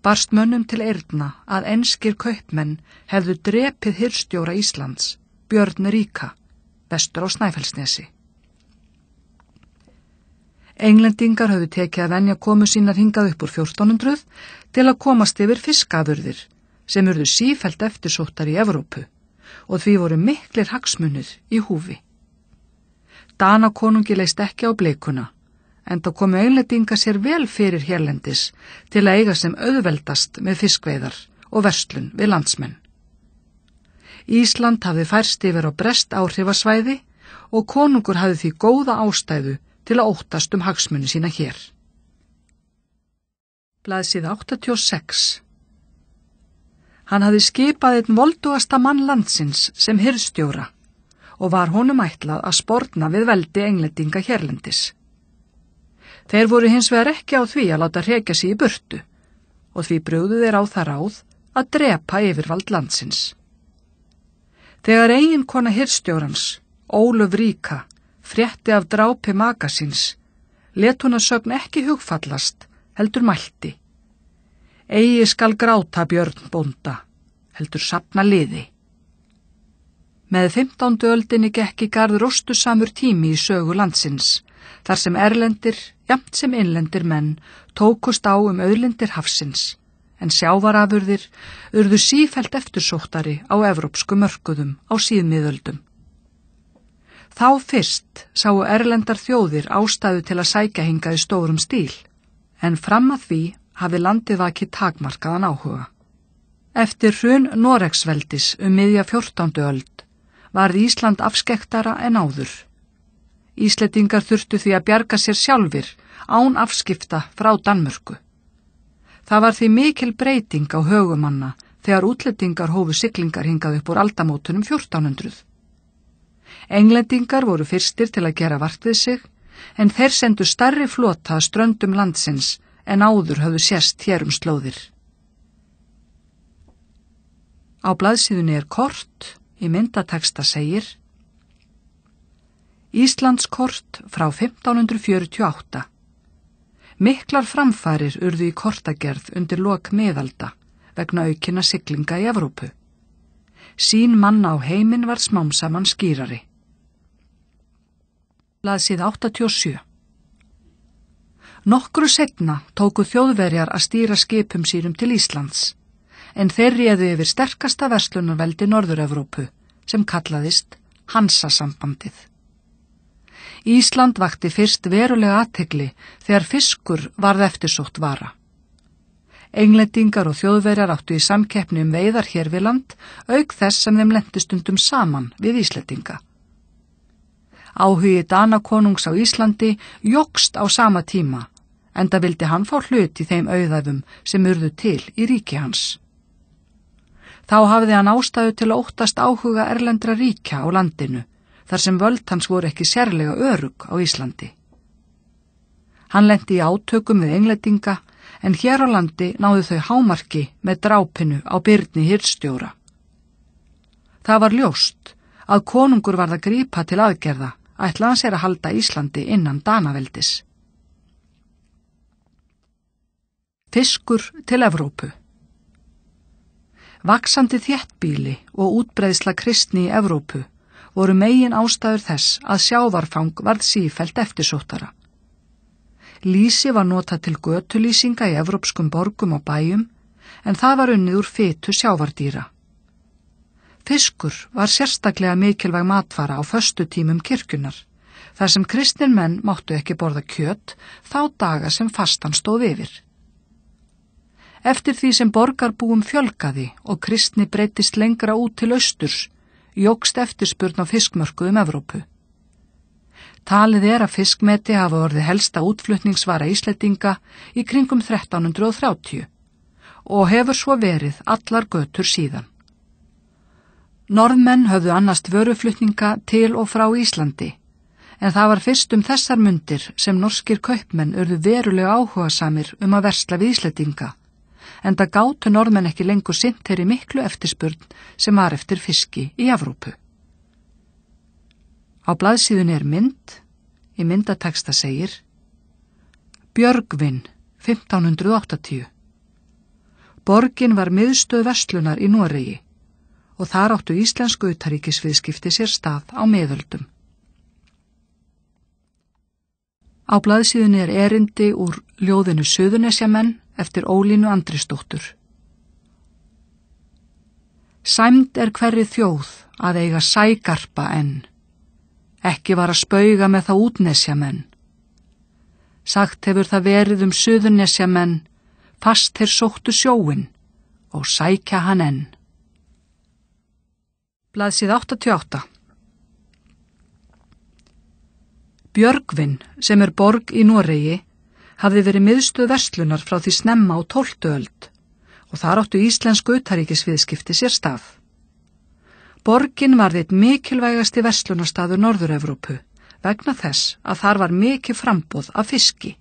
barst mönnum til eyrna að enskir kaupmenn hefðu drepið hirðstjóra Íslands, Björn ríka, vestur á Snæfellsnesi. Englendingar höfðu tekið að venja komu sínar hingað upp úr 1400 til að komast yfir fiskafurðir sem urðu sífellt eftirsóttar í Evrópu og því voru miklir hagsmunir í húfi. Danakonungi leist ekki á blikuna, enda komu Englendingar sér vel fyrir hérlendis til að eiga sem auðveldast með fiskveiðar og verslun við landsmenn. Ísland hafði færst yfir á breskt áhrifasvæði og konungur hafði því góða ástæðu til að óttast hagsmuni sína hér. Blaðsíða 86. Hann hafði skipað einn voldugasta mann landsins sem hirðstjóra og var honum ætlað að sporna við veldi Englendinga hérlendis. Þeir voru hins vegar ekki á því að láta hrekja sig í burtu, og því brugðu þeir á það ráð að drepa yfirvald landsins. Þegar eiginkona hirðstjórans, Ólöf ríka, frétti af drápi maka síns, lét hún að sögn ekki hugfallast, heldur mælti. Eigi skal gráta Björn bónda, heldur safna liði. Með 15. öldinni gekk í garð róstusamur tími í sögu landsins, þar sem erlendir, jafnt sem innlendir menn, tókust á auðlindir hafsins, en sjávarafurðir urðu sífellt eftirsóttari á evrópsku mörkuðum á síðmiðöldum. Þá fyrst sáu erlendar þjóðir ástæðu til að sækja hingað í stórum stíl, en fram að því hafi landið vakið takmarkaðan áhuga. Eftir hrun Noregsveldis miðja 14. öld varð Ísland afskektara en áður. Íslendingar þurftu því að bjarga sér sjálfir án afskipta frá Danmörku. Það var því mikil breyting á högumanna þegar útlendingar hófu siglingar hingað upp úr aldamótunum 1400. Englendingar voru fyrstir til að gera vart við sig, en þeir sendu stærri flota að ströndum landsins en áður höfðu sést hér slóðir. Á blaðsíðunni kort, í myndateksta segir: Íslandskort frá 1548. Miklar framfarir urðu í kortagerð undir lok miðalda vegna aukinna siglinga í Evrópu. Sýn manna á heiminn var smám saman skýrari. Blaðsíða 87. Nokkru seinna tóku Þjóðverjar að stýra skipum sínum til Íslands, en þeir réðu yfir sterkasta verslunarveldi Norður-Evrópu, sem kallaðist Hansasambandið. Ísland vakti fyrst verulega athygli þegar fiskur varð eftirsótt vara. Englendingar og Þjóðverjar áttu í samkeppni veiðar hér við land, auk þess sem þeim lenti stundum saman við Íslendinga. Áhugi Danakonungs á Íslandi jókst á sama tíma, enda vildi hann fá hlut í þeim auðæfum sem urðu til í ríki hans. Þá hafði hann ástæðu til að óttast áhuga erlendra ríkja á landinu, þar sem völd hans voru ekki sérlega örugg á Íslandi. Hann lenti í átökum við Englendinga, en hér á landi náðu þau hámarki með drápinu á Birni hirðstjóra. Það var ljóst að konungur varð að grípa til aðgerða, ætlaði hann sér að halda Íslandi innan Danaveldis. Fiskur til Evrópu. Vaxandi þéttbýli og útbreiðsla kristni í Evrópu voru megin ástæður þess að sjávarfang varð sífellt eftirsóttara. Lýsi var notað til götulýsinga í evrópskum borgum og bæjum, en það var unnið úr fitu sjávardýra. Fiskur var sérstaklega mikilvæg matvara á föstutímum kirkjunnar, þar sem kristnir menn máttu ekki borða kjöt þá daga sem fastan stóð yfir. Eftir því sem borgarbúum fjölgaði og kristni breyttist lengra út til austurs, jókst eftirspurn á fiskmörkuðum Evrópu. Talið að fiskmeti hafa orðið helsta útflutningsvara Íslendinga í kringum 1330 og hefur svo verið allar götur síðan. Norðmenn höfðu annast vöruflutninga til og frá Íslandi, en það var fyrst þessar mundir sem norskir kaupmenn urðu verulega áhugasamir að versla við Íslendinga, enda gátu Norðmenn ekki lengur sinnt þeirri miklu eftirspurn sem var eftir fiski í Evrópu. Á blaðsíðunni mynd, í myndateksta segir: Björgvin, 1580. Borgin var miðstöð verslunar í Noregi og þar áttu íslensku utanríkisviðskipti sér stað á miðöldum. Á blaðsíðunni erindi úr ljóðinu Suðurnesjamenn eftir Ólínu Andrisdóttur. Sæmd hverri þjóð að eiga sægarpa enn, ekki var að spauga með þá útnesjamenn. Sagt hefur það verið Suðurnesjamenn, fast þeir sóttu sjóinn og sækja hann enn. Blaðsíða 88. Björgvin, sem borg í Noregi, hafði verið miðstöð verslunar frá því snemma á 12. öld og þar áttu íslensku utanríkisviðskipti sér stað. Borgin var einn mikilvægasti verslunarstaður Norður-Evrópu vegna þess að þar var mikið framboð af fiski.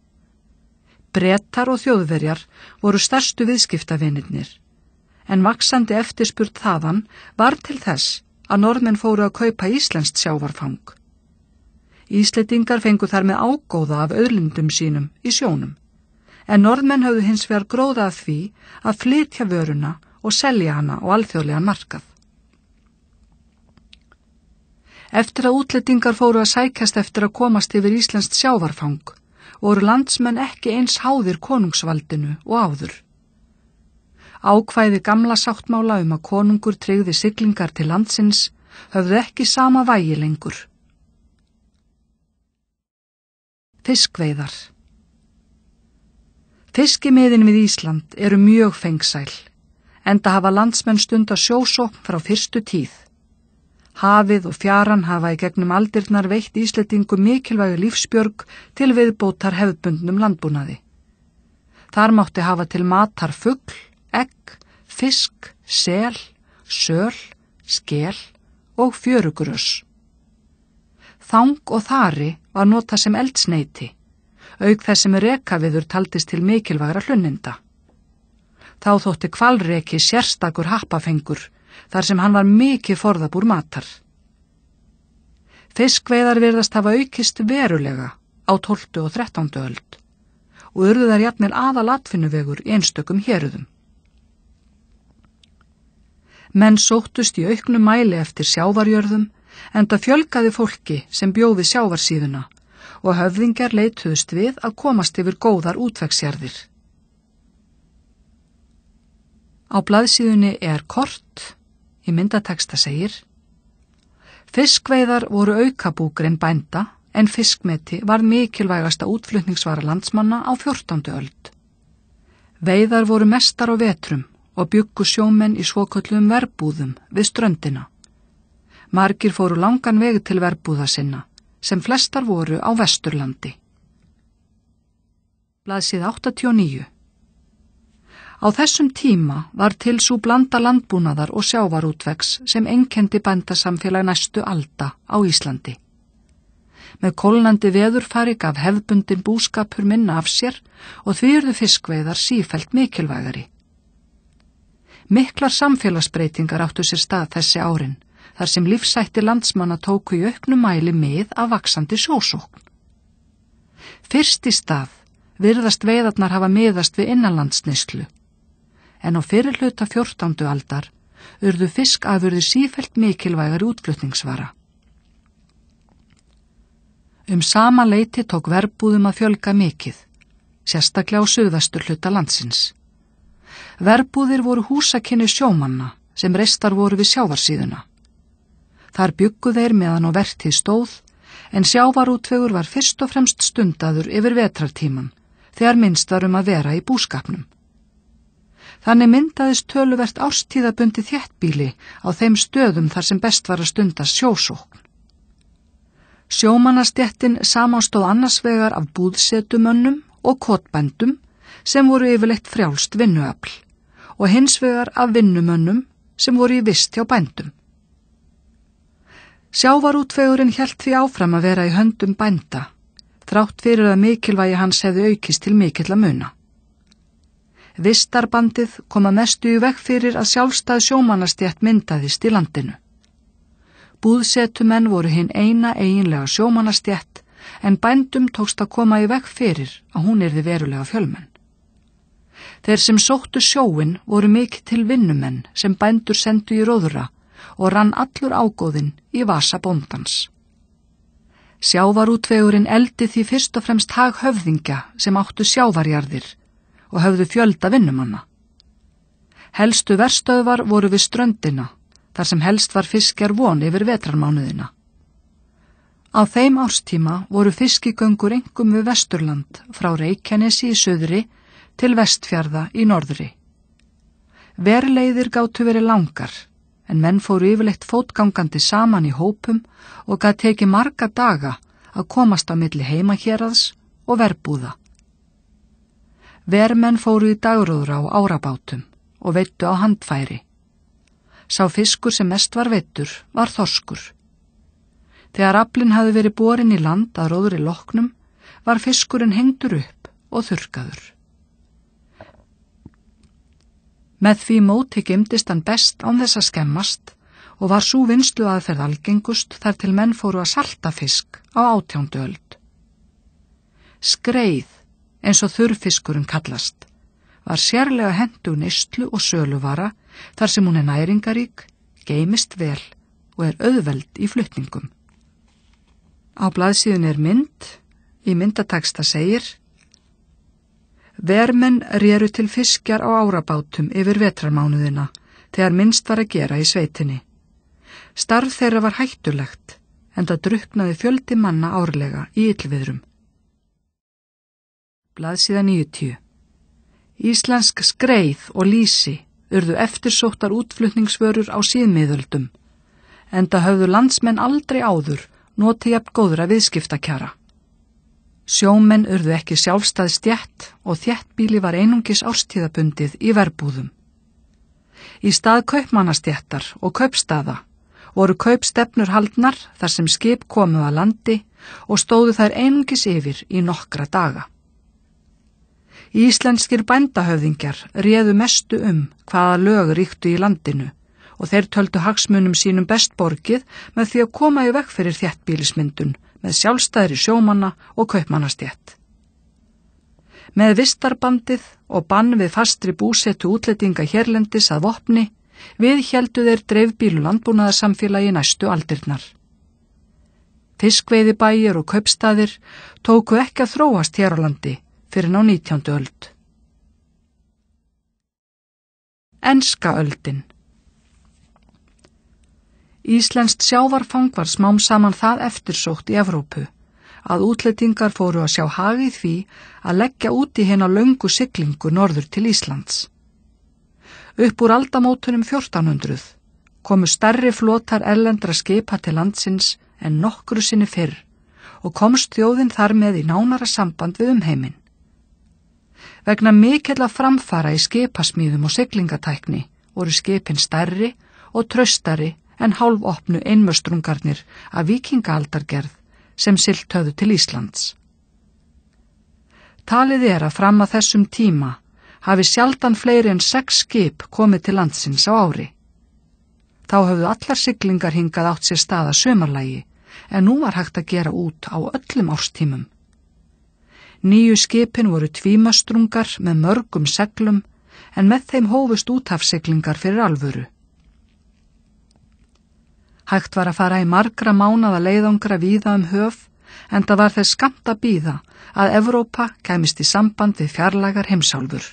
Bretar og Þjóðverjar voru stærstu viðskiptavinirnir, en vaxandi eftirspurn þaðan var til þess að Norðmenn fóru að kaupa íslenskt sjávarfang. Íslendingar fengu þar með ágóða af auðlindum sínum í sjónum, en Norðmenn höfðu hins vegar gróða af því að flytja vöruna og selja hana á alþjóðlegan markað. Eftir að útlendingar fóru að sækjast eftir að komast yfir íslenskt sjávarfang, voru landsmenn ekki eins háðir konungsvaldinu og áður. Ákvæði gamla sáttmála að konungur tryggði siglingar til landsins höfðu ekki sama vægi lengur. Fiskveiðar. Fiskimiðin við Ísland eru mjög fengsæl, enda hafa landsmenn stunda sjósókn frá fyrstu tíð. Hafið og fjaran hafa í gegnum aldirnar veitt Íslendingum mikilvægu lífsbjörg til viðbótar hefðbundnum landbúnaði. Þar mátti hafa til matar fugl, egg, fisk, sel, söl, skel og fjörugrös. Þang og þari var notað sem eldsneyti, auk þess sem rekaviður taldist til mikilvægra hlunninda. Þá þótti hvalreki sérstakur happafengur, þar sem hann var mikið forðabúr matar. Fiskveiðar virðast hafa aukist verulega á 12. og 13. öld og urðu þær jafnvel aðalatvinnuvegur í einstökum héruðum. Menn sóttust í auknum mæli eftir sjávarjörðum, enda fjölgaði fólki sem bjóði sjávarsíðuna og höfðingjar leituðust við að komast yfir góðar útvegsjarðir. Á blaðsíðunni er kort, í myndateksta segir: Fiskveiðar voru aukabúgrein bænda, en fiskmeti var mikilvægasta útflutningsvara landsmanna á 14. öld. Veiðar voru mestar á vetrum og bjuggu sjómenn í svokölluðum verbúðum við ströndina. Margir fóru langan veg til verbúða sinna, sem flestar voru á Vesturlandi. Blaðsíða 89. Á þessum tíma var til sú blanda landbúnaðar og sjávarútvegs sem einkenndi bændasamfélag næstu alda á Íslandi. Með kólnandi veðurfari gaf hefðbundin búskapur minna af sér og því urðu fiskveiðar sífellt mikilvægari. Miklar samfélagsbreytingar áttu sér stað þessi árin, þar sem lífshættir landsmanna tóku í auknum mæli mið af vaxandi sjósókn. Fyrst í stað virðast veiðarnar hafa miðast við innanlandsneyslu, en á fyrirhluta 14. aldar urðu fiskafurðir sífellt mikilvægari útflutningsvara. Sama leyti tók verbúðum að fjölga mikið, sérstaklega á suðvesturhluta landsins. Verbúðir voru húsakynni sjómanna sem reistar voru við sjávarsíðuna. Þar bjuggu þeir meðan á vertíð stóð, en sjávarútvegur var fyrst og fremst stundaður yfir vetrartíman, þegar minnst var að vera í búskapnum. Þannig myndaðist töluvert árstíðabundi þéttbýli á þeim stöðum þar sem best var að stunda sjósókn. Sjómannastéttin samanstóð annars vegar af búðsetumönnum og kotbændum sem voru yfirleitt frjálst vinnuafl og hins vegar af vinnumönnum sem voru í vist hjá bændum. Sjávarútvegurinn hélt því áfram að vera í höndum bænda, þrátt fyrir að mikilvægi hans hefði aukist til mikilla muna. Vistarbandið kom að mestu í veg fyrir að sjálfstæð sjómannastétt myndaðist í landinu. Búðsetumenn voru hinn eina eiginlega sjómannastétt, en bændum tókst að koma í veg fyrir að hún yrði verulega fjölmenn. Þeir sem sóttu sjóinn voru mikið til vinnumenn sem bændur sendu í róðra og rann allur ágóðinn í vasa bóndans. Sjávarútvegurinn eldi því fyrst og fremst hag höfðingja sem áttu sjávarjarðir og höfðu fjölda vinnumanna. Helstu verstöðvar voru við ströndina, þar sem helst var fiskjar von yfir vetrarmánuðina. Á þeim árstíma voru fiskigöngur einkum við Vesturland frá Reykjanesi í suðri til Vestfjarða í norðri. Verleiðir gátu verið langar, en menn fóru yfirleitt fótgangandi saman í hópum og gat tekið marga daga að komast á milli heimahéraðs og verbúða. Vermenn fóru í dagróðra á árabátum og veiddu á handfæri. Sá fiskur sem mest var veiddur var þorskur. Þegar aflinn hafði verið borinn í land að róðri loknum, var fiskurinn hengdur upp og þurrkaður. Með því móti geymdist hann best án þess að skemmast og var sú vinnsluaðferð algengust þar til menn fóru að salta fisk á 18. öld. Skreið, eins og þurrfiskurinn kallast, var sérlega hentug neyslu og söluvara þar sem hún er næringarík, geymist vel og er auðveld í flutningum. Á blaðsíðunni er mynd, í myndateksta segir: Vermenn réru til fiskjar á árabátum yfir vetrarmánuðina þegar minnst var að gera í sveitinni. Starf þeirra var hættulegt, enda drukknaði fjöldi manna árlega í illviðrum. Blaðsíða 90. Íslensk skreið og lýsi urðu eftirsóttar útflutningsvörur á síðmiðöldum, enda höfðu landsmenn aldrei áður notið jafn góðra viðskiptakjara. Sjómenn urðu ekki sjálfstæð stétt og þéttbýli var einungis árstíðabundið í verbúðum. Í stað kaupmannastéttar og kaupstaða voru kaupstefnur haldnar þar sem skip komu að landi og stóðu þær einungis yfir í nokkra daga. Íslenskir bændahöfðingjar réðu mestu hvaða lög ríktu í landinu og þeir töldu hagsmunum sínum best borgið með því að koma í veg fyrir þéttbýlismyndun með sjálfstæðri sjómanna og kaupmannastétt. Með vistarbandið og bann við fastri búsetu útlendinga hérlendis að vopni viðhéldu þeir dreifbýlu landbúnaðarsamfélagi næstu aldirnar. Fiskveiðibæir og kaupstaðir tóku ekki að þróast hér á landi fyrir á 19. öld. Enska öldin. Íslenskt sjávarfang var smám saman það eftirsótt í Evrópu að útlendingar fóru að sjá hag í því að leggja út í hina löngu siglingu norður til Íslands. Upp úr aldamótunum 1400 komu stærri flotar erlendra skipa til landsins en nokkru sinni fyrr og komst þjóðin þar með í nánara samband við umheiminn. Vegna mikilla framfara í skipasmíðum og siglingatækni voru skipin stærri og traustari en hálfopnu einmöstrungarnir af víkingaaldargerð sem siglt höfðu til Íslands. Talið er að fram að þessum tíma hafi sjaldan fleiri en 6 skip komið til landsins á ári. Þá höfðu allar siglingar hingað átt sér stað að sumarlagi, en nú var hægt að gera út á öllum árstímum. Nýju skipin voru tvímöstrungar með mörgum seglum, en með þeim hófust úthafssiglingar fyrir alvöru. Hægt var að fara í margra mánaða leiðangra víða höf, enda var þess skammt að bíða að Evrópa kæmist í samband við fjarlægar heimsálfur.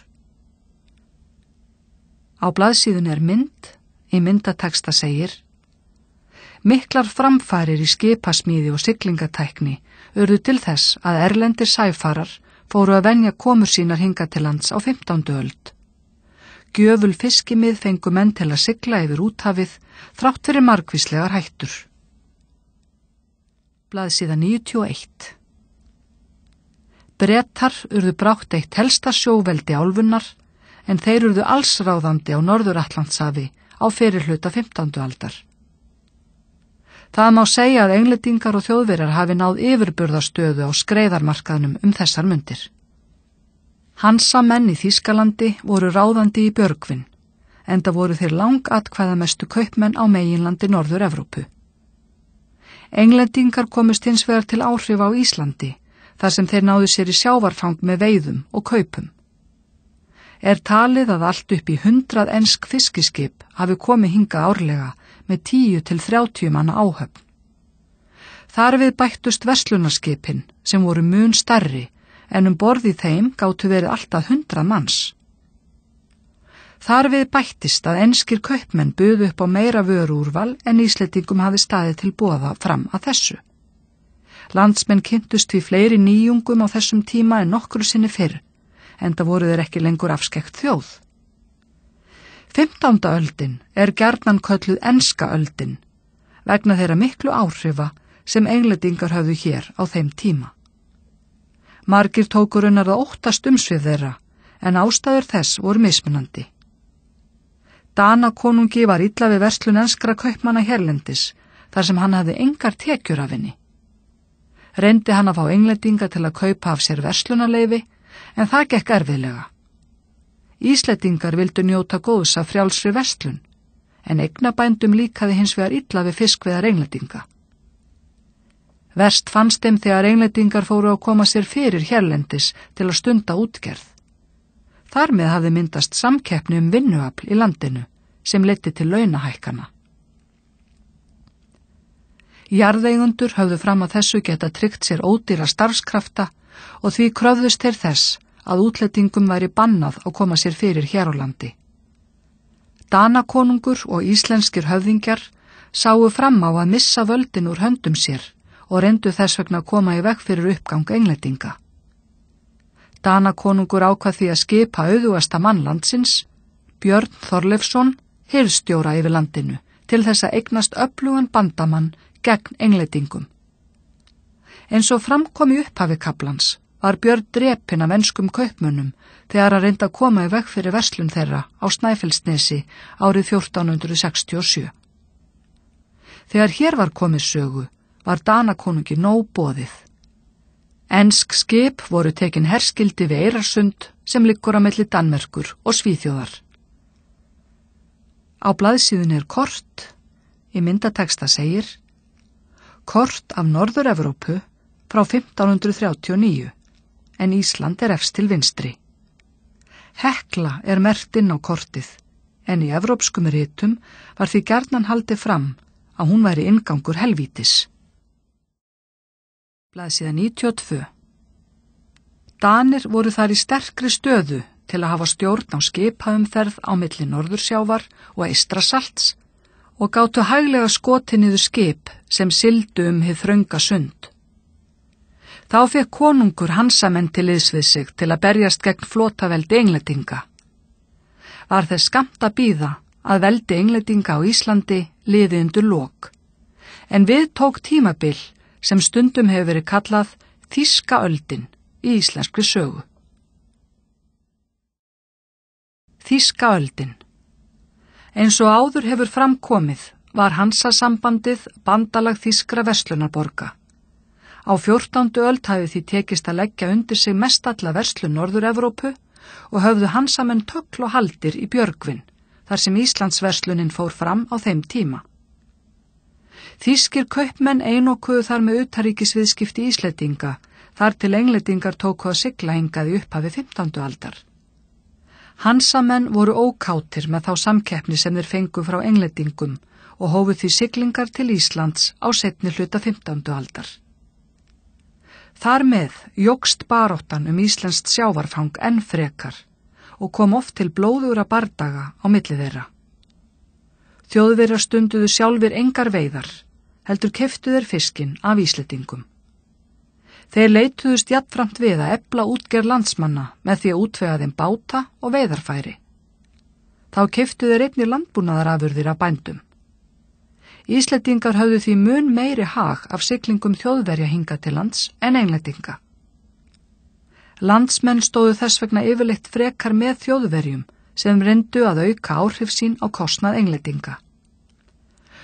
Á blaðsíðunni er mynd, í myndateksta segir: Miklar framfarir í skipasmíði og siglingatækni urðu til þess að erlendir sæfarar fóru að venja komur sínar hingað til lands á 15. öld. Gjöful fiskimið fengu menn til að sigla yfir úthafið þrátt fyrir margvíslegar hættur. Blaðsíða 91. Bretar urðu brátt eitt helsta sjóveldi álfunnar, en þeir urðu allsráðandi á Norður-Atlantshafi á fyrrihluta 15. aldar. Það má segja að Englendingar og Þjóðverjar hafi náð yfirburðastöðu á skreiðarmarkaðnum þessar mundir. Hansamenn í Þýskalandi voru ráðandi í Björgvin, enda voru þeir langatkvæðamestu kaupmenn á meginlandi Norður-Evrópu. Englendingar komust hins vegar til áhrif á Íslandi, þar sem þeir náðu sér í sjávarfang með veiðum og kaupum. Er talið að allt upp í 100 ensk fiskiskip hafi komið hingað árlega með 10 til 30 manna áhöfn. Þar við bættust verslunarskipin sem voru mun stærri, en borð í þeim gátu verið alltaf 100 manns. Þar við bættist að enskir kaupmenn buðu upp á meira vöruúrval en Íslendingum hafi staðið til boða fram að þessu. Landsmenn kynntust við fleiri nýjungum á þessum tíma en nokkru sinni fyrr, enda voru þeir ekki lengur afskekkt þjóð. 15. öldin er gjarnan kölluð enska öldin, vegna þeirra miklu áhrifa sem Englendingar höfðu hér á þeim tíma. Margir tóku raunar að óttast umsvið þeirra, en ástæður þess voru mismunandi. Danakonungi var illa við verslun enskra kaupmanna hérlendis, þar sem hann hafði engar tekjur af henni. Reyndi hann að fá Englendinga til að kaupa af sér verslunarleyfi, en það gekk erfiðlega. Íslendingar vildu njóta góðs af frjálsri verslun, en eignabændum líkaði hins vegar illa við fiskveiðar Englendinga. Verst fannst þeim þegar Englendingar fóru að koma sér fyrir hérlendis til að stunda útgerð. Þar með hafði myndast samkeppni vinnuafl í landinu sem leiddi til launahækkana. Jarðeigundur höfðu fram að þessu geta tryggt sér ódýra starfskrafta og því kröfðust þeir þess að útlendingum væri bannað að koma sér fyrir hér á landi. Danakonungur og íslenskir höfðingjar sáu fram á að missa völdin úr höndum sér og reyndu þess vegna að koma í veg fyrir uppgang Englendinga. Danakonungur ákvað því að skipa auðugasta mann landsins, Björn Þorleifsson, hirðstjóra yfir landinu, til þess að eignast öflugan bandamann gegn Englendingum. Eins og framkom í upphafi kaflans var Björn drepinn af enskum kaupmönnum þegar að reynda að koma í veg fyrir verslun þeirra á Snæfellsnesi árið 1467. Þegar hér var komið sögu, var Danakonungi nóg boðið. Ensk skip voru tekin herskildi við Eyrarsund sem liggur á milli Danmerkur og Svíþjóðar. Á blaðsíðunni er kort, í myndateksta segir: Kort af Norður-Evrópu frá 1539, en Ísland er efst til vinstri. Hekla er merkt inn á kortið, en í evrópskum ritum var því gjarnan haldið fram að hún væri inngangur helvítis. Blaðsíða 92. Danir voru þar í sterkri stöðu til að hafa stjórn á skipaumferð á milli Norðursjávar og Eystrasalts og gátu hæglega skotið niður skip sem sigldu hið þrönga sund. Þá fékk konungur Hansamenn til liðs við sig til að berjast gegn flotaveldi Englendinga. Var þess skammt að bíða að veldi Englendinga á Íslandi liði undir lok, en við tók tímabil sem stundum hefur verið kallað Þýska öldin í íslenskri sögu. Þýska öldin. Eins og áður hefur framkomið var Hansasambandið bandalag þýskra verslunarborga. Á 14. öld hafi því tekist að leggja undir sig mestalla verslun Norður-Evrópu og höfðu Hansamenn tögl og haldir í Björgvin, þar sem Íslandsverslunin fór fram á þeim tíma. Þýskir kaupmenn einokuðu þar með utanríkisviðskipti Íslendinga, þar til Englendingar tóku að sigla hingað í upphafi 15. aldar. Hansamenn voru ókátir með þá samkeppni sem þeir fengu frá Englendingum og hófu því siglingar til Íslands á seinni hluta 15. aldar. Þar með jókst baráttan íslenskt sjávarfang enn frekar og kom oft til blóðugra bardaga á milli þeirra. Þjóðverjar stunduðu sjálfir engar veiðar, heldur keyptu þeir fiskinn af Íslendingum. Þeir leituðust jafnframt við að efla útgerð landsmanna með því að útvega þeim báta og veiðarfæri. Þá keyptu þeir einnig landbúnaðarafurðir af bændum. Íslendingar höfðu því mun meiri hag af siglingum Þjóðverja hingað til lands en Englendinga. Landsmenn stóðu þess vegna yfirleitt frekar með Þjóðverjum sem reyndu að auka áhrif sín á kostnað Englendinga.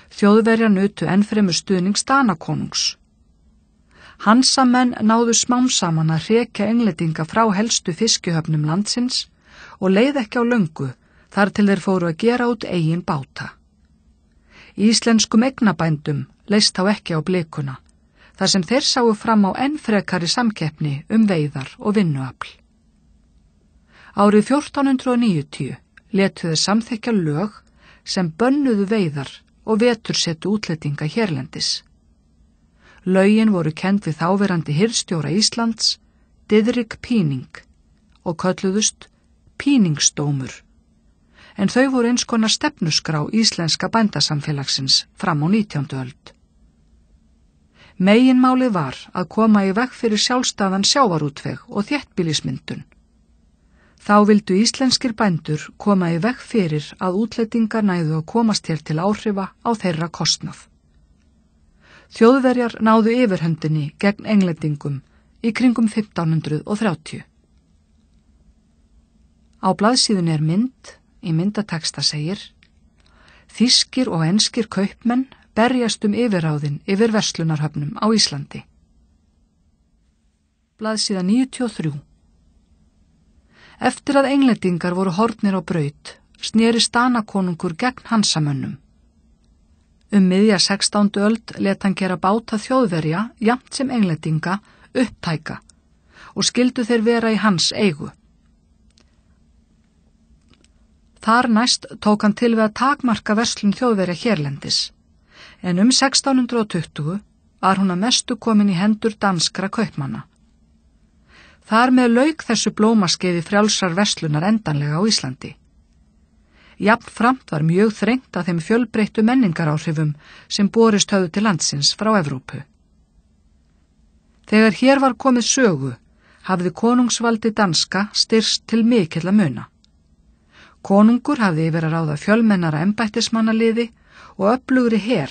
Þjóðverjar nutu ennfremur stuðnings Danakonungs. Hansamenn náðu smám saman að hrekja Englendinga frá helstu fiskihöfnum landsins og leið ekki á löngu þar til þeir fóru að gera út eigin báta. Íslenskum eignabændum leist þá ekki á blikuna, þar sem þeir sáu fram á enn frekari samkeppni veiðar og vinnuafl. Árið 1490 létu þeir samþykkja lög sem bönnuðu veiðar og vetursetu útlendinga hérlendis. Lögin voru kennd við þáverandi hirðstjóra Íslands, Diðrik Píning, og kölluðust Píningsdómur, en þau voru eins konar stefnuskrá íslenska bændasamfélagsins fram á 19. öld. Meginmálið var að koma í veg fyrir sjálfstæðan sjávarútveg og þéttbýlismyndun. Þá vildu íslenskir bændur koma í veg fyrir að útlendingar næðu að komast hér til áhrifa á þeirra kostnað. Þjóðverjar náðu yfirhöndinni gegn Englendingum í kringum 1530. Á blaðsíðunni er mynd, í myndateksta segir: Þýskir og enskir kaupmenn berjast yfirráðin yfir verslunarhöfnum á Íslandi. Blaðsíða 93. Eftir að englendingar voru horfnir á braut, snerist Danakonungur gegn Hansamönnum. Miðja 16. öld let hann gera báta Þjóðverja, jafnt sem englendinga, upptæka og skyldu þeir vera í hans eigu. Þar næst tók hann til við að takmarka verslun Þjóðverja hérlendis, en 1620 var hún að mestu komin í hendur danskra kaupmanna. Þar með lauk þessu blómaskeiði frjálsrar verslunar endanlega á Íslandi. Jafnframt var mjög þrengt að þeim fjölbreyttu menningaráhrifum sem borist höfðu til landsins frá Evrópu. Þegar hér var komið sögu, hafði konungsvaldi danska styrst til mikilla muna. Konungur hafði yfir að ráða fjölmennara embættismannaliði og öflugri her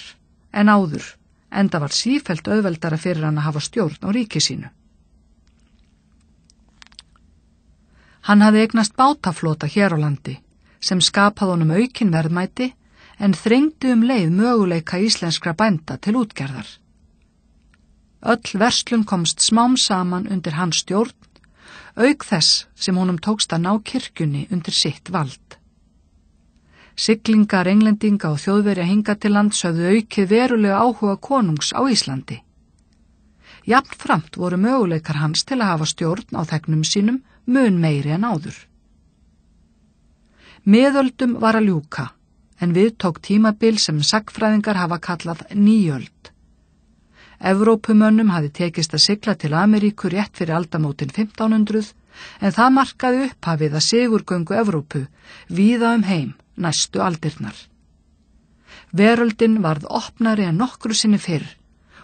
en áður, enda var sífellt auðveldara fyrir hann að hafa stjórn á ríki sínu. Hann hafði eignast bátaflota hér á landi, sem skapaði honum aukin verðmæti en þrengdi leið möguleika íslenskra bænda til útgerðar. Öll verslun komst smám saman undir hans stjórn, auk þess sem honum tókst að ná kirkjunni undir sitt vald. Siglingar englendinga og Þjóðverja hingað til lands höfðu aukið verulega áhuga konungs á Íslandi. Jafnframt voru möguleikar hans til að hafa stjórn á þegnum sínum mun meiri en áður. Miðöldum var að ljúka, en við tók tímabil sem sagnfræðingar hafa kallað nýöld. Evrópumönnum hafði tekist að sigla til Ameríku rétt fyrir aldamótin 1500, en það markaði upphafið að sigurgöngu Evrópu víða heim næstu aldirnar. Veröldin varð opnari en nokkru sinni fyrr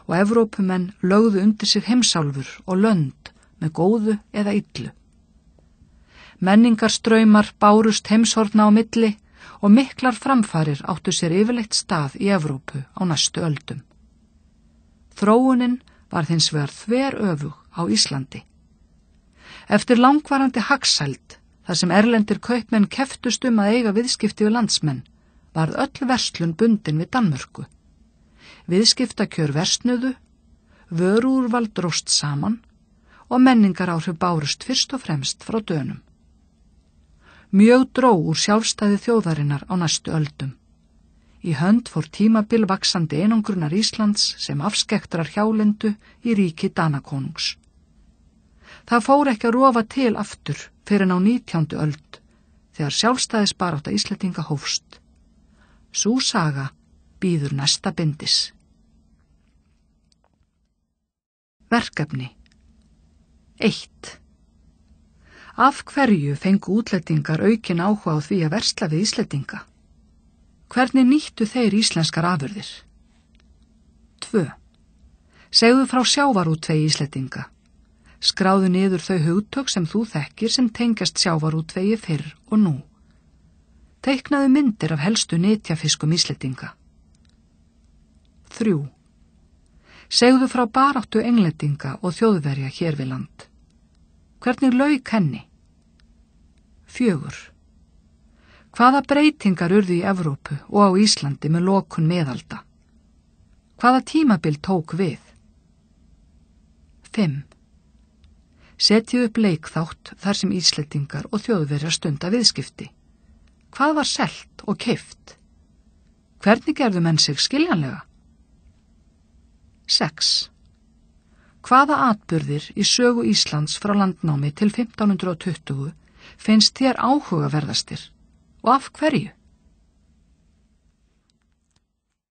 og Evrópumenn lögðu undir sig heimsálfur og lönd með góðu eða illu. Menningarstraumar bárust heimshorna á milli og miklar framfarir áttu sér yfirleitt stað í Evrópu á næstu öldum. Þróunin var hins vegar þveröfug á Íslandi. Eftir langvarandi hagsæld, þar sem erlendir kaupmenn keftust að eiga viðskipti við landsmenn, varð öll verslun bundin við Danmörku. Viðskiptakjör versnuðu, vöruúrval dróst saman og menningaráhrif bárust fyrst og fremst frá Dönum. Mjög dró úr sjálfstæði þjóðarinnar á næstu öldum. Í hönd fór tímabil vaxandi einangrunar Íslands sem afskektrar hjálendu í ríki Danakonungs. Það fór ekki að rofa til aftur fyrir á 19. öld, þegar sjálfstæðisbarátta Íslendinga hófst. Sú saga bíður næsta bindis. Verkefni 1. Af hverju fengu útlendingar aukin áhuga á því að versla við Íslendinga? Hvernig nýttu þeir íslenskar afurðir? 2. Segðu frá sjávarútvegi Íslendinga. Skráðu niður þau hugtök sem þú þekkir sem tengjast sjávarútvegi fyrr og nú. Teiknaðu myndir af helstu nytjafiskum Íslendinga. 3. Segðu frá baráttu englendinga og Þjóðverja hér við land. Hvernig lauk henni? 4. Hvaða breytingar urðu í Evrópu og á Íslandi með lokun miðalda? Hvaða tímabil tók við? 5. Setjið upp leikþátt þar sem Íslendingar og Þjóðverjar stunda viðskipti. Hvað var selt og keypt? Hvernig gerðu menn sig skiljanlega? 6. Hvaða atburðir í sögu Íslands frá landnámi til 1520 finnst þér áhugaverðastir og af hverju?